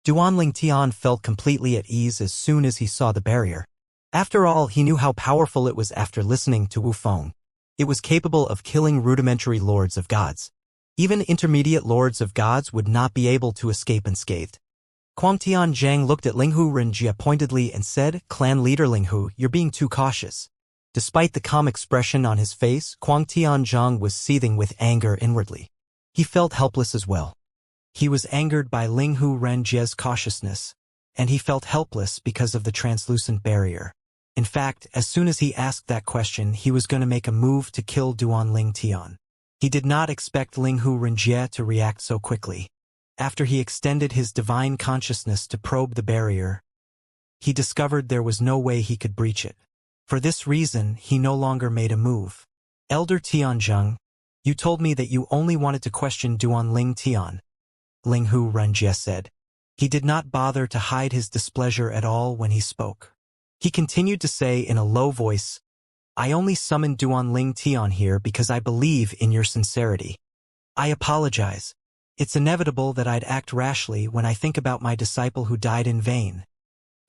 Duan Ling Tian felt completely at ease as soon as he saw the barrier. After all, he knew how powerful it was after listening to Wu Feng. It was capable of killing rudimentary lords of gods. Even intermediate lords of gods would not be able to escape unscathed. Kuang Tianzheng looked at Linghu Renjie pointedly and said, "Clan leader Linghu, you're being too cautious." Despite the calm expression on his face, Kuang Tianzheng was seething with anger inwardly. He felt helpless as well. He was angered by Linghu Renjie's cautiousness, and he felt helpless because of the translucent barrier. In fact, as soon as he asked that question, he was going to make a move to kill Duan Ling Tian. He did not expect Linghu Renjie to react so quickly. After he extended his divine consciousness to probe the barrier, he discovered there was no way he could breach it. For this reason, he no longer made a move. "Elder Tianzheng, you told me that you only wanted to question Duan Ling Tian," Linghu Renjie said. He did not bother to hide his displeasure at all when he spoke. He continued to say in a low voice, "I only summoned Duan Ling Tian here because I believe in your sincerity. I apologize. It's inevitable that I'd act rashly when I think about my disciple who died in vain,"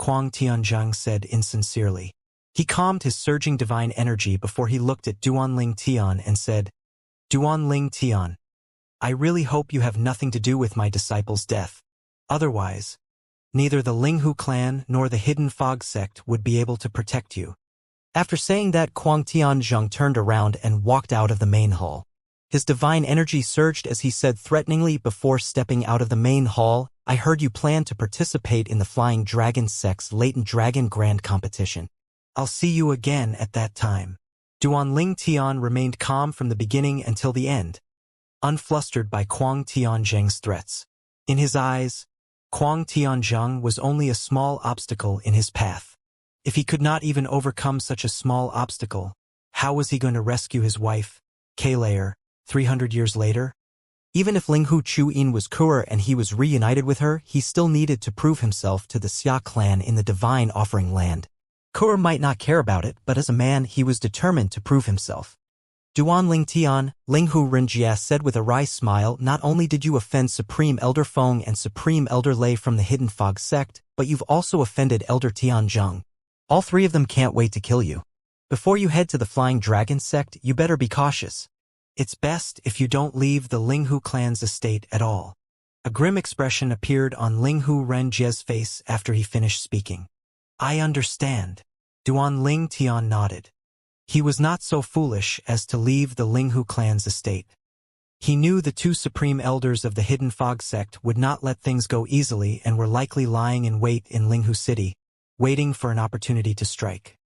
Kuang Tianzheng said insincerely. He calmed his surging divine energy before he looked at Duan Ling Tian and said, "Duan Ling Tian, I really hope you have nothing to do with my disciple's death. Otherwise, neither the Linghu clan nor the Hidden Fog sect would be able to protect you." After saying that, Kuang Tianzheng turned around and walked out of the main hall. His divine energy surged as he said threateningly before stepping out of the main hall, "I heard you plan to participate in the Flying Dragon sect's Latent Dragon Grand Competition. I'll see you again at that time." Duan Ling Tian remained calm from the beginning until the end, unflustered by Kuang Tianzheng's threats. In his eyes, Kuang Tianzheng was only a small obstacle in his path. If he could not even overcome such a small obstacle, how was he going to rescue his wife, Kalayer, 300 years later? Even if Linghu Chuyin was Kuer and he was reunited with her, he still needed to prove himself to the Xia clan in the Divine Offering Land. Kuer might not care about it, but as a man he was determined to prove himself. Duan Ling Tian, Linghu Renjia said with a wry smile, not only did you offend Supreme Elder Feng and Supreme Elder Lei from the Hidden Fog sect, but you've also offended Elder Tian Zheng. All three of them can't wait to kill you. Before you head to the Flying Dragon sect, you better be cautious. It's best if you don't leave the Linghu clan's estate at all. A grim expression appeared on Linghu Renjia's face after he finished speaking. I understand. Duan Ling Tian nodded. He was not so foolish as to leave the Linghu clan's estate. He knew the two supreme elders of the Hidden Fog sect would not let things go easily and were likely lying in wait in Linghu City, waiting for an opportunity to strike.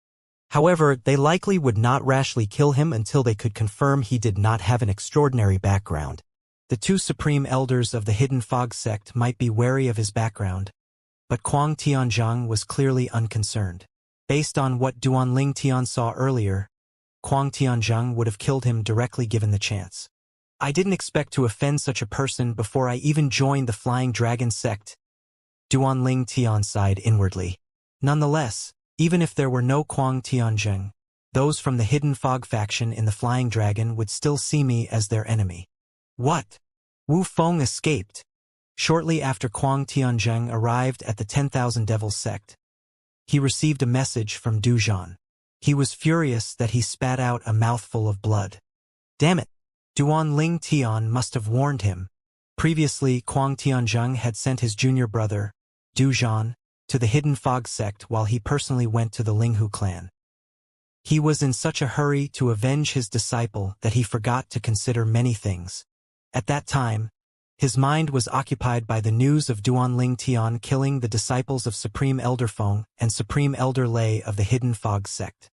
However, they likely would not rashly kill him until they could confirm he did not have an extraordinary background. The two supreme elders of the Hidden Fog sect might be wary of his background, but Kuang Tianzhang was clearly unconcerned. Based on what Duan Ling Tian saw earlier, Kuang Tianzhang would have killed him directly given the chance. I didn't expect to offend such a person before I even joined the Flying Dragon sect. Duan Ling Tian sighed inwardly. Nonetheless, even if there were no Kuang Tianzhang, those from the Hidden Fog faction in the Flying Dragon would still see me as their enemy. What? Wu Feng escaped. Shortly after Kuang Tianzhang arrived at the 10,000 Devils sect, he received a message from Du Zhan. He was furious that he spat out a mouthful of blood. Damn it! Duan Ling Tian must have warned him. Previously, Kuang Tianzhang had sent his junior brother, Du Zhan, to the Hidden Fog sect while he personally went to the Linghu clan. He was in such a hurry to avenge his disciple that he forgot to consider many things. At that time, his mind was occupied by the news of Duan Ling Tian killing the disciples of Supreme Elder Feng and Supreme Elder Lei of the Hidden Fog sect.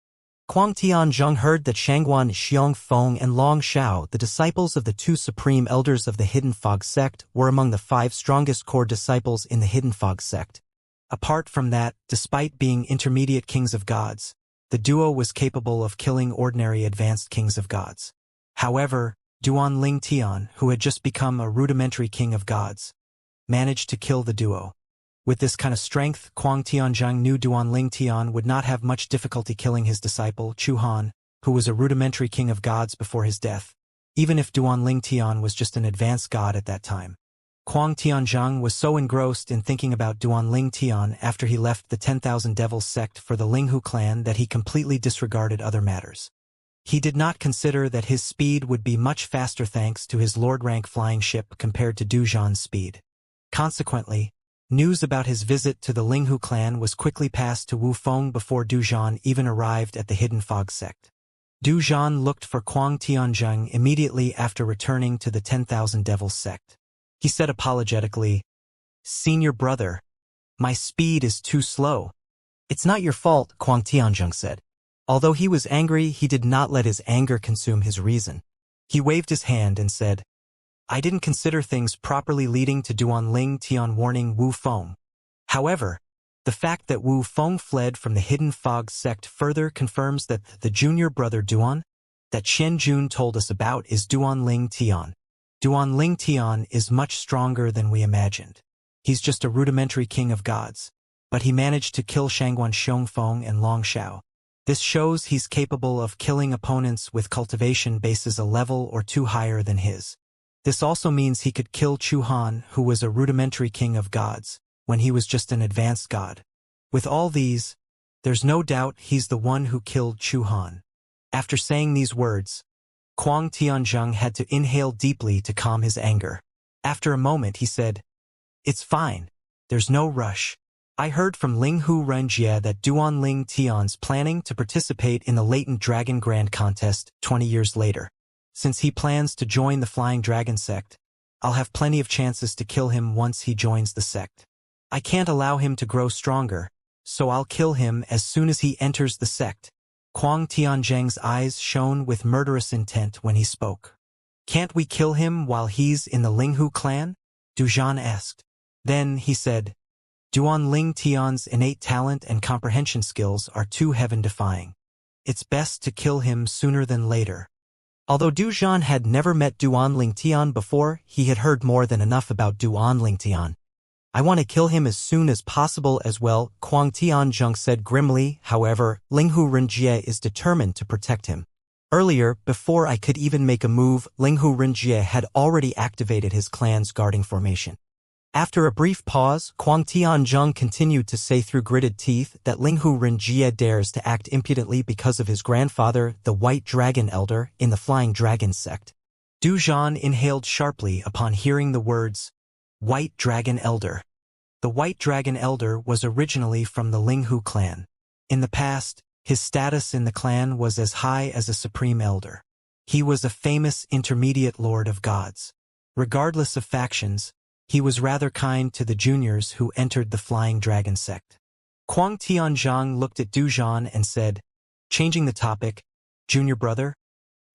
Kuang Tianzhang heard that Shangguan Xiong Feng and Long Xiao, the disciples of the two supreme elders of the Hidden Fog sect, were among the 5 strongest core disciples in the Hidden Fog sect. Apart from that, despite being intermediate kings of gods, the duo was capable of killing ordinary advanced kings of gods. However, Duan Ling Tian, who had just become a rudimentary king of gods, managed to kill the duo. With this kind of strength, Kuang Tianzhang knew Duan Ling Tian would not have much difficulty killing his disciple, Chu Han, who was a rudimentary king of gods before his death, even if Duan Ling Tian was just an advanced god at that time. Kuang Tianzhang was so engrossed in thinking about Duan Ling Tian after he left the 10,000 Devils sect for the Linghu clan that he completely disregarded other matters. He did not consider that his speed would be much faster thanks to his Lord-rank flying ship compared to Du Zhan's speed. Consequently, news about his visit to the Linghu clan was quickly passed to Wu Feng before Du Zhan even arrived at the Hidden Fog sect. Du Zhan looked for Kuang Tianzhang immediately after returning to the 10,000 Devils sect. He said apologetically, "Senior brother, my speed is too slow." "It's not your fault," Kuang Tianzhang said. Although he was angry, he did not let his anger consume his reason. He waved his hand and said, "I didn't consider things properly leading to Duan Ling Tian warning Wu Feng. However, the fact that Wu Feng fled from the Hidden Fog sect further confirms that the junior brother Duan, that Chen Jun told us about, is Duan Ling Tian. Duan Ling Tian is much stronger than we imagined. He's just a rudimentary king of gods, but he managed to kill Shangguan Xiongfeng and Long Xiao. This shows he's capable of killing opponents with cultivation bases a level or 2 higher than his. This also means he could kill Chu Han, who was a rudimentary king of gods, when he was just an advanced god. With all these, there's no doubt he's the one who killed Chu Han." After saying these words, Kuang Tianzhang had to inhale deeply to calm his anger. After a moment he said, "It's fine. There's no rush. I heard from Linghu Renjie that Duan Ling Tian's planning to participate in the Latent Dragon Grand Contest 20 years later. Since he plans to join the Flying Dragon sect, I'll have plenty of chances to kill him once he joins the sect. I can't allow him to grow stronger, so I'll kill him as soon as he enters the sect." Kuang Tianzhang's eyes shone with murderous intent when he spoke. "Can't we kill him while he's in the Linghu clan?" Du Zhan asked. Then he said, "Duan Ling Tian's innate talent and comprehension skills are too heaven-defying. It's best to kill him sooner than later." Although Du Zhan had never met Duan Lingtian before, he had heard more than enough about Duan Lingtian. I want to kill him as soon as possible as well, Kuang Tianzheng said grimly. However, Linghu Renjie is determined to protect him. Earlier, before I could even make a move, Linghu Renjie had already activated his clan's guarding formation. After a brief pause, Kuang Tianzheng continued to say through gritted teeth that Linghu Renjie dares to act impudently because of his grandfather, the White Dragon Elder, in the Flying Dragon sect. Du Zhan inhaled sharply upon hearing the words, White Dragon Elder. The White Dragon Elder was originally from the Linghu clan. In the past, his status in the clan was as high as a supreme elder. He was a famous intermediate lord of gods. Regardless of factions, he was rather kind to the juniors who entered the Flying Dragon sect. Kuang Tianzheng looked at Du Zhan and said, changing the topic, Junior brother?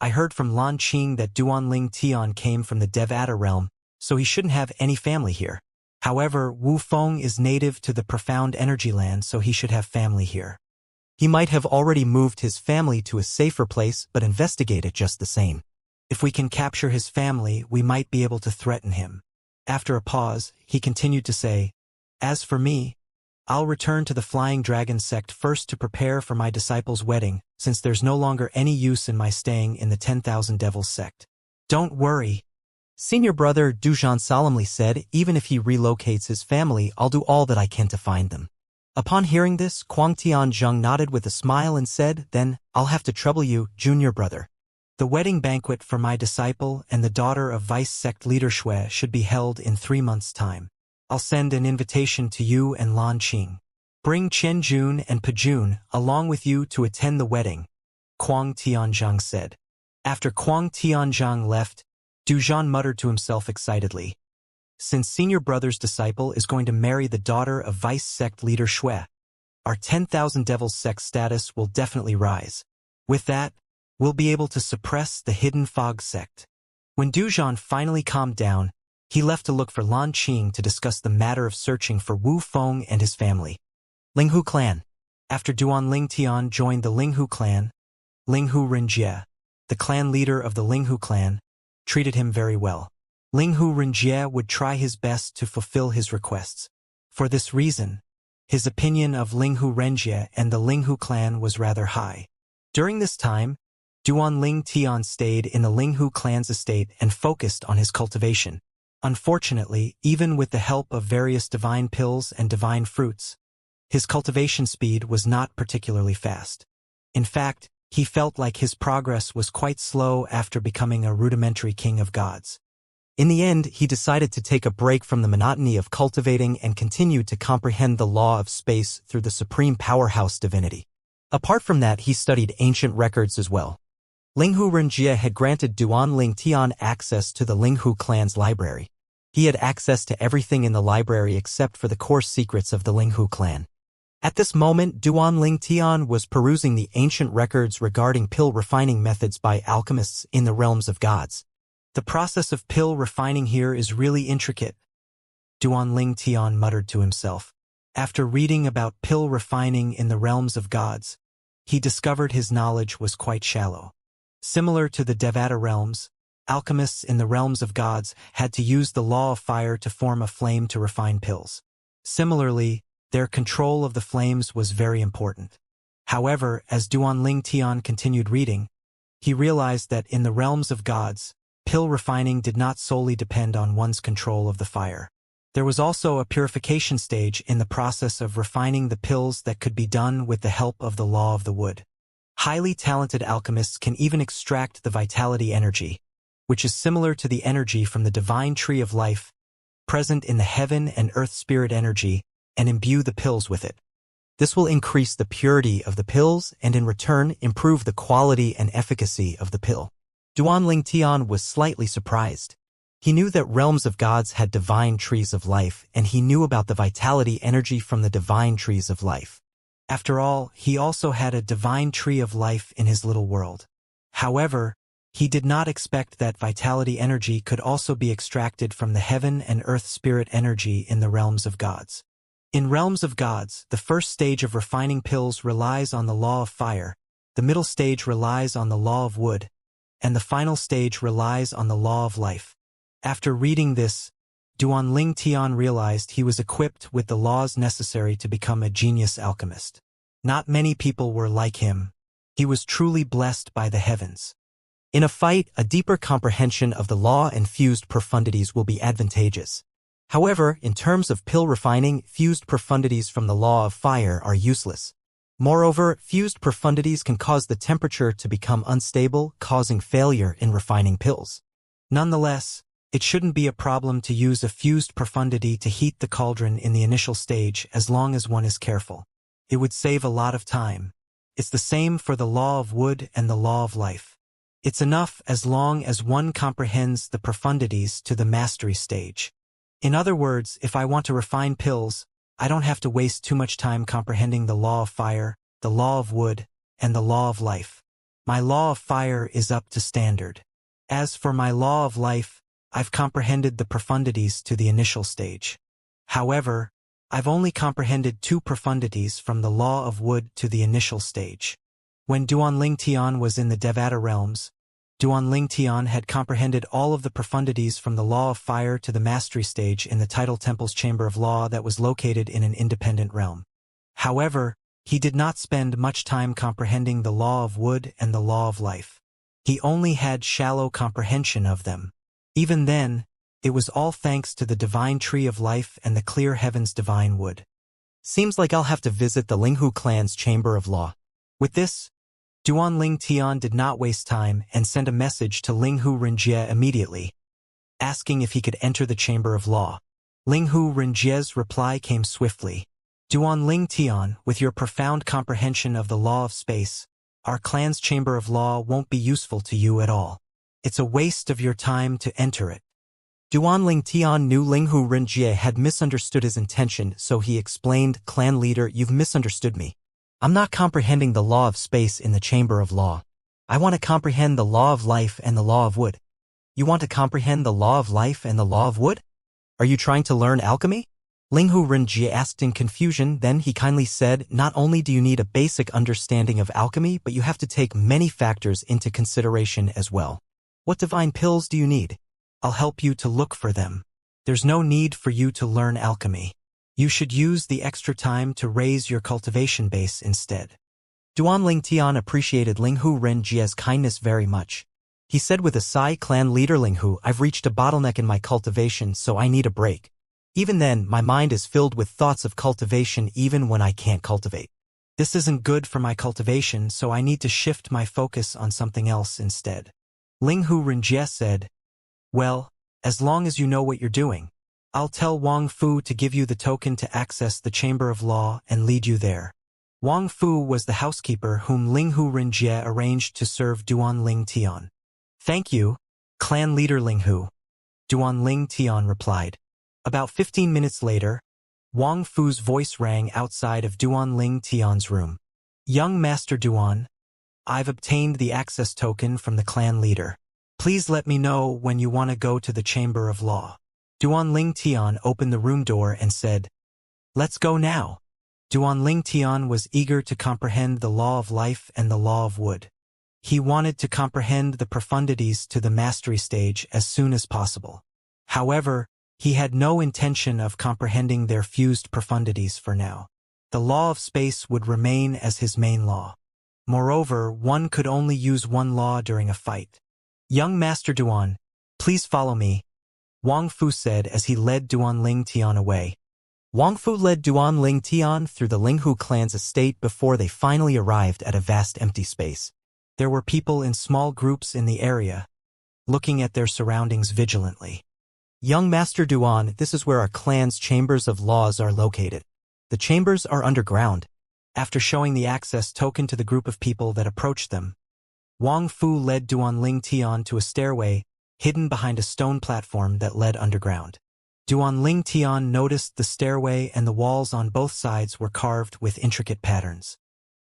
I heard from Lan Qing that Duan Ling Tian came from the Devata realm, so he shouldn't have any family here. However, Wu Feng is native to the Profound Energy Land, so he should have family here. He might have already moved his family to a safer place, but investigate it just the same. If we can capture his family, we might be able to threaten him. After a pause, he continued to say, as for me, I'll return to the Flying Dragon sect first to prepare for my disciple's wedding, since there's no longer any use in my staying in the 10,000 Devils sect. Don't worry. Senior brother Du Zhan solemnly said, even if he relocates his family, I'll do all that I can to find them. Upon hearing this, Kuang Tianzheng nodded with a smile and said, then, I'll have to trouble you, junior brother. The wedding banquet for my disciple and the daughter of Vice Sect Leader Shui should be held in 3 months' time. I'll send an invitation to you and Lan Qing. Bring Chen Jun and Pajun along with you to attend the wedding, Kuang Tianzheng said. After Kuang Tianzheng left, Du Zhan muttered to himself excitedly. Since senior brother's disciple is going to marry the daughter of Vice Sect Leader Shui, our 10,000 Devils sect status will definitely rise. With that, we'll be able to suppress the Hidden Fog sect. When Du Zhan finally calmed down, he left to look for Lan Qing to discuss the matter of searching for Wu Feng and his family. Linghu clan. After Duan Lingtian joined the Linghu clan, Linghu Renjie, the clan leader of the Linghu clan, treated him very well. Linghu Renjie would try his best to fulfill his requests. For this reason, his opinion of Linghu Renjie and the Linghu clan was rather high. During this time, Duan Lingtian stayed in the Linghu clan's estate and focused on his cultivation. Unfortunately, even with the help of various divine pills and divine fruits, his cultivation speed was not particularly fast. In fact, he felt like his progress was quite slow after becoming a rudimentary king of gods. In the end, he decided to take a break from the monotony of cultivating and continued to comprehend the law of space through the supreme powerhouse divinity. Apart from that, he studied ancient records as well. Linghu Renjie had granted Duan Lingtian access to the Linghu clan's library. He had access to everything in the library except for the core secrets of the Linghu clan. At this moment, Duan Lingtian was perusing the ancient records regarding pill refining methods by alchemists in the realms of gods. The process of pill refining here is really intricate, Duan Lingtian muttered to himself. After reading about pill refining in the realms of gods, he discovered his knowledge was quite shallow. Similar to the Devata realms, alchemists in the realms of gods had to use the law of fire to form a flame to refine pills. Similarly, their control of the flames was very important. However, as Duan Lingtian continued reading, he realized that in the realms of gods, pill refining did not solely depend on one's control of the fire. There was also a purification stage in the process of refining the pills that could be done with the help of the law of the wood. Highly talented alchemists can even extract the vitality energy, which is similar to the energy from the divine tree of life, present in the heaven and earth spirit energy, and imbue the pills with it. This will increase the purity of the pills and in return improve the quality and efficacy of the pill. Duan Lingtian was slightly surprised. He knew that realms of gods had divine trees of life, and he knew about the vitality energy from the divine trees of life. After all, he also had a divine tree of life in his little world. However, he did not expect that vitality energy could also be extracted from the heaven and earth spirit energy in the realms of gods. In realms of gods, the first stage of refining pills relies on the law of fire, the middle stage relies on the law of wood, and the final stage relies on the law of life. After reading this, Duanling Tian realized he was equipped with the laws necessary to become a genius alchemist. Not many people were like him. He was truly blessed by the heavens. In a fight, a deeper comprehension of the law and fused profundities will be advantageous. However, in terms of pill refining, fused profundities from the law of fire are useless. Moreover, fused profundities can cause the temperature to become unstable, causing failure in refining pills. Nonetheless, it shouldn't be a problem to use a fused profundity to heat the cauldron in the initial stage as long as one is careful. It would save a lot of time. It's the same for the law of wood and the law of life. It's enough as long as one comprehends the profundities to the mastery stage. In other words, if I want to refine pills, I don't have to waste too much time comprehending the law of fire, the law of wood, and the law of life. My law of fire is up to standard. As for my law of life, I've comprehended the profundities to the initial stage. However, I've only comprehended 2 profundities from the law of wood to the initial stage. When Duanling Tian was in the Devata realms, Duanling Tian had comprehended all of the profundities from the law of fire to the mastery stage in the Tidal Temple's Chamber of Law that was located in an independent realm. However, he did not spend much time comprehending the law of wood and the law of life. He only had shallow comprehension of them. Even then, it was all thanks to the divine tree of life and the clear heaven's divine wood. Seems like I'll have to visit the Linghu clan's Chamber of Law. With this, Duanling Tian did not waste time and sent a message to Linghu Renjie immediately, asking if he could enter the Chamber of Law. Linghu Renjie's reply came swiftly. Duanling Tian, with your profound comprehension of the law of space, our clan's Chamber of Law won't be useful to you at all. It's a waste of your time to enter it. Duanling Tian knew Linghu Renjie had misunderstood his intention, so he explained, Clan leader, you've misunderstood me. I'm not comprehending the law of space in the Chamber of Law. I want to comprehend the law of life and the law of wood. You want to comprehend the law of life and the law of wood? Are you trying to learn alchemy? Linghu Renjie asked in confusion, then he kindly said, not only do you need a basic understanding of alchemy, but you have to take many factors into consideration as well. What divine pills do you need? I'll help you to look for them. There's no need for you to learn alchemy. You should use the extra time to raise your cultivation base instead. Duanling Tian appreciated Linghu Renjie's kindness very much. He said with a sigh, Clan leader Linghu, I've reached a bottleneck in my cultivation, so I need a break. Even then, my mind is filled with thoughts of cultivation even when I can't cultivate. This isn't good for my cultivation, so I need to shift my focus on something else instead. Linghu Renjie said, well, as long as you know what you're doing, I'll tell Wang Fu to give you the token to access the Chamber of Law and lead you there. Wang Fu was the housekeeper whom Linghu Renjie arranged to serve Duanling Tian. Thank you, Clan leader Linghu, Duanling Tian replied. About 15 minutes later, Wang Fu's voice rang outside of Duanling Tian's room. Young Master Duan, I've obtained the access token from the clan leader. Please let me know when you want to go to the Chamber of Law. Duanling Tian opened the room door and said, let's go now. Duanling Tian was eager to comprehend the law of life and the law of wood. He wanted to comprehend the profundities to the mastery stage as soon as possible. However, he had no intention of comprehending their fused profundities for now. The law of space would remain as his main law. Moreover, one could only use one law during a fight. Young Master Duan, please follow me, Wang Fu said as he led Duanling Tian away. Wang Fu led Duanling Tian through the Linghu clan's estate before they finally arrived at a vast empty space. There were people in small groups in the area, looking at their surroundings vigilantly. Young Master Duan, this is where our clan's chambers of laws are located. The chambers are underground. After showing the access token to the group of people that approached them, Wang Fu led Duanling Tian to a stairway hidden behind a stone platform that led underground. Duanling Tian noticed the stairway and the walls on both sides were carved with intricate patterns.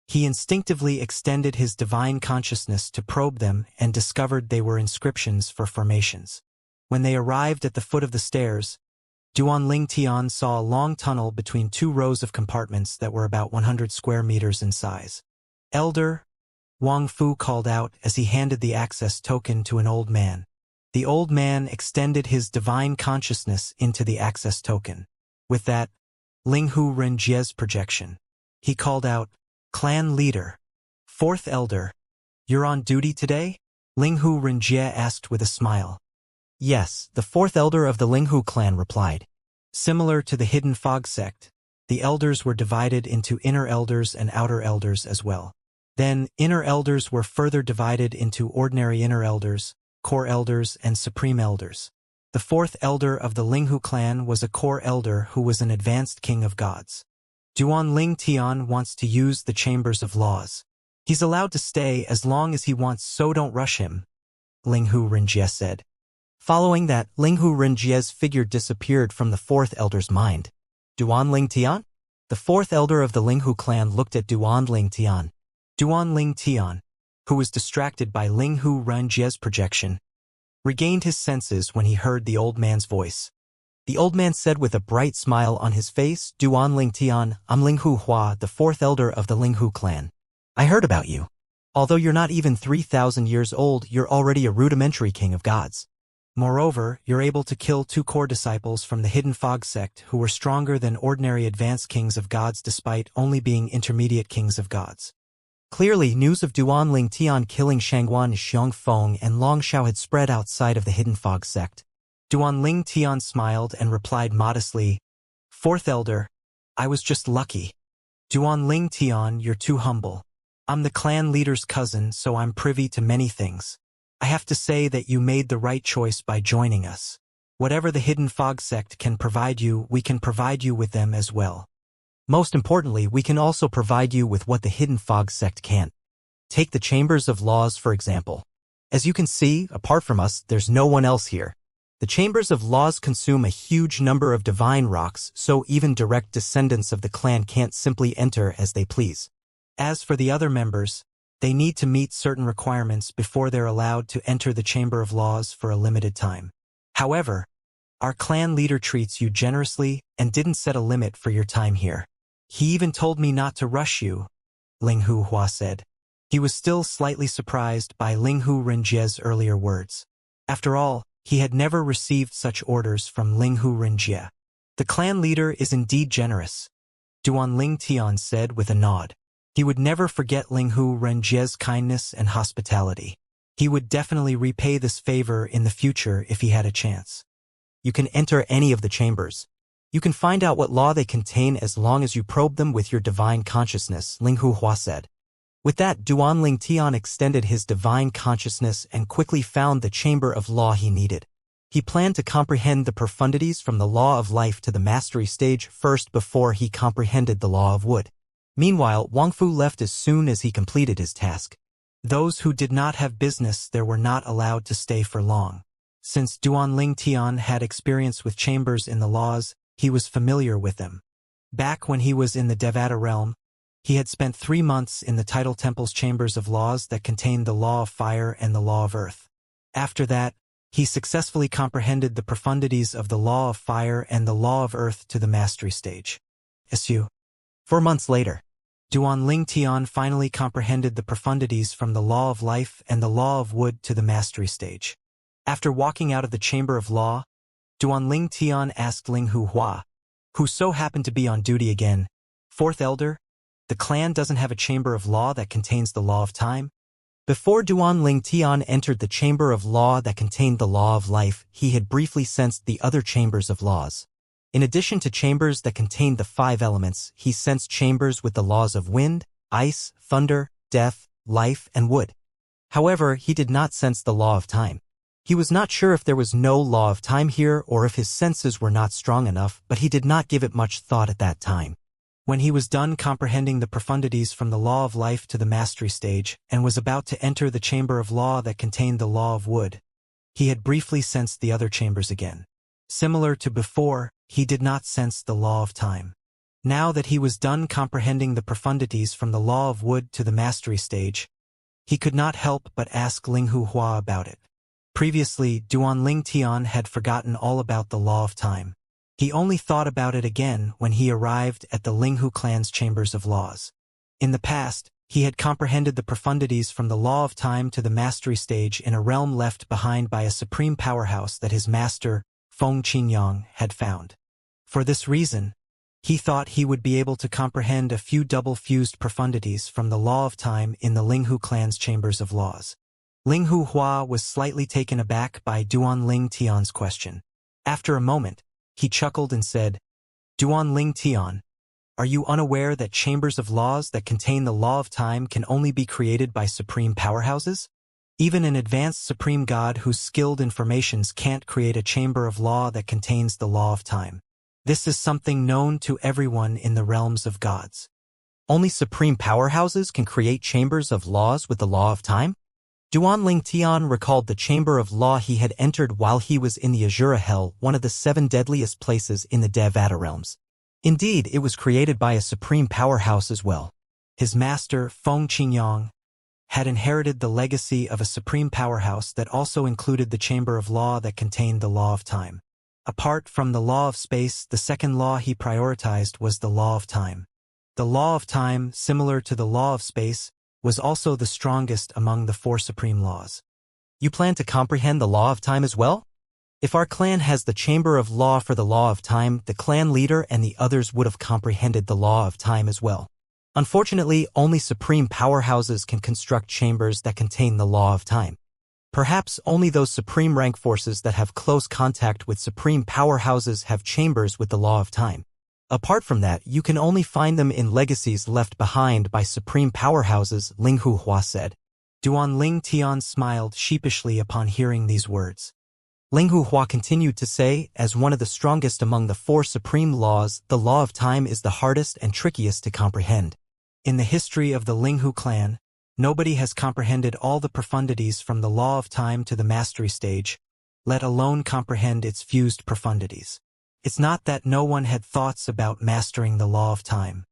He instinctively extended his divine consciousness to probe them and discovered they were inscriptions for formations. When they arrived at the foot of the stairs, Duanling Tian saw a long tunnel between 2 rows of compartments that were about 100 square meters in size. Elder, Wang Fu called out as he handed the access token to an old man. The old man extended his divine consciousness into the access token. With that, Linghu Renjie's projection. He called out, "Clan leader. Fourth elder. You're on duty today?" Linghu Renjie asked with a smile. "Yes," the fourth elder of the Linghu clan replied. Similar to the Hidden Fog sect, the elders were divided into inner elders and outer elders as well. Then, inner elders were further divided into ordinary inner elders, core elders, and supreme elders. The fourth elder of the Linghu clan was a core elder who was an advanced king of gods. Duan Ling Tian wants to use the chambers of laws. He's allowed to stay as long as he wants, so don't rush him, Linghu Renjie said. Following that, Linghu Renjie's figure disappeared from the fourth elder's mind. Duan Ling Tian? The fourth elder of the Linghu clan looked at Duan Ling Tian. Duan Ling Tian, who was distracted by Linghu Renjie's projection, regained his senses when he heard the old man's voice. The old man said with a bright smile on his face, "Duan Ling Tian, I'm Linghu Hua, the fourth elder of the Linghu clan. I heard about you. Although you're not even 3,000 years old, you're already a rudimentary king of gods. Moreover, you're able to kill 2 core disciples from the Hidden Fog sect who were stronger than ordinary advanced kings of gods despite only being intermediate kings of gods." Clearly, news of Duan Ling Tian killing Shangguan Xiongfeng and Long Xiao had spread outside of the Hidden Fog sect. Duan Ling Tian smiled and replied modestly, "Fourth elder, I was just lucky." "Duan Ling Tian, you're too humble. I'm the clan leader's cousin, so I'm privy to many things. I have to say that you made the right choice by joining us. Whatever the Hidden Fog sect can provide you, we can provide you with them as well. Most importantly, we can also provide you with what the Hidden Fog sect can't. Take the Chambers of Laws, for example. As you can see, apart from us, there's no one else here. The Chambers of Laws consume a huge number of divine rocks, so even direct descendants of the clan can't simply enter as they please. As for the other members, they need to meet certain requirements before they're allowed to enter the Chamber of Laws for a limited time. However, our clan leader treats you generously and didn't set a limit for your time here. He even told me not to rush you," Linghu Hua said. He was still slightly surprised by Linghu Renjie's earlier words. After all, he had never received such orders from Linghu Renjie. "The clan leader is indeed generous," Duan Ling Tian said with a nod. He would never forget Linghu Renjie's kindness and hospitality. He would definitely repay this favor in the future if he had a chance. "You can enter any of the chambers. You can find out what law they contain as long as you probe them with your divine consciousness," Linghu Hua said. With that, Duan Ling Tian extended his divine consciousness and quickly found the chamber of law he needed. He planned to comprehend the profundities from the law of life to the mastery stage first before he comprehended the law of wood. Meanwhile, Wang Fu left as soon as he completed his task. Those who did not have business there were not allowed to stay for long. Since Duan Ling Tian had experience with chambers in the laws, he was familiar with them. Back when he was in the Devata realm, he had spent 3 months in the Tidal Temple's chambers of laws that contained the law of fire and the law of earth. After that, he successfully comprehended the profundities of the law of fire and the law of earth to the mastery stage. 4 months later, Duan Ling Tian finally comprehended the profundities from the law of life and the law of wood to the mastery stage. After walking out of the chamber of law, Duan Ling Tian asked Linghu Hua, who so happened to be on duty again, "Fourth elder, the clan doesn't have a chamber of law that contains the law of time?" Before Duan Ling Tian entered the chamber of law that contained the law of life, he had briefly sensed the other chambers of laws. In addition to chambers that contained the 5 elements, he sensed chambers with the laws of wind, ice, thunder, death, life, and wood. However, he did not sense the law of time. He was not sure if there was no law of time here or if his senses were not strong enough, but he did not give it much thought at that time. When he was done comprehending the profundities from the law of life to the mastery stage and was about to enter the chamber of law that contained the law of wood, he had briefly sensed the other chambers again. Similar to before, he did not sense the law of time. Now that he was done comprehending the profundities from the law of wood to the mastery stage, he could not help but ask Linghu Hua about it. Previously, Duan Ling Tian had forgotten all about the law of time. He only thought about it again when he arrived at the Linghu clan's chambers of laws. In the past, He had comprehended the profundities from the law of time to the mastery stage in a realm left behind by a supreme powerhouse that his master, Feng Qingyang, had found. For this reason, he thought he would be able to comprehend a few double-fused profundities from the law of time in the Linghu clan's chambers of laws. Linghu Hua was slightly taken aback by Duan Ling Tian's question. After a moment, he chuckled and said, Duan Ling Tian, are you unaware that chambers of laws that contain the law of time can only be created by supreme powerhouses? Even an advanced supreme god whose skilled informations can't create a chamber of law that contains the law of time. This is something known to everyone in the realms of gods. Only supreme powerhouses can create chambers of laws with the law of time? Duan Ling Tian recalled the chamber of law he had entered while he was in the Azura Hell, one of the 7 deadliest places in the Devata realms. Indeed, it was created by a supreme powerhouse as well. His master, Feng Qingyang, had inherited the legacy of a supreme powerhouse that also included the chamber of law that contained the law of time. Apart from the law of space, the second law he prioritized was the law of time. The law of time, similar to the law of space, was also the strongest among the 4 supreme laws. You plan to comprehend the law of time as well? If our clan has the chamber of law for the law of time, the clan leader and the others would have comprehended the law of time as well. Unfortunately, only supreme powerhouses can construct chambers that contain the law of time. Perhaps only those supreme rank forces that have close contact with supreme powerhouses have chambers with the law of time. Apart from that, you can only find them in legacies left behind by supreme powerhouses, Linghu Hua said. Duan Ling Tian smiled sheepishly upon hearing these words. Linghu Hua continued to say, as one of the strongest among the 4 supreme laws, the law of time is the hardest and trickiest to comprehend. In the history of the Linghu clan, nobody has comprehended all the profundities from the law of time to the mastery stage, let alone comprehend its fused profundities. It's not that no one had thoughts about mastering the law of time.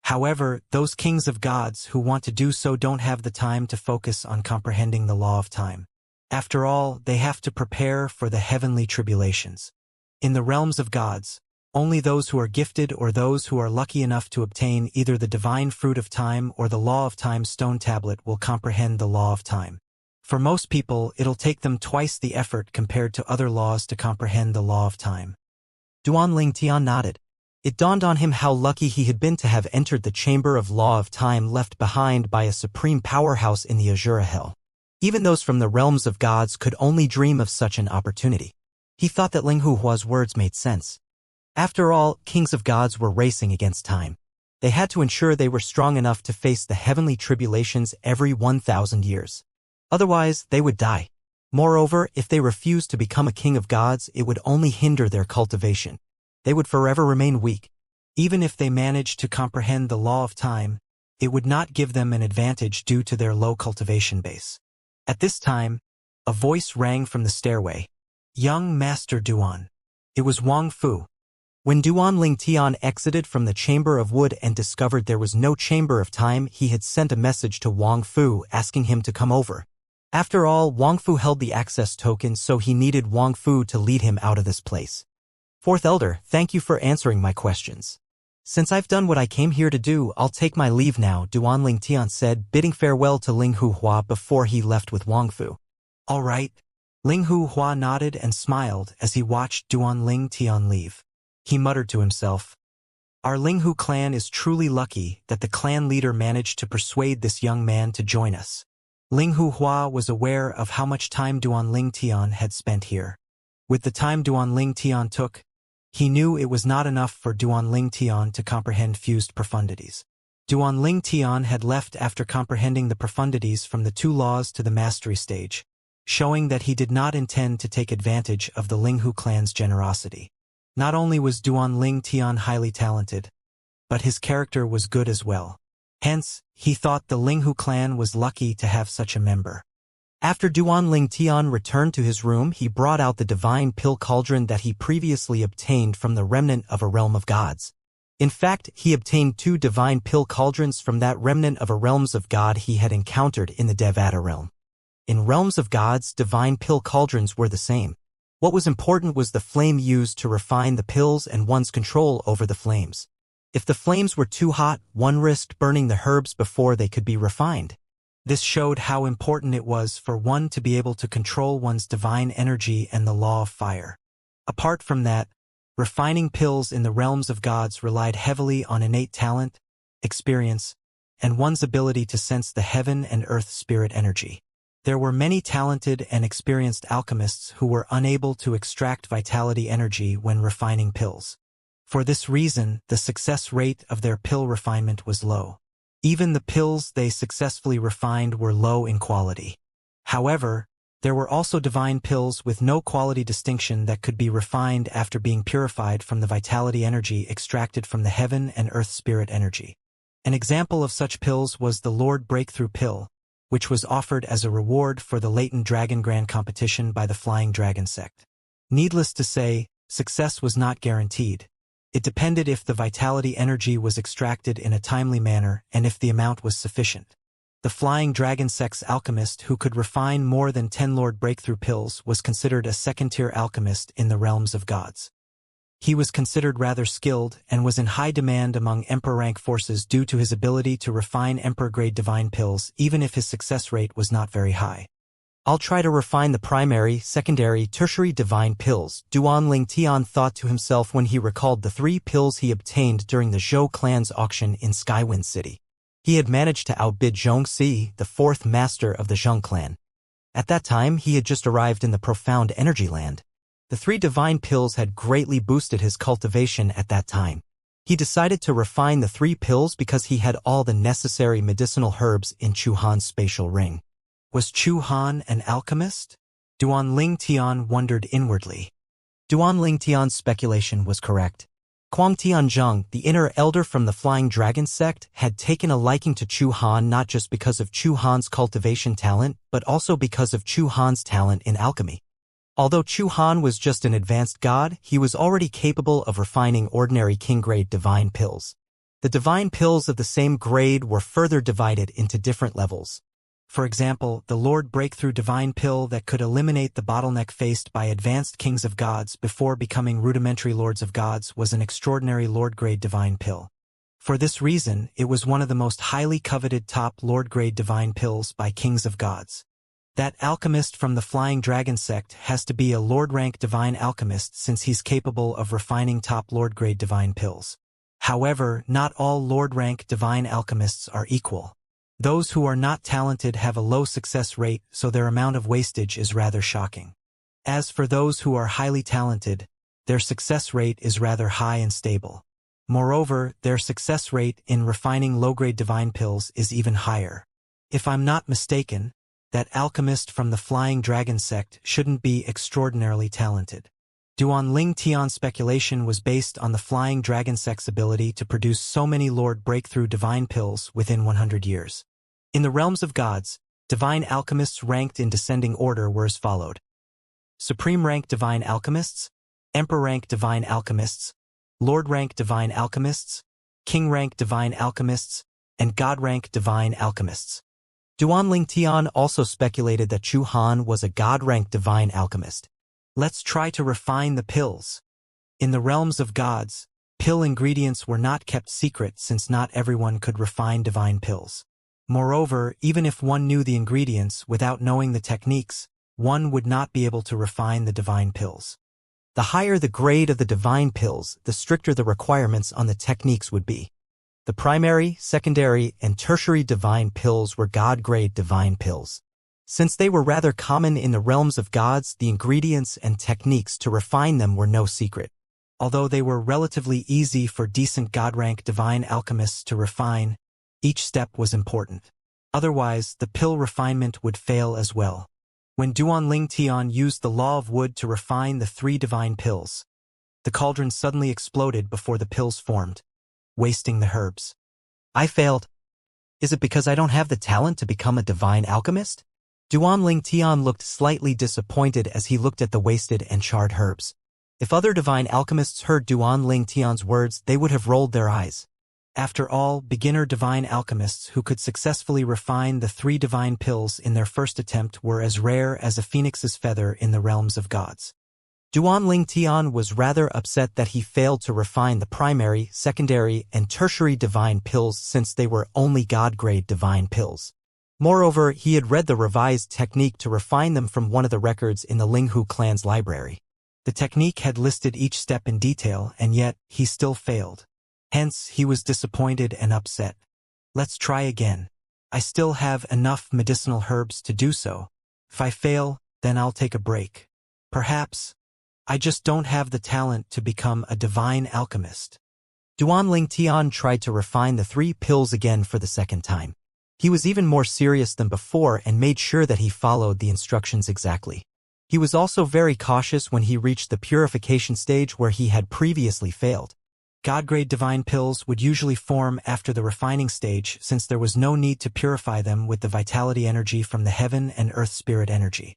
However, those kings of gods who want to do so don't have the time to focus on comprehending the law of time. After all, they have to prepare for the heavenly tribulations. In the realms of gods, only those who are gifted or those who are lucky enough to obtain either the divine fruit of time or the law of time stone tablet will comprehend the law of time. For most people, it'll take them twice the effort compared to other laws to comprehend the law of time. Duan Ling Tian nodded. It dawned on him how lucky he had been to have entered the chamber of law of time left behind by a supreme powerhouse in the Azura Hell. Even those from the realms of gods could only dream of such an opportunity. He thought that Linghu Hua's words made sense. After all, kings of gods were racing against time. They had to ensure they were strong enough to face the heavenly tribulations every 1,000 years. Otherwise, they would die. Moreover, if they refused to become a king of gods, it would only hinder their cultivation. They would forever remain weak. Even if they managed to comprehend the law of time, it would not give them an advantage due to their low cultivation base. At this time, a voice rang from the stairway. Young Master Duan. It was Wang Fu. When Duan Ling Tian exited from the chamber of wood and discovered there was no chamber of time, he had sent a message to Wang Fu asking him to come over. After all, Wang Fu held the access token, so he needed Wang Fu to lead him out of this place. Fourth Elder, thank you for answering my questions. Since I've done what I came here to do, I'll take my leave now, Duan Ling Tian said, bidding farewell to Linghu Hua before he left with Wang Fu. All right. Linghu Hua nodded and smiled as he watched Duan Ling Tian leave. He muttered to himself, Our Linghu clan is truly lucky that the clan leader managed to persuade this young man to join us. Linghu Hua was aware of how much time Duan Ling Tian had spent here. With the time Duan Ling Tian took, he knew it was not enough for Duan Ling Tian to comprehend fused profundities. Duan Ling Tian had left after comprehending the profundities from the 2 laws to the mastery stage, showing that he did not intend to take advantage of the Linghu clan's generosity. Not only was Duan Ling Tian highly talented, but his character was good as well. Hence, he thought the Linghu clan was lucky to have such a member. After Duan Ling Tian returned to his room, he brought out the divine pill cauldron that he previously obtained from the remnant of a realm of gods. In fact, he obtained 2 divine pill cauldrons from that remnant of a realms of god he had encountered in the Devata realm. In realms of gods, divine pill cauldrons were the same. What was important was the flame used to refine the pills and one's control over the flames. If the flames were too hot, one risked burning the herbs before they could be refined. This showed how important it was for one to be able to control one's divine energy and the law of fire. Apart from that, refining pills in the realms of gods relied heavily on innate talent, experience, and one's ability to sense the heaven and earth spirit energy. There were many talented and experienced alchemists who were unable to extract vitality energy when refining pills. For this reason, the success rate of their pill refinement was low. Even the pills they successfully refined were low in quality. However, there were also divine pills with no quality distinction that could be refined after being purified from the vitality energy extracted from the heaven and earth spirit energy. An example of such pills was the Lord Breakthrough Pill, which was offered as a reward for the Latent Dragon Grand competition by the Flying Dragon sect. Needless to say, success was not guaranteed. It depended if the vitality energy was extracted in a timely manner and if the amount was sufficient. The Flying Dragon sect's alchemist who could refine more than 10 Lord Breakthrough Pills was considered a second-tier alchemist in the realms of gods. He was considered rather skilled and was in high demand among Emperor-rank forces due to his ability to refine Emperor-grade divine pills even if his success rate was not very high. I'll try to refine the primary, secondary, tertiary divine pills, Duan Tian thought to himself when he recalled the 3 pills he obtained during the Zhou clan's auction in Skywind City. He had managed to outbid Xianxia, the 4th master of the Zheng clan. At that time, he had just arrived in the profound energy land. The 3 divine pills had greatly boosted his cultivation at that time. He decided to refine the 3 pills because he had all the necessary medicinal herbs in Chu Han's spatial ring. Was Chu Han an alchemist? Duan Tian wondered inwardly. Duan Tian's speculation was correct. Kuang Tianzheng, the inner elder from the Flying Dragon sect, had taken a liking to Chu Han not just because of Chu Han's cultivation talent, but also because of Chu Han's talent in alchemy. Although Chu Han was just an advanced god, he was already capable of refining ordinary king-grade divine pills. The divine pills of the same grade were further divided into different levels. For example, the Lord Breakthrough Divine Pill that could eliminate the bottleneck faced by advanced kings of gods before becoming rudimentary lords of gods was an extraordinary Lord-grade divine pill. For this reason, it was one of the most highly coveted top Lord-grade divine pills by kings of gods. That alchemist from the Flying Dragon sect has to be a Lord-rank divine alchemist since he's capable of refining top Lord-grade divine pills. However, not all Lord-rank divine alchemists are equal. Those who are not talented have a low success rate, so their amount of wastage is rather shocking. As for those who are highly talented, their success rate is rather high and stable. Moreover, their success rate in refining low-grade divine pills is even higher. If I'm not mistaken, that alchemist from the Flying Dragon sect shouldn't be extraordinarily talented. Duan Tian's speculation was based on the Flying Dragon sect's ability to produce so many Lord Breakthrough divine pills within 100 years. In the realms of gods, divine alchemists ranked in descending order were as followed. Supreme rank divine alchemists, Emperor rank divine alchemists, Lord rank divine alchemists, King rank divine alchemists, and God rank divine alchemists. Duan Tian also speculated that Chu Han was a God rank divine alchemist. Let's try to refine the pills. In the realms of gods, pill ingredients were not kept secret since not everyone could refine divine pills. Moreover, even if one knew the ingredients without knowing the techniques, one would not be able to refine the divine pills. The higher the grade of the divine pills, the stricter the requirements on the techniques would be. The primary, secondary, and tertiary divine pills were God-grade divine pills. Since they were rather common in the realms of gods, the ingredients and techniques to refine them were no secret. Although they were relatively easy for decent God-rank divine alchemists to refine, each step was important. Otherwise, the pill refinement would fail as well. When Duan Tian used the law of wood to refine the 3 divine pills, the cauldron suddenly exploded before the pills formed, wasting the herbs. I failed. Is it because I don't have the talent to become a divine alchemist? Duan Tian looked slightly disappointed as he looked at the wasted and charred herbs. If other divine alchemists heard Duan Tian's words, they would have rolled their eyes. After all, beginner divine alchemists who could successfully refine the 3 divine pills in their first attempt were as rare as a phoenix's feather in the realms of gods. Duan Tian was rather upset that he failed to refine the primary, secondary, and tertiary divine pills since they were only God-grade divine pills. Moreover, he had read the revised technique to refine them from one of the records in the Linghu clan's library. The technique had listed each step in detail, and yet, he still failed. Hence, he was disappointed and upset. Let's try again. I still have enough medicinal herbs to do so. If I fail, then I'll take a break. Perhaps, I just don't have the talent to become a divine alchemist. Duan Tian tried to refine the 3 pills again for the second time. He was even more serious than before and made sure that he followed the instructions exactly. He was also very cautious when he reached the purification stage where he had previously failed. God-grade divine pills would usually form after the refining stage since there was no need to purify them with the vitality energy from the heaven and earth spirit energy.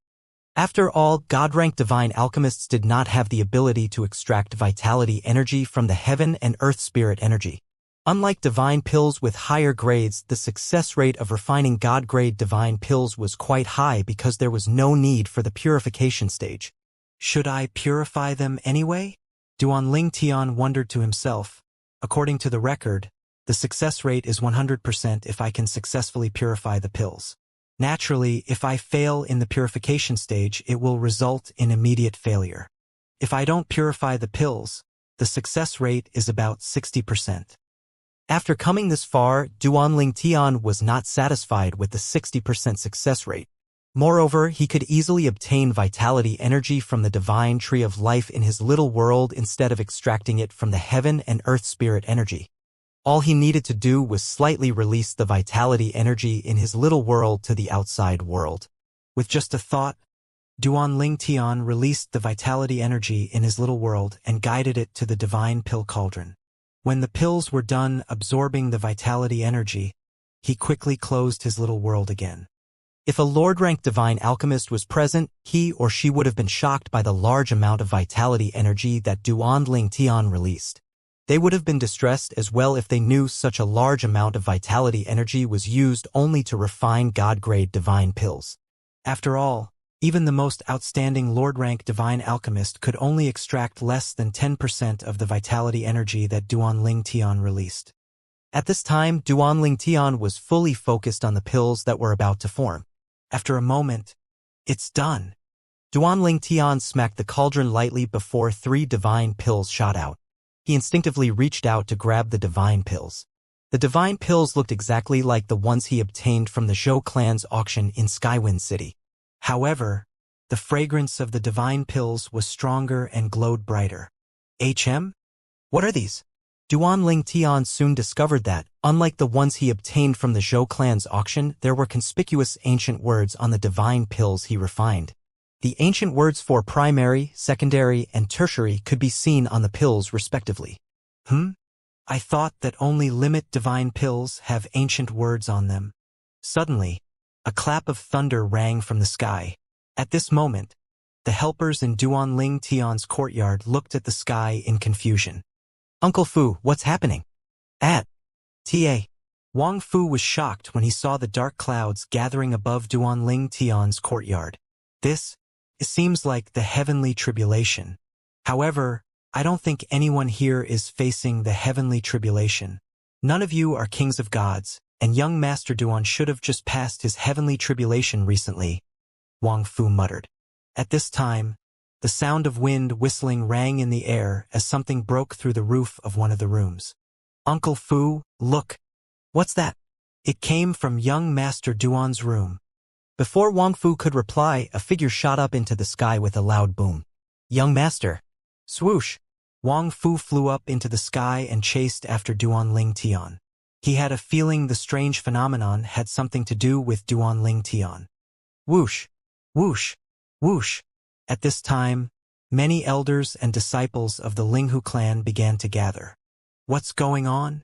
After all, God-ranked divine alchemists did not have the ability to extract vitality energy from the heaven and earth spirit energy. Unlike divine pills with higher grades, the success rate of refining God-grade divine pills was quite high because there was no need for the purification stage. Should I purify them anyway? Duan Tian wondered to himself. According to the record, the success rate is 100% if I can successfully purify the pills. Naturally, if I fail in the purification stage, it will result in immediate failure. If I don't purify the pills, the success rate is about 60%. After coming this far, Duan Tian was not satisfied with the 60% success rate. Moreover, he could easily obtain vitality energy from the divine tree of life in his little world instead of extracting it from the heaven and earth spirit energy. All he needed to do was slightly release the vitality energy in his little world to the outside world. With just a thought, Duan Tian released the vitality energy in his little world and guided it to the divine pill cauldron. When the pills were done absorbing the vitality energy, he quickly closed his little world again. If a Lord-ranked divine alchemist was present, he or she would have been shocked by the large amount of vitality energy that Duan Tian released. They would have been distressed as well if they knew such a large amount of vitality energy was used only to refine God-grade divine pills. After all, even the most outstanding Lord-rank divine alchemist could only extract less than 10% of the vitality energy that Duan Tian released. At this time, Duan Tian was fully focused on the pills that were about to form. After a moment, it's done. Duan Tian smacked the cauldron lightly before 3 divine pills shot out. He instinctively reached out to grab the divine pills. The divine pills looked exactly like the ones he obtained from the Zhou clan's auction in Skywind City. However, the fragrance of the divine pills was stronger and glowed brighter. What are these? Duan Tian soon discovered that, unlike the ones he obtained from the Zhou clan's auction, there were conspicuous ancient words on the divine pills he refined. The ancient words for primary, secondary, and tertiary could be seen on the pills respectively. I thought that only limit divine pills have ancient words on them. Suddenly, a clap of thunder rang from the sky. At this moment, the helpers in Duan Tian's courtyard looked at the sky in confusion. Uncle Fu, what's happening? Ta. Wang Fu was shocked when he saw the dark clouds gathering above Duan Tian's courtyard. It seems like the heavenly tribulation. However, I don't think anyone here is facing the heavenly tribulation. None of you are kings of gods, and young Master Duan should have just passed his heavenly tribulation recently, Wang Fu muttered. At this time, the sound of wind whistling rang in the air as something broke through the roof of one of the rooms. Uncle Fu, look! What's that? It came from young Master Duan's room. Before Wang Fu could reply, a figure shot up into the sky with a loud boom. Young Master! Swoosh! Wang Fu flew up into the sky and chased after Duan Tian. He had a feeling the strange phenomenon had something to do with Duan Tian. Whoosh! Whoosh! Whoosh! At this time, many elders and disciples of the Linghu clan began to gather. What's going on?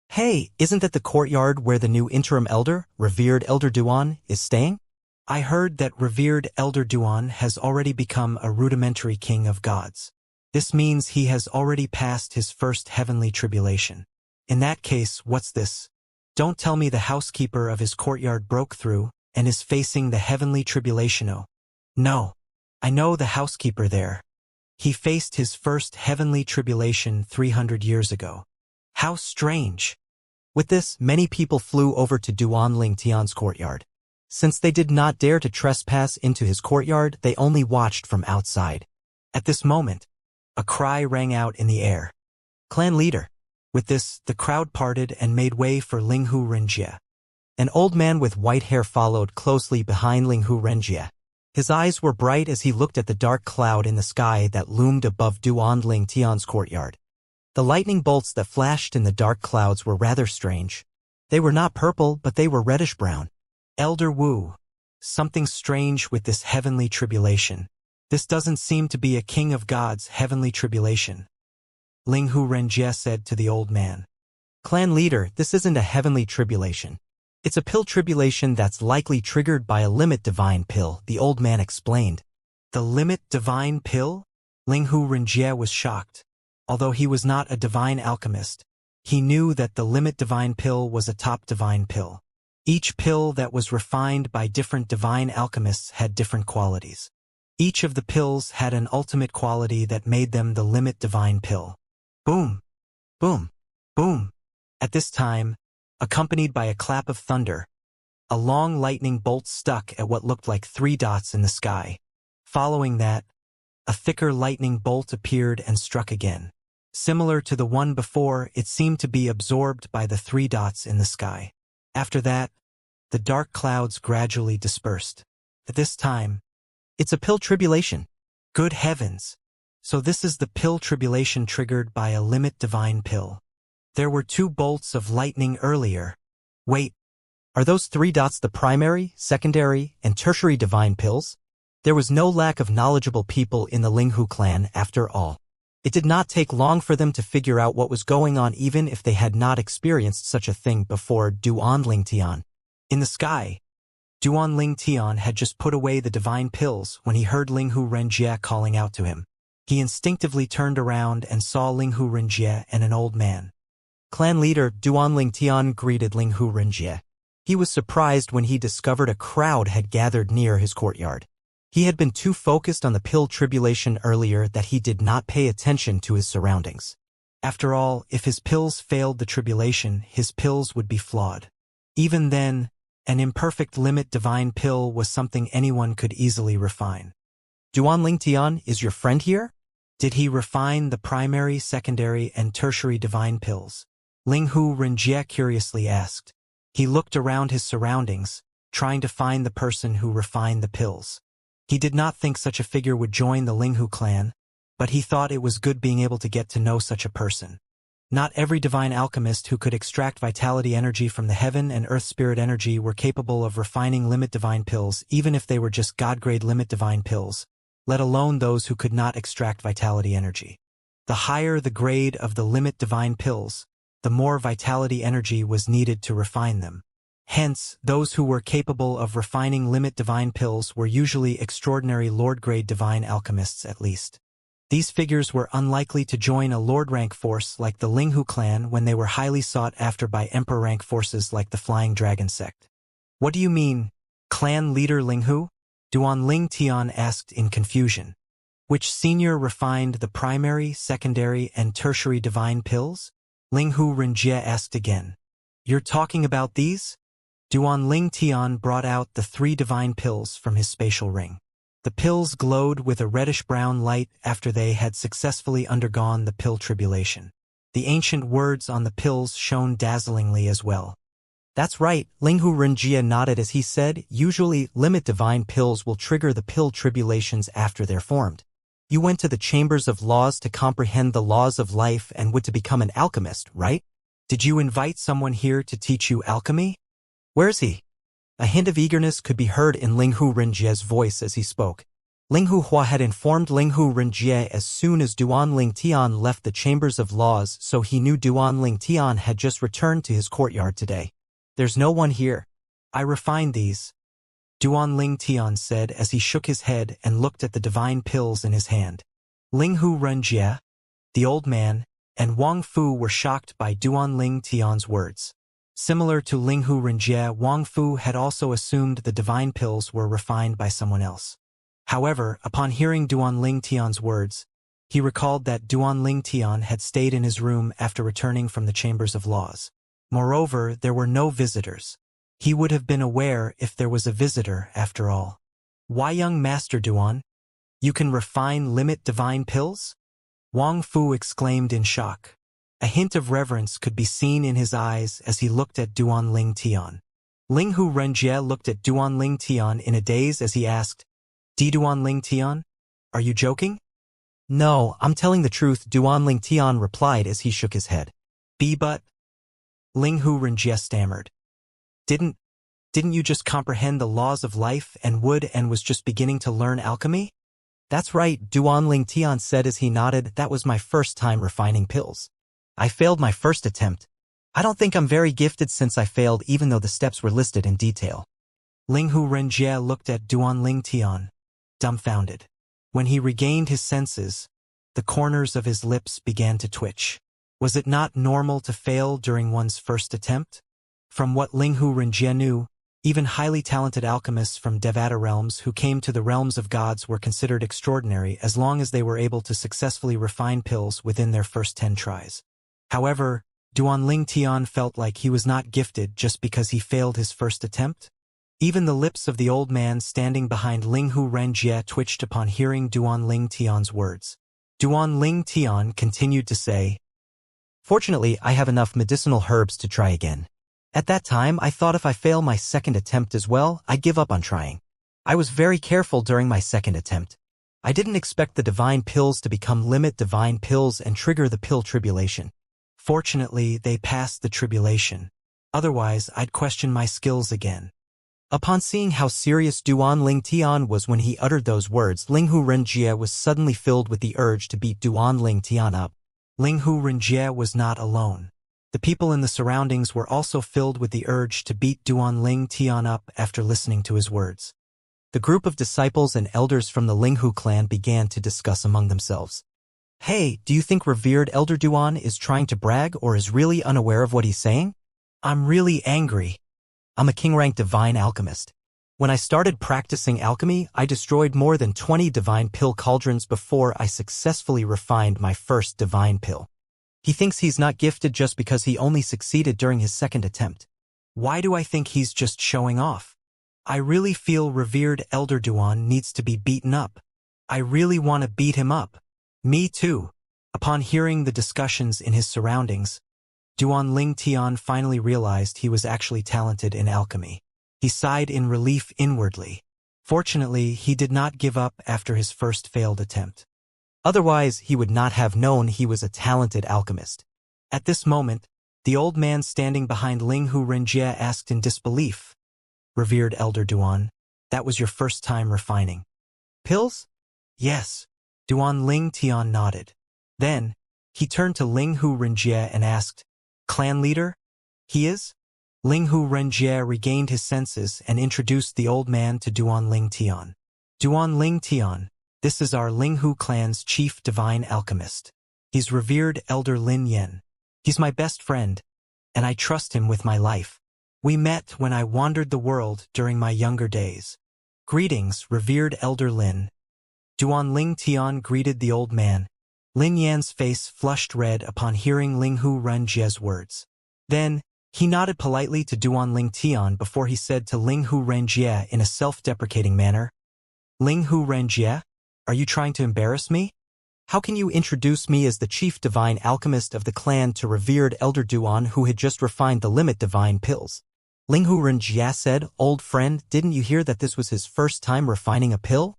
Hey, isn't that the courtyard where the new interim elder, revered Elder Duan, is staying? I heard that revered Elder Duan has already become a rudimentary king of gods. This means he has already passed his first heavenly tribulation. In that case, what's this? Don't tell me the housekeeper of his courtyard broke through and is facing the heavenly tribulation. Oh, no. I know the housekeeper there. He faced his first heavenly tribulation 300 years ago. How strange! With this, many people flew over to Duanling Tian's courtyard. Since they did not dare to trespass into his courtyard, they only watched from outside. At this moment, a cry rang out in the air. Clan leader. With this, the crowd parted and made way for Linghu Renjie. An old man with white hair followed closely behind Linghu Renjie. His eyes were bright as he looked at the dark cloud in the sky that loomed above Duanling Tian's courtyard. The lightning bolts that flashed in the dark clouds were rather strange. They were not purple, but they were reddish-brown. Elder Wu. Something strange with this heavenly tribulation. This doesn't seem to be a king of gods' heavenly tribulation. Linghu Renjie said to the old man. Clan leader, this isn't a heavenly tribulation. It's a pill tribulation that's likely triggered by a limit divine pill, the old man explained. The limit divine pill? Linghu Renjie was shocked. Although he was not a divine alchemist, he knew that the limit divine pill was a top divine pill. Each pill that was refined by different divine alchemists had different qualities. Each of the pills had an ultimate quality that made them the limit divine pill. Boom! Boom! Boom! At this time, accompanied by a clap of thunder, a long lightning bolt stuck at what looked like 3 dots in the sky. Following that, a thicker lightning bolt appeared and struck again. Similar to the one before, it seemed to be absorbed by the 3 dots in the sky. After that, the dark clouds gradually dispersed. At this time, it's a pill tribulation. Good heavens! So this is the pill tribulation triggered by a limit divine pill. There were 2 bolts of lightning earlier. Wait, are those 3 dots the primary, secondary, and tertiary divine pills? There was no lack of knowledgeable people in the Linghu clan after all. It did not take long for them to figure out what was going on even if they had not experienced such a thing before Duanling Tian. In the sky, Duanling Tian had just put away the divine pills when he heard Linghu Renjie calling out to him. He instinctively turned around and saw Linghu Renjie and an old man. Clan leader Duanling Tian greeted Linghu Renjie. He was surprised when he discovered a crowd had gathered near his courtyard. He had been too focused on the pill tribulation earlier that he did not pay attention to his surroundings. After all, if his pills failed the tribulation, his pills would be flawed. Even then, an imperfect limit divine pill was something anyone could easily refine. Duanling Tian, is your friend here? Did he refine the primary, secondary, and tertiary divine pills? Linghu Renjie curiously asked. He looked around his surroundings, trying to find the person who refined the pills. He did not think such a figure would join the Linghu clan, but he thought it was good being able to get to know such a person. Not every divine alchemist who could extract vitality energy from the heaven and earth spirit energy were capable of refining limit divine pills, even if they were just god-grade limit divine pills, let alone those who could not extract vitality energy. The higher the grade of the limit divine pills, the more vitality energy was needed to refine them. Hence, those who were capable of refining limit divine pills were usually extraordinary lord-grade divine alchemists at least. These figures were unlikely to join a lord-rank force like the Linghu clan when they were highly sought after by emperor-rank forces like the Flying Dragon sect. What do you mean, clan leader Linghu? Duanling Tian asked in confusion. Which senior refined the primary, secondary, and tertiary divine pills? Linghu Renjie asked again. You're talking about these? Duanling Tian brought out the 3 divine pills from his spatial ring. The pills glowed with a reddish-brown light after they had successfully undergone the pill tribulation. The ancient words on the pills shone dazzlingly as well. That's right, Linghu Renjie nodded as he said, usually limit divine pills will trigger the pill tribulations after they're formed. You went to the chambers of laws to comprehend the laws of life and would to become an alchemist, right? Did you invite someone here to teach you alchemy? Where's he? A hint of eagerness could be heard in Linghu Renjie's voice as he spoke. Linghu Hua had informed Linghu Renjie as soon as Duanling Tian left the chambers of laws, so he knew Duanling Tian had just returned to his courtyard today. There's no one here. I refined these, Duanling Tian said as he shook his head and looked at the divine pills in his hand. Linghu Renjie, the old man, and Wang Fu were shocked by Duanling Tian's words. Similar to Linghu Renjie, Wang Fu had also assumed the divine pills were refined by someone else. However, upon hearing Duanling Tian's words, He recalled that Duan Ling Tian had stayed in his room after returning from the Chambers of Laws. Moreover, there were no visitors. He would have been aware if there was a visitor after all. Why, young Master Duan? You can refine limit divine pills? Wang Fu exclaimed in shock. A hint of reverence could be seen in his eyes as he looked at Duan Ling Tian. Ling Hu Renjie looked at Duan Ling Tian in a daze as he asked, Duan Ling Tian? Are you joking? No, I'm telling the truth, Duan Ling Tian replied as he shook his head. But... Ling Hu Renjie stammered. Didn't you just comprehend the laws of life and wood and was just beginning to learn alchemy? That's right, Duan Ling Tian said as he nodded. That was my first time refining pills. I failed my first attempt. I don't think I'm very gifted since I failed even though the steps were listed in detail. Ling Hu Renjie looked at Duan Ling Tian, dumbfounded. When he regained his senses, the corners of his lips began to twitch. Was it not normal to fail during one's first attempt? From what Ling Hu Renjie knew, even highly talented alchemists from Devata realms who came to the realms of gods were considered extraordinary as long as they were able to successfully refine pills within their first 10 tries. However, Duan Ling Tian felt like he was not gifted just because he failed his first attempt. Even the lips of the old man standing behind Ling Hu Renjie twitched upon hearing Duan Ling Tian's words. Duan Ling Tian continued to say, Fortunately, I have enough medicinal herbs to try again. At that time, I thought if I fail my second attempt as well, I'd give up on trying. I was very careful during my second attempt. I didn't expect the divine pills to become limit divine pills and trigger the pill tribulation. Fortunately, they passed the tribulation. Otherwise, I'd question my skills again. Upon seeing how serious Duan Ling Tian was when he uttered those words, Ling Hu Renjie was suddenly filled with the urge to beat Duan Ling Tian up. Ling Hu Renjie was not alone. The people in the surroundings were also filled with the urge to beat Duan Ling Tian up after listening to his words. The group of disciples and elders from the Ling Hu clan began to discuss among themselves. Hey, do you think revered Elder Duan is trying to brag or is really unaware of what he's saying? I'm really angry. I'm a king-rank divine alchemist. When I started practicing alchemy, I destroyed more than 20 divine pill cauldrons before I successfully refined my first divine pill. He thinks he's not gifted just because he only succeeded during his second attempt. Why do I think he's just showing off? I really feel revered Elder Duan needs to be beaten up. I really want to beat him up. Me too. Upon hearing the discussions in his surroundings, Duan Ling Tian finally realized he was actually talented in alchemy. He sighed in relief inwardly. Fortunately, he did not give up after his first failed attempt. Otherwise, he would not have known he was a talented alchemist. At this moment, the old man standing behind Ling Hu Renjie asked in disbelief, Revered Elder Duan, that was your first time refining pills? Yes. Duan Ling Tian nodded. Then, he turned to Ling Hu Renjie and asked, Clan leader? He is? Ling Hu Renjie regained his senses and introduced the old man to Duan Ling Tian. Duan Ling Tian, this is our Ling Hu clan's chief divine alchemist. He's revered Elder Lin Yen. He's my best friend, and I trust him with my life. We met when I wandered the world during my younger days. Greetings, revered Elder Lin. Duan Ling Tian greeted the old man. Lin Yan's face flushed red upon hearing Ling Hu Renjie's words. Then, he nodded politely to Duan Ling Tian before he said to Ling Hu Renjie in a self-deprecating manner, Ling Hu Renjie, are you trying to embarrass me? How can you introduce me as the chief divine alchemist of the clan to revered Elder Duan who had just refined the limit divine pills? Ling Hu Renjie said, Old friend, didn't you hear that this was his first time refining a pill?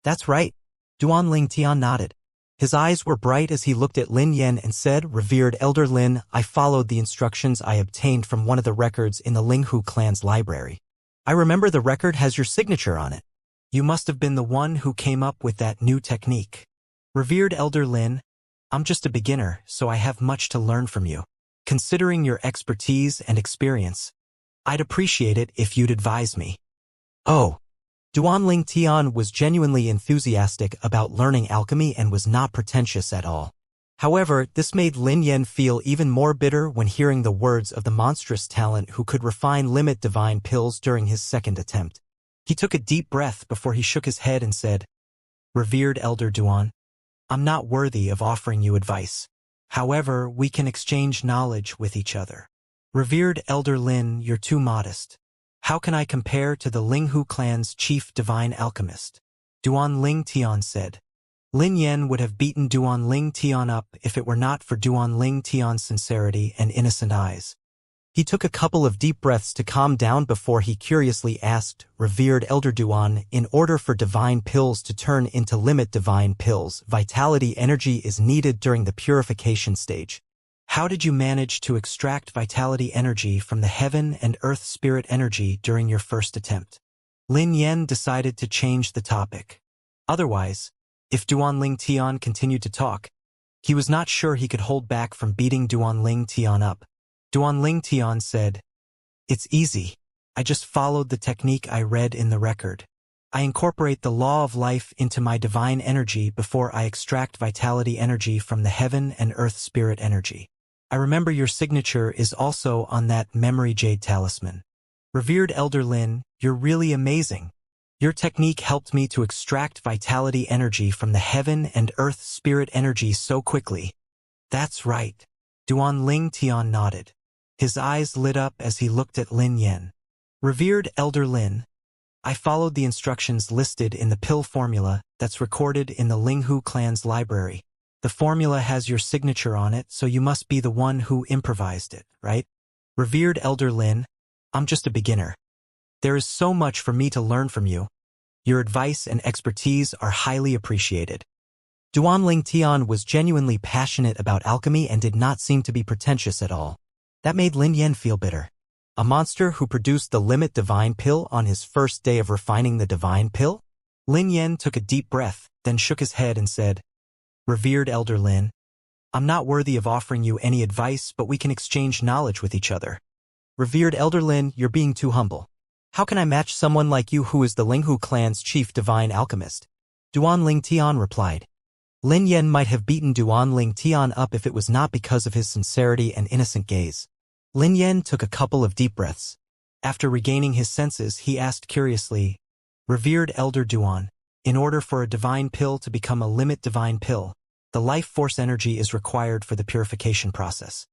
That's right. Duan Ling Tian nodded. His eyes were bright as he looked at Lin Yan and said, Revered Elder Lin, I followed the instructions I obtained from one of the records in the Ling Hu clan's library. I remember the record has your signature on it. You must have been the one who came up with that new technique. Revered Elder Lin, I'm just a beginner, so I have much to learn from you. Considering your expertise and experience, I'd appreciate it if you'd advise me. Oh. Duan Ling Tian was genuinely enthusiastic about learning alchemy and was not pretentious at all. However, this made Lin Yan feel even more bitter when hearing the words of the monstrous talent who could refine limit divine pills during his second attempt. He took a deep breath before he shook his head and said, Revered Elder Duan, I'm not worthy of offering you advice. However, we can exchange knowledge with each other. Revered Elder Lin, you're too modest. How can I compare to the Linghu clan's chief divine alchemist? Duan Ling Tian said. Lin Yen would have beaten Duan Ling Tian up if it were not for Duan Ling Tian's sincerity and innocent eyes. He took a couple of deep breaths to calm down before he curiously asked, Revered Elder Duan, in order for divine pills to turn into limit divine pills, vitality energy is needed during the purification stage. How did you manage to extract vitality energy from the heaven and earth spirit energy during your first attempt? Lin Yen decided to change the topic. Otherwise, if Duan Ling Tian continued to talk, he was not sure he could hold back from beating Duan Ling Tian up. Duan Ling Tian said, It's easy. I just followed the technique I read in the record. I incorporate the law of life into my divine energy before I extract vitality energy from the heaven and earth spirit energy. I remember your signature is also on that memory jade talisman. Revered Elder Lin, you're really amazing. Your technique helped me to extract vitality energy from the heaven and earth spirit energy so quickly. That's right. Duan Ling Tian nodded. His eyes lit up as he looked at Lin Yen. Revered Elder Lin, I followed the instructions listed in the pill formula that's recorded in the Linghu clan's library. The formula has your signature on it, so you must be the one who improvised it, right? Revered Elder Lin, I'm just a beginner. There is so much for me to learn from you. Your advice and expertise are highly appreciated. Duan Ling Tian was genuinely passionate about alchemy and did not seem to be pretentious at all. That made Lin Yen feel bitter. A monster who produced the limit divine pill on his first day of refining the divine pill? Lin Yen took a deep breath, then shook his head and said, Revered Elder Lin, I'm not worthy of offering you any advice, but we can exchange knowledge with each other. Revered Elder Lin, you're being too humble. How can I match someone like you who is the Linghu clan's chief divine alchemist? Duan Ling Tian replied. Lin Yen might have beaten Duan Ling Tian up if it was not because of his sincerity and innocent gaze. Lin Yen took a couple of deep breaths. After regaining his senses, he asked curiously, Revered Elder Duan, in order for a divine pill to become a limit divine pill, the life force energy is required for the purification process.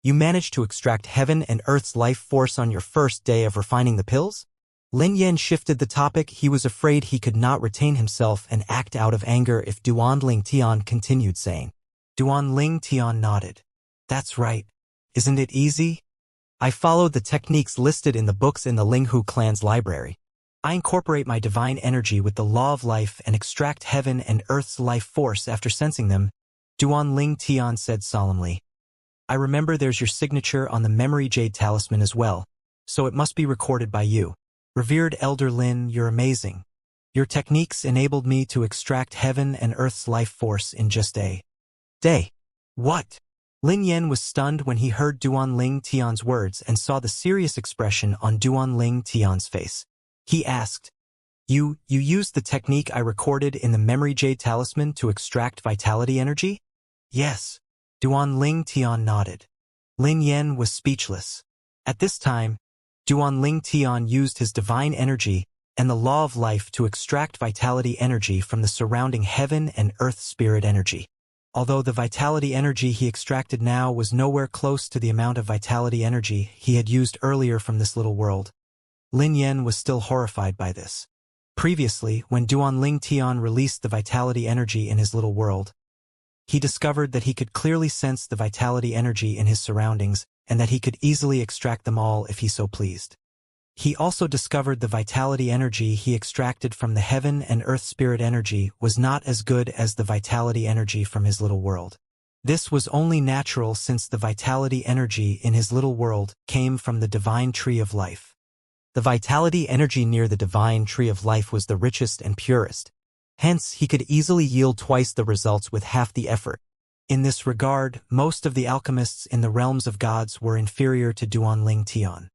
You managed to extract heaven and earth's life force on your first day of refining the pills? Lin Yen shifted the topic. He was afraid he could not retain himself and act out of anger if Duan Ling Tian continued saying. Duan Ling Tian nodded. That's right. Isn't it easy? I followed the techniques listed in the books in the Linghu clan's library. I incorporate my divine energy with the law of life and extract heaven and earth's life force after sensing them, Duan Ling Tian said solemnly. I remember there's your signature on the memory jade talisman as well, so it must be recorded by you. Revered Elder Lin, you're amazing. Your techniques enabled me to extract heaven and earth's life force in just a day. What? Lin Yen was stunned when he heard Duan Ling Tian's words and saw the serious expression on Duan Ling Tian's face. He asked, You used the technique I recorded in the memory jade talisman to extract vitality energy? Yes. Duan Ling Tian nodded. Lin Yen was speechless. At this time, Duan Ling Tian used his divine energy and the law of life to extract vitality energy from the surrounding heaven and earth spirit energy. Although the vitality energy he extracted now was nowhere close to the amount of vitality energy he had used earlier from this little world, Lin Yen was still horrified by this. Previously, when Duan Ling Tian released the vitality energy in his little world, he discovered that he could clearly sense the vitality energy in his surroundings and that he could easily extract them all if he so pleased. He also discovered the vitality energy he extracted from the heaven and earth spirit energy was not as good as the vitality energy from his little world. This was only natural since the vitality energy in his little world came from the divine tree of life. The vitality energy near the divine tree of life was the richest and purest. Hence, he could easily yield twice the results with half the effort. In this regard, most of the alchemists in the realms of gods were inferior to Duan Ling Tian.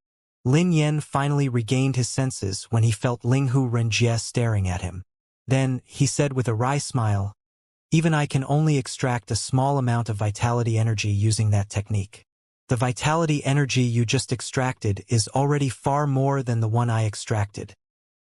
Lin Yen finally regained his senses when he felt Linghu Renjie staring at him. Then, he said with a wry smile, Even I can only extract a small amount of vitality energy using that technique. The vitality energy you just extracted is already far more than the one I extracted.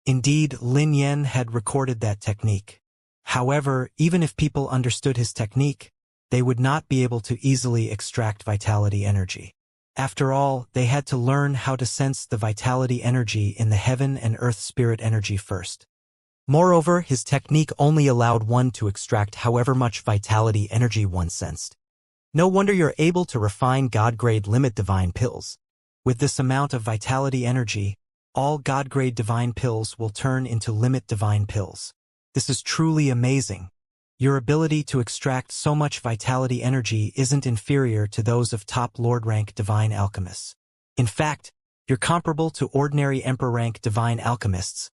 Indeed, Lin Yen had recorded that technique. However, even if people understood his technique, they would not be able to easily extract vitality energy. After all, they had to learn how to sense the vitality energy in the heaven and earth spirit energy first. Moreover, his technique only allowed one to extract however much vitality energy one sensed. No wonder you're able to refine God-grade limit divine pills. With this amount of vitality energy, all God-grade divine pills will turn into limit divine pills. This is truly amazing. Your ability to extract so much vitality energy isn't inferior to those of top Lord rank divine alchemists. In fact, you're comparable to ordinary Emperor rank divine alchemists,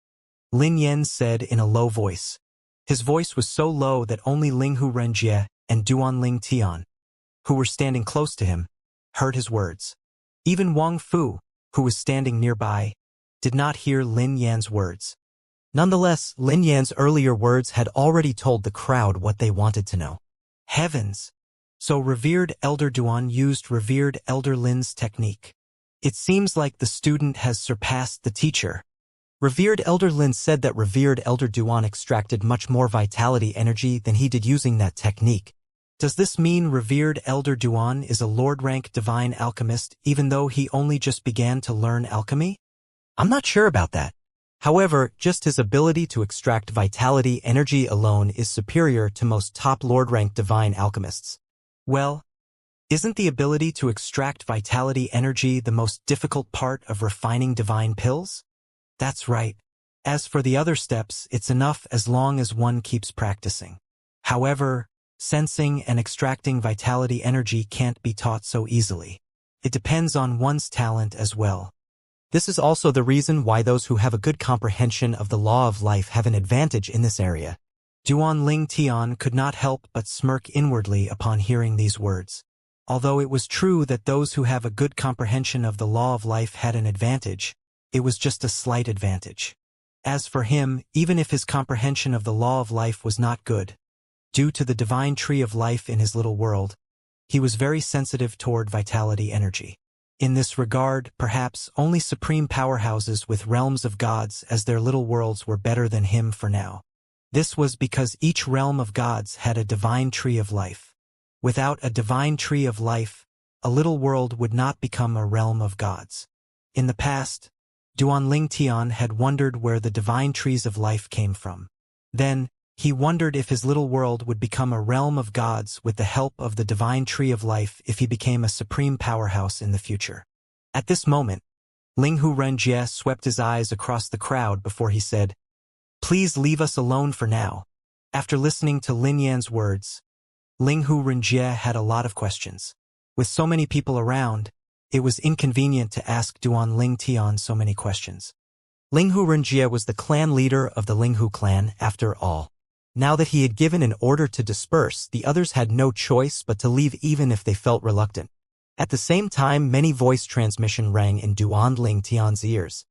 Lin Yan said in a low voice. His voice was so low that only Linghu Renjie and Duanling Tian, who were standing close to him, heard his words. Even Wang Fu, who was standing nearby, did not hear Lin Yan's words. Nonetheless, Lin Yan's earlier words had already told the crowd what they wanted to know. Heavens! So revered Elder Duan used revered Elder Lin's technique. It seems like the student has surpassed the teacher. Revered Elder Lin said that revered Elder Duan extracted much more vitality energy than he did using that technique. Does this mean revered Elder Duan is a Lord-rank divine alchemist even though he only just began to learn alchemy? I'm not sure about that. However, just his ability to extract vitality energy alone is superior to most top Lord-rank divine alchemists. Well, isn't the ability to extract vitality energy the most difficult part of refining divine pills? That's right. As for the other steps, it's enough as long as one keeps practicing. However, sensing and extracting vitality energy can't be taught so easily. It depends on one's talent as well. This is also the reason why those who have a good comprehension of the law of life have an advantage in this area. Duanling Tian could not help but smirk inwardly upon hearing these words. Although it was true that those who have a good comprehension of the law of life had an advantage, it was just a slight advantage. As for him, even if his comprehension of the law of life was not good, due to the divine tree of life in his little world, he was very sensitive toward vitality energy. In this regard, perhaps only supreme powerhouses with realms of gods as their little worlds were better than him for now. This was because each realm of gods had a divine tree of life. Without a divine tree of life, a little world would not become a realm of gods. In the past, Duanling Tian had wondered where the divine trees of life came from. Then, he wondered if his little world would become a realm of gods with the help of the divine tree of life if he became a supreme powerhouse in the future. At this moment, Linghu Renjie swept his eyes across the crowd before he said, "Please leave us alone for now." After listening to Lin Yan's words, Linghu Renjie had a lot of questions. With so many people around, it was inconvenient to ask Duanling Tian so many questions. Linghu Renjie was the clan leader of the Linghu clan, after all. Now that he had given an order to disperse, the others had no choice but to leave even if they felt reluctant. At the same time, many voice transmission rang in Duanling Tian's ears.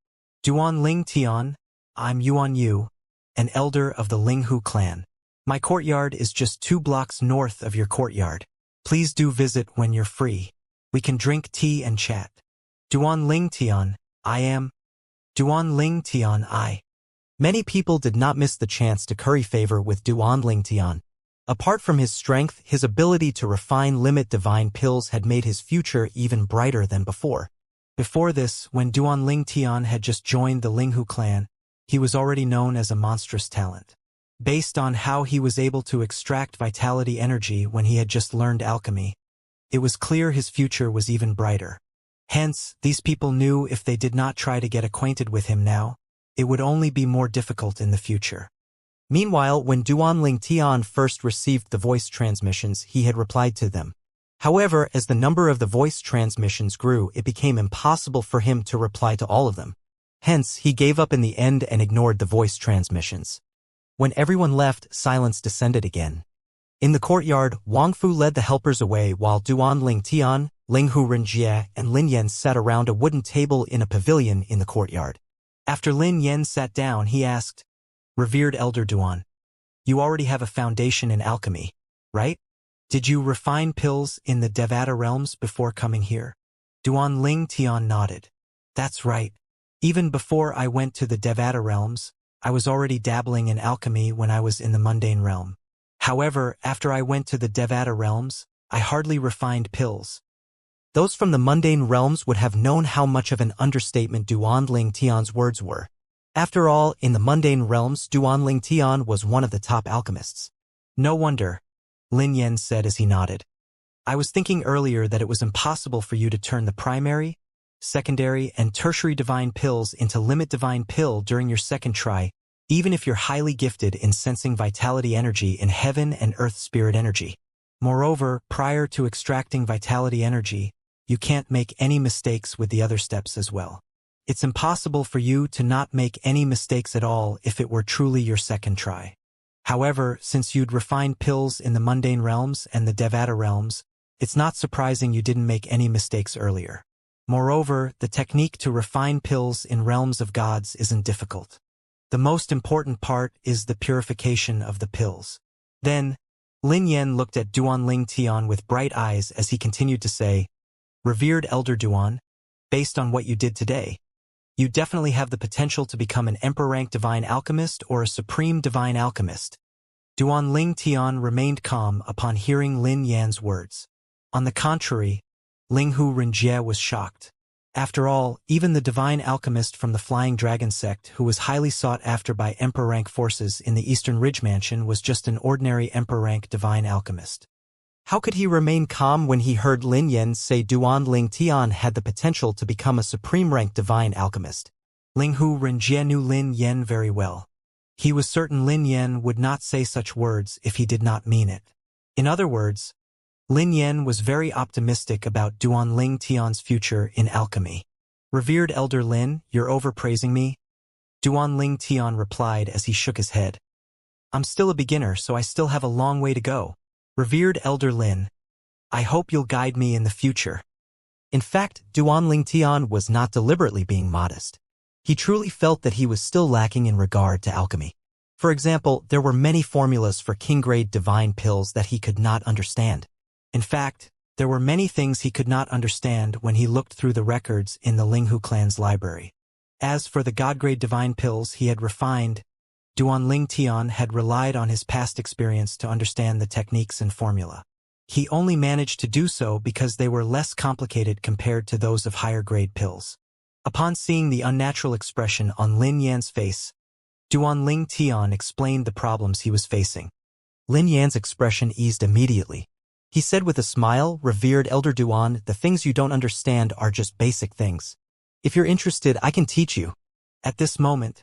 Duanling Tian, I'm Yuan Yu, an elder of the Linghu clan. My courtyard is just 2 blocks north of your courtyard. Please do visit when you're free. We can drink tea and chat. Duanling Tian, I am. Duanling Tian, I. Many people did not miss the chance to curry favor with Duanling Tian. Apart from his strength, his ability to refine limit divine pills had made his future even brighter than before. Before this, when Duanling Tian had just joined the Linghu clan, he was already known as a monstrous talent. Based on how he was able to extract vitality energy when he had just learned alchemy, it was clear his future was even brighter. Hence, these people knew if they did not try to get acquainted with him now, it would only be more difficult in the future. Meanwhile, when Duanling Tian first received the voice transmissions, he had replied to them. However, as the number of the voice transmissions grew, it became impossible for him to reply to all of them. Hence, he gave up in the end and ignored the voice transmissions. When everyone left, silence descended again. In the courtyard, Wang Fu led the helpers away while Duanling Tian, Linghu Renjie, and Lin Yan sat around a wooden table in a pavilion in the courtyard. After Lin Yan sat down, he asked, "Revered Elder Duan, you already have a foundation in alchemy, right? Did you refine pills in the Devata realms before coming here?" Duanling Tian nodded. "That's right. Even before I went to the Devata realms, I was already dabbling in alchemy when I was in the mundane realm. However, after I went to the Devata realms, I hardly refined pills. Those from the mundane realms would have known how much of an understatement Duanling Tian's words were. After all, in the mundane realms, Duanling Tian was one of the top alchemists. No wonder, Lin Yan said as he nodded. I was thinking earlier that it was impossible for you to turn the primary, secondary, and tertiary divine pills into limit divine pill during your second try, even if you're highly gifted in sensing vitality energy in heaven and earth spirit energy. Moreover, prior to extracting vitality energy, you can't make any mistakes with the other steps as well. It's impossible for you to not make any mistakes at all if it were truly your second try. However, since you'd refined pills in the mundane realms and the Devata realms, it's not surprising you didn't make any mistakes earlier. Moreover, the technique to refine pills in realms of gods isn't difficult. The most important part is the purification of the pills. Then, Lin Yan looked at Duanling Tian with bright eyes as he continued to say, Revered Elder Duan, based on what you did today, you definitely have the potential to become an Emperor-rank divine alchemist or a supreme divine alchemist. Duanling Tian remained calm upon hearing Lin Yan's words. On the contrary, Linghu Renjie was shocked. After all, even the divine alchemist from the Flying Dragon sect who was highly sought after by Emperor-rank forces in the Eastern Ridge Mansion was just an ordinary Emperor-rank divine alchemist. How could he remain calm when he heard Lin Yan say Duanling Tian had the potential to become a supreme-rank divine alchemist? Linghu Renjie knew Lin Yan very well. He was certain Lin Yan would not say such words if he did not mean it. In other words, Lin Yan was very optimistic about Duanling Tian's future in alchemy. Revered Elder Lin, you're overpraising me? Duanling Tian replied as he shook his head. I'm still a beginner, so I still have a long way to go. Revered Elder Lin, I hope you'll guide me in the future. In fact, Duanling Tian was not deliberately being modest. He truly felt that he was still lacking in regard to alchemy. For example, there were many formulas for king-grade divine pills that he could not understand. In fact, there were many things he could not understand when he looked through the records in the Linghu clan's library. As for the god-grade divine pills he had refined, Duanling Tian had relied on his past experience to understand the techniques and formula. He only managed to do so because they were less complicated compared to those of higher-grade pills. Upon seeing the unnatural expression on Lin Yan's face, Duanling Tian explained the problems he was facing. Lin Yan's expression eased immediately. He said with a smile, Revered Elder Duan, the things you don't understand are just basic things. If you're interested, I can teach you. At this moment,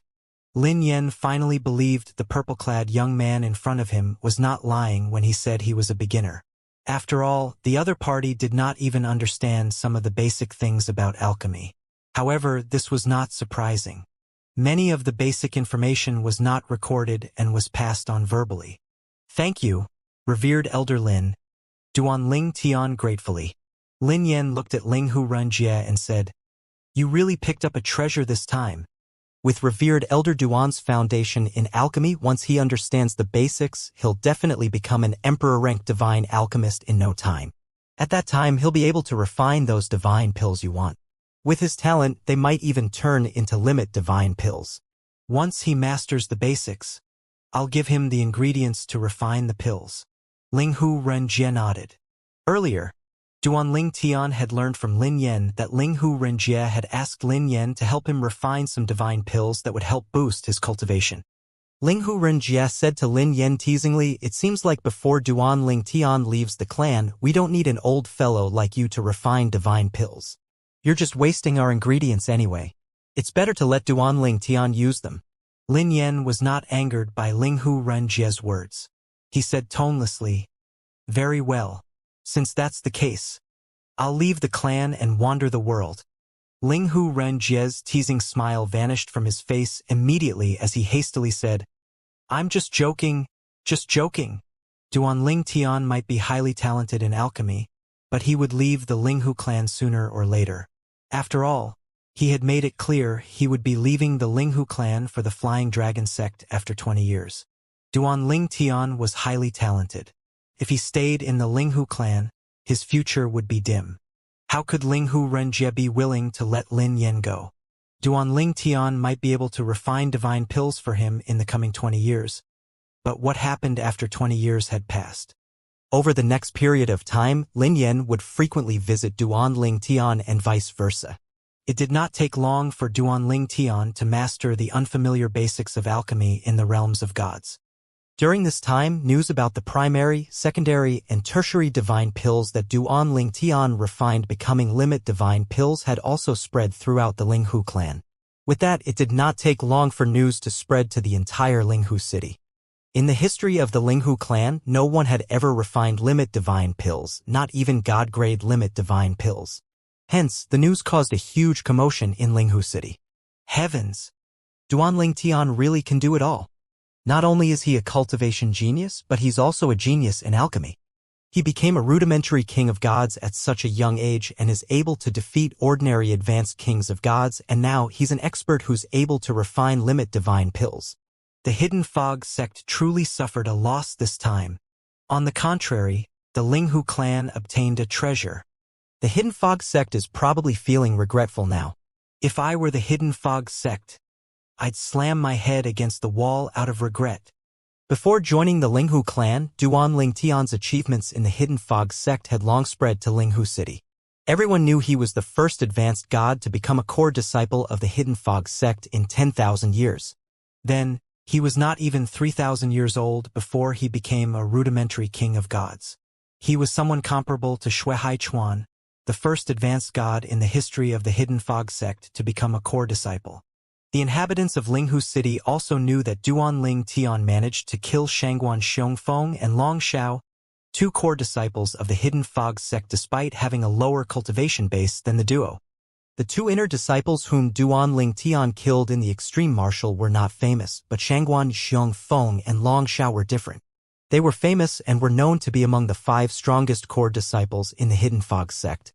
Lin Yan finally believed the purple-clad young man in front of him was not lying when he said he was a beginner. After all, the other party did not even understand some of the basic things about alchemy. However, this was not surprising. Many of the basic information was not recorded and was passed on verbally. Thank you, Revered Elder Lin. Duanling Tian gratefully. Lin Yan looked at Linghu Renjie and said, You really picked up a treasure this time. With Revered Elder Duan's foundation in alchemy, once he understands the basics, he'll definitely become an Emperor-rank divine alchemist in no time. At that time, he'll be able to refine those divine pills you want. With his talent, they might even turn into limit divine pills. Once he masters the basics, I'll give him the ingredients to refine the pills. Linghu Renjie nodded. Earlier, Duanling Tian had learned from Lin Yan that Linghu Renjie had asked Lin Yan to help him refine some divine pills that would help boost his cultivation. Linghu Renjie said to Lin Yan teasingly, It seems like before Duanling Tian leaves the clan, we don't need an old fellow like you to refine divine pills. You're just wasting our ingredients anyway. It's better to let Duanling Tian use them. Lin Yan was not angered by Linghu Renjie's words. He said tonelessly, Very well. Since that's the case, I'll leave the clan and wander the world. Linghu Renjie's teasing smile vanished from his face immediately as he hastily said, I'm just joking, just joking. Duanling Tian might be highly talented in alchemy, but he would leave the Linghu clan sooner or later. After all, he had made it clear he would be leaving the Linghu clan for the Flying Dragon sect after 20 years. Duanling Tian was highly talented. If he stayed in the Linghu clan, his future would be dim. How could Linghu Renjie be willing to let Lin Yan go? Duanling Tian might be able to refine divine pills for him in the coming 20 years. But what happened after 20 years had passed? Over the next period of time, Lin Yan would frequently visit Duanling Tian and vice versa. It did not take long for Duanling Tian to master the unfamiliar basics of alchemy in the realms of gods. During this time, news about the primary, secondary, and tertiary divine pills that Duanling Tian refined becoming limit divine pills had also spread throughout the Linghu clan. With that, it did not take long for news to spread to the entire Linghu city. In the history of the Linghu clan, no one had ever refined limit divine pills, not even god-grade limit divine pills. Hence, the news caused a huge commotion in Linghu city. Heavens! Duanling Tian really can do it all. Not only is he a cultivation genius, but he's also a genius in alchemy. He became a rudimentary king of gods at such a young age and is able to defeat ordinary advanced kings of gods, and now he's an expert who's able to refine limit divine pills. The Hidden Fog sect truly suffered a loss this time. On the contrary, the Linghu clan obtained a treasure. The Hidden Fog sect is probably feeling regretful now. If I were the Hidden Fog sect, I'd slam my head against the wall out of regret. Before joining the Linghu clan, Duanling Tian's achievements in the Hidden Fog sect had long spread to Linghu city. Everyone knew he was the first advanced god to become a core disciple of the Hidden Fog sect in 10,000 years. Then, he was not even 3,000 years old before he became a rudimentary king of gods. He was someone comparable to Shuai Chuan, the first advanced god in the history of the Hidden Fog sect to become a core disciple. The inhabitants of Linghu city also knew that Duanling Tian managed to kill Shangguan Xiongfeng and Long Xiao, two core disciples of the Hidden Fog sect, despite having a lower cultivation base than the duo. The two inner disciples whom Duanling Tian killed in the extreme martial were not famous, but Shangguan Xiongfeng and Long Xiao were different. They were famous and were known to be among the 5 strongest core disciples in the Hidden Fog sect.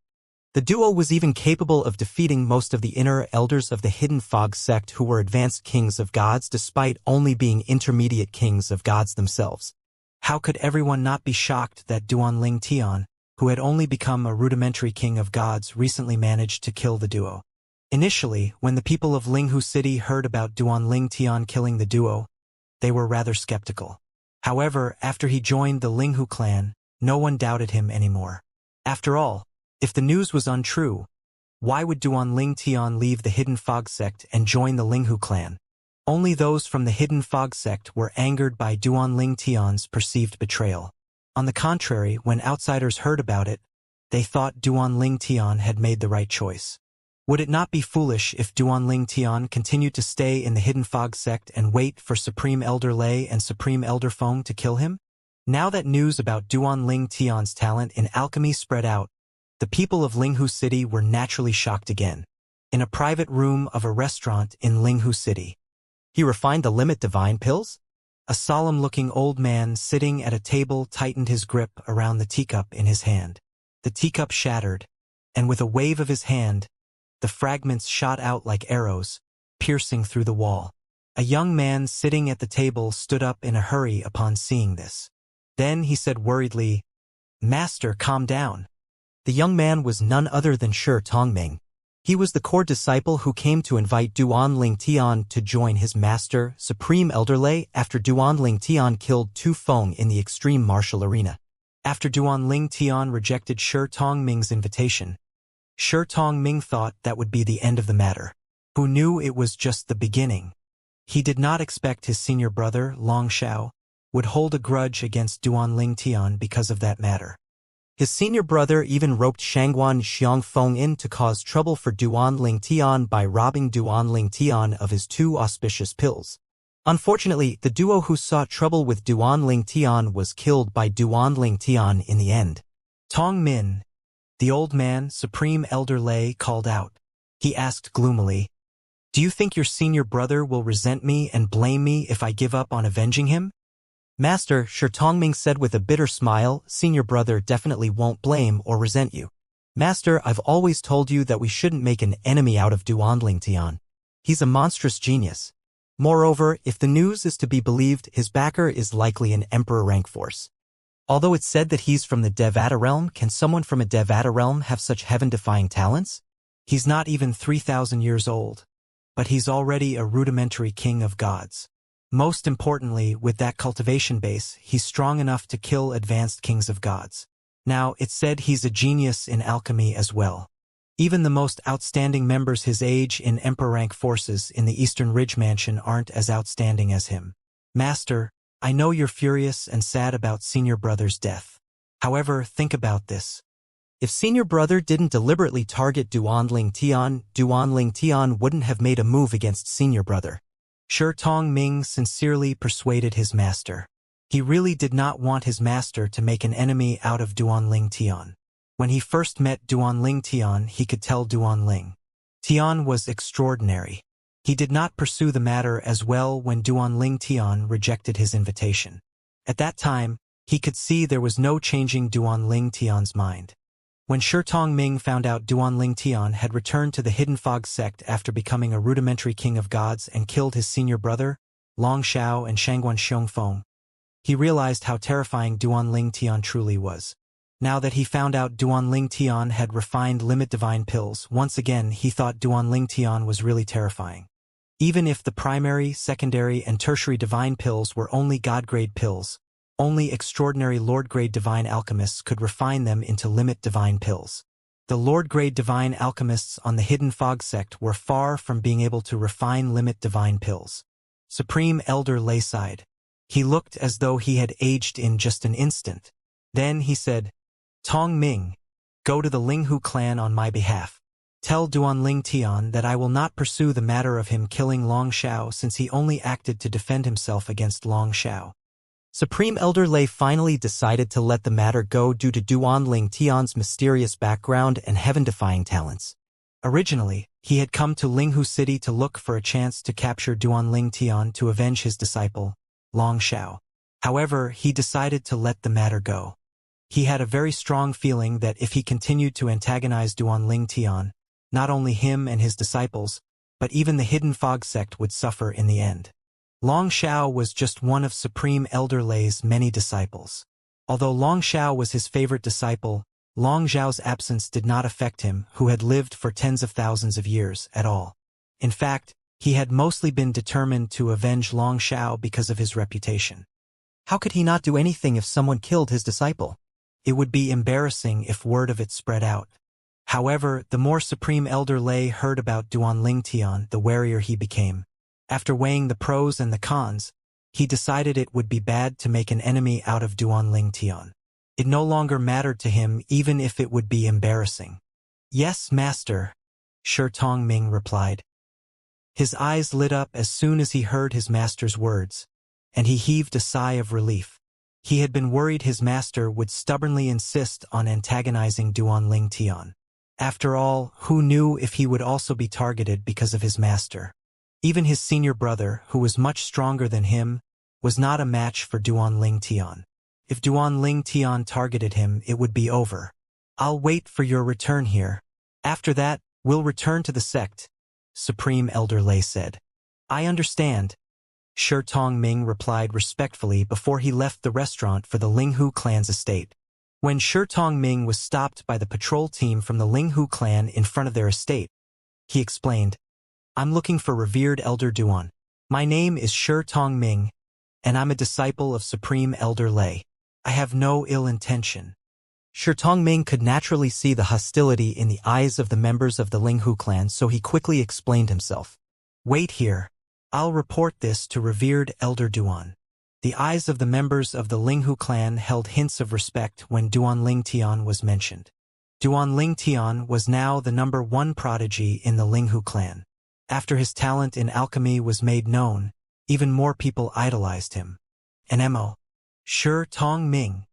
The duo was even capable of defeating most of the inner elders of the Hidden Fog sect who were advanced kings of gods despite only being intermediate kings of gods themselves. How could everyone not be shocked that Duanling Tian, who had only become a rudimentary king of gods, recently managed to kill the duo? Initially, when the people of Linghu city heard about Duanling Tian killing the duo, they were rather skeptical. However, after he joined the Linghu clan, no one doubted him anymore. After all, if the news was untrue, why would Duanling Tian leave the Hidden Fog sect and join the Linghu clan? Only those from the Hidden Fog sect were angered by Duanling Tian's perceived betrayal. On the contrary, when outsiders heard about it, they thought Duanling Tian had made the right choice. Would it not be foolish if Duanling Tian continued to stay in the Hidden Fog sect and wait for Supreme Elder Lei and Supreme Elder Feng to kill him? Now that news about Duanling Tian's talent in alchemy spread out, the people of Linghu city were naturally shocked again. In a private room of a restaurant in Linghu city, he refined the limit divine pills? A solemn-looking old man sitting at a table tightened his grip around the teacup in his hand. The teacup shattered, and with a wave of his hand, the fragments shot out like arrows, piercing through the wall. A young man sitting at the table stood up in a hurry upon seeing this. Then he said worriedly, "Master, calm down." The young man was none other than Shi Tongming. He was the core disciple who came to invite Duanling Tian to join his master, Supreme Elder Lei, after Duanling Tian killed Tu Feng in the extreme martial arena. After Duanling Tian rejected Shi Tongming's invitation, Shi Tongming thought that would be the end of the matter. Who knew it was just the beginning? He did not expect his senior brother, Long Xiao, would hold a grudge against Duanling Tian because of that matter. His senior brother even roped Shangguan Xiongfeng in to cause trouble for Duanling Tian by robbing Duanling Tian of his 2 auspicious pills. Unfortunately, the duo who sought trouble with Duanling Tian was killed by Duanling Tian in the end. Tong Min, the old man, Supreme Elder Lei, called out. He asked gloomily, "Do you think your senior brother will resent me and blame me if I give up on avenging him?" "Master," Shi Tongming said with a bitter smile, "senior brother definitely won't blame or resent you. Master, I've always told you that we shouldn't make an enemy out of Duanling Tian. He's a monstrous genius. Moreover, if the news is to be believed, his backer is likely an emperor rank force. Although it's said that he's from the Devata realm, can someone from a Devata realm have such heaven-defying talents? He's not even 3,000 years old. but he's already a rudimentary king of gods. Most importantly, with that cultivation base, he's strong enough to kill advanced kings of gods. Now, it's said he's a genius in alchemy as well. Even the most outstanding members his age in Emperor rank forces in the Eastern Ridge Mansion aren't as outstanding as him. Master, I know you're furious and sad about Senior Brother's death. However, think about this. If Senior Brother didn't deliberately target Duanling Tian wouldn't have made a move against Senior Brother. Shi Tongming sincerely persuaded his master. He really did not want his master to make an enemy out of Duanling Tian. When he first met Duanling Tian, he could tell Duanling Tian was extraordinary. He did not pursue the matter as well when Duanling Tian rejected his invitation. At that time, he could see there was no changing Duanling Tian's mind. When Shi Tongming found out Duanling Tian had returned to the Hidden Fog sect after becoming a rudimentary king of gods and killed his senior brother, Long Xiao and Shangguan Xiongfeng, he realized how terrifying Duanling Tian truly was. Now that he found out Duanling Tian had refined limit divine pills, once again he thought Duanling Tian was really terrifying. Even if the primary, secondary, and tertiary divine pills were only god-grade pills, only extraordinary Lord-grade divine alchemists could refine them into limit divine pills. The Lord-grade divine alchemists on the Hidden Fog sect were far from being able to refine limit divine pills. Supreme Elder Lay sighed. He looked as though he had aged in just an instant. Then he said, Tong Ming, go to the Linghu clan on my behalf. Tell Duanling Tian that I will not pursue the matter of him killing Long Xiao since he only acted to defend himself against Long Xiao. Supreme Elder Lay finally decided to let the matter go due to Duanling Tian's mysterious background and heaven-defying talents. Originally, he had come to Linghu City to look for a chance to capture Duanling Tian to avenge his disciple, Long Xiao. However, he decided to let the matter go. He had a very strong feeling that if he continued to antagonize Duanling Tian, not only him and his disciples, but even the Hidden Fog sect would suffer in the end. Long Xiao was just one of Supreme Elder Lay's many disciples. Although Long Xiao was his favorite disciple, Long Xiao's absence did not affect him, who had lived for tens of thousands of years, at all. In fact, he had mostly been determined to avenge Long Xiao because of his reputation. How could he not do anything if someone killed his disciple? It would be embarrassing if word of it spread out. However, the more Supreme Elder Lay heard about Duanling Tian, the warier he became. After weighing the pros and the cons, he decided it would be bad to make an enemy out of Duanling Tian. It no longer mattered to him even if it would be embarrassing. Yes, master, Shi Tongming replied. His eyes lit up as soon as he heard his master's words, and he heaved a sigh of relief. He had been worried his master would stubbornly insist on antagonizing Duanling Tian. After all, who knew if he would also be targeted because of his master? Even his senior brother, who was much stronger than him, was not a match for Duanling Tian. If Duanling Tian targeted him, it would be over. I'll wait for your return here. After that, we'll return to the sect, Supreme Elder Lay said. I understand, Shi Tongming replied respectfully before he left the restaurant for the Linghu clan's estate. When Shi Tongming was stopped by the patrol team from the Linghu clan in front of their estate, he explained, I'm looking for revered Elder Duan. My name is Shi Tongming, and I'm a disciple of Supreme Elder Lay. I have no ill intention. Shi Tongming could naturally see the hostility in the eyes of the members of the Linghu clan, so he quickly explained himself. Wait here. I'll report this to revered Elder Duan. The eyes of the members of the Linghu clan held hints of respect when Duanling Tian was mentioned. Duanling Tian was now the #1 prodigy in the Linghu clan. After his talent in alchemy was made known, even more people idolized him. And Mo. Shi Tongming.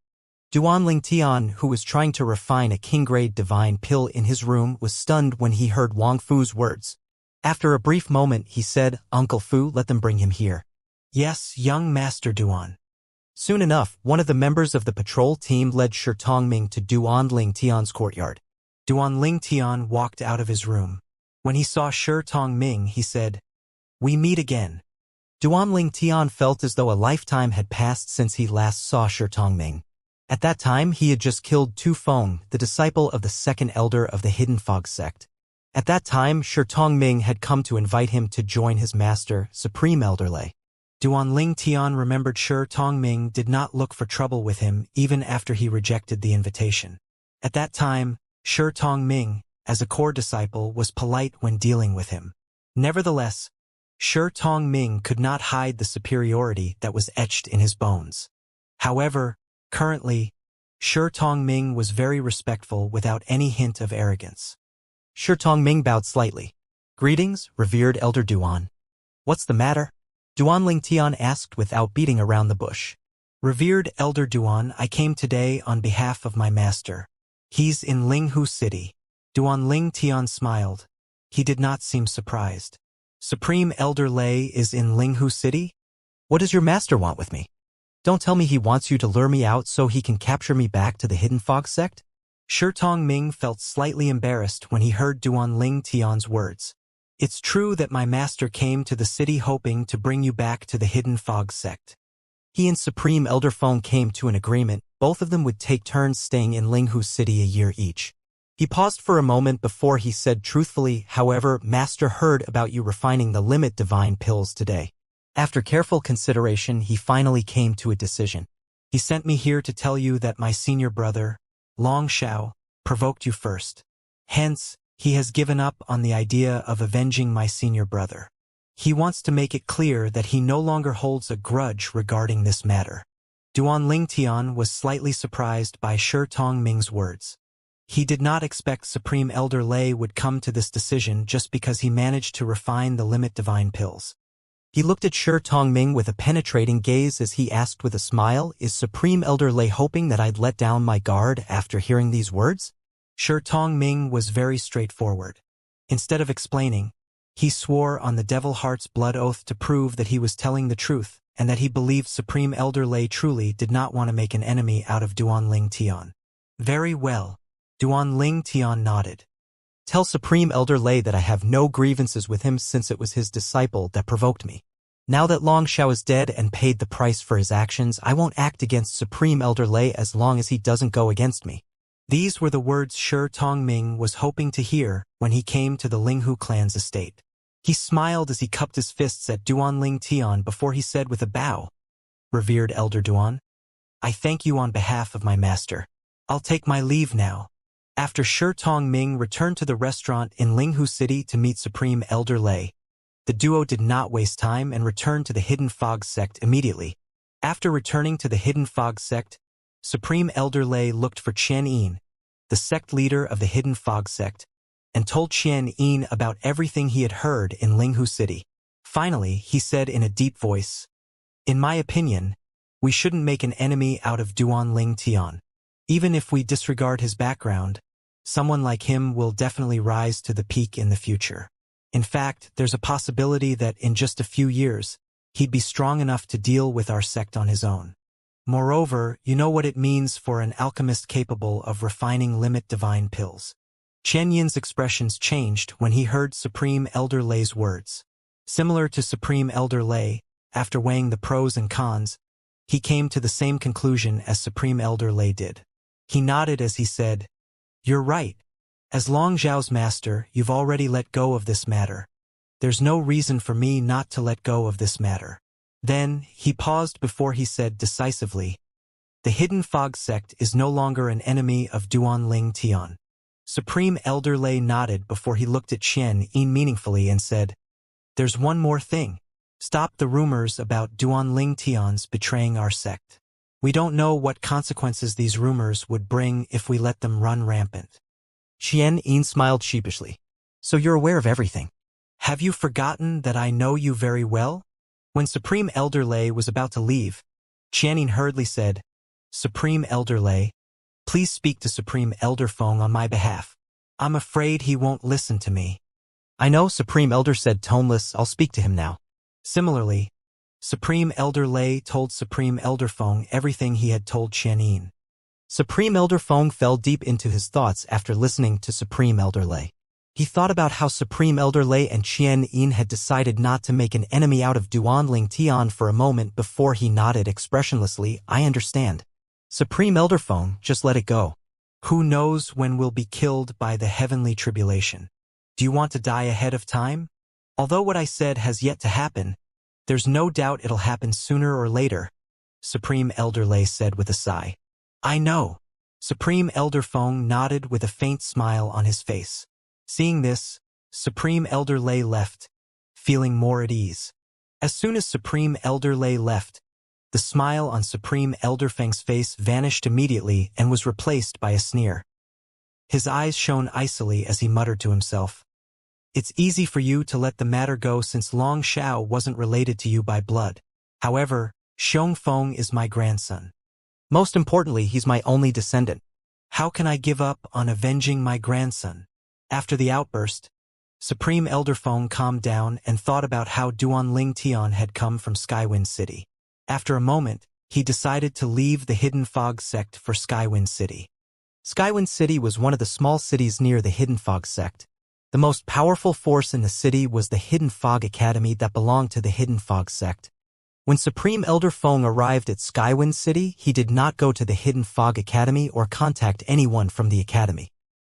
Duanling Tian, who was trying to refine a king-grade divine pill in his room, was stunned when he heard Wang Fu's words. After a brief moment, he said, Uncle Fu, let them bring him here. Yes, young Master Duan. Soon enough, one of the members of the patrol team led Shi Tongming to Duanling Tian's courtyard. Duanling Tian walked out of his room. When he saw Shi Tongming, he said, We meet again. Duanling Tian felt as though a lifetime had passed since he last saw Shi Tongming. At that time, he had just killed Tu Feng, the disciple of the second elder of the Hidden Fog sect. At that time, Shi Tongming had come to invite him to join his master, Supreme Elder Lei. Duanling Tian remembered Shi Tongming did not look for trouble with him even after he rejected the invitation. At that time, Shi Tongming, as a core disciple, was polite when dealing with him. Nevertheless, Shi Tongming could not hide the superiority that was etched in his bones. However, currently, Shi Tongming was very respectful without any hint of arrogance. Shi Tongming bowed slightly. "Greetings, revered Elder Duan." "What's the matter?" Duanling Tian asked without beating around the bush. "Revered Elder Duan, I came today on behalf of my master. He's in Linghu City." Duanling Tian smiled. He did not seem surprised. "Supreme Elder Lei is in Linghu City? What does your master want with me? Don't tell me he wants you to lure me out so he can capture me back to the Hidden Fog sect?" Shi Tongming felt slightly embarrassed when he heard Duanling Tian's words. "It's true that my master came to the city hoping to bring you back to the Hidden Fog sect. He and Supreme Elder Feng came to an agreement. Both of them would take turns staying in Linghu City a year each." He paused for a moment before he said truthfully, "However, Master heard about you refining the limit divine pills today. After careful consideration, he finally came to a decision. He sent me here to tell you that my senior brother, Long Xiao, provoked you first. Hence, he has given up on the idea of avenging my senior brother. He wants to make it clear that he no longer holds a grudge regarding this matter." Duanling Tian was slightly surprised by Shi Tongming's words. He did not expect Supreme Elder Lei would come to this decision just because he managed to refine the limit divine pills. He looked at Shi Tongming with a penetrating gaze as he asked with a smile, "Is Supreme Elder Lei hoping that I'd let down my guard after hearing these words?" Shi Tongming was very straightforward. Instead of explaining, he swore on the Devil Heart's blood oath to prove that he was telling the truth and that he believed Supreme Elder Lei truly did not want to make an enemy out of Duanling Tian. "Very well." Duanling Tian nodded. "Tell Supreme Elder Lei that I have no grievances with him since it was his disciple that provoked me. Now that Long Xiao is dead and paid the price for his actions, I won't act against Supreme Elder Lei as long as he doesn't go against me." These were the words Shi Tongming was hoping to hear when he came to the Linghu clan's estate. He smiled as he cupped his fists at Duanling Tian before he said with a bow, "Revered Elder Duan, I thank you on behalf of my master. I'll take my leave now." After Shi Tongming returned to the restaurant in Linghu City to meet Supreme Elder Lei, the duo did not waste time and returned to the Hidden Fog sect immediately. After returning to the Hidden Fog sect, Supreme Elder Lei looked for Qian Yin, the sect leader of the Hidden Fog sect, and told Qian Yin about everything he had heard in Linghu City. Finally, he said in a deep voice, "In my opinion, we shouldn't make an enemy out of Duanling Tian. Even if we disregard his background, someone like him will definitely rise to the peak in the future. In fact, there's a possibility that in just a few years, he'd be strong enough to deal with our sect on his own. Moreover, you know what it means for an alchemist capable of refining limit divine pills." Qian Yin's expressions changed when he heard Supreme Elder Lei's words. Similar to Supreme Elder Lei, after weighing the pros and cons, he came to the same conclusion as Supreme Elder Lei did. He nodded as he said, "You're right. As Long Xiao's master, you've already let go of this matter. There's no reason for me not to let go of this matter." Then, he paused before he said decisively, "The Hidden Fog sect is no longer an enemy of Duanling Tian." Supreme Elder Lei nodded before he looked at Qian Yin meaningfully and said, "There's one more thing. Stop the rumors about Duanling Tian's betraying our sect. We don't know what consequences these rumors would bring if we let them run rampant." Qian Yin smiled sheepishly. "So you're aware of everything. Have you forgotten that I know you very well?" When Supreme Elder Lei was about to leave, Qian Yin hurriedly said, "Supreme Elder Lei, please speak to Supreme Elder Feng on my behalf. I'm afraid he won't listen to me." "I know," Supreme Elder said toneless. "I'll speak to him now." Similarly, Supreme Elder Lei told Supreme Elder Feng everything he had told Qian Yin. Supreme Elder Feng fell deep into his thoughts after listening to Supreme Elder Lei. He thought about how Supreme Elder Lei and Qian Yin had decided not to make an enemy out of Duanling Tian for a moment before he nodded expressionlessly. "I understand. Supreme Elder Feng, just let it go. Who knows when we'll be killed by the heavenly tribulation." Do you want to die ahead of time? Although what I said has yet to happen, there's no doubt it'll happen sooner or later, Supreme Elder Lei said with a sigh. I know. Supreme Elder Feng nodded with a faint smile on his face. Seeing this, Supreme Elder Lei left, feeling more at ease. As soon as Supreme Elder Lei left, the smile on Supreme Elder Feng's face vanished immediately and was replaced by a sneer. His eyes shone icily as he muttered to himself. It's easy for you to let the matter go since Long Xiao wasn't related to you by blood. However, Xiong Feng is my grandson. Most importantly, he's my only descendant. How can I give up on avenging my grandson? After the outburst, Supreme Elder Feng calmed down and thought about how Duanling Tian had come from Skywind City. After a moment, he decided to leave the Hidden Fog sect for Skywind City. Skywind City was one of the small cities near the Hidden Fog sect. The most powerful force in the city was the Hidden Fog Academy that belonged to the Hidden Fog sect. When Supreme Elder Feng arrived at Skywind City, he did not go to the Hidden Fog Academy or contact anyone from the academy.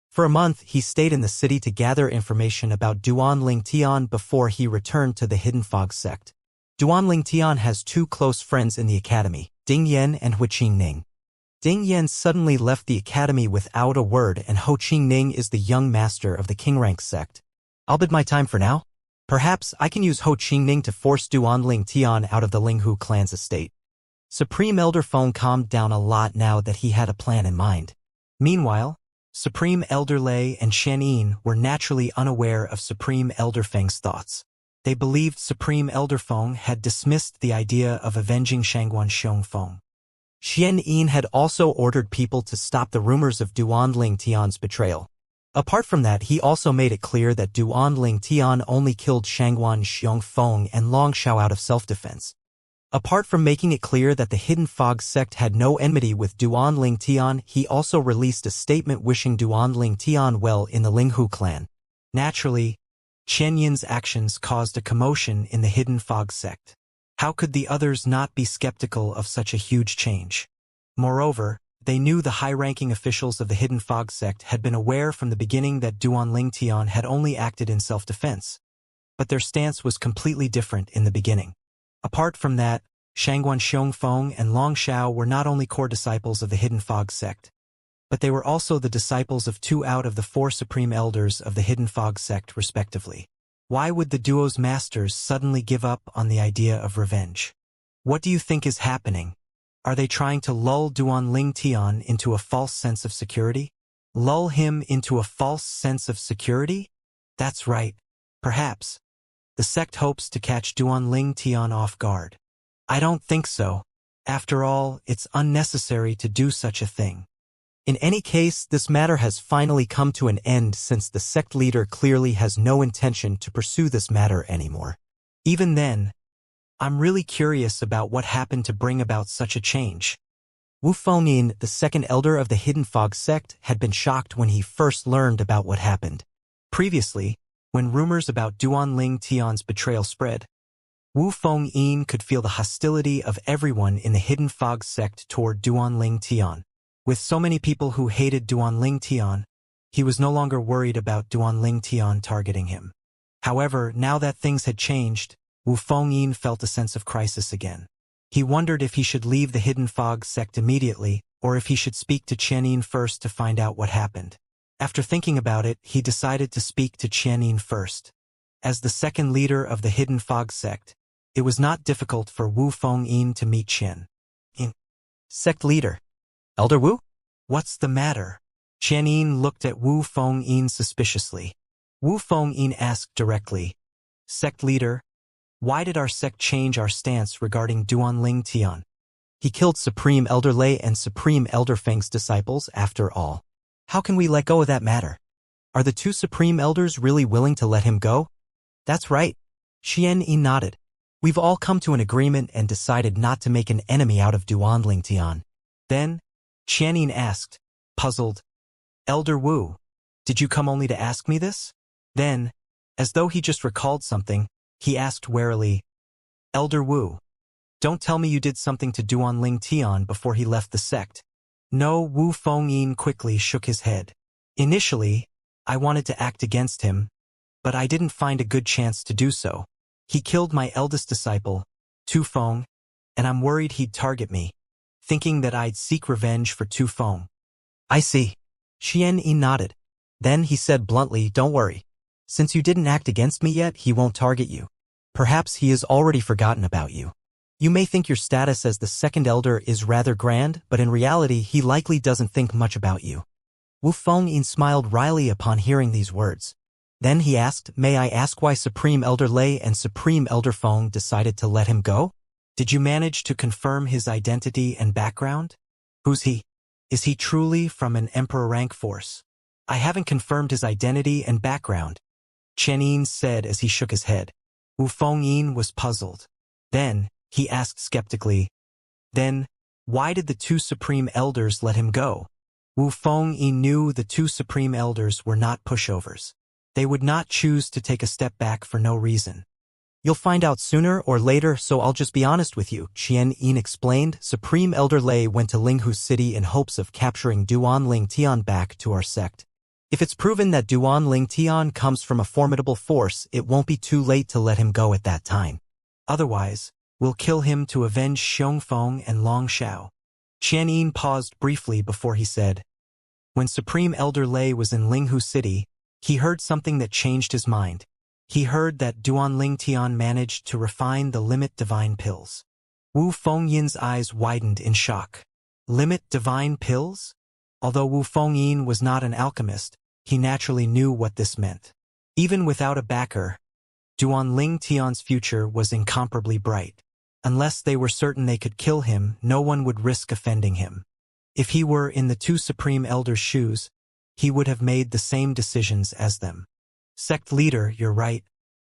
For a month, he stayed in the city to gather information about Duanling Tian before he returned to the Hidden Fog sect. Duanling Tian has two close friends in the academy, Ding Yan and Hu Qingning. Ding Yan suddenly left the academy without a word, and Ho Qingning is the young master of the King Rank sect. I'll bid my time for now. Perhaps I can use Ho Qingning to force Duanling Tian out of the Linghu clan's estate. Supreme Elder Feng calmed down a lot now that he had a plan in mind. Meanwhile, Supreme Elder Lei and Shen Yin were naturally unaware of Supreme Elder Feng's thoughts. They believed Supreme Elder Feng had dismissed the idea of avenging Shangguan Xiong Feng. Shen Yin had also ordered people to stop the rumors of Duanling Tian's betrayal. Apart from that, he also made it clear that Duanling Tian only killed Shangguan Xiong Feng and Long Xiao out of self-defense. Apart from making it clear that the Hidden Fog sect had no enmity with Duanling Tian, he also released a statement wishing Duanling Tian well in the Linghu clan. Naturally, Chen Yin's actions caused a commotion in the Hidden Fog sect. How could the others not be skeptical of such a huge change? Moreover, they knew the high-ranking officials of the Hidden Fog sect had been aware from the beginning that Duanling Tian had only acted in self-defense. But their stance was completely different in the beginning. Apart from that, Shangguan Xiong Feng and Long Xiao were not only core disciples of the Hidden Fog sect, but they were also the disciples of 2 out of the 4 supreme elders of the Hidden Fog sect respectively. Why would the duo's masters suddenly give up on the idea of revenge? What do you think is happening? Are they trying to lull Duanling Tian into a false sense of security? Lull him into a false sense of security? That's right. Perhaps. The sect hopes to catch Duanling Tian off guard. I don't think so. After all, it's unnecessary to do such a thing. In any case, this matter has finally come to an end since the sect leader clearly has no intention to pursue this matter anymore. Even then, I'm really curious about what happened to bring about such a change. Wu Fengyin, the second elder of the Hidden Fog sect, had been shocked when he first learned about what happened. Previously, when rumors about Duanling Tian's betrayal spread, Wu Fengyin could feel the hostility of everyone in the Hidden Fog sect toward Duanling Tian. With so many people who hated Duanling Tian, he was no longer worried about Duanling Tian targeting him. However, now that things had changed, Wu Fengyin felt a sense of crisis again. He wondered if he should leave the Hidden Fog sect immediately, or if he should speak to Chen Yin first to find out what happened. After thinking about it, he decided to speak to Chen Yin first. As the second leader of the Hidden Fog sect, it was not difficult for Wu Fengyin to meet Chen Yin. Sect leader. Elder Wu? What's the matter? Chen Yin looked at Wu Fengyin suspiciously. Wu Fengyin asked directly, Sect leader, why did our sect change our stance regarding Duanling Tian? He killed Supreme Elder Lei and Supreme Elder Feng's disciples after all. How can we let go of that matter? Are the 2 supreme elders really willing to let him go? That's right. Xian Yin nodded. We've all come to an agreement and decided not to make an enemy out of Duanling Tian. Then, Xian Yin asked, puzzled, Elder Wu, did you come only to ask me this? Then, as though he just recalled something, he asked warily, Elder Wu, don't tell me you did something to Duanling Tian before he left the sect. No, Wu Fengyin quickly shook his head. Initially, I wanted to act against him, but I didn't find a good chance to do so. He killed my eldest disciple, Tu Feng, and I'm worried he'd target me, thinking that I'd seek revenge for Tu Feng. I see. Xianxia nodded. Then he said bluntly, don't worry. Since you didn't act against me yet, he won't target you. Perhaps he has already forgotten about you. You may think your status as the second elder is rather grand, but in reality he likely doesn't think much about you. Wu Fengyin smiled wryly upon hearing these words. Then he asked, may I ask why Supreme Elder Lei and Supreme Elder Feng decided to let him go? Did you manage to confirm his identity and background? Who's he? Is he truly from an Emperor rank force? I haven't confirmed his identity and background, Chen said as he shook his head. Wu Fengyin was puzzled. Then, he asked skeptically, then, why did the two Supreme Elders let him go? Wu Fengyin knew the two Supreme Elders were not pushovers. They would not choose to take a step back for no reason. You'll find out sooner or later, so I'll just be honest with you, Xianxia explained. Supreme Elder Lei went to Linghu City in hopes of capturing Duan Ling Tian back to our sect. If it's proven that Duan Ling Tian comes from a formidable force, it won't be too late to let him go at that time. Otherwise, we'll kill him to avenge Xiongfeng and Long Xiao. Xianxia paused briefly before he said, when Supreme Elder Lei was in Linghu City, he heard something that changed his mind. He heard that Duan Ling Tian managed to refine the limit divine pills. Wu Fengyin's eyes widened in shock. Limit divine pills? Although Wu Fengyin was not an alchemist, he naturally knew what this meant. Even without a backer, Duan Ling Tian's future was incomparably bright. Unless they were certain they could kill him, no one would risk offending him. If he were in the two Supreme Elders' shoes, he would have made the same decisions as them. Sect leader, you're right.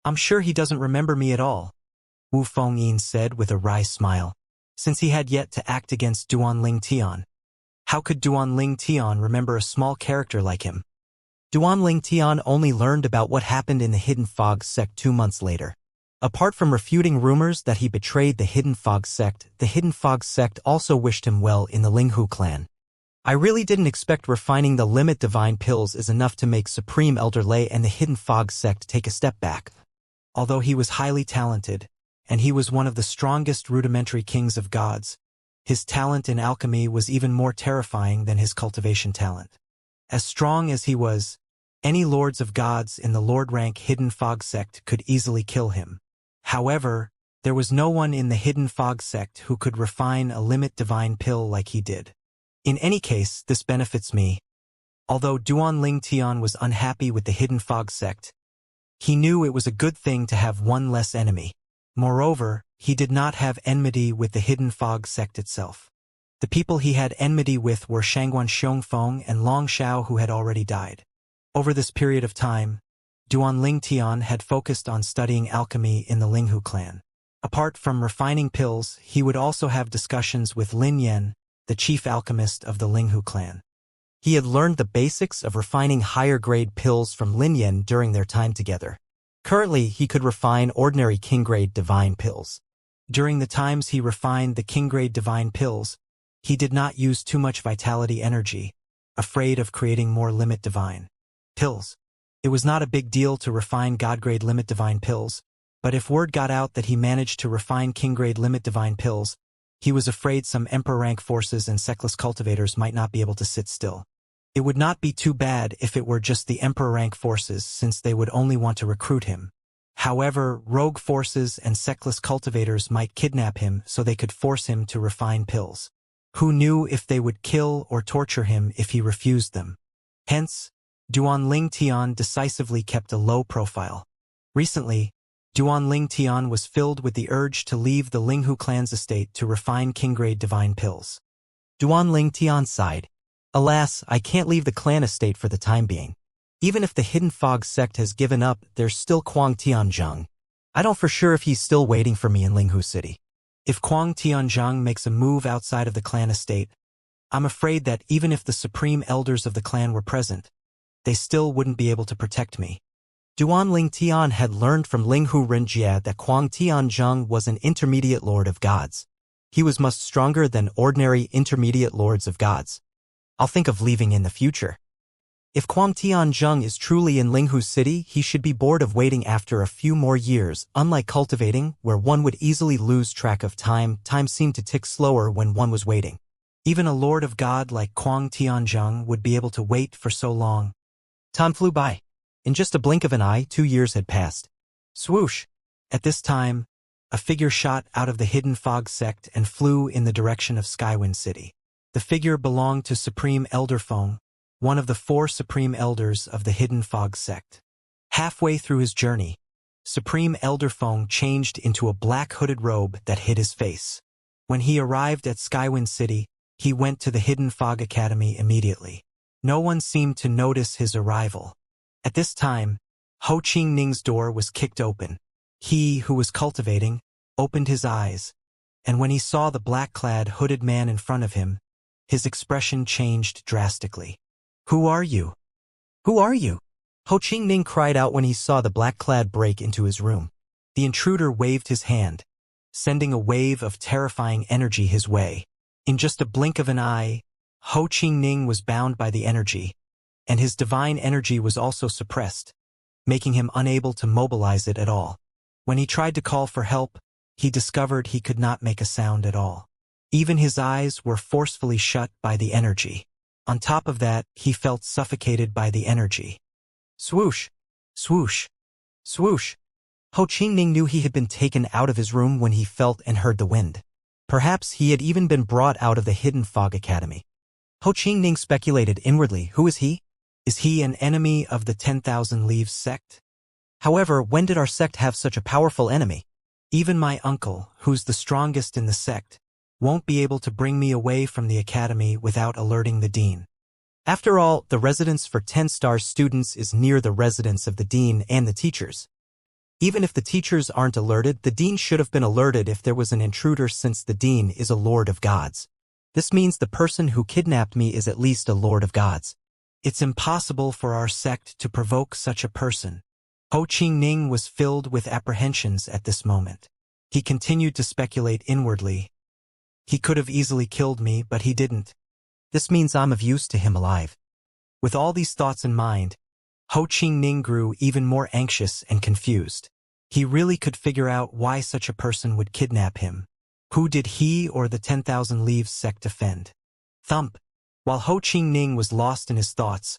I'm sure he doesn't remember me at all, Wu Fengyin said with a wry smile. Since he had yet to act against Duan Ling Tian, how could Duan Ling Tian remember a small character like him? Duan Ling Tian only learned about what happened in the Hidden Fog sect 2 months later. Apart from refuting rumors that he betrayed the Hidden Fog sect, the Hidden Fog sect also wished him well in the Linghu clan. I really didn't expect refining the limit divine pills is enough to make Supreme Elder Lei and the Hidden Fog sect take a step back. Although he was highly talented, and he was one of the strongest rudimentary kings of gods, his talent in alchemy was even more terrifying than his cultivation talent. As strong as he was, any lords of gods in the lord rank Hidden Fog sect could easily kill him. However, there was no one in the Hidden Fog sect who could refine a limit divine pill like he did. In any case, this benefits me. Although Duan Ling Tian was unhappy with the Hidden Fog sect, he knew it was a good thing to have one less enemy. Moreover, he did not have enmity with the Hidden Fog sect itself. The people he had enmity with were Shangguan Xiongfeng and Long Xiao, who had already died. Over this period of time, Duan Ling Tian had focused on studying alchemy in the Linghu clan. Apart from refining pills, he would also have discussions with Lin Yan, the chief alchemist of the Linghu clan. He had learned the basics of refining higher-grade pills from Lin Yan during their time together. Currently, he could refine ordinary king-grade divine pills. During the times he refined the king-grade divine pills, he did not use too much vitality energy, afraid of creating more limit divine pills. It was not a big deal to refine god-grade limit divine pills, but if word got out that he managed to refine king-grade limit divine pills, he was afraid some Emperor-rank forces and sectless cultivators might not be able to sit still. It would not be too bad if it were just the Emperor-rank forces, since they would only want to recruit him. However, rogue forces and sectless cultivators might kidnap him so they could force him to refine pills. Who knew if they would kill or torture him if he refused them? Hence, Duan Ling Tian decisively kept a low profile. Recently, Duan Ling Tian was filled with the urge to leave the Linghu clan's estate to refine king-grade divine pills. Duan Ling Tian sighed. Alas, I can't leave the clan estate for the time being. Even if the Hidden Fog sect has given up, there's still Kuang Tianzheng. I don't for sure if he's still waiting for me in Linghu City. If Kuang Tianzheng makes a move outside of the clan estate, I'm afraid that even if the supreme elders of the clan were present, they still wouldn't be able to protect me. Duan Ling Tian had learned from Linghu Renjie that Kuang Tianzheng was an intermediate lord of gods. He was much stronger than ordinary intermediate lords of gods. I'll think of leaving in the future. If Kuang Tianzheng is truly in Linghu City, he should be bored of waiting after a few more years. Unlike cultivating, where one would easily lose track of time, time seemed to tick slower when one was waiting. Even a Lord of God like Kuang Tianzheng would be able to wait for so long. Time flew by. In just a blink of an eye, 2 years had passed. Swoosh! At this time, a figure shot out of the hidden fog sect and flew in the direction of Skywind City. The figure belonged to Supreme Elder Feng, one of the 4 Supreme Elders of the hidden fog sect. Halfway through his journey, Supreme Elder Feng changed into a black hooded robe that hid his face. When he arrived at Skywind City, he went to the Hidden Fog Academy immediately. No one seemed to notice his arrival. At this time, Ho Qingning's door was kicked open. He, who was cultivating, opened his eyes, and when he saw the black-clad, hooded man in front of him, his expression changed drastically. "Who are you? Who are you?" Ho Qingning cried out when he saw the black-clad break into his room. The intruder waved his hand, sending a wave of terrifying energy his way. In just a blink of an eye, Ho Qingning was bound by the energy, and his divine energy was also suppressed, making him unable to mobilize it at all. When he tried to call for help, he discovered he could not make a sound at all. Even his eyes were forcefully shut by the energy. On top of that, he felt suffocated by the energy. Swoosh! Swoosh! Swoosh! Ho Qingning knew he had been taken out of his room when he felt and heard the wind. Perhaps he had even been brought out of the Hidden Fog Academy. Ho Qingning speculated inwardly, who is he? Is he an enemy of the 10,000 Leaves sect? However, when did our sect have such a powerful enemy? Even my uncle, who's the strongest in the sect, won't be able to bring me away from the academy without alerting the dean. After all, the residence for 10-star students is near the residence of the dean and the teachers. Even if the teachers aren't alerted, the dean should have been alerted if there was an intruder, since the dean is a lord of gods. This means the person who kidnapped me is at least a lord of gods. It's impossible for our sect to provoke such a person. Ho Qingning was filled with apprehensions at this moment. He continued to speculate inwardly. He could have easily killed me, but he didn't. This means I'm of use to him alive. With all these thoughts in mind, Ho Qingning grew even more anxious and confused. He really could figure out why such a person would kidnap him. Who did he or the 10,000 Leaves sect offend? Thump! While Ho Qingning was lost in his thoughts,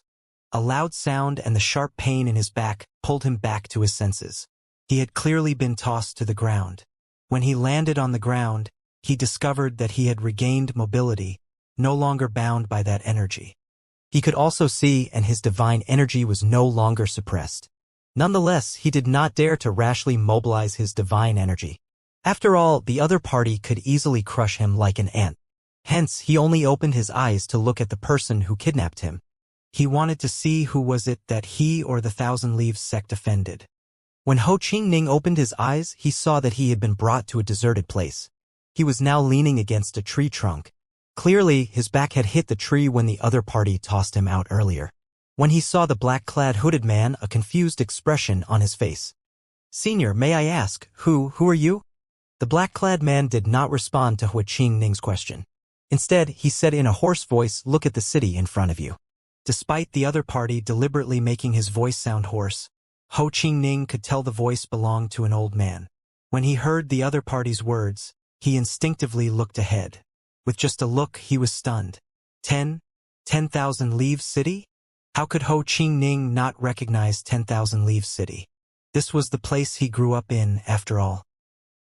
a loud sound and the sharp pain in his back pulled him back to his senses. He had clearly been tossed to the ground. When he landed on the ground, he discovered that he had regained mobility, no longer bound by that energy. He could also see, and his divine energy was no longer suppressed. Nonetheless, he did not dare to rashly mobilize his divine energy. After all, the other party could easily crush him like an ant. Hence, he only opened his eyes to look at the person who kidnapped him. He wanted to see who was it that he or the 1,000 Leaves sect offended. When Ho Qingning opened his eyes, he saw that he had been brought to a deserted place. He was now leaning against a tree trunk. Clearly, his back had hit the tree when the other party tossed him out earlier. When he saw the black-clad hooded man, a confused expression on his face. "Senior, may I ask, who are you?" The black-clad man did not respond to Ho Qingning's question. Instead, he said in a hoarse voice, "Look at the city in front of you." Despite the other party deliberately making his voice sound hoarse, Ho Qingning could tell the voice belonged to an old man. When he heard the other party's words, he instinctively looked ahead. With just a look, he was stunned. 10,000 Leaves City? How could Ho Qingning not recognize 10,000 Leaves City? This was the place he grew up in, after all.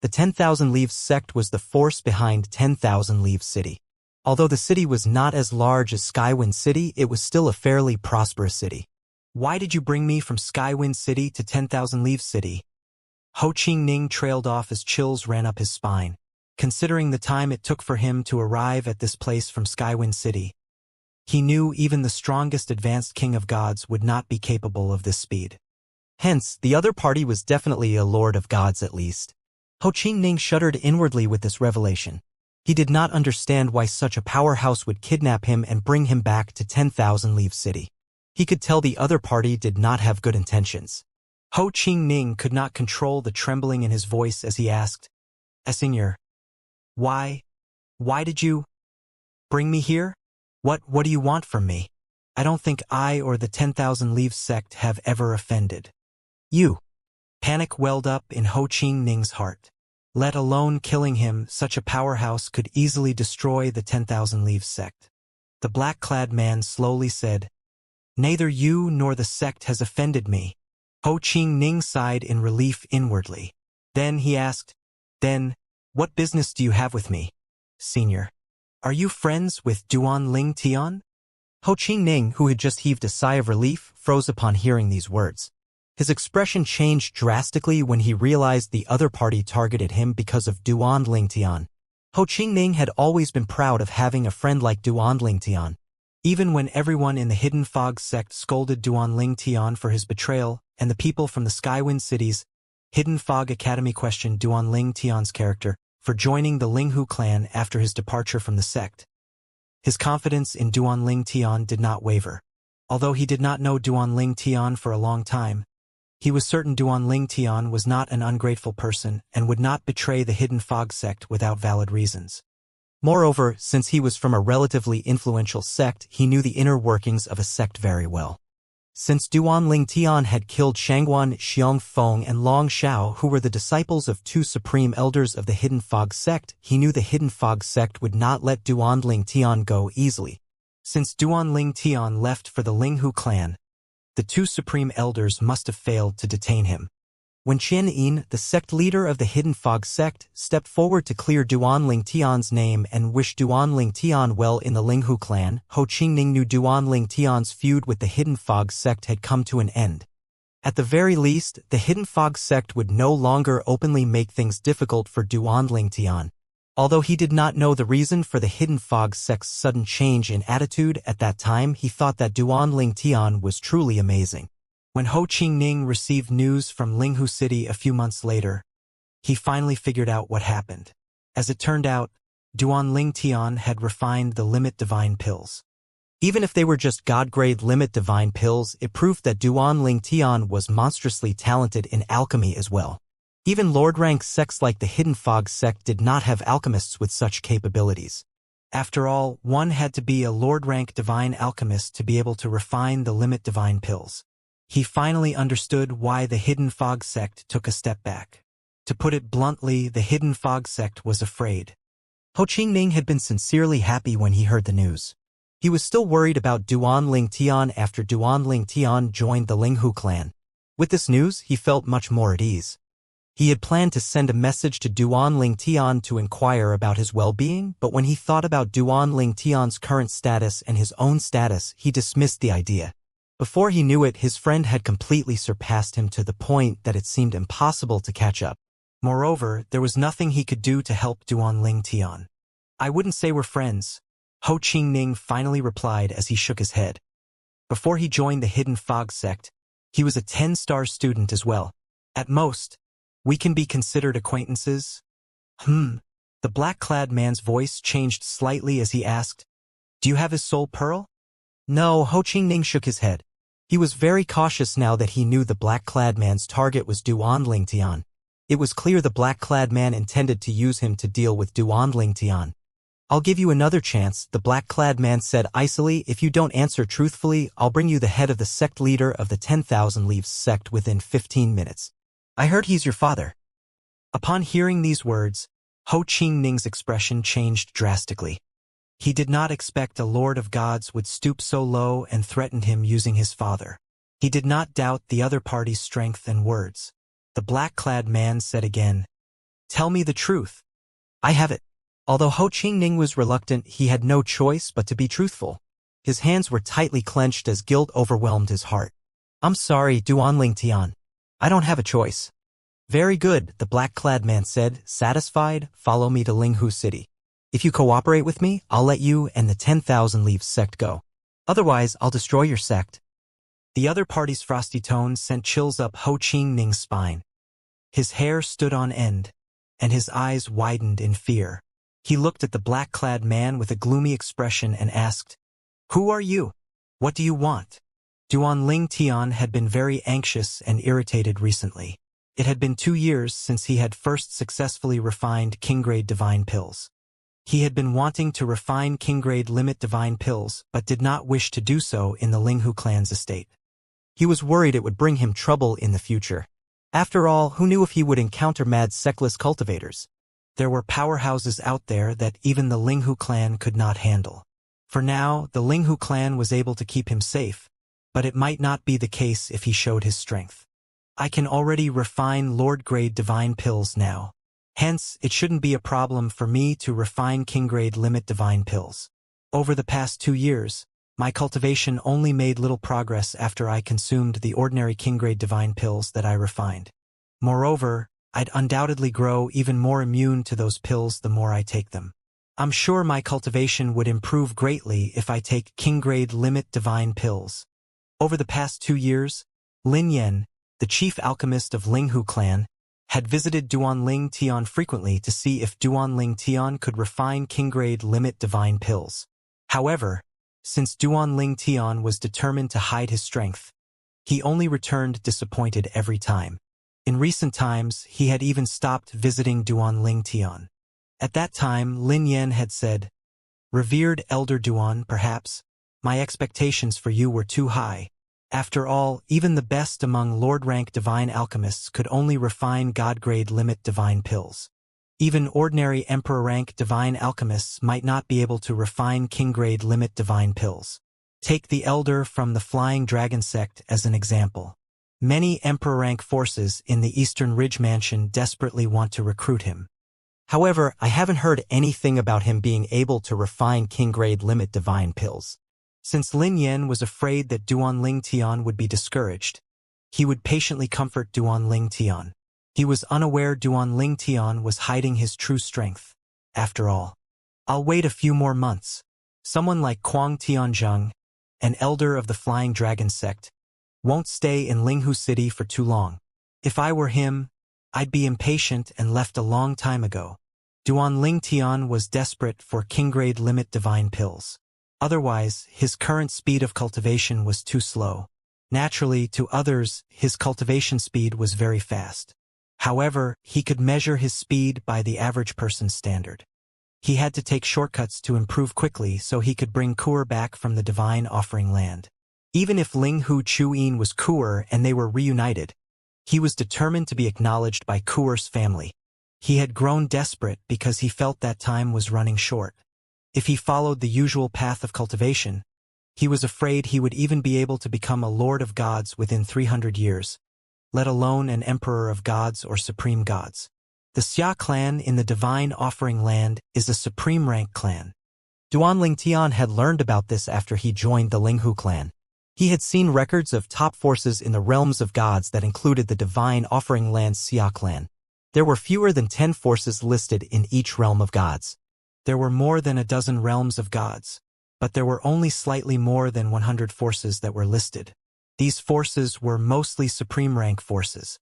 The 10,000 Leaves sect was the force behind 10,000 Leaves City. Although the city was not as large as Skywind City, it was still a fairly prosperous city. "Why did you bring me from Skywind City to 10,000 Leaves City?" Ho Qingning trailed off as chills ran up his spine. Considering the time it took for him to arrive at this place from Skywind City, he knew even the strongest advanced king of gods would not be capable of this speed. Hence, the other party was definitely a lord of gods at least. Ho Qingning shuddered inwardly with this revelation. He did not understand why such a powerhouse would kidnap him and bring him back to 10,000 Leaves City. He could tell the other party did not have good intentions. Ho Qingning could not control the trembling in his voice as he asked, "Senior, why did you bring me here? What do you want from me?" I don't think I or the 10,000 Leaves sect have ever offended you. Panic welled up in Ho Qingning's heart. Let alone killing him, such a powerhouse could easily destroy the 10,000 Leaves sect. The black-clad man slowly said, "Neither you nor the sect has offended me." Ho Qingning sighed in relief inwardly. Then he asked, "Then, what business do you have with me, senior? Are you friends with Duan Ling Tian?" Ho Qingning, who had just heaved a sigh of relief, froze upon hearing these words. His expression changed drastically when he realized the other party targeted him because of Duan Ling Tian. Ho Qingning had always been proud of having a friend like Duan Ling Tian. Even when everyone in the Hidden Fog sect scolded Duan Ling Tian for his betrayal, and the people from the Skywind cities, Hidden Fog Academy questioned Duan Ling Tian's character for joining the Linghu clan after his departure from the sect. His confidence in Duan Ling Tian did not waver. Although he did not know Duan Ling Tian for a long time, he was certain Duan Ling Tian was not an ungrateful person and would not betray the Hidden Fog sect without valid reasons. Moreover, since he was from a relatively influential sect, he knew the inner workings of a sect very well. Since Duan Ling Tian had killed Shangguan, Xiangfeng, and Long Xiao, who were the disciples of two supreme elders of the Hidden Fog sect, he knew the Hidden Fog sect would not let Duan Ling Tian go easily. Since Duan Ling Tian left for the Linghu clan, the two supreme elders must have failed to detain him. When Qian Yin, the sect leader of the Hidden Fog sect, stepped forward to clear Duan Ling Tian's name and wish Duan Ling Tian well in the Linghu clan, Ho Qingning knew Duan Ling Tian's feud with the Hidden Fog sect had come to an end. At the very least, the Hidden Fog sect would no longer openly make things difficult for Duan Ling Tian. Although he did not know the reason for the Hidden Fog sect's sudden change in attitude at that time, he thought that Duan Ling Tian was truly amazing. When Ho Qingning received news from Linghu City a few months later, he finally figured out what happened. As it turned out, Duan Ling Tian had refined the Limit Divine Pills. Even if they were just God-grade Limit Divine Pills, it proved that Duan Ling Tian was monstrously talented in alchemy as well. Even Lord-rank sects like the Hidden Fog sect did not have alchemists with such capabilities. After all, one had to be a Lord-rank divine alchemist to be able to refine the Limit Divine Pills. He finally understood why the Hidden Fog sect took a step back. To put it bluntly, the Hidden Fog sect was afraid. Ho Qingning had been sincerely happy when he heard the news. He was still worried about Duan Ling Tian after Duan Ling Tian joined the Linghu clan. With this news, he felt much more at ease. He had planned to send a message to Duan Ling Tian to inquire about his well-being, but when he thought about Duan Ling Tian's current status and his own status, he dismissed the idea. Before he knew it, his friend had completely surpassed him to the point that it seemed impossible to catch up. Moreover, there was nothing he could do to help Duan Ling Tian. "I wouldn't say we're friends," Ho Qingning finally replied as he shook his head. Before he joined the Hidden Fog sect, he was a 10-star student as well. At most, we can be considered acquaintances? The black-clad man's voice changed slightly as he asked, "Do you have his soul pearl?" No, Ho Qingning shook his head. He was very cautious now that he knew the black-clad man's target was Duan Ling Tian. It was clear the black-clad man intended to use him to deal with Duan Ling Tian. "I'll give you another chance," the black-clad man said icily. "If you don't answer truthfully, I'll bring you the head of the sect leader of the 10,000 Leaves sect within 15 minutes. I heard he's your father." Upon hearing these words, Ho Qingning's expression changed drastically. He did not expect a Lord of Gods would stoop so low and threaten him using his father. He did not doubt the other party's strength and words. The black-clad man said again, "Tell me the truth. I have it." Although Ho Qingning was reluctant, he had no choice but to be truthful. His hands were tightly clenched as guilt overwhelmed his heart. "I'm sorry, Duan Ling Tian. I don't have a choice." "Very good," the black-clad man said, satisfied. "Follow me to Linghu City. If you cooperate with me, I'll let you and the 10,000 Leaves sect go. Otherwise, I'll destroy your sect." The other party's frosty tones sent chills up Ho Qingning's spine. His hair stood on end, and his eyes widened in fear. He looked at the black-clad man with a gloomy expression and asked, "Who are you? What do you want?" Duan Ling Tian had been very anxious and irritated recently. It had been 2 years since he had first successfully refined king-grade divine pills. He had been wanting to refine king-grade limit divine pills but did not wish to do so in the Linghu clan's estate. He was worried it would bring him trouble in the future. After all, who knew if he would encounter mad sectless cultivators? There were powerhouses out there that even the Linghu clan could not handle. For now, the Linghu clan was able to keep him safe, but it might not be the case if he showed his strength. I can already refine Lord-grade divine pills now. Hence, it shouldn't be a problem for me to refine king-grade limit divine pills. Over the past 2 years, my cultivation only made little progress after I consumed the ordinary king-grade divine pills that I refined. Moreover, I'd undoubtedly grow even more immune to those pills the more I take them. I'm sure my cultivation would improve greatly if I take king-grade limit divine pills. Over the past 2 years, Lin Yan, the chief alchemist of Linghu clan, had visited Duanling Tian frequently to see if Duanling Tian could refine king-grade limit divine pills. However, since Duanling Tian was determined to hide his strength, he only returned disappointed every time. In recent times, he had even stopped visiting Duanling Tian. At that time, Lin Yan had said, "Revered Elder Duan, perhaps, my expectations for you were too high. After all, even the best among Lord-rank divine alchemists could only refine God-grade limit divine pills. Even ordinary Emperor-rank divine alchemists might not be able to refine king-grade limit divine pills. Take the Elder from the Flying Dragon sect as an example. Many Emperor-rank forces in the Eastern Ridge Mansion desperately want to recruit him. However, I haven't heard anything about him being able to refine king-grade limit divine pills. Since Lin Yan was afraid that Duanling Tian would be discouraged, he would patiently comfort Duanling Tian. He was unaware Duanling Tian was hiding his true strength. After all, I'll wait a few more months. Someone like Kuang Tianzheng, an elder of the Flying Dragon sect, won't stay in Linghu City for too long. If I were him, I'd be impatient and left a long time ago. Duanling Tian was desperate for king-grade limit divine pills. Otherwise, his current speed of cultivation was too slow. Naturally, to others, his cultivation speed was very fast. However, he could measure his speed by the average person's standard. He had to take shortcuts to improve quickly so he could bring Kuer back from the divine offering land. Even if Linghu Chuyin was Kuer and they were reunited, he was determined to be acknowledged by Kuer's family. He had grown desperate because he felt that time was running short. If he followed the usual path of cultivation, he was afraid he would even be able to become a Lord of Gods within 300 years, let alone an Emperor of Gods or Supreme Gods. The Xia clan in the Divine Offering Land is a supreme rank clan. Duanling Tian had learned about this after he joined the Linghu clan. He had seen records of top forces in the realms of gods that included the Divine Offering Land's Xia clan. There were fewer than 10 forces listed in each realm of gods. There were more than a dozen realms of gods, but there were only slightly more than 100 forces that were listed. These forces were mostly supreme rank forces.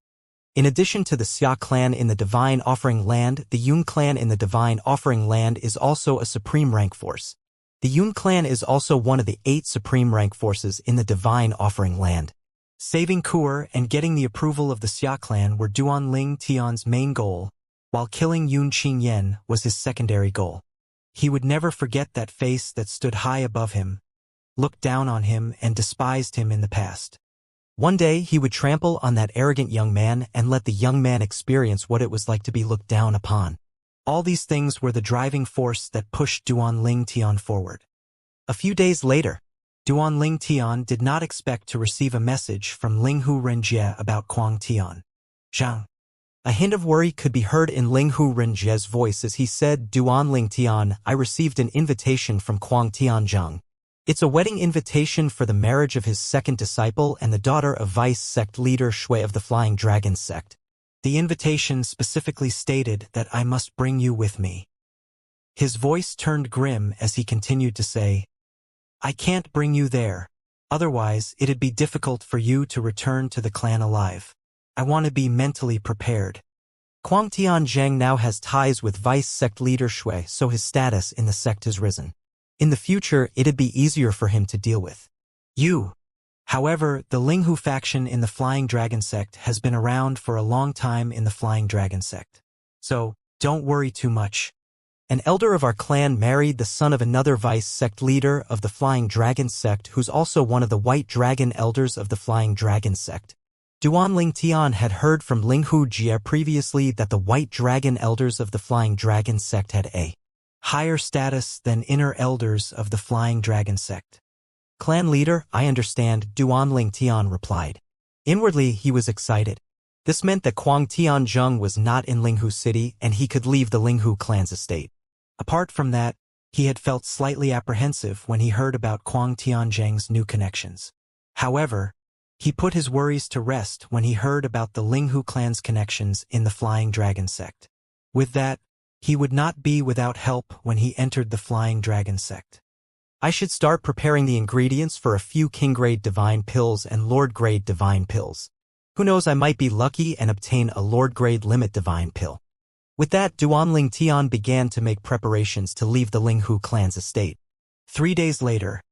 In addition to the Xia clan in the Divine Offering Land, the Yun clan in the Divine Offering Land is also a supreme rank force. The Yun clan is also one of the 8 supreme rank forces in the Divine Offering Land. Saving Kuer and getting the approval of the Xia clan were Duanling Tian's main goal, while killing Yun Qingyan was his secondary goal. He would never forget that face that stood high above him, looked down on him, and despised him in the past. One day he would trample on that arrogant young man and let the young man experience what it was like to be looked down upon. All these things were the driving force that pushed Duanling Tian forward. A few days later, Duanling Tian did not expect to receive a message from Linghu Renjie about Kuang Tian. Zhang. A hint of worry could be heard in Linghu Renjie's voice as he said, "Duanling Tian, I received an invitation from Kuang Tianzheng. It's a wedding invitation for the marriage of his second disciple and the daughter of vice sect leader Shui of the Flying Dragon sect. The invitation specifically stated that I must bring you with me." His voice turned grim as he continued to say, "I can't bring you there. Otherwise, it'd be difficult for you to return to the clan alive. I want to be mentally prepared." Kuang Tianzheng now has ties with vice sect leader Shui, so his status in the sect has risen. In the future, it'd be easier for him to deal with you. However, the Linghu faction in the Flying Dragon sect has been around for a long time in the Flying Dragon sect. So, don't worry too much. An elder of our clan married the son of another vice sect leader of the Flying Dragon sect who's also one of the White Dragon elders of the Flying Dragon sect. Duan Tian had heard from Wuxia previously that the White Dragon elders of the Flying Dragon sect had a higher status than inner elders of the Flying Dragon sect. Clan leader, I understand, Duan Tian replied. Inwardly, he was excited. This meant that Kuang Tianzheng was not in Linghu City and he could leave the Linghu clan's estate. Apart from that, he had felt slightly apprehensive when he heard about Kuang Tianzheng's new connections. However, he put his worries to rest when he heard about the Linghu clan's connections in the Flying Dragon sect. With that, he would not be without help when he entered the Flying Dragon sect. I should start preparing the ingredients for a few King-grade divine pills and Lord-grade divine pills. Who knows, I might be lucky and obtain a Lord-grade limit divine pill. With that, Duan Tian began to make preparations to leave the Linghu clan's estate. 3 days later,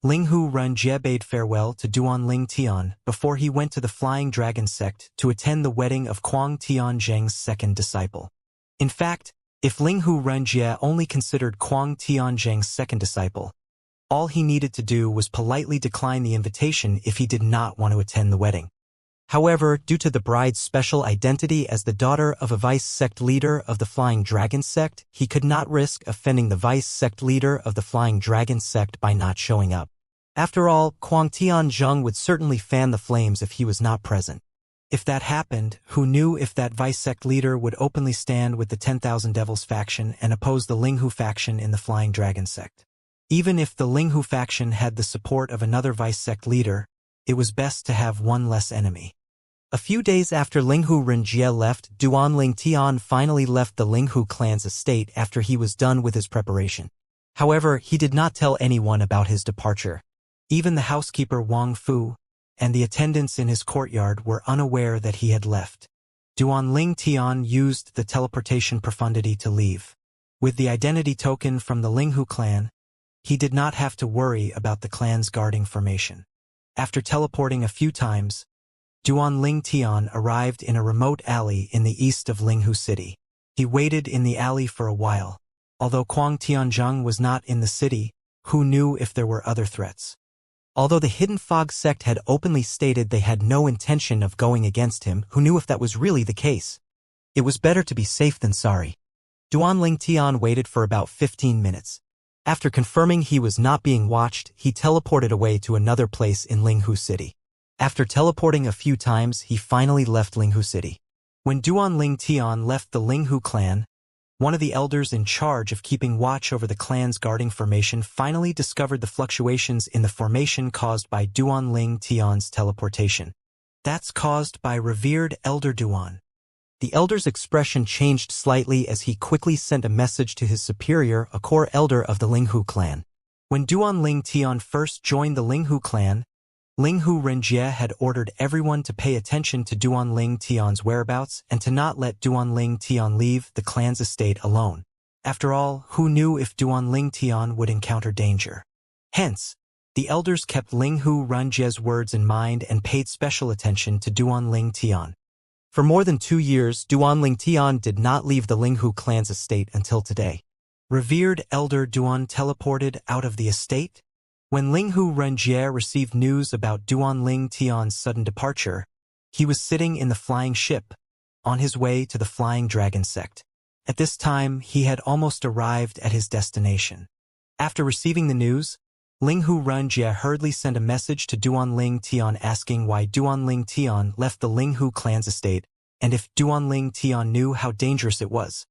Linghu Renjie bade farewell to Duan Tian before he went to the Flying Dragon sect to attend the wedding of Kuang Tianzheng's second disciple. In fact, if Linghu Renjie only considered Kuang Tianzheng's second disciple, all he needed to do was politely decline the invitation if he did not want to attend the wedding. However, due to the bride's special identity as the daughter of a vice sect leader of the Flying Dragon sect, he could not risk offending the vice sect leader of the Flying Dragon sect by not showing up. After all, Kuang Tianzheng would certainly fan the flames if he was not present. If that happened, who knew if that vice sect leader would openly stand with the 10,000 Devils faction and oppose the Linghu faction in the Flying Dragon sect? Even if the Linghu faction had the support of another vice sect leader, it was best to have one less enemy. A few days after Linghu Renjie left, Duan Tian finally left the Linghu clan's estate after he was done with his preparation. However, he did not tell anyone about his departure. Even the housekeeper Wang Fu and the attendants in his courtyard were unaware that he had left. Duan Tian used the teleportation profundity to leave. With the identity token from the Linghu clan, he did not have to worry about the clan's guarding formation. After teleporting a few times, Duan Tian arrived in a remote alley in the east of Linghu City. He waited in the alley for a while. Although Kuang Tianzheng was not in the city, who knew if there were other threats? Although the Hidden Fog sect had openly stated they had no intention of going against him, who knew if that was really the case? It was better to be safe than sorry. Duan Tian waited for about 15 minutes. After confirming he was not being watched, he teleported away to another place in Linghu City. After teleporting a few times, he finally left Linghu City. When Duan Tian left the Linghu clan, one of the elders in charge of keeping watch over the clan's guarding formation finally discovered the fluctuations in the formation caused by Duan Tian's teleportation. That's caused by revered Elder Duan. The elder's expression changed slightly as he quickly sent a message to his superior, a core elder of the Linghu clan. When Duan Tian first joined the Linghu clan, Linghu Renjie had ordered everyone to pay attention to Duan Tian's whereabouts and to not let Duan Tian leave the clan's estate alone. After all, who knew if Duan Tian would encounter danger? Hence, the elders kept Linghu Renjie's words in mind and paid special attention to Duan Tian. For more than 2 years, Duan Tian did not leave the Linghu clan's estate until today. Revered Elder Duan teleported out of the estate? When Linghu Renjie received news about Duan Tian's sudden departure, he was sitting in the flying ship, on his way to the Flying Dragon sect. At this time, he had almost arrived at his destination. After receiving the news, Linghu Renjie hurriedly sent a message to Duan Tian asking why Duan Tian left the Linghu clan's estate, and if Duan Tian knew how dangerous it was.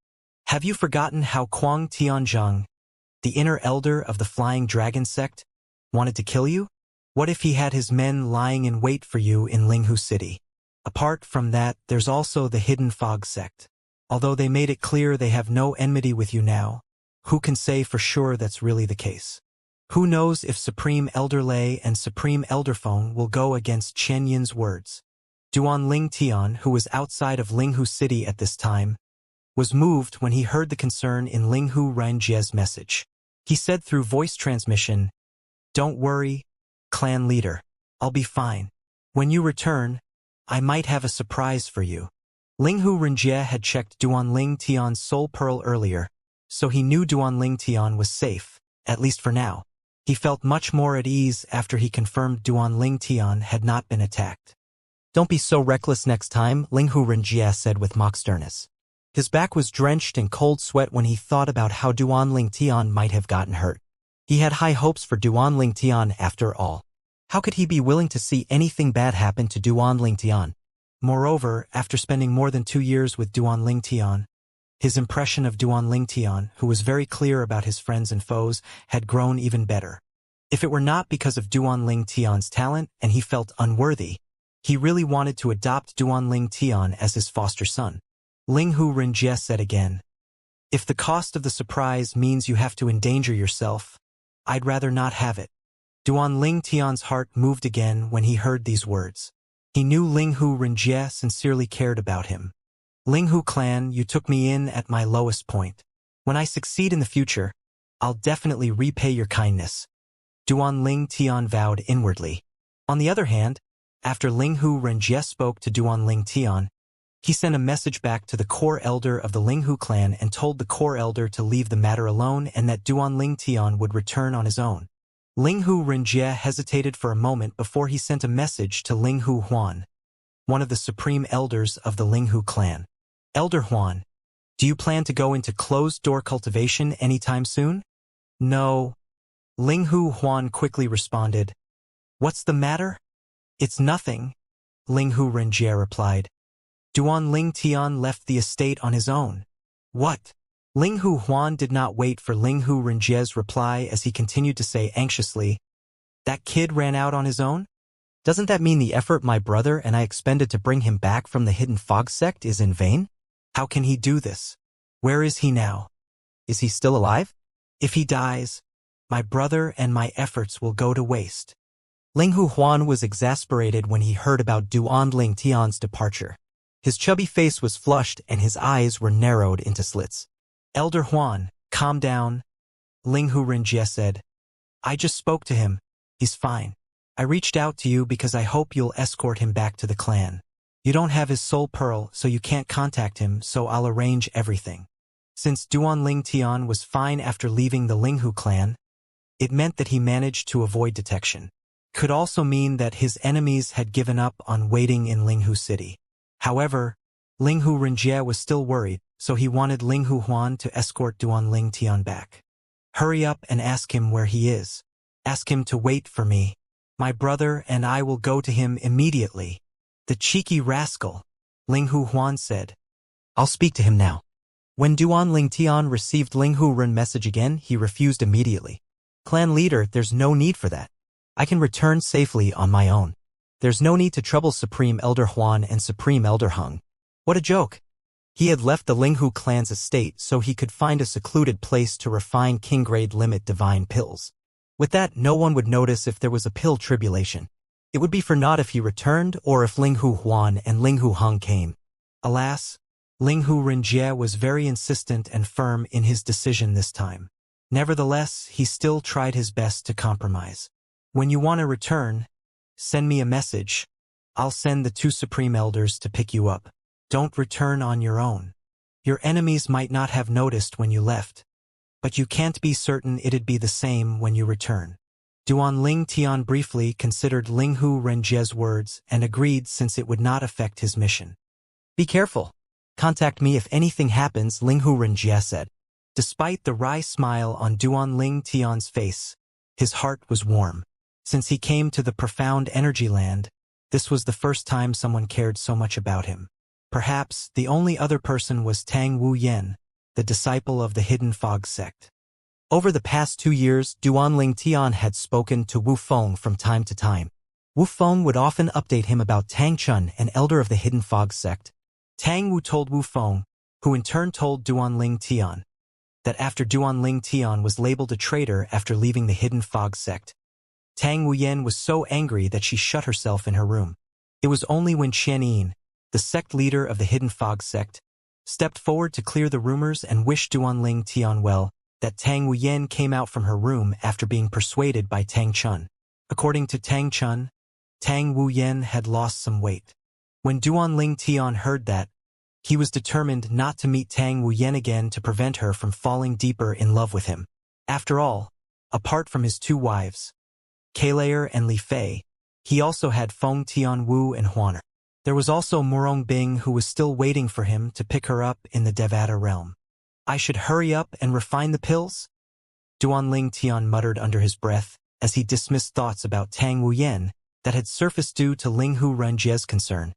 Have you forgotten how Kuang Tianzheng, the inner elder of the Flying Dragon sect, wanted to kill you? What if he had his men lying in wait for you in Linghu City? Apart from that, there's also the Hidden Fog sect. Although they made it clear they have no enmity with you now, who can say for sure that's really the case? Who knows if Supreme Elder Lei and Supreme Elder Feng will go against Chen Yin's words? Duan Tian, who was outside of Linghu City at this time, was moved when he heard the concern in Linghu Renjie's message. He said through voice transmission, "Don't worry, clan leader. I'll be fine. When you return, I might have a surprise for you." Linghu Renjie had checked Duan Tian's soul pearl earlier, so he knew Duanling Tian was safe, at least for now. He felt much more at ease after he confirmed Duanling Tian had not been attacked. "Don't be so reckless next time," Linghu Renjie said with mock sternness. His back was drenched in cold sweat when he thought about how Duanling Tian might have gotten hurt. He had high hopes for Duanling Tian after all. How could he be willing to see anything bad happen to Duanling Tian? Moreover, after spending more than 2 years with Duanling Tian, his impression of Duanling Tian, who was very clear about his friends and foes, had grown even better. If it were not because of Duanling Tian's talent and he felt unworthy, he really wanted to adopt Duanling Tian as his foster son. Linghu Renjie said again, "If the cost of the surprise means you have to endanger yourself, I'd rather not have it." Duanling Tian's heart moved again when he heard these words. He knew Linghu Renjie sincerely cared about him. "Linghu clan, you took me in at my lowest point. When I succeed in the future, I'll definitely repay your kindness," Duanling Tian vowed inwardly. On the other hand, after Linghu Renjie spoke to Duanling Tian, he sent a message back to the core elder of the Linghu clan and told the core elder to leave the matter alone and that Duanling Tian would return on his own. Linghu Renjie hesitated for a moment before he sent a message to Linghu Huan, one of the supreme elders of the Linghu clan. "Elder Huan, do you plan to go into closed-door cultivation anytime soon?" "No." Linghu Huan quickly responded. "What's the matter?" "It's nothing," Linghu Renjie replied. "Duanling Tian left the estate on his own." "What?" Linghu Huan did not wait for Linghu Renjie's reply as he continued to say anxiously, "That kid ran out on his own? Doesn't that mean the effort my brother and I expended to bring him back from the Hidden Fog sect is in vain? How can he do this? Where is he now? Is he still alive? If he dies, my brother and my efforts will go to waste." Linghu Huan was exasperated when he heard about Duanling Tian's departure. His chubby face was flushed and his eyes were narrowed into slits. "Elder Huan, calm down," Linghu Renjie said. "I just spoke to him. He's fine. I reached out to you because I hope you'll escort him back to the clan. You don't have his soul pearl, so you can't contact him, so I'll arrange everything." Since Duanling Tian was fine after leaving the Linghu clan, it meant that he managed to avoid detection. Could also mean that his enemies had given up on waiting in Linghu City. However, Linghu Renjie was still worried, so he wanted Linghu Huan to escort Duanling Tian back. "Hurry up and ask him where he is. Ask him to wait for me. My brother and I will go to him immediately." "The cheeky rascal," Linghu Huan said. "I'll speak to him now." When Duanling Tian received Linghu Ren's message again, he refused immediately. "Clan leader, there's no need for that. I can return safely on my own. There's no need to trouble Supreme Elder Huan and Supreme Elder Hung." What a joke. He had left the Linghu clan's estate so he could find a secluded place to refine king-grade limit divine pills. With that, no one would notice if there was a pill tribulation. It would be for naught if he returned or if Linghu Huan and Linghu Hung came. Alas, Linghu Renjie was very insistent and firm in his decision this time. Nevertheless, he still tried his best to compromise. "When you want to return, send me a message. I'll send the 2 supreme elders to pick you up. Don't return on your own. Your enemies might not have noticed when you left, but you can't be certain it'd be the same when you return." Duanling Tian briefly considered Linghu Renjie's words and agreed since it would not affect his mission. "Be careful. Contact me if anything happens," Linghu Renjie said. Despite the wry smile on Duanling Tian's face, his heart was warm. Since he came to the profound energy land, this was the first time someone cared so much about him. Perhaps the only other person was Tang Wu Yen, the disciple of the Hidden Fog sect. Over the past 2 years, Duanling Tian had spoken to Wu Feng from time to time. Wu Feng would often update him about Tang Chun, an elder of the Hidden Fog sect. Tang Wu told Wu Feng, who in turn told Duanling Tian, that after Duanling Tian was labeled a traitor after leaving the Hidden Fog sect, Tang Wu Yen was so angry that she shut herself in her room. It was only when Xianxia, the sect leader of the Hidden Fog sect, stepped forward to clear the rumors and wish Duanling Tian well, that Tang Wu Yen came out from her room after being persuaded by Tang Chun. According to Tang Chun, Tang Wu Yen had lost some weight. When Duanling Tian heard that, He was determined not to meet Tang Wuyen again to prevent her from falling deeper in love with him. After all, apart from his two wives, Kalayer and Li Fei, he also had Feng Tianwu and Huaner. There was also Murong Bing, who was still waiting for him to pick her up in the Devata realm. I should hurry up and refine the pills? Duanling Tian muttered under his breath as he dismissed thoughts about Tang Wuyen that had surfaced due to Linghu Renjie's concern.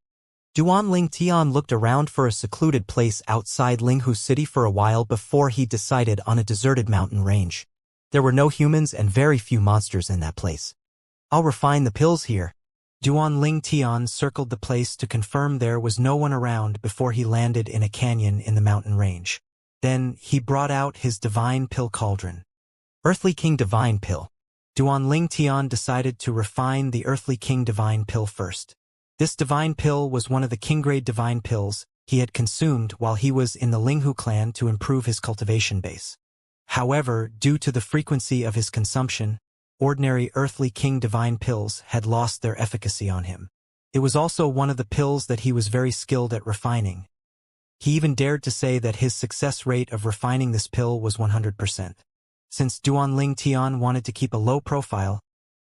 Duanling Tian looked around for a secluded place outside Linghu City for a while before he decided on a deserted mountain range. There were no humans and very few monsters in that place. I'll refine the pills here. Duanling Tian circled the place to confirm there was no one around before he landed in a canyon in the mountain range. Then he brought out his divine pill cauldron. Earthly King Divine Pill. Duanling Tian decided to refine the Earthly King Divine Pill first. This divine pill was one of the king-grade divine pills he had consumed while he was in the Linghu clan to improve his cultivation base. However, due to the frequency of his consumption, ordinary Earthly King divine pills had lost their efficacy on him. It was also one of the pills that he was very skilled at refining. He even dared to say that his success rate of refining this pill was 100%. Since Duanling Tian wanted to keep a low profile,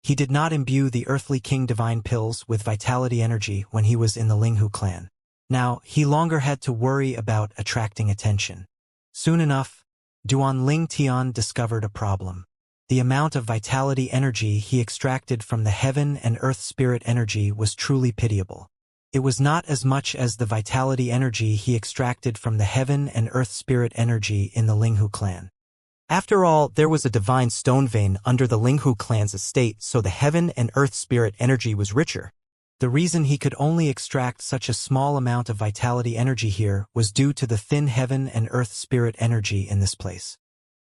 he did not imbue the Earthly King divine pills with vitality energy when he was in the Linghu clan. Now, he longer had to worry about attracting attention. Soon enough, Duanling Tian discovered a problem. The amount of vitality energy he extracted from the heaven and earth spirit energy was truly pitiable. It was not as much as the vitality energy he extracted from the heaven and earth spirit energy in the Linghu clan. After all, there was a divine stone vein under the Linghu clan's estate, so the heaven and earth spirit energy was richer. The reason he could only extract such a small amount of vitality energy here was due to the thin heaven and earth spirit energy in this place.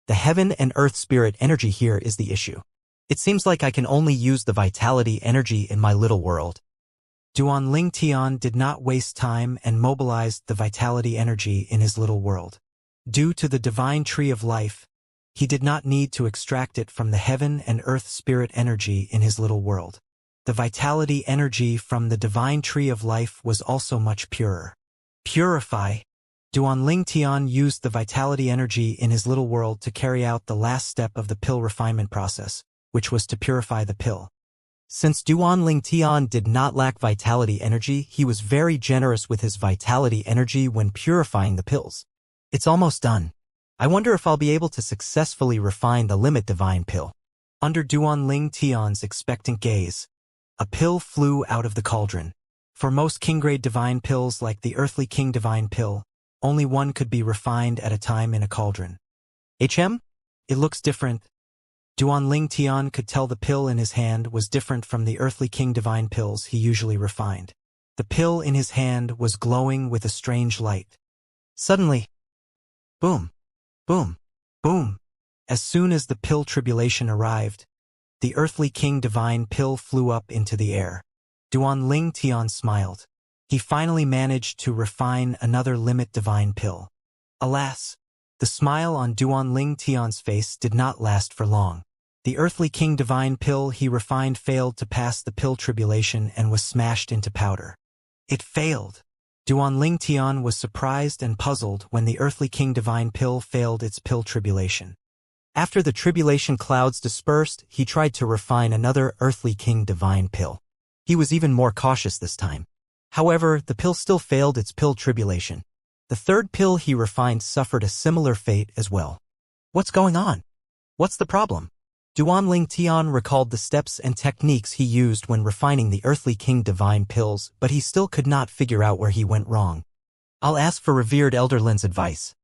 The heaven and earth spirit energy here is the issue. It seems like I can only use the vitality energy in my little world. Duanling Tian did not waste time and mobilized the vitality energy in his little world. Due to the divine tree of life, he did not need to extract it from the heaven and earth spirit energy in his little world. The vitality energy from the divine tree of life was also much purer. Purify. Duanling Tian used the vitality energy in his little world to carry out the last step of the pill refinement process, which was to purify the pill. Since Duanling Tian did not lack vitality energy, he was very generous with his vitality energy when purifying the pills. It's almost done. I wonder if I'll be able to successfully refine the limit divine pill. Under Duanling Tian's expectant gaze, a pill flew out of the cauldron. For most king-grade divine pills like the Earthly King divine pill, only one could be refined at a time in a cauldron. It looks different. Duanling Tian could tell the pill in his hand was different from the Earthly King divine pills he usually refined. The pill in his hand was glowing with a strange light. Suddenly, boom, boom, boom. As soon as the pill tribulation arrived, the Earthly King divine pill flew up into the air. Duanling Tian smiled. He finally managed to refine another limit divine pill. Alas, the smile on Duanling Tian's face did not last for long. The Earthly King divine pill he refined failed to pass the pill tribulation and was smashed into powder. It failed. Duanling Tian was surprised and puzzled when the Earthly King divine pill failed its pill tribulation. After the tribulation clouds dispersed, he tried to refine another Earthly King divine pill. He was even more cautious this time. However, the pill still failed its pill tribulation. The third pill he refined suffered a similar fate as well. What's going on? What's the problem? Duanling Tian recalled the steps and techniques he used when refining the Earthly King divine pills, but he still could not figure out where he went wrong. I'll ask for revered Elder Lin's advice.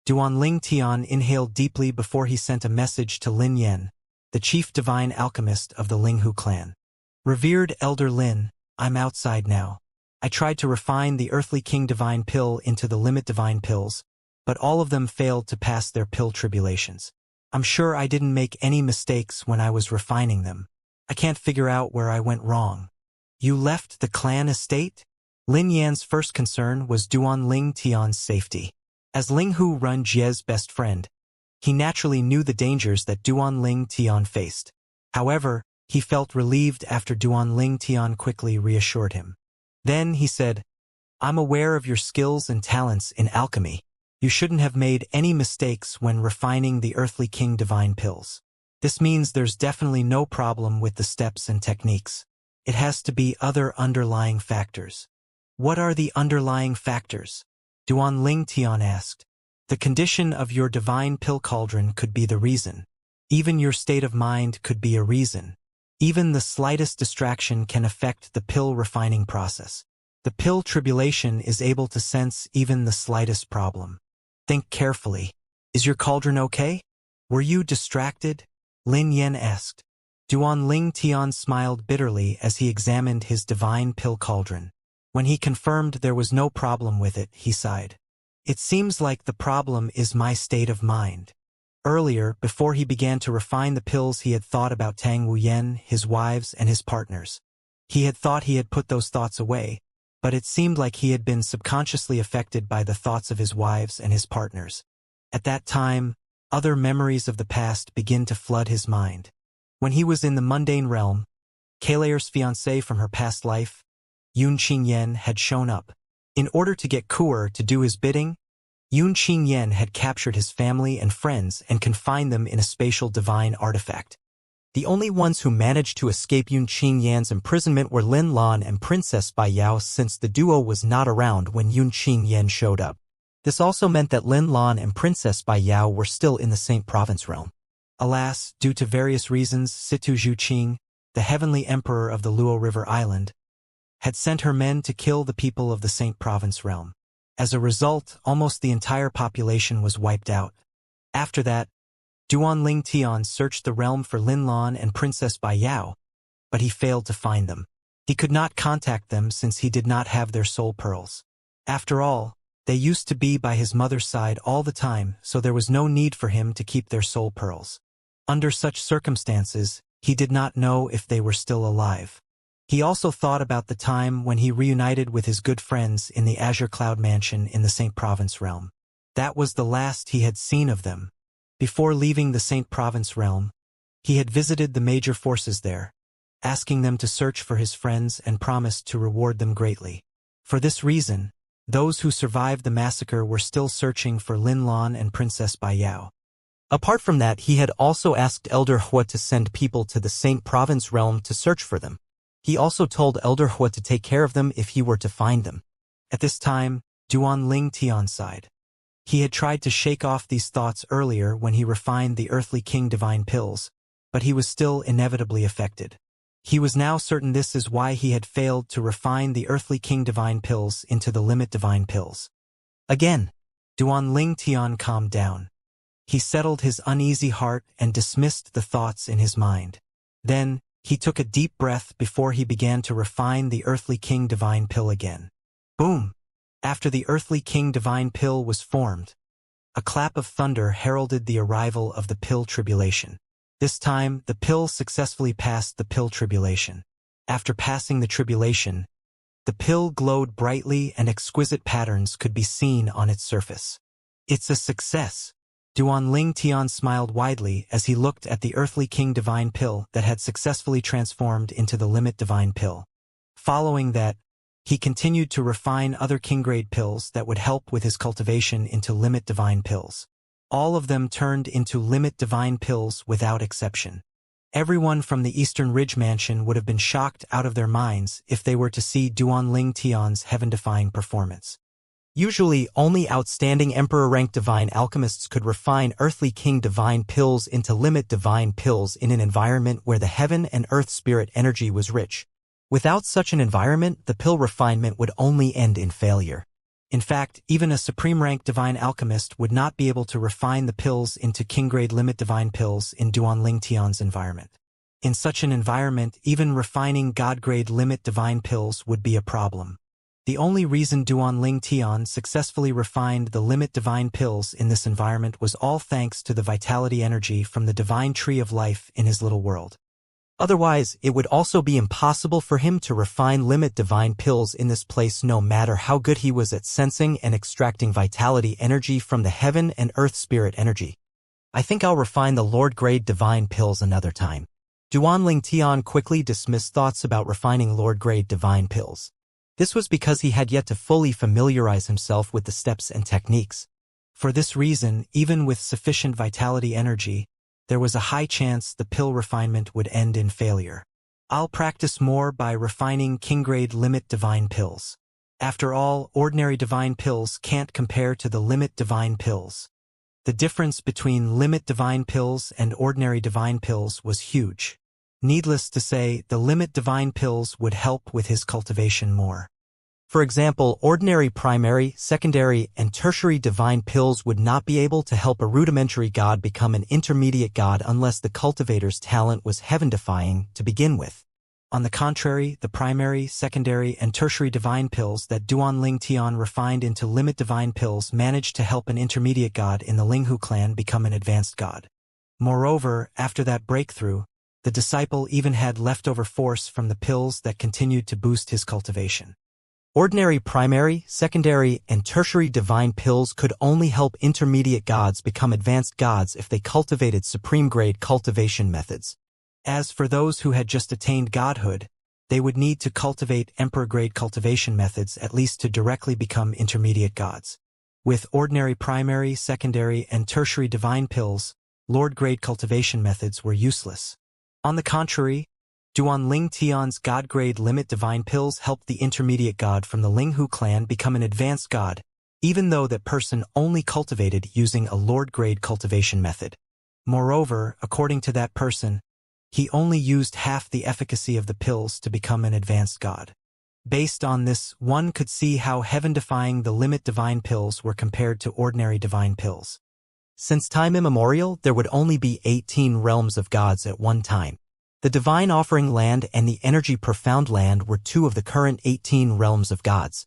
Duanling Tian inhaled deeply before he sent a message to Lin Yan, the chief divine alchemist of the Linghu clan. Revered Elder Lin, I'm outside now. I tried to refine the Earthly King divine pill into the limit divine pills, but all of them failed to pass their pill tribulations. I'm sure I didn't make any mistakes when I was refining them. I can't figure out where I went wrong. You left the clan estate? Lin Yan's first concern was Duanling Tian's safety. As Linghu Renjie's best friend, he naturally knew the dangers that Duanling Tian faced. However, he felt relieved after Duanling Tian quickly reassured him. Then he said, I'm aware of your skills and talents in alchemy. You shouldn't have made any mistakes when refining the Earthly King Divine Pills. This means there's definitely no problem with the steps and techniques. It has to be other underlying factors. What are the underlying factors? Duan Ling Tian asked. The condition of your divine pill cauldron could be the reason. Even your state of mind could be a reason. Even the slightest distraction can affect the pill refining process. The pill tribulation is able to sense even the slightest problem. Think carefully. Is your cauldron okay? Were you distracted? Lin Yen asked. Duan Ling Tian smiled bitterly as he examined his divine pill cauldron. When he confirmed there was no problem with it, he sighed. It seems like the problem is my state of mind. Earlier, before he began to refine the pills, he had thought about Tang Wuyen, his wives, and his partners. He had thought he had put those thoughts away, but it seemed like he had been subconsciously affected by the thoughts of his wives and his partners. At that time, other memories of the past began to flood his mind. When he was in the mundane realm, Kalair's fiancée from her past life, Yun Qingyan, had shown up. In order to get Kuer to do his bidding, Yun Qingyan had captured his family and friends and confined them in a spatial divine artifact. The only ones who managed to escape Yun Qingyan's imprisonment were Lin Lan and Princess Bai Yao, since the duo was not around when Yun Qingyan showed up. This also meant that Lin Lan and Princess Bai Yao were still in the Saint Province realm. Alas, due to various reasons, Situ Zhuqing, the heavenly emperor of the Luo River Island, had sent her men to kill the people of the Saint Province realm. As a result, almost the entire population was wiped out. After that, Duan Ling Tian searched the realm for Lin Lan and Princess Bai Yao, but he failed to find them. He could not contact them since he did not have their soul pearls. After all, they used to be by his mother's side all the time, so there was no need for him to keep their soul pearls. Under such circumstances, he did not know if they were still alive. He also thought about the time when he reunited with his good friends in the Azure Cloud Mansion in the Saint Province realm. That was the last he had seen of them. Before leaving the Saint Province realm, he had visited the major forces there, asking them to search for his friends and promised to reward them greatly. For this reason, those who survived the massacre were still searching for Lin Lan and Princess Bai Yao. Apart from that, he had also asked Elder Hua to send people to the Saint Province realm to search for them. He also told Elder Hua to take care of them if he were to find them. At this time, Duan Ling Tian sighed. He had tried to shake off these thoughts earlier when he refined the Earthly King Divine Pills, but he was still inevitably affected. He was now certain this is why he had failed to refine the Earthly King Divine Pills into the Limit Divine Pills. Again, Duan Ling Tian calmed down. He settled his uneasy heart and dismissed the thoughts in his mind. Then, he took a deep breath before he began to refine the Earthly King Divine Pill again. Boom! After the Earthly King Divine Pill was formed, a clap of thunder heralded the arrival of the pill tribulation. This time, the pill successfully passed the pill tribulation. After passing the tribulation, the pill glowed brightly and exquisite patterns could be seen on its surface. It's a success! Duan Ling Tian smiled widely as he looked at the Earthly King Divine Pill that had successfully transformed into the Limit Divine Pill. Following that, he continued to refine other King-grade pills that would help with his cultivation into Limit Divine Pills. All of them turned into Limit Divine Pills without exception. Everyone from the Eastern Ridge Mansion would have been shocked out of their minds if they were to see Duan Ling Tian's heaven-defying performance. Usually, only outstanding Emperor-ranked divine alchemists could refine Earthly King Divine Pills into Limit Divine Pills in an environment where the heaven and earth spirit energy was rich. Without such an environment, the pill refinement would only end in failure. In fact, even a supreme-ranked divine alchemist would not be able to refine the pills into king-grade Limit Divine Pills in Duan Ling Tian's environment. In such an environment, even refining God-grade Limit Divine Pills would be a problem. The only reason Duan Ling Tian successfully refined the Limit Divine Pills in this environment was all thanks to the vitality energy from the divine tree of life in his little world. Otherwise, it would also be impossible for him to refine Limit Divine Pills in this place no matter how good he was at sensing and extracting vitality energy from the heaven and earth spirit energy. I think I'll refine the Lord-grade Divine Pills another time. Duan Ling Tian quickly dismissed thoughts about refining Lord-grade Divine Pills. This was because he had yet to fully familiarize himself with the steps and techniques. For this reason, even with sufficient vitality energy, there was a high chance the pill refinement would end in failure. I'll practice more by refining king-grade limit divine pills. After all, ordinary divine pills can't compare to the limit divine pills. The difference between limit divine pills and ordinary divine pills was huge. Needless to say, the limit divine pills would help with his cultivation more. For example, ordinary primary, secondary, and tertiary divine pills would not be able to help a rudimentary god become an intermediate god unless the cultivator's talent was heaven-defying to begin with. On the contrary, the primary, secondary, and tertiary divine pills that Duan Ling Tian refined into limit divine pills managed to help an intermediate god in the Linghu clan become an advanced god. Moreover, after that breakthrough, the disciple even had leftover force from the pills that continued to boost his cultivation. Ordinary primary, secondary, and tertiary divine pills could only help intermediate gods become advanced gods if they cultivated supreme-grade cultivation methods. As for those who had just attained godhood, they would need to cultivate emperor-grade cultivation methods at least to directly become intermediate gods. With ordinary primary, secondary, and tertiary divine pills, lord-grade cultivation methods were useless. On the contrary, Duan Ling Tian's god-grade limit divine pills helped the intermediate god from the Linghu clan become an advanced god, even though that person only cultivated using a lord-grade cultivation method. Moreover, according to that person, he only used half the efficacy of the pills to become an advanced god. Based on this, one could see how heaven-defying the limit divine pills were compared to ordinary divine pills. Since time immemorial, there would only be 18 realms of gods at one time. The Divine Offering Land and the Energy Profound Land were two of the current 18 realms of gods.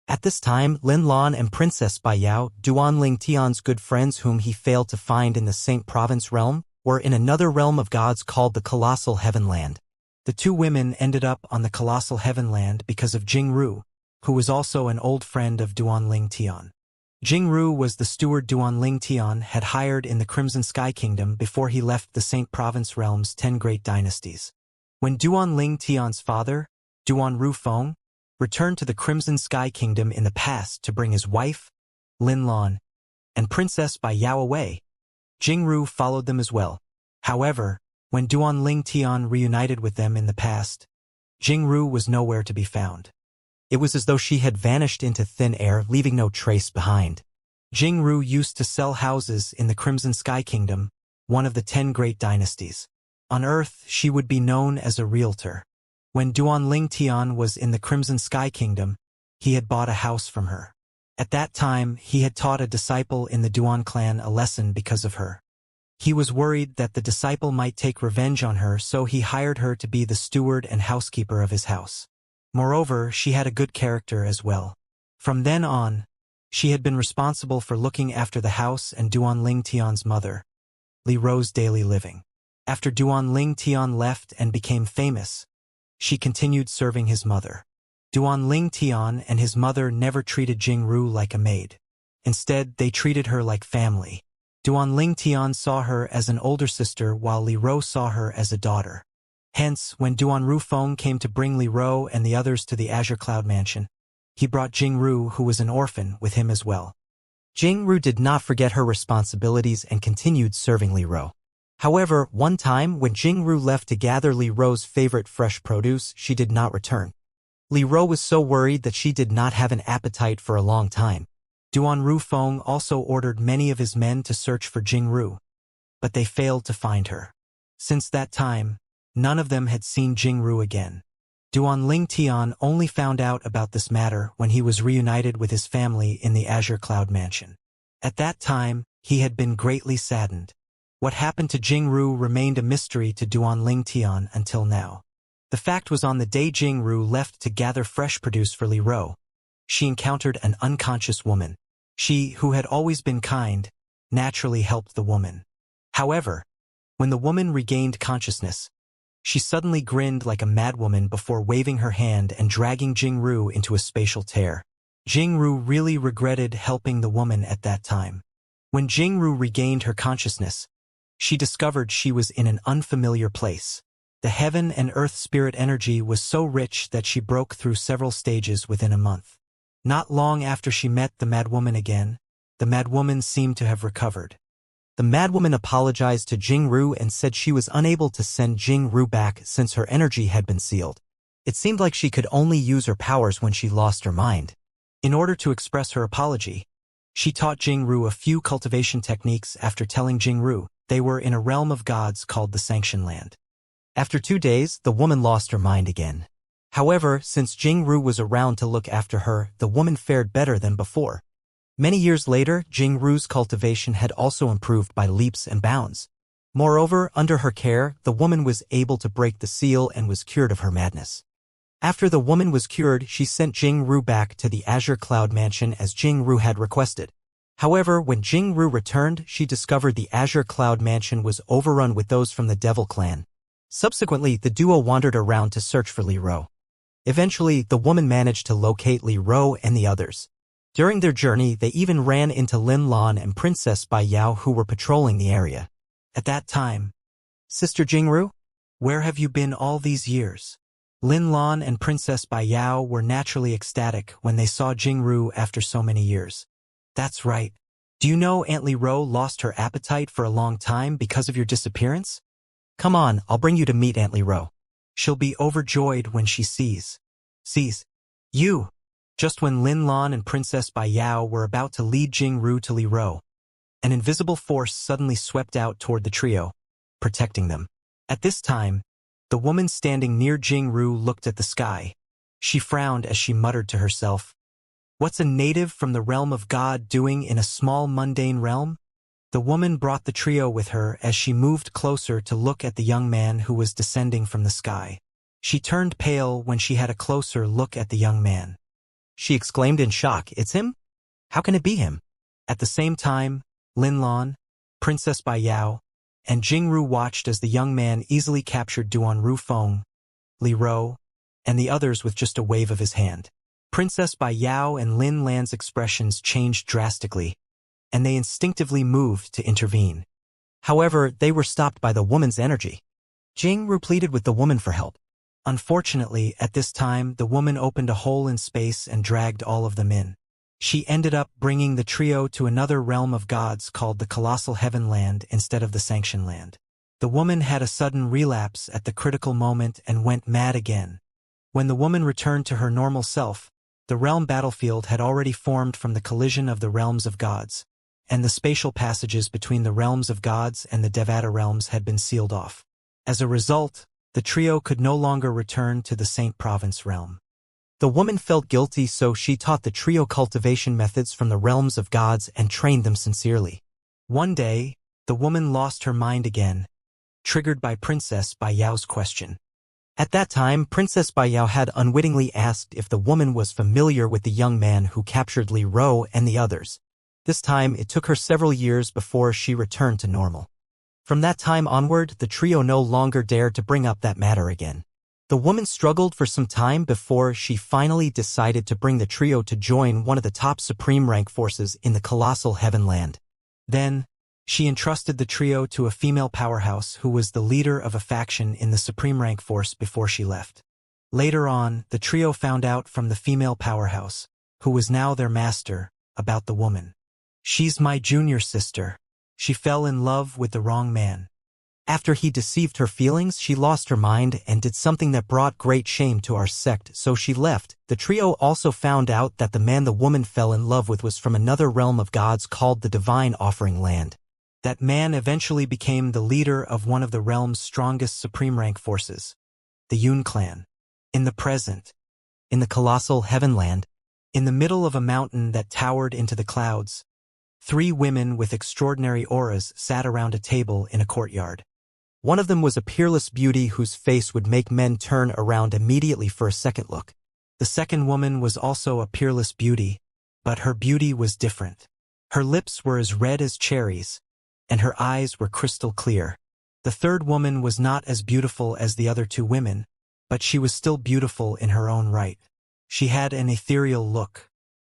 At this time, Lin Lan and Princess Baiyao, Duan Ling Tian's good friends whom he failed to find in the Saint Province realm, were in another realm of gods called the Colossal Heavenland. The two women ended up on the Colossal Heavenland because of Jing Ru, who was also an old friend of Duan Ling Tian. Jing Ru was the steward Duan Ling Tian had hired in the Crimson Sky Kingdom before he left the Saint Province realm's 10 great dynasties. When Duan Ling Tian's father, Duan Ru Feng, returned to the Crimson Sky Kingdom in the past to bring his wife, Lin Lan, and Princess Baiyao away, Jing Ru followed them as well. However, when Duan Ling Tian reunited with them in the past, Jing Ru was nowhere to be found. It was as though she had vanished into thin air, leaving no trace behind. Jing Ru used to sell houses in the Crimson Sky Kingdom, one of the 10 great dynasties. On Earth, she would be known as a realtor. When Duan Ling Tian was in the Crimson Sky Kingdom, he had bought a house from her. At that time, he had taught a disciple in the Duan clan a lesson because of her. He was worried that the disciple might take revenge on her, so he hired her to be the steward and housekeeper of his house. Moreover, she had a good character as well. From then on, she had been responsible for looking after the house and Duan Ling Tian's mother, Li Ro's daily living. After Duan Ling Tian left and became famous, she continued serving his mother. Duan Ling Tian and his mother never treated Jing Ru like a maid. Instead, they treated her like family. Duan Ling Tian saw her as an older sister while Li Ro saw her as a daughter. Hence, when Duan Ru Feng came to bring Li Ro and the others to the Azure Cloud Mansion, he brought Jing Ru, who was an orphan, with him as well. Jing Ru did not forget her responsibilities and continued serving Li Ro. However, one time, when Jing Ru left to gather Li Ro's favorite fresh produce, she did not return. Li Ro was so worried that she did not have an appetite for a long time. Duan Ru Feng also ordered many of his men to search for Jing Ru, but they failed to find her. Since that time, none of them had seen Jing Ru again. Duan Ling Tian only found out about this matter when he was reunited with his family in the Azure Cloud Mansion. At that time, he had been greatly saddened. What happened to Jing Ru remained a mystery to Duan Ling Tian until now. The fact was, on the day Jing Ru left to gather fresh produce for Li Ro, she encountered an unconscious woman. She, who had always been kind, naturally helped the woman. However, when the woman regained consciousness, she suddenly grinned like a madwoman before waving her hand and dragging Jing Ru into a spatial tear. Jing Ru really regretted helping the woman at that time. When Jing Ru regained her consciousness, she discovered she was in an unfamiliar place. The heaven and earth spirit energy was so rich that she broke through several stages within a month. Not long after she met the madwoman again, the madwoman seemed to have recovered. The madwoman apologized to Jingru and said she was unable to send Jingru back since her energy had been sealed. It seemed like she could only use her powers when she lost her mind. In order to express her apology, she taught Jingru a few cultivation techniques after telling Jingru they were in a realm of gods called the Sanction Land. After 2 days, the woman lost her mind again. However, since Jingru was around to look after her, the woman fared better than before. Many years later, Jingru's cultivation had also improved by leaps and bounds. Moreover, under her care, the woman was able to break the seal and was cured of her madness. After the woman was cured, she sent Jingru back to the Azure Cloud Mansion as Jingru had requested. However, when Jingru returned, she discovered the Azure Cloud Mansion was overrun with those from the Devil Clan. Subsequently, the duo wandered around to search for Li Ro. Eventually, the woman managed to locate Li Ro and the others. During their journey, they even ran into Lin Lan and Princess Bai Yao who were patrolling the area. At that time, "Sister Jingru, where have you been all these years?" Lin Lan and Princess Bai Yao were naturally ecstatic when they saw Jingru after so many years. "That's right. Do you know Aunt Li Ro lost her appetite for a long time because of your disappearance? Come on, I'll bring you to meet Aunt Li Ro. She'll be overjoyed when she sees you." Just when Lin Lan and Princess Bai Yao were about to lead Jingru to Li Ro, an invisible force suddenly swept out toward the trio, protecting them. At this time, the woman standing near Jingru looked at the sky. She frowned as she muttered to herself, "What's a native from the realm of God doing in a small mundane realm?" The woman brought the trio with her as she moved closer to look at the young man who was descending from the sky. She turned pale when she had a closer look at the young man. She exclaimed in shock, "It's him? How can it be him?" At the same time, Lin Lan, Princess Bai Yao, and Jingru watched as the young man easily captured Duan Rufeng, Li Ro, and the others with just a wave of his hand. Princess Bai Yao and Lin Lan's expressions changed drastically, and they instinctively moved to intervene. However, they were stopped by the woman's energy. Jingru pleaded with the woman for help. Unfortunately, at this time, the woman opened a hole in space and dragged all of them in. She ended up bringing the trio to another realm of gods called the Colossal Heaven Land instead of the Sanction Land. The woman had a sudden relapse at the critical moment and went mad again. When the woman returned to her normal self, the realm battlefield had already formed from the collision of the realms of gods, and the spatial passages between the realms of gods and the Devata realms had been sealed off. As a result, the trio could no longer return to the Saint Province realm. The woman felt guilty, so she taught the trio cultivation methods from the realms of gods and trained them sincerely. One day, the woman lost her mind again, triggered by Princess Bai Yao's question. At that time, Princess Bai Yao had unwittingly asked if the woman was familiar with the young man who captured Li Ro and the others. This time, it took her several years before she returned to normal. From that time onward, the trio no longer dared to bring up that matter again. The woman struggled for some time before she finally decided to bring the trio to join one of the top supreme rank forces in the Colossal Heaven Land. Then, she entrusted the trio to a female powerhouse who was the leader of a faction in the supreme rank force before she left. Later on, the trio found out from the female powerhouse, who was now their master, about the woman. "She's my junior sister. She fell in love with the wrong man. After he deceived her feelings, she lost her mind and did something that brought great shame to our sect, so she left." The trio also found out that the man the woman fell in love with was from another realm of gods called the Divine Offering Land. That man eventually became the leader of one of the realm's strongest supreme rank forces, the Yun clan. In the present, in the Colossal Heaven Land, in the middle of a mountain that towered into the clouds, 3 women with extraordinary auras sat around a table in a courtyard. One of them was a peerless beauty whose face would make men turn around immediately for a second look. The second woman was also a peerless beauty, but her beauty was different. Her lips were as red as cherries, and her eyes were crystal clear. The third woman was not as beautiful as the other 2 women, but she was still beautiful in her own right. She had an ethereal look.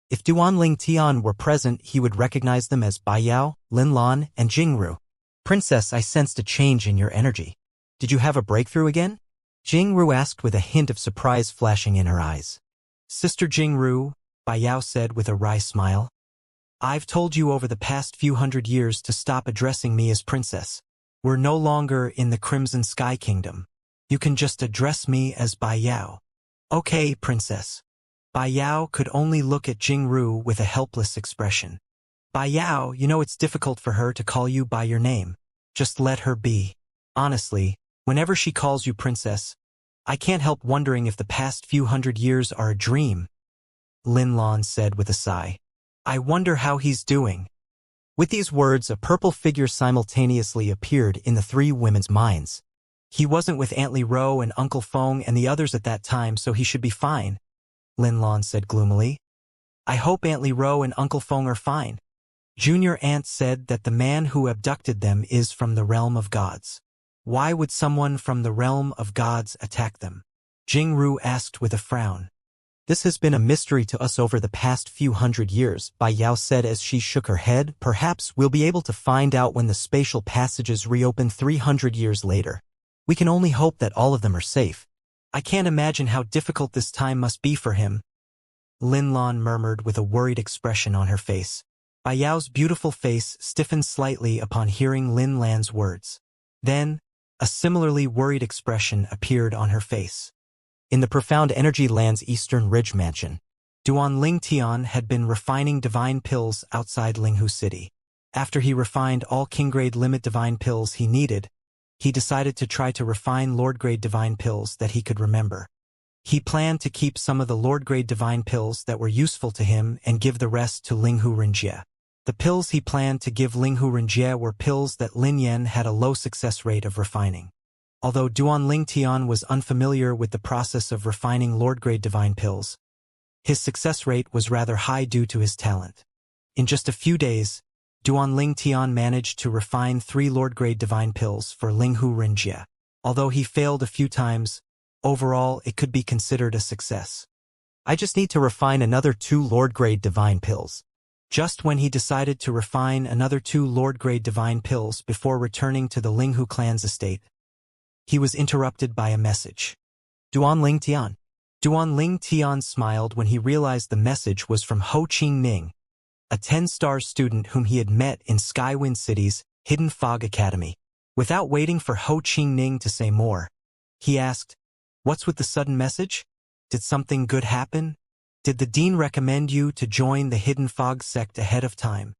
If Duan Ling Tian were present, he would recognize them as Bai Yao, Lin Lan, and Jingru. "Princess, I sensed a change in your energy. Did you have a breakthrough again? Jingru asked with a hint of surprise flashing in her eyes. Sister Jingru, Bai Yao said with a wry smile. I've told you over the past few hundred years to stop addressing me as princess. We're no longer in the Crimson Sky Kingdom. You can just address me as Bai Yao. Okay, princess. Bai Yao could only look at Jingru with a helpless expression. Bai Yao, you know it's difficult for her to call you by your name. Just let her be. Honestly, whenever she calls you princess, I can't help wondering if the past few hundred years are a dream, Lin Lan said with a sigh. I wonder how he's doing. With these words, a purple figure simultaneously appeared in the three women's minds. He wasn't with Aunt Li Ro and Uncle Feng and the others at that time, so he should be fine, Lin Lan said gloomily. I hope Aunt Li Ro and Uncle Feng are fine. Junior Aunt said that the man who abducted them is from the realm of gods. Why would someone from the realm of gods attack them? Jingru asked with a frown. This has been a mystery to us over the past few hundred years, Bai Yao said as she shook her head. Perhaps we'll be able to find out when the spatial passages reopen 300 years later. We can only hope that all of them are safe. I can't imagine how difficult this time must be for him, Lin Lan murmured with a worried expression on her face. Bai Yao's beautiful face stiffened slightly upon hearing Lin Lan's words. Then, a similarly worried expression appeared on her face. In the Profound Energy Land's Eastern Ridge Mansion, Duan Ling Tian had been refining divine pills outside Linghu City. After he refined all King-grade limit divine pills he needed, he decided to try to refine Lord-grade divine pills that he could remember. He planned to keep some of the Lord-grade divine pills that were useful to him and give the rest to Linghu Renjie. The pills he planned to give Linghu Renjie were pills that Lin Yan had a low success rate of refining. Although Duan Ling Tian was unfamiliar with the process of refining Lord-grade divine pills, his success rate was rather high due to his talent. In just a few days, Duan Ling Tian managed to refine 3 Lord-grade divine pills for Linghu Renjie. Although he failed a few times, overall it could be considered a success. I just need to refine another 2 Lord-grade divine pills. Just when he decided to refine another 2 Lord-grade divine pills before returning to the Linghu clan's estate, he was interrupted by a message. Duan Ling Tian. Duan Ling Tian smiled when he realized the message was from Ho Qing Ning, a 10-star student whom he had met in Skywind City's Hidden Fog Academy. Without waiting for Ho Qing Ning to say more, he asked, "What's with the sudden message? Did something good happen? Did the dean recommend you to join the Hidden Fog sect ahead of time?"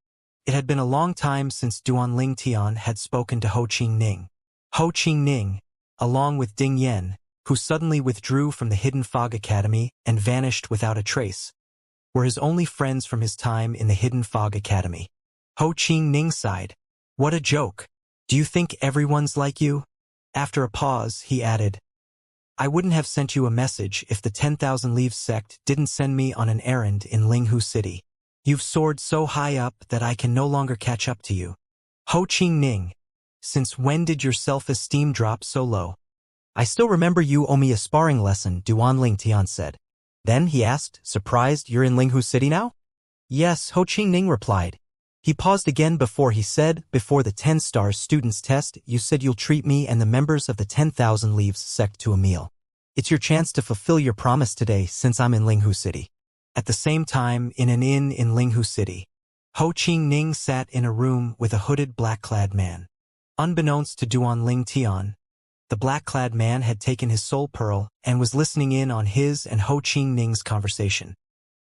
It had been a long time since Duan Ling Tian had spoken to Ho Qing Ning. Ho Qing Ning, along with Ding Yan, who suddenly withdrew from the Hidden Fog Academy and vanished without a trace, were his only friends from his time in the Hidden Fog Academy. Ho Qing Ning sighed. What a joke. Do you think everyone's like you? After a pause, he added, I wouldn't have sent you a message if the 10,000 Leaves sect didn't send me on an errand in Linghu City. You've soared so high up that I can no longer catch up to you. Ho Qing Ning, since when did your self-esteem drop so low? I still remember you owe me a sparring lesson, Duan Ling Tian said. Then he asked, surprised, you're in Linghu City now? Yes, Ho Qing Ning replied. He paused again before he said, before the 10-star students test, you said you'll treat me and the members of the 10,000 Leaves sect to a meal. It's your chance to fulfill your promise today since I'm in Linghu City. At the same time, in an inn in Linghu City, Ho Qing Ning sat in a room with a hooded black-clad man. Unbeknownst to Duan Ling Tian, the black-clad man had taken his soul pearl and was listening in on his and Ho Qing Ning's conversation.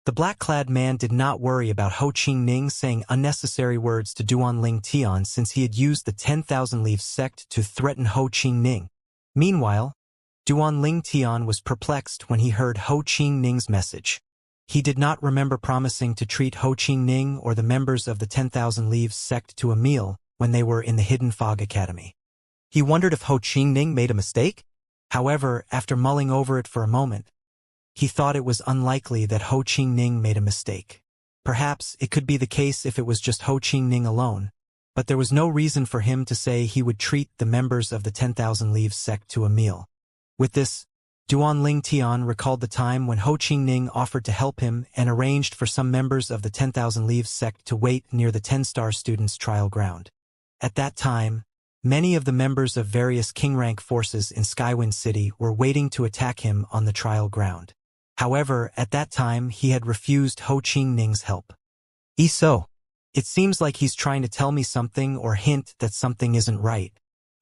The black-clad man did not worry about Ho Qing Ning saying unnecessary words to Duan Ling Tian since he had used the 10,000 Leaves sect to threaten Ho Qing Ning. Meanwhile, Duan Ling Tian was perplexed when he heard Ho Qing Ning's message. He did not remember promising to treat Ho Qing Ning or the members of the 10,000 Leaves sect to a meal when they were in the Hidden Fog Academy. He wondered if Ho Qing Ning made a mistake. However, after mulling over it for a moment, he thought it was unlikely that Ho Qing Ning made a mistake. Perhaps it could be the case if it was just Ho Qing Ning alone, but there was no reason for him to say he would treat the members of the 10,000 Leaves sect to a meal. With this, Duan Ling Tian recalled the time when Ho Qing Ning offered to help him and arranged for some members of the 10,000 Leaves sect to wait near the 10-star students' trial ground. At that time, Many of the members of various king-rank forces in Skywind City were waiting to attack him on the trial ground. However, at that time he had refused Ho Qingning's help. So, it seems like he's trying to tell me something or hint that something isn't right.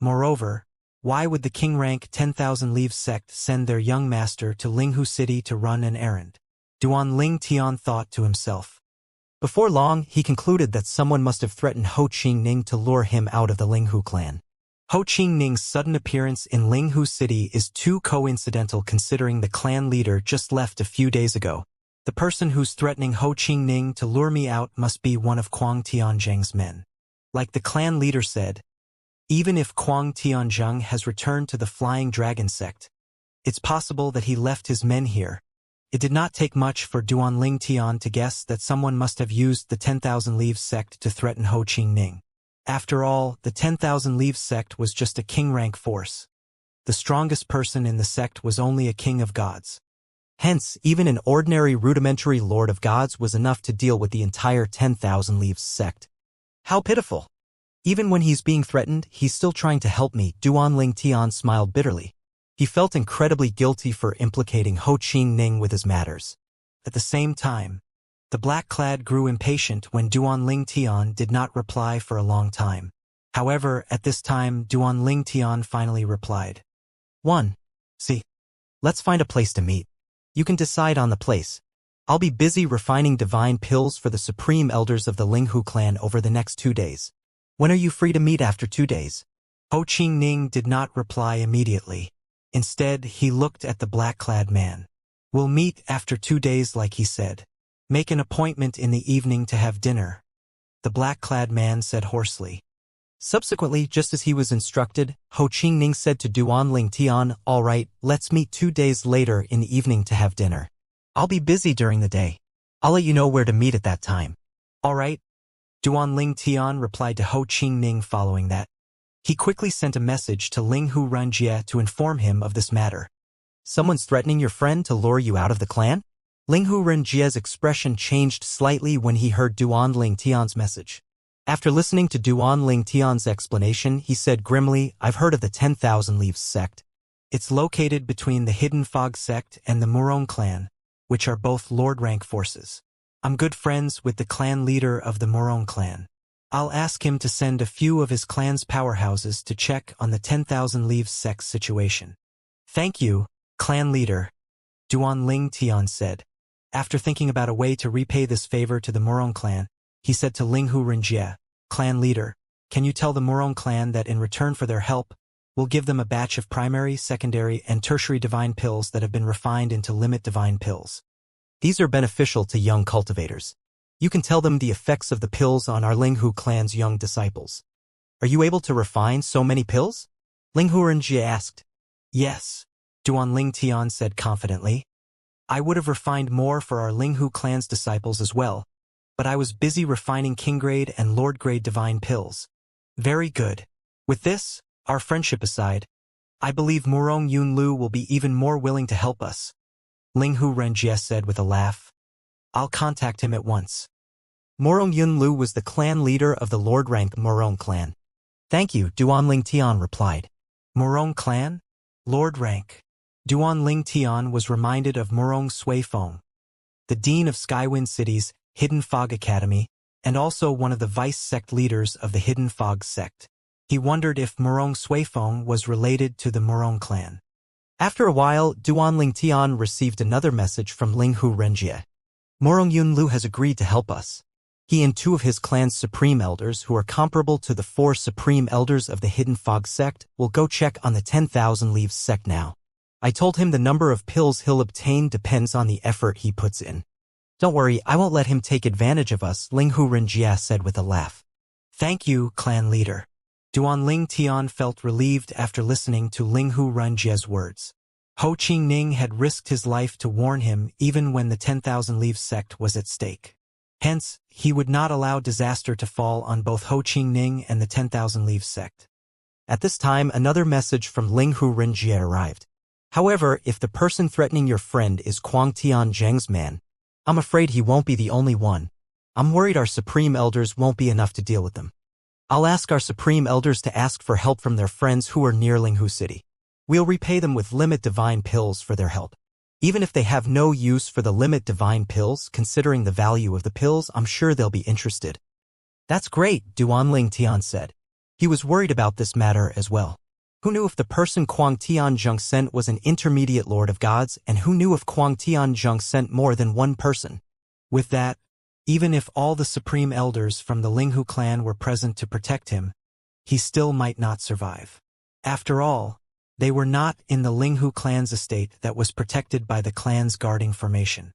Moreover, why would the king-rank 10,000 Leaves sect send their young master to Linghu City to run an errand? Duan Ling Tian thought to himself. Before long, he concluded that someone must have threatened Ho Qingning to lure him out of the Linghu clan. Ho Qingning's sudden appearance in Linghu City is too coincidental considering the clan leader just left a few days ago. The person who's threatening Ho Qingning to lure me out must be one of Kuang Tianzheng's men. Like the clan leader said, even if Kuang Tianzheng has returned to the Flying Dragon sect, it's possible that he left his men here. It did not take much for Duan Ling Tian to guess that someone must have used the 10,000 Leaves sect to threaten Ho Qingning. After all, the 10,000 Leaves sect was just a king-rank force. The strongest person in the sect was only a king of gods. Hence, even an ordinary rudimentary lord of gods was enough to deal with the entire 10,000 Leaves sect. How pitiful! Even when he's being threatened, he's still trying to help me. Duan Ling Tian smiled bitterly. He felt incredibly guilty for implicating Ho Qingning with his matters. At the same time, the black-clad grew impatient when Duan Ling Tian did not reply for a long time. However, at this time, Duan Ling Tian finally replied. 1. See, let's find a place to meet. You can decide on the place. I'll be busy refining divine pills for the supreme elders of the Linghu clan over the next 2 days. When are you free to meet after 2 days? Ho Qingning did not reply immediately. Instead, he looked at the black-clad man. We'll meet after 2 days like he said. Make an appointment in the evening to have dinner, the black-clad man said hoarsely. Subsequently, just as he was instructed, Ho Qingning said to Duan Ling Tian, all right, let's meet 2 days later in the evening to have dinner. I'll be busy during the day. I'll let you know where to meet at that time. All right. Duan Ling Tian replied to Ho Qingning following that. He quickly sent a message to Linghu Renjie to inform him of this matter. Someone's threatening your friend to lure you out of the clan? Linghu Renjie's expression changed slightly when he heard Duan Ling Tian's message. After listening to Duan Ling Tian's explanation, he said grimly, I've heard of the 10,000 Leaves sect. It's located between the Hidden Fog sect and the Murong clan, which are both lord-rank forces. I'm good friends with the clan leader of the Murong clan. I'll ask him to send a few of his clan's powerhouses to check on the 10,000 Leaves sect situation. Thank you, clan leader, Duan Ling Tian said. After thinking about a way to repay this favor to the Murong clan, he said to Linghu Renjie, clan leader, can you tell the Murong clan that in return for their help, we'll give them a batch of primary, secondary, and tertiary divine pills that have been refined into limit divine pills. These are beneficial to young cultivators. You can tell them the effects of the pills on our Linghu clan's young disciples. Are you able to refine so many pills? Linghu Renjie asked. Yes, Duan Ling Tian said confidently. I would have refined more for our Linghu clan's disciples as well, but I was busy refining king-grade and lord-grade divine pills. Very good. With this, our friendship aside, I believe Murong Yunlu will be even more willing to help us, Linghu Renjie said with a laugh. I'll contact him at once. Murong Yunlu was the clan leader of the lord-rank Murong clan. Thank you, Duan Ling Tian replied. Murong clan? Lord rank. Duan Ling Tian was reminded of Murong Suifeng, the dean of Skywind City's Hidden Fog Academy, and also one of the vice sect leaders of the Hidden Fog sect. He wondered if Murong Suifeng was related to the Murong clan. After a while, Duan Ling Tian received another message from Linghu Renjie. Murong Yunlu has agreed to help us. He and 2 of his clan's supreme elders, who are comparable to the 4 supreme elders of the Hidden Fog sect, will go check on the 10,000 Leaves sect now. I told him the number of pills he'll obtain depends on the effort he puts in. Don't worry, I won't let him take advantage of us, Linghu Renjie said with a laugh. Thank you, clan leader. Duan Ling Tian felt relieved after listening to Linghu Renjie's words. Ho Qingning had risked his life to warn him even when the 10,000 Leaves sect was at stake. Hence, he would not allow disaster to fall on both Ho Qingning and the 10,000 Leaves sect. At this time, another message from Linghu Renjie arrived. However, if the person threatening your friend is Kuang Tianzheng's man, I'm afraid he won't be the only one. I'm worried our supreme elders won't be enough to deal with them. I'll ask our supreme elders to ask for help from their friends who are near Linghu City. We'll repay them with limit divine pills for their help. Even if they have no use for the limit divine pills, considering the value of the pills, I'm sure they'll be interested. That's great, Duanling Tian said. He was worried about this matter as well. Who knew if the person Kuang Tianzheng sent was an intermediate lord of gods, and who knew if Kuang Tianzheng sent more than one person? With that, even if all the supreme elders from the Linghu clan were present to protect him, he still might not survive. After all, they were not in the Linghu clan's estate that was protected by the clan's guarding formation.